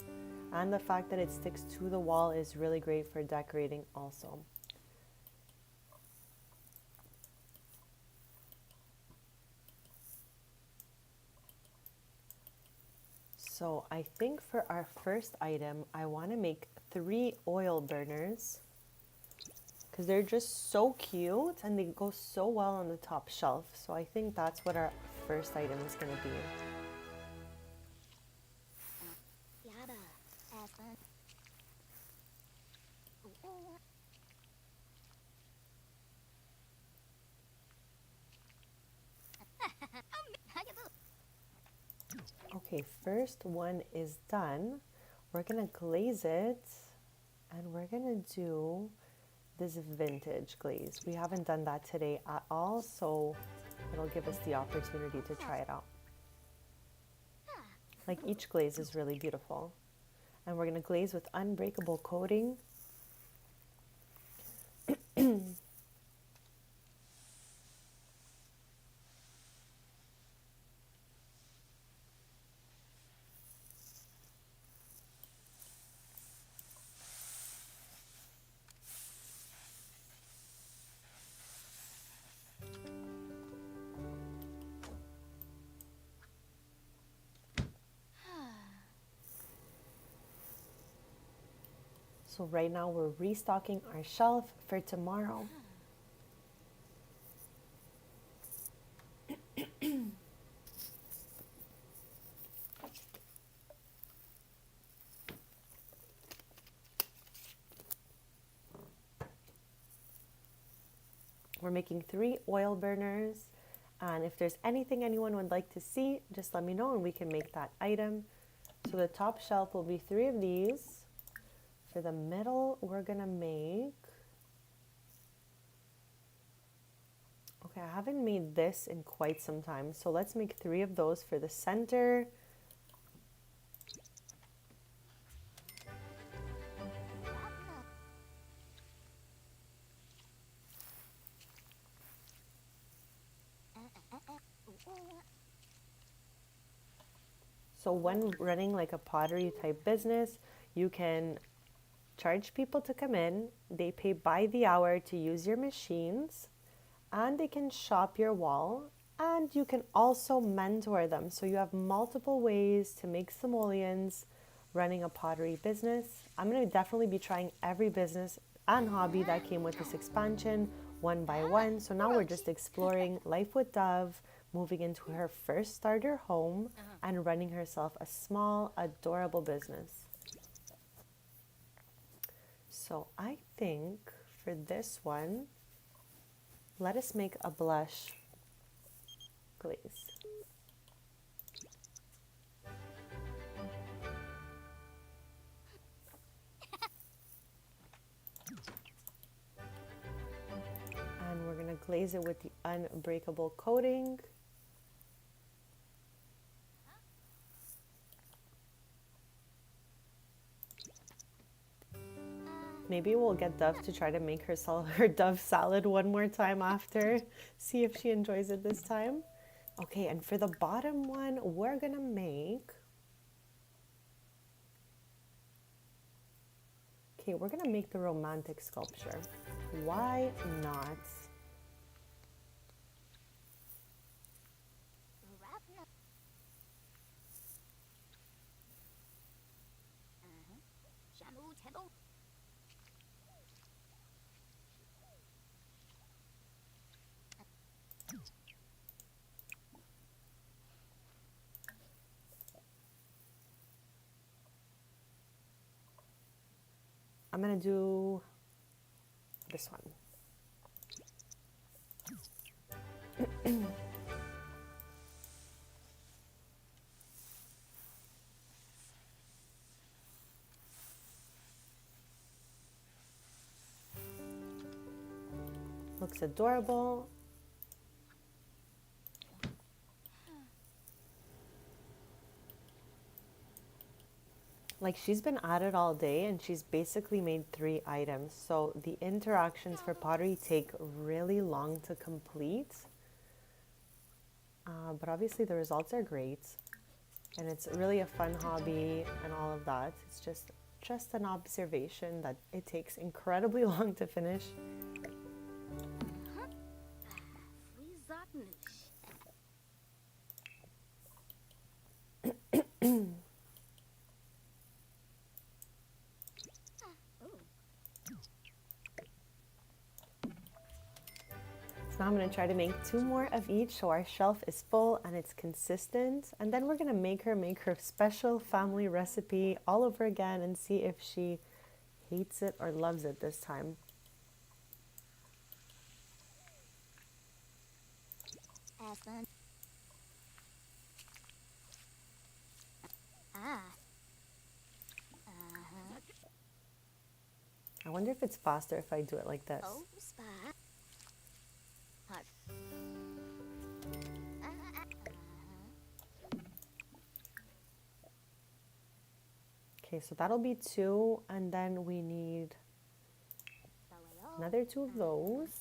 And the fact that it sticks to the wall is really great for decorating also. So I think for our first item, I want to make 3 oil burners because they're just so cute and they go so well on the top shelf. So I think that's what our first item is going to be. Okay, first one is done. We're gonna glaze it and we're gonna do this vintage glaze. We haven't done that today at all, so it'll give us the opportunity to try it out. Like each glaze is really beautiful. And we're gonna glaze with unbreakable coating. So right now we're restocking our shelf for tomorrow. We're making 3 oil burners, and if there's anything anyone would like to see, just let me know and we can make that item. So the top shelf will be 3 of these. For the middle, we're gonna make, okay, I haven't made this in quite some time, so let's make 3 of those for the center. So when running like a pottery type business, you can charge people to come in, they pay by the hour to use your machines, and they can shop your wall, and you can also mentor them. So you have multiple ways to make simoleons running a pottery business. I'm going to definitely be trying every business and hobby that came with this expansion one by one. So now we're just exploring life with Dove, moving into her first starter home and running herself a small, adorable business. So I think for this one, let us make a blush glaze. And we're gonna glaze it with the unbreakable coating. Maybe we'll get Dove to try to make her Dove salad one more time after. See if she enjoys it this time. Okay, and for the bottom one, we're gonna make... Okay, we're gonna make the romantic sculpture. Why not? I'm gonna do this one. Looks adorable. Like, she's been at it all day and she's basically made 3 items. So the interactions for pottery take really long to complete. But obviously the results are great. And it's really a fun hobby and all of that. It's just an observation that it takes incredibly long to finish. So now I'm going to try to make 2 more of each so our shelf is full and it's consistent. And then we're going to make her special family recipe all over again and see if she hates it or loves it this time. I wonder if it's faster if I do it like this. Okay, so that'll be 2, and then we need another 2 of those.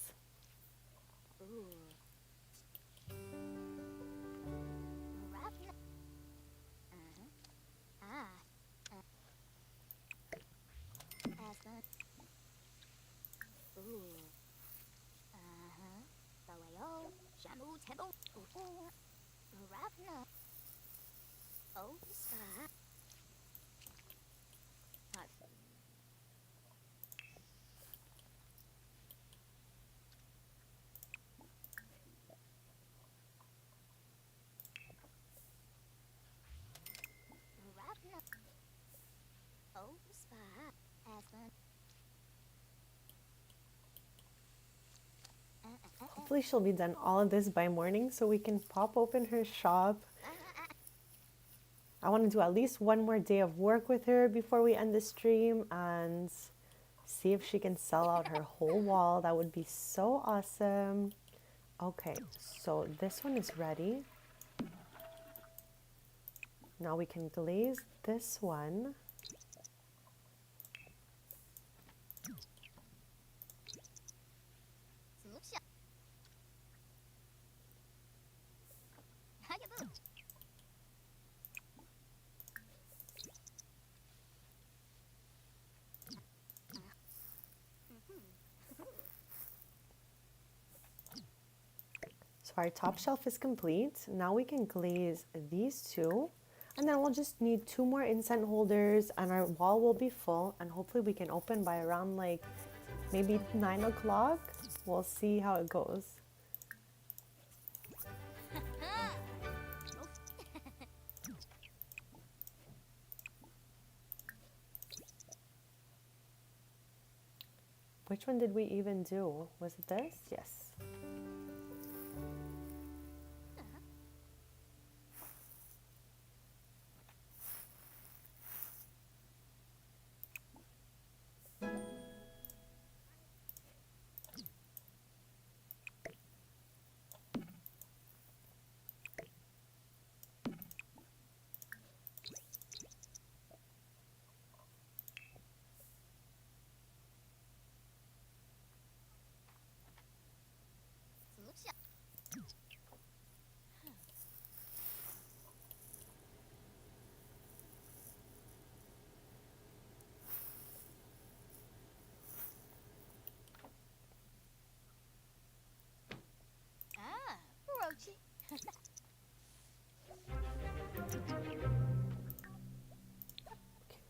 Hopefully she'll be done all of this by morning so we can pop open her shop. I want to do at least 1 more day of work with her before we end the stream and see if she can sell out her whole wall. That would be so awesome. Okay, so this one is ready. Now we can glaze this one. So our top shelf is complete. Now we can glaze these 2. And then we'll just need 2 more incense holders and our wall will be full. And hopefully we can open by around like maybe 9 o'clock. We'll see how it goes. Which one did we even do? Was it this? Yes.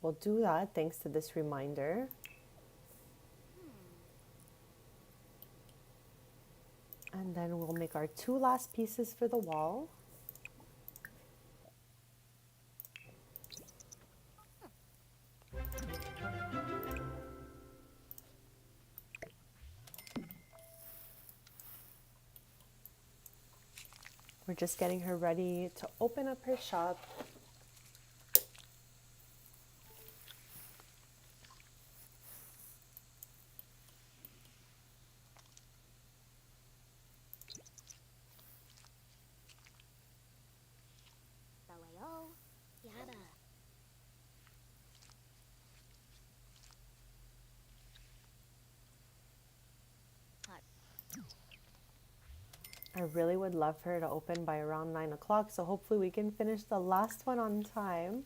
We'll do that thanks to this reminder. And then we'll make our 2 last pieces for the wall. We're just getting her ready to open up her shop. I really would love for her to open by around 9 o'clock, so hopefully we can finish the last one on time.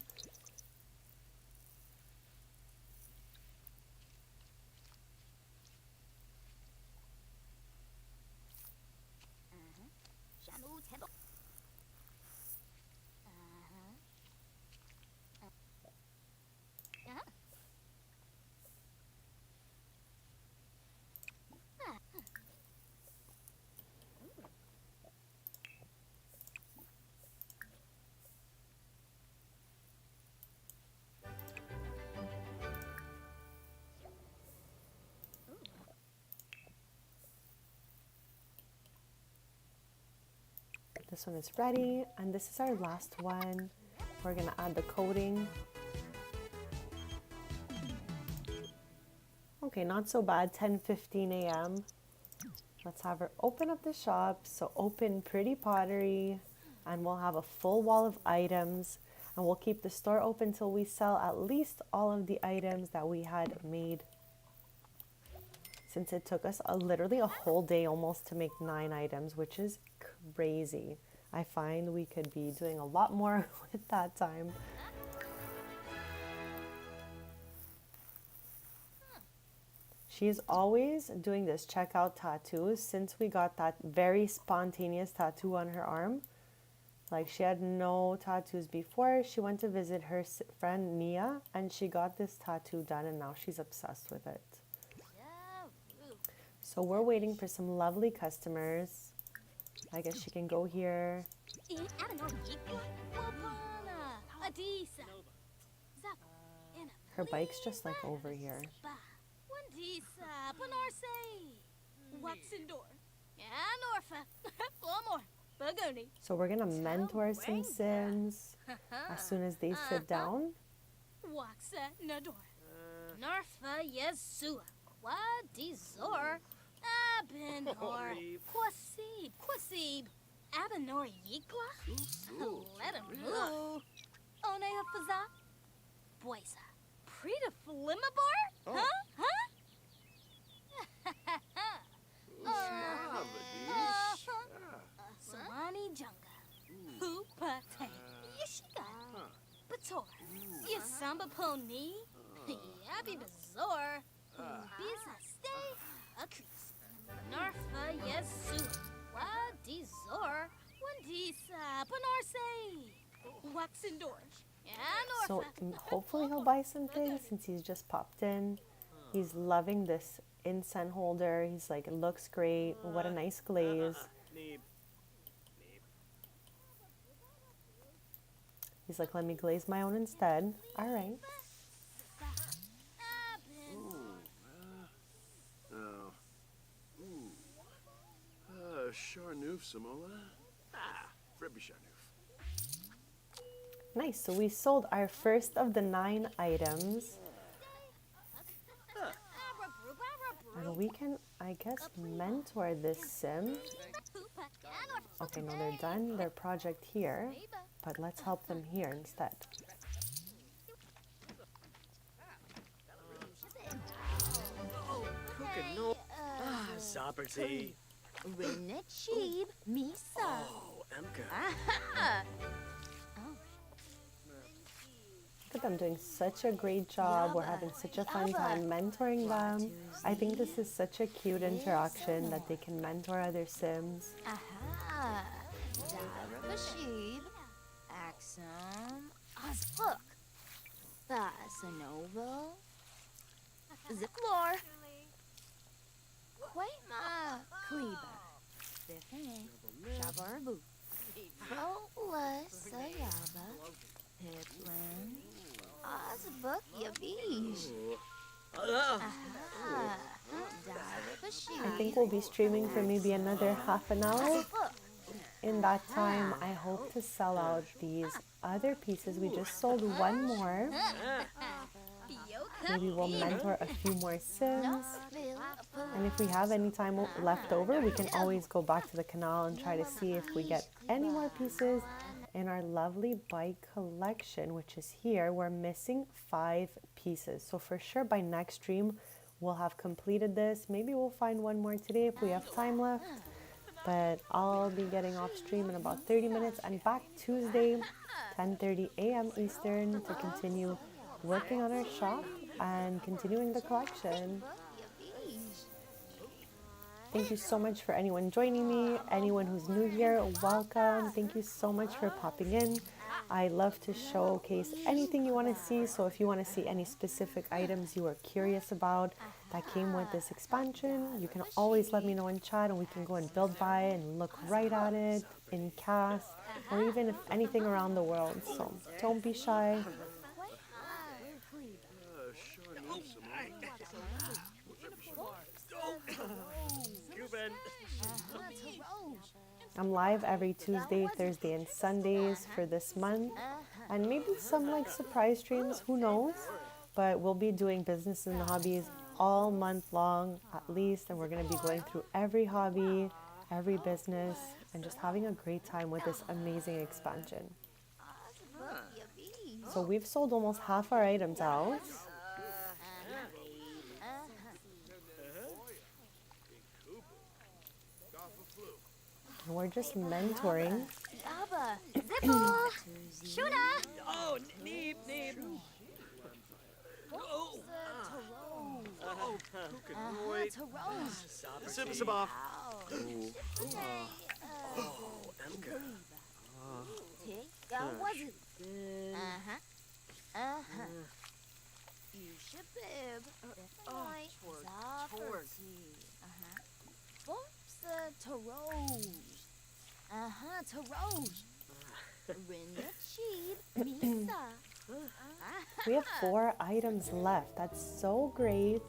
This one is ready, and this is our last one. We're gonna add the coating. Okay, not so bad, 10:15 a.m. Let's have her open up the shop. So open Pretty Pottery, and we'll have a full wall of items, and we'll keep the store open till we sell at least all of the items that we had made. Since it took us literally a whole day almost to make 9 items, which is crazy. I find we could be doing a lot more with that time. She's always doing this checkout tattoo since we got that very spontaneous tattoo on her arm. Like, she had no tattoos before. She went to visit her friend Nia, and she got this tattoo done, and now she's obsessed with it. So we're waiting for some lovely customers. I guess she can go here. Her bike's just like over here. So we're gonna mentor some Sims as soon as they sit down. So hopefully he'll buy some things since he's just popped in. He's loving this incense holder. He's like, it looks great. What a nice glaze. He's like, let me glaze my own instead. All right. Charnouf, Samola. Fribby Charnouf. Nice. So we sold our first of the 9 items. And we can, I guess, mentor this sim. Okay, no, they're done their project here, but let's help them here instead. Zaperty. Renachib Misa. Oh, Emka. Look at them doing such a great job. We're having such a fun time mentoring them. I think this is such a cute interaction that they can mentor other Sims. Aha. Darabashib. Axum. Ozhook. Basanovo. Ziplor. Quema. Kleba. Biffin. Shabarbu. Ola Sayaba. Piplin. Ozbook Yavish. Aha. I think we'll be streaming for maybe another half an hour. in that time, I hope to sell out these other pieces. We just sold one more. Maybe we'll mentor a few more Sims. And if we have any time left over, we can always go back to the canal and try to see if we get any more pieces in our lovely bike collection, which is here. We're missing 5 pieces. So for sure by next stream, we'll have completed this. Maybe we'll find one more today if we have time left. But I'll be getting off stream in about 30 minutes and back Tuesday, 10:30 a.m. Eastern, to continue working on our shop and continuing the collection. Thank you so much for anyone joining me. Anyone who's new here, welcome. Thank you so much for popping in. I love to showcase anything you want to see. So if you want to see any specific items you are curious about that came with this expansion, you can always let me know in chat and we can go and build by and look right at it in cast, or even if anything around the world. So don't be shy. I'm live every Tuesday, Thursday, and Sundays for this month, and maybe some like surprise streams, who knows? But we'll be doing business and hobbies all month long at least, and we're going to be going through every hobby, every business, and just having a great time with this amazing expansion. So we've sold almost half our items out. And we're just mentoring. Zipple! Shuna! Oh, neep. Zip off. We have 4 items left. That's so great.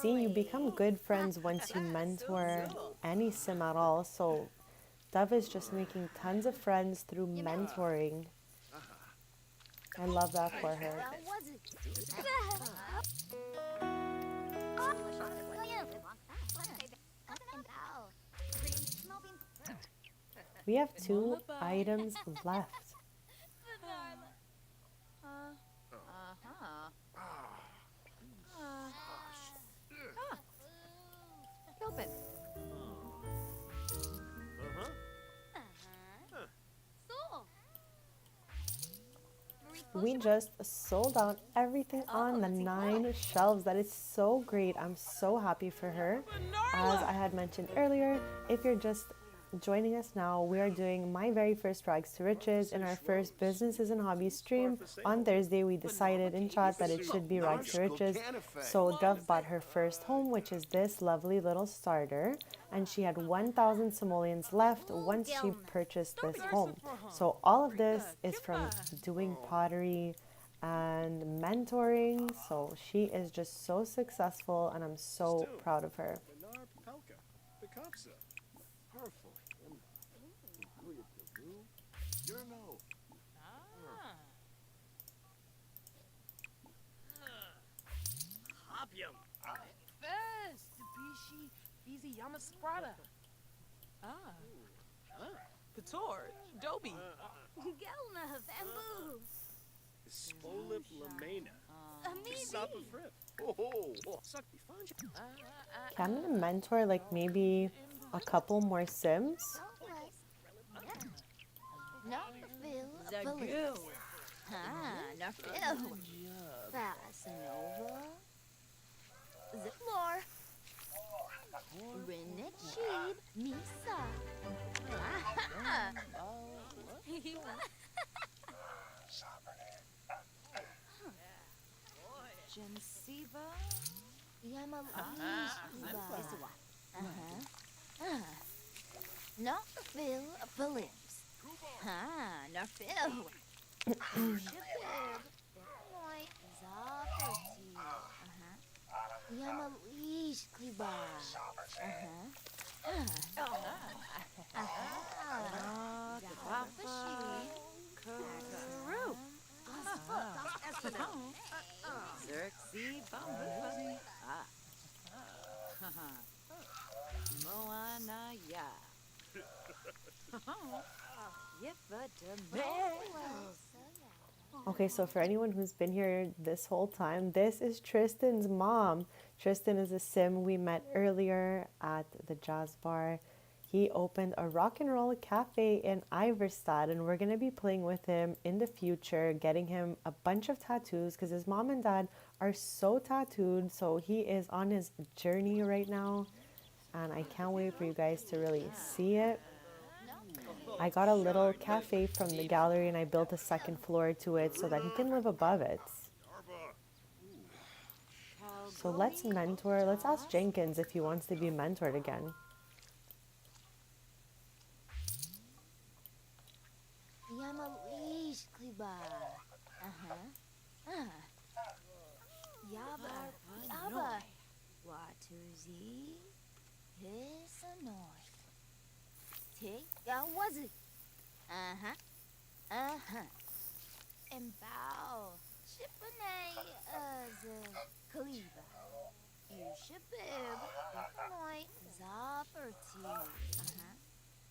See, you become good friends once you mentor any sim at all. So Dove is just making tons of friends through mentoring. I love that for her. We have 2 items left. Open. We just sold out everything on the 9 shelves. That is so great. I'm so happy for her. As I had mentioned earlier, if you're just joining us now, we are doing my very first Rags to Riches in our first Businesses and Hobbies stream. On Thursday, we decided in chat that it should be Rags to Riches. So Dove bought her first home, which is this lovely little starter. And she had 1,000 simoleons left once she purchased this home. So all of this is from doing pottery and mentoring. So she is just so successful and I'm so proud of her. Fest, Bishi, Easy Yamasprada. Pator, Dobie. Gelna, Bamboo. Spolip Lamena. Amibi. Sapa Frip. Oh, suck me fun. Can I mentor like maybe a couple more Sims? Zagoo. Narfil. Fasanova. Ziplor. Rinnet Sheed. Misa. Jensiva. Yamalish. Narfil Phillips. Narfil. Shabib. Zaferty. Yamalish Kliba. Aha. Wafashi. Kuru. Xerxes Bambu. Ah. Moana ya. Yipa de Okay, so for anyone who's been here this whole time, this is Tristan's mom. Tristan is a sim we met earlier at the jazz bar. He opened a rock and roll cafe in Iverstad, and we're going to be playing with him in the future, getting him a bunch of tattoos because his mom and dad are so tattooed. So he is on his journey right now, and I can't wait for you guys to really see it. I got a little cafe from the gallery and I built a second floor to it so that he can live above it. So let's mentor. Let's ask Jenkins if he wants to be mentored again. Yamalish Kliba. Yaba. Yaba. Watuzi. Hisanoy. Take. Was it? And bow. Shipane as a Kaliba. You shipib. Noi. Zaperti.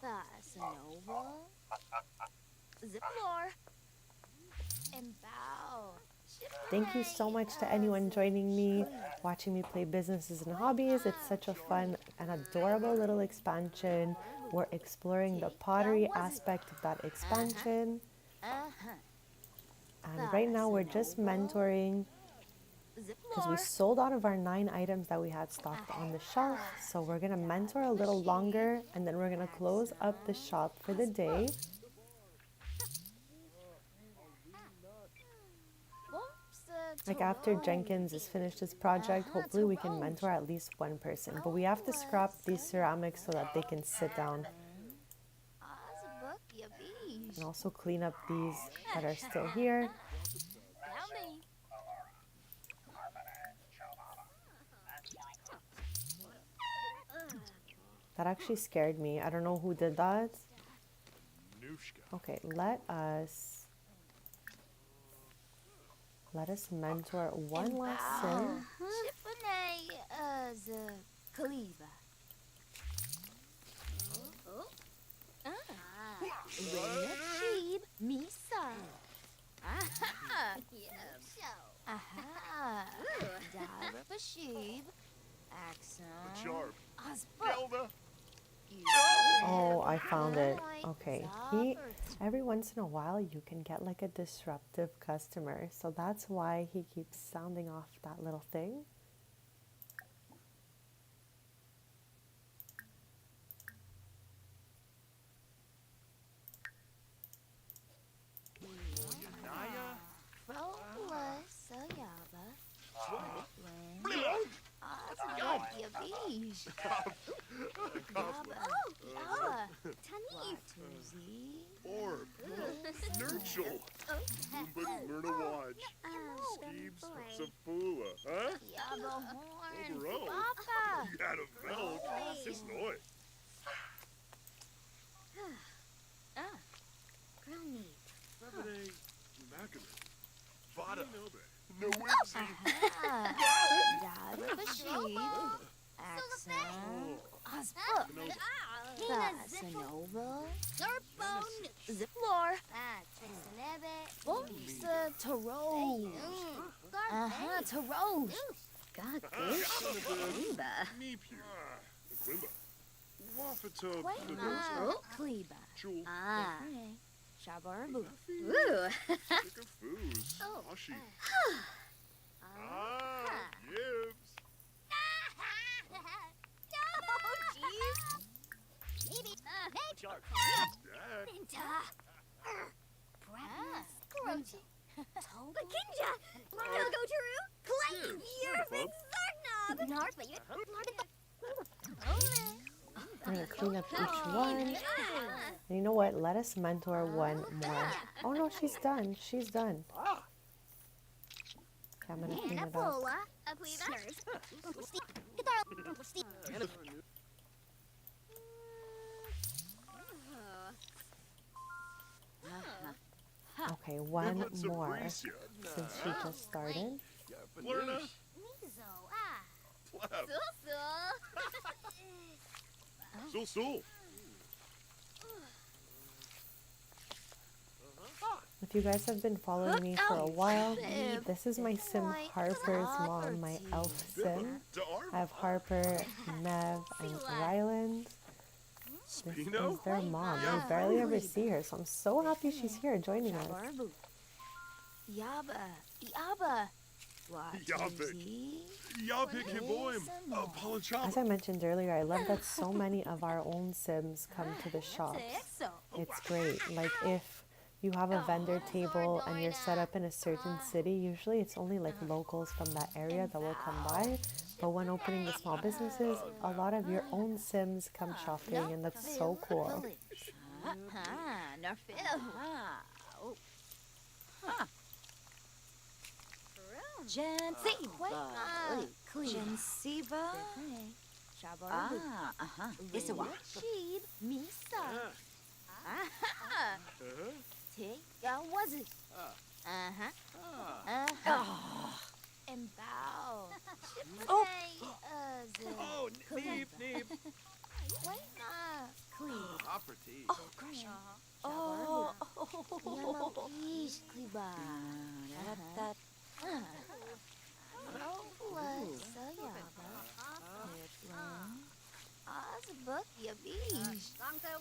Fasanova. Ziplor. And bow. Thank you so much to anyone joining me, watching me play Businesses and Hobbies. It's such a fun and adorable little expansion. We're exploring the pottery aspect of that expansion. And right now we're just mentoring because we sold out of our 9 items that we had stocked on the shelf. So we're going to mentor a little longer and then we're going to close up the shop for the day. Like after Jenkins has finished his project, hopefully we can mentor at least one person. But we have to scrap these ceramics so that they can sit down. And also clean up these that are still here. That actually scared me. I don't know who did that. Okay, let us mentor one last sim. Misa. Aha. Darabashib. Axon. Sharp. Osbrook. Gelda. Oh, I found it. Okay. Every once in a while you can get like a disruptive customer. So that's why he keeps sounding off that little thing. Orb. Nurchel. But Myrna Watch. Skeebs. Safula. Huh? Overall. Yada Velk. Sisnoy. Rabine. Maccaman. Vada. No whimsy. Darabashib. Axon. Osbrook. Fasanova. Ziplor. Bolsa Tarot. Tarot. Meepu. Quimba. Wafata. Kleba. Jewel. Shabarbu. Foos. Ashi. Gibbs. I'm going to clean up each one. And you know what? Let us mentor one more. Oh no, she's done. She's done. Okay, I'm going to clean it up. Okay, one Let's more appreciate. since she just started. Lorna. Mizo, ah. Pleb. Susu. Sul. If you guys have been following me for a while, this is my sim Harper's mom, my elf sim. I have Harper, Mev, and Ryland. This is their mom. We barely ever see her, so I'm so happy she's here joining us. Shabarbu. Yaba. Yaba. Yapik Hiboim. As I mentioned earlier, I love that so many of our own sims come to the shops. It's great. Like if you have a vendor table and you're set up in a certain city, usually it's only like locals from that area that will come by. But when opening the small businesses, a lot of your own sims come shopping, and that's so cool. Gensiba. Shabarbu. It's a what? Sheep. Misa. Was it? And bow. Oh. Oh, Neeb. Clean. Hopper tea. Oh. Yamapish kliba. That. Azbuk yabish. Longto.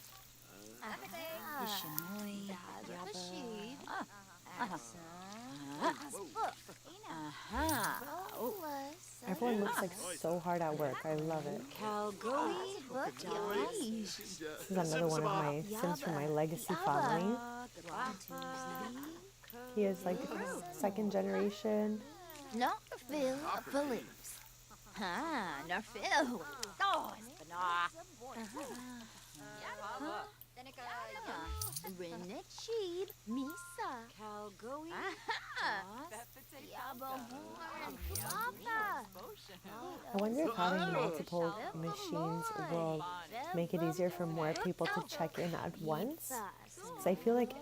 Everyone looks like so hard at work. I love it. This is another one of my sims from my legacy family. He is like second generation. No, Phil, Phillips. No, Phil. Oh, Rennet Sheep, Misa. Calgoe. I wonder if having multiple machines will make it easier for more people to check in at once. Because I feel like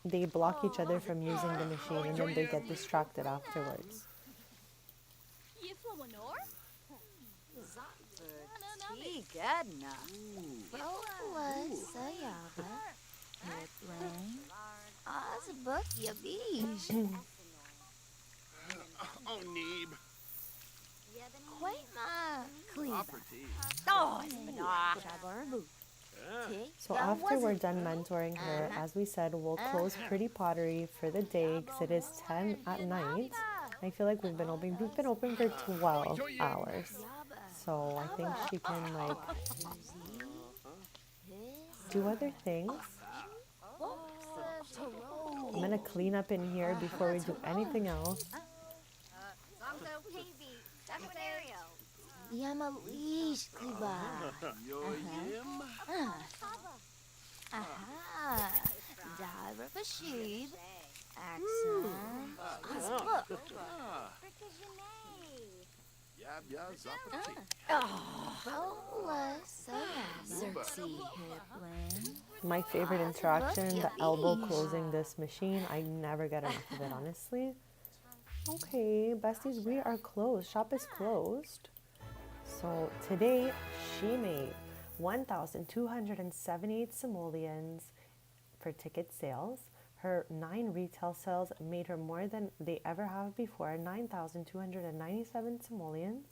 they block each other from using the machine and then they get distracted afterwards. Oh, Neeb. Hopper tea. So after we're done mentoring her, as we said, we'll close Pretty Pottery for the day because it is 10 at night. I feel like we've been open for 12 hours. So I think she can like do other things. I'm gonna clean up in here before we do anything else. Longto TV. Secretario. Yamalish kliba. Yo yim. Diver for sheep. Axon. Yab yab zappa tea. Xerxes Hipland. My favorite interaction, the elbow closing this machine. I never get enough of it, honestly. Okay, besties, we are closed. Shop is closed. So today she made 1,278 simoleons for ticket sales. Her 9 retail sales made her more than they ever have before, 9,297 simoleons.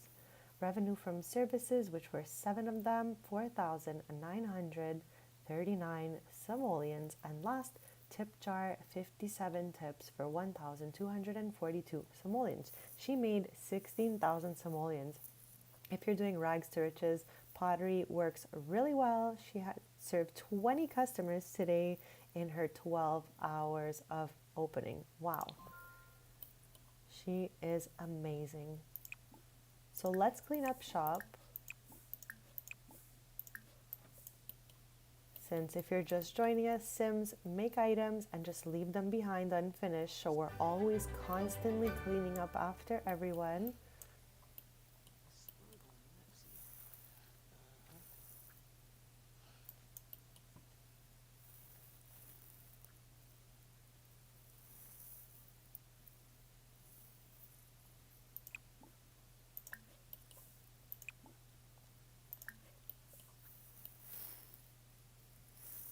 Revenue from services, which were 7 of them, 4,939 simoleons. And last, tip jar, 57 tips for 1,242 simoleons. She made 16,000 simoleons. If you're doing rags to riches, pottery works really well. She had served 20 customers today in her 12 hours of opening. Wow. She is amazing. So let's clean up shop. Since if you're just joining us, Sims make items and just leave them behind unfinished, so we're always constantly cleaning up after everyone.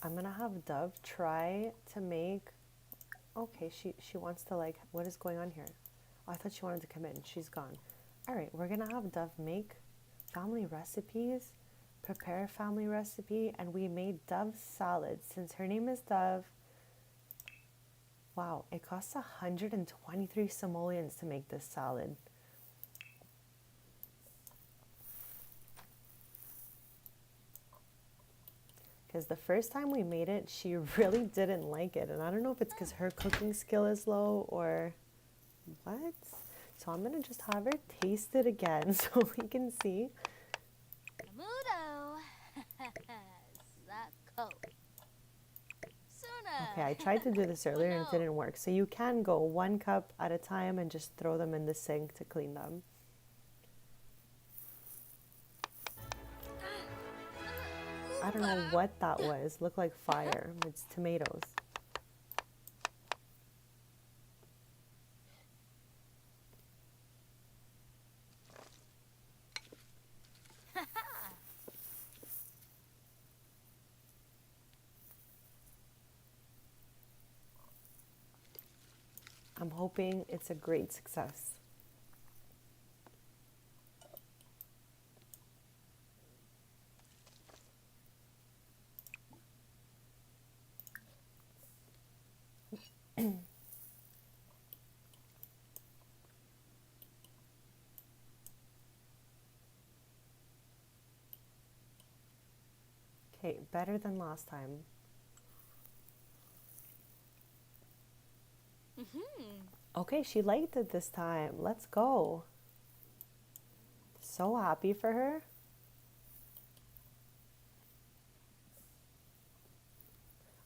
I'm gonna have Dove try to make, okay, she wants to like, what is going on here? Oh, I thought she wanted to come in. She's gone. All right, we're gonna have Dove make family recipes, prepare a family recipe, and we made Dove's salad. Since her name is Dove, wow, it costs 123 simoleons to make this salad. Because the first time we made it, she really didn't like it. And I don't know if it's because her cooking skill is low or what. So I'm going to just have her taste it again so we can see. Mudo. Sako. Suna. Okay, I tried to do this earlier and it didn't work. So you can go 1 cup at a time and just throw them in the sink to clean them. I don't know what that was. Looked like fire. It's tomatoes. I'm hoping it's a great success. Okay, better than last time. Okay, she liked it this time. Let's go. So happy for her.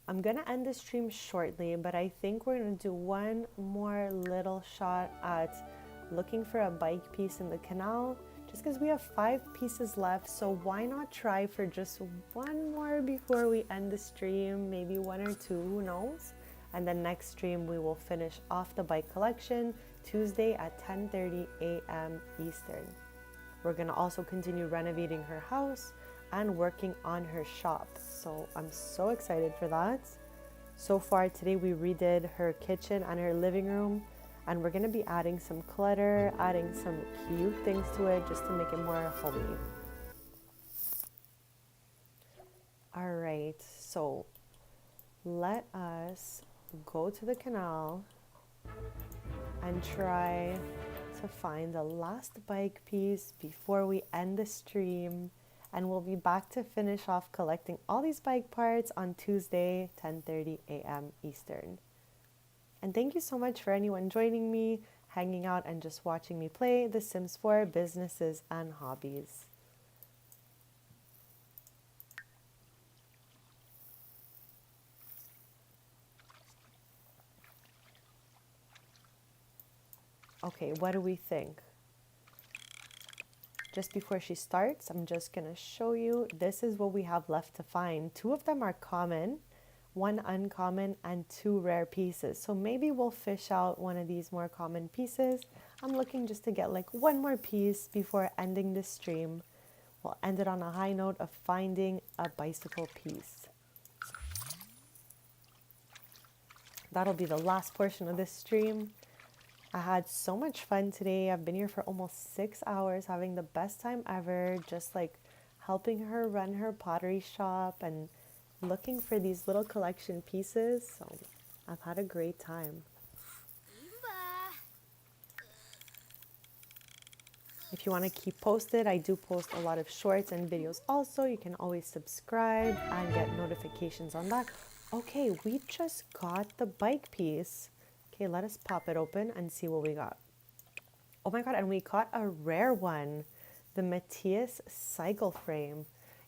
I'm gonna end the stream shortly, but I think we're gonna do one more little shot at looking for a bike piece in the canal, just because we have 5 pieces left. So why not try for just one more before we end the stream? Maybe 1 or 2, who knows? And then next stream we will finish off the bike collection Tuesday at 10:30 a.m. Eastern. We're gonna also continue renovating her house and working on her shop. So I'm so excited for that. So far today we redid her kitchen and her living room, and we're gonna be adding some clutter, adding some cute things to it just to make it more homey. All right, so let us go to the canal and try to find the last bike piece before we end the stream, and we'll be back to finish off collecting all these bike parts on Tuesday 10:30 a.m. Eastern. And thank you so much for anyone joining me, hanging out and just watching me play The Sims 4 Businesses and Hobbies. Okay, what do we think? Just before she starts, I'm just gonna show you, this is what we have left to find. 2 of them are common, 1 uncommon, and 2 rare pieces. So maybe we'll fish out one of these more common pieces. I'm looking just to get like 1 more piece before ending this stream. We'll end it on a high note of finding a bicycle piece. That'll be the last portion of this stream. I had so much fun today. I've been here for almost 6 hours, having the best time ever, just like helping her run her pottery shop and looking for these little collection pieces. So I've had a great time. If you want to keep posted, I do post a lot of shorts and videos also. You can always subscribe and get notifications on that. Okay, we just got the bike piece. Okay, let us pop it open and see what we got. Oh my god, and we got a rare one. The Matthias cycle frame.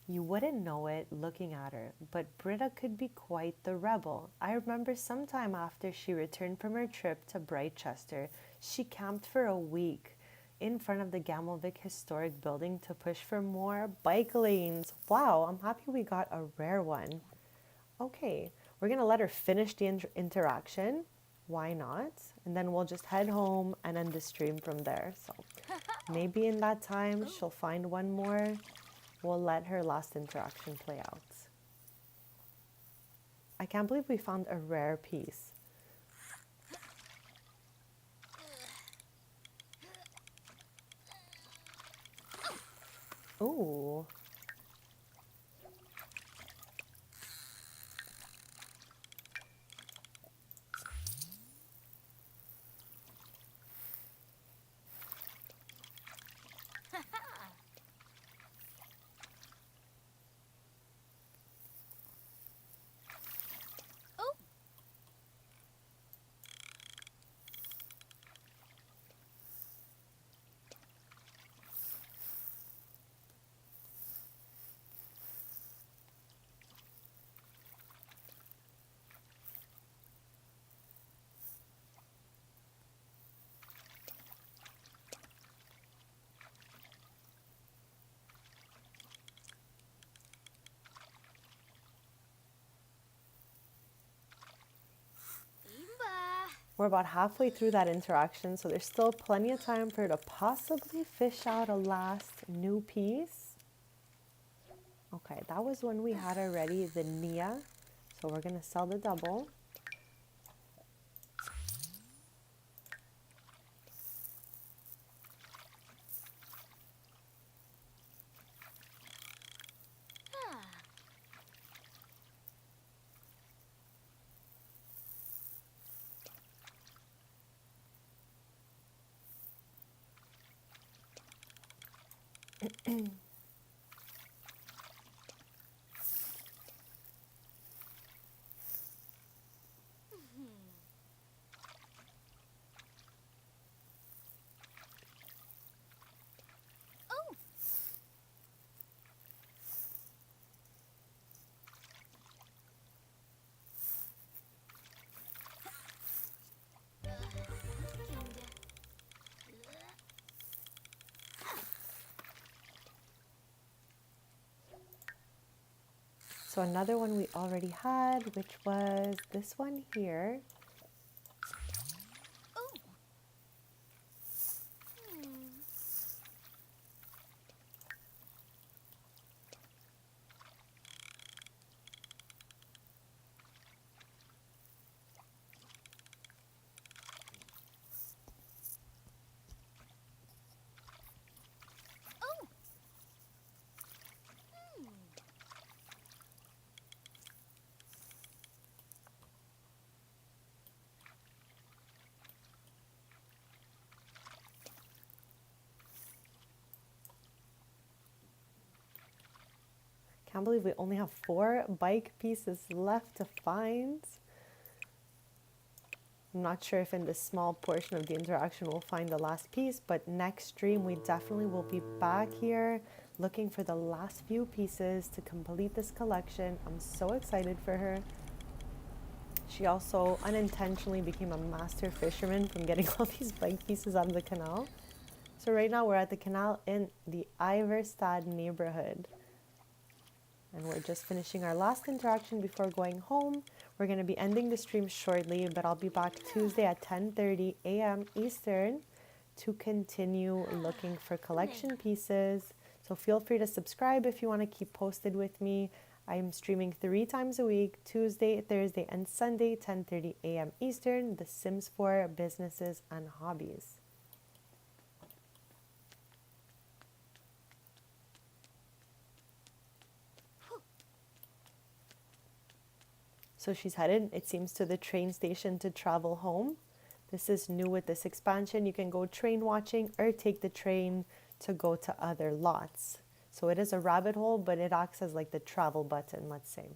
You wouldn't know it looking at her, but Britta could be quite the rebel. I remember sometime after she returned from her trip to Brightchester, she camped for a week in front of the Gamelvik Historic Building to push for more bike lanes. Wow, I'm happy we got a rare one. Okay, we're gonna let her finish the interaction. Why not? And then we'll just head home and end the stream from there. So maybe in that time she'll find one more. We'll let her last interaction play out. I can't believe we found a rare piece. Ooh. We're about halfway through that interaction, so there's still plenty of time for her to possibly fish out a last new piece. Okay, that was when we had already the Nia, so we're gonna sell the double. So another one we already had, which was this one here. Can't believe we only have 4 bike pieces left to find. I'm not sure if in this small portion of the interaction we'll find the last piece, but next stream we definitely will be back here looking for the last few pieces to complete this collection. I'm so excited for her. She also unintentionally became a master fisherman from getting all these bike pieces out of the canal. So right now we're at the canal in the Iverstad neighborhood. And we're just finishing our last interaction before going home. We're going to be ending the stream shortly, but I'll be back Tuesday at 10:30 a.m. Eastern to continue looking for collection pieces. So feel free to subscribe if you want to keep posted with me. I'm streaming 3 times a week, Tuesday, Thursday, and Sunday, 10:30 a.m. Eastern, The Sims 4 Businesses and Hobbies. So she's headed, it seems, to the train station to travel home. This is new with this expansion. You can go train watching or take the train to go to other lots. So it is a rabbit hole, but it acts as like the travel button, let's say.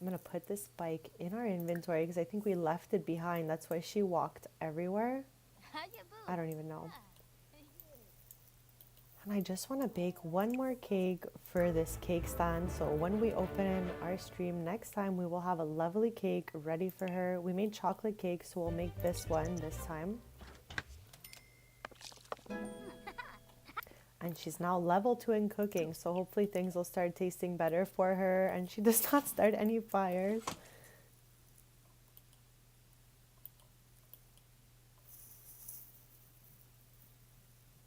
I'm going to put this bike in our inventory because I think we left it behind. That's why she walked everywhere. I don't even know. And I just want to bake one more cake for this cake stand. So when we open our stream next time, we will have a lovely cake ready for her. We made chocolate cake, so we'll make this one this time. And she's now level 2 in cooking, so hopefully things will start tasting better for her and she does not start any fires.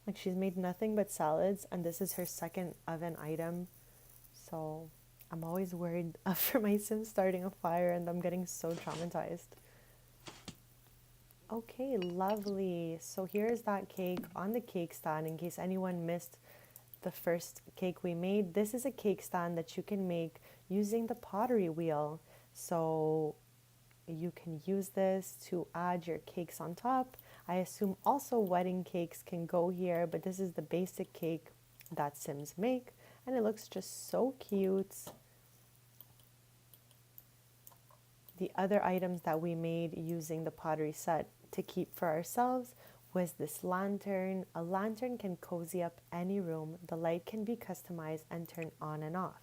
Like, she's made nothing but salads, and this is her second oven item. So I'm always worried for my Sims starting a fire and I'm getting so traumatized. Okay, lovely. So here's that cake on the cake stand in case anyone missed the first cake we made. This is a cake stand that you can make using the pottery wheel. So you can use this to add your cakes on top. I assume also wedding cakes can go here, but this is the basic cake that Sims make, and it looks just so cute. The other items that we made using the pottery set to keep for ourselves was this lantern. A lantern can cozy up any room. The light can be customized and turned on and off.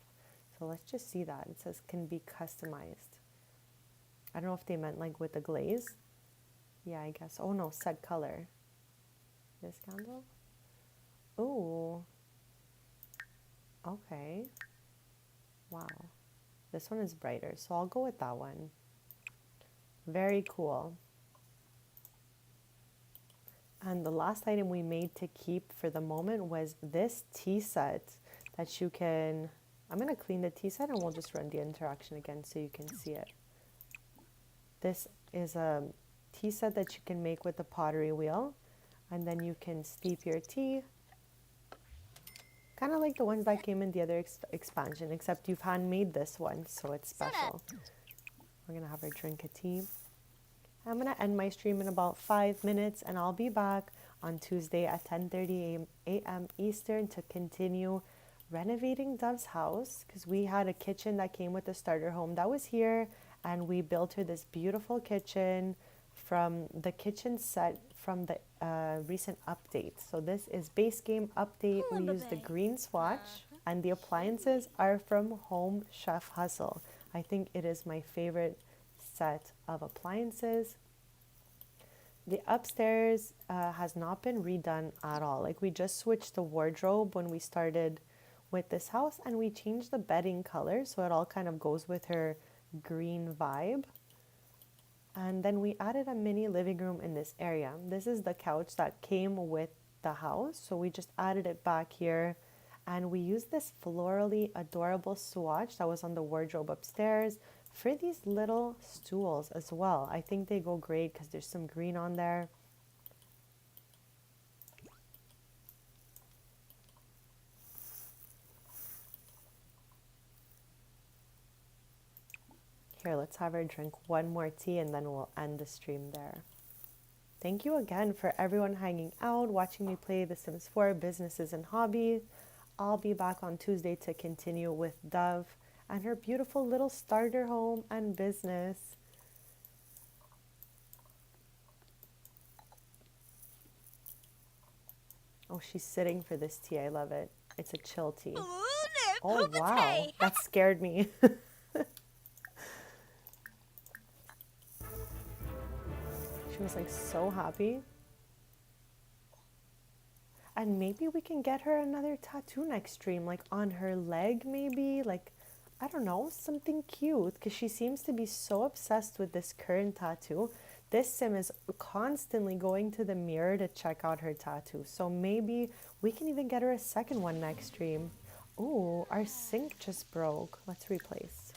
So let's just see that. It says can be customized. I don't know if they meant like with the glaze. Yeah, I guess. Oh no, set color. This candle? Ooh. Okay. Wow. This one is brighter, so I'll go with that one. Very cool. And the last item we made to keep for the moment was this tea set that you can... I'm going to clean the tea set and we'll just run the interaction again so you can see it. This is a tea set that you can make with the pottery wheel, and then you can steep your tea. Kind of like the ones that came in the other expansion, except you've handmade this one, so it's special. We're going to have her drink a tea. I'm going to end my stream in about 5 minutes, and I'll be back on Tuesday at 10:30 a.m. Eastern to continue renovating Dove's house, because we had a kitchen that came with the starter home that was here, and we built her this beautiful kitchen from the kitchen set from the recent update. So this is base game update. We use the green swatch, and the appliances are from Home Chef Hustle. I think it is my favorite set of appliances. The upstairs has not been redone at all. Like, we just switched the wardrobe when we started with this house, and we changed the bedding color so it all kind of goes with her green vibe. And then we added a mini living room in this area. This is the couch that came with the house, so we just added it back here. And we used this florally adorable swatch that was on the wardrobe upstairs for these little stools as well. I think they go great because there's some green on there. Here, let's have her drink one more tea and then we'll end the stream there. Thank you again for everyone hanging out, watching me play The Sims 4 Businesses and Hobbies. I'll be back on Tuesday to continue with Dove and her beautiful little starter home and business. Oh, she's sitting for this tea. I love it. It's a chill tea. Oh, wow. That scared me. She was like so happy. And maybe we can get her another tattoo next stream, like on her leg maybe, like, I don't know, something cute, because she seems to be so obsessed with this current tattoo. This Sim is constantly going to the mirror to check out her tattoo, so maybe we can even get her a second one next stream. Ooh, our sink just broke. Let's replace.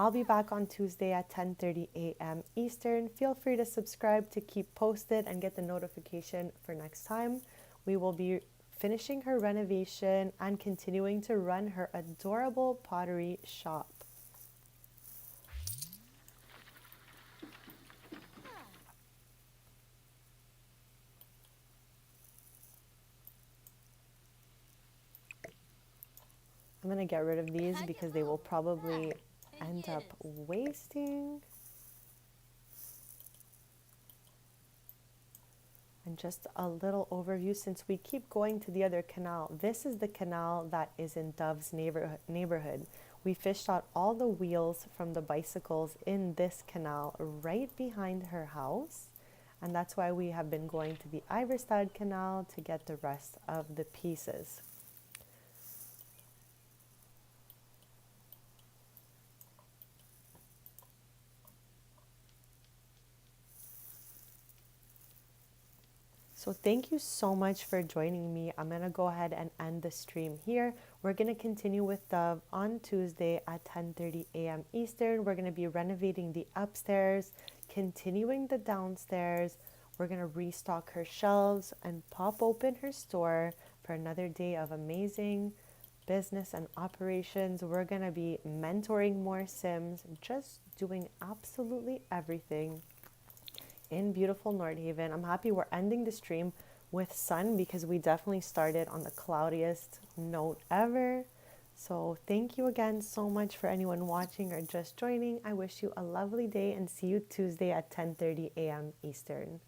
I'll be back on Tuesday at 10:30 a.m. Eastern. Feel free to subscribe to keep posted and get the notification for next time. We will be finishing her renovation and continuing to run her adorable pottery shop. I'm going to get rid of these because they will probably end up wasting. And just a little overview, since we keep going to the other canal, this is the canal that is in Dove's neighborhood. We fished out all the wheels from the bicycles in this canal right behind her house. And that's why we have been going to the Iverstad Canal to get the rest of the pieces. So thank you so much for joining me. I'm going to go ahead and end the stream here. We're going to continue with Dove on Tuesday at 10:30 a.m. Eastern. We're going to be renovating the upstairs, continuing the downstairs. We're going to restock her shelves and pop open her store for another day of amazing business and operations. We're going to be mentoring more Sims, just doing absolutely everything in beautiful Nordhaven. I'm happy we're ending the stream with sun because we definitely started on the cloudiest note ever. So thank you again so much for anyone watching or just joining. I wish you a lovely day and see you Tuesday at 10:30 a.m. Eastern.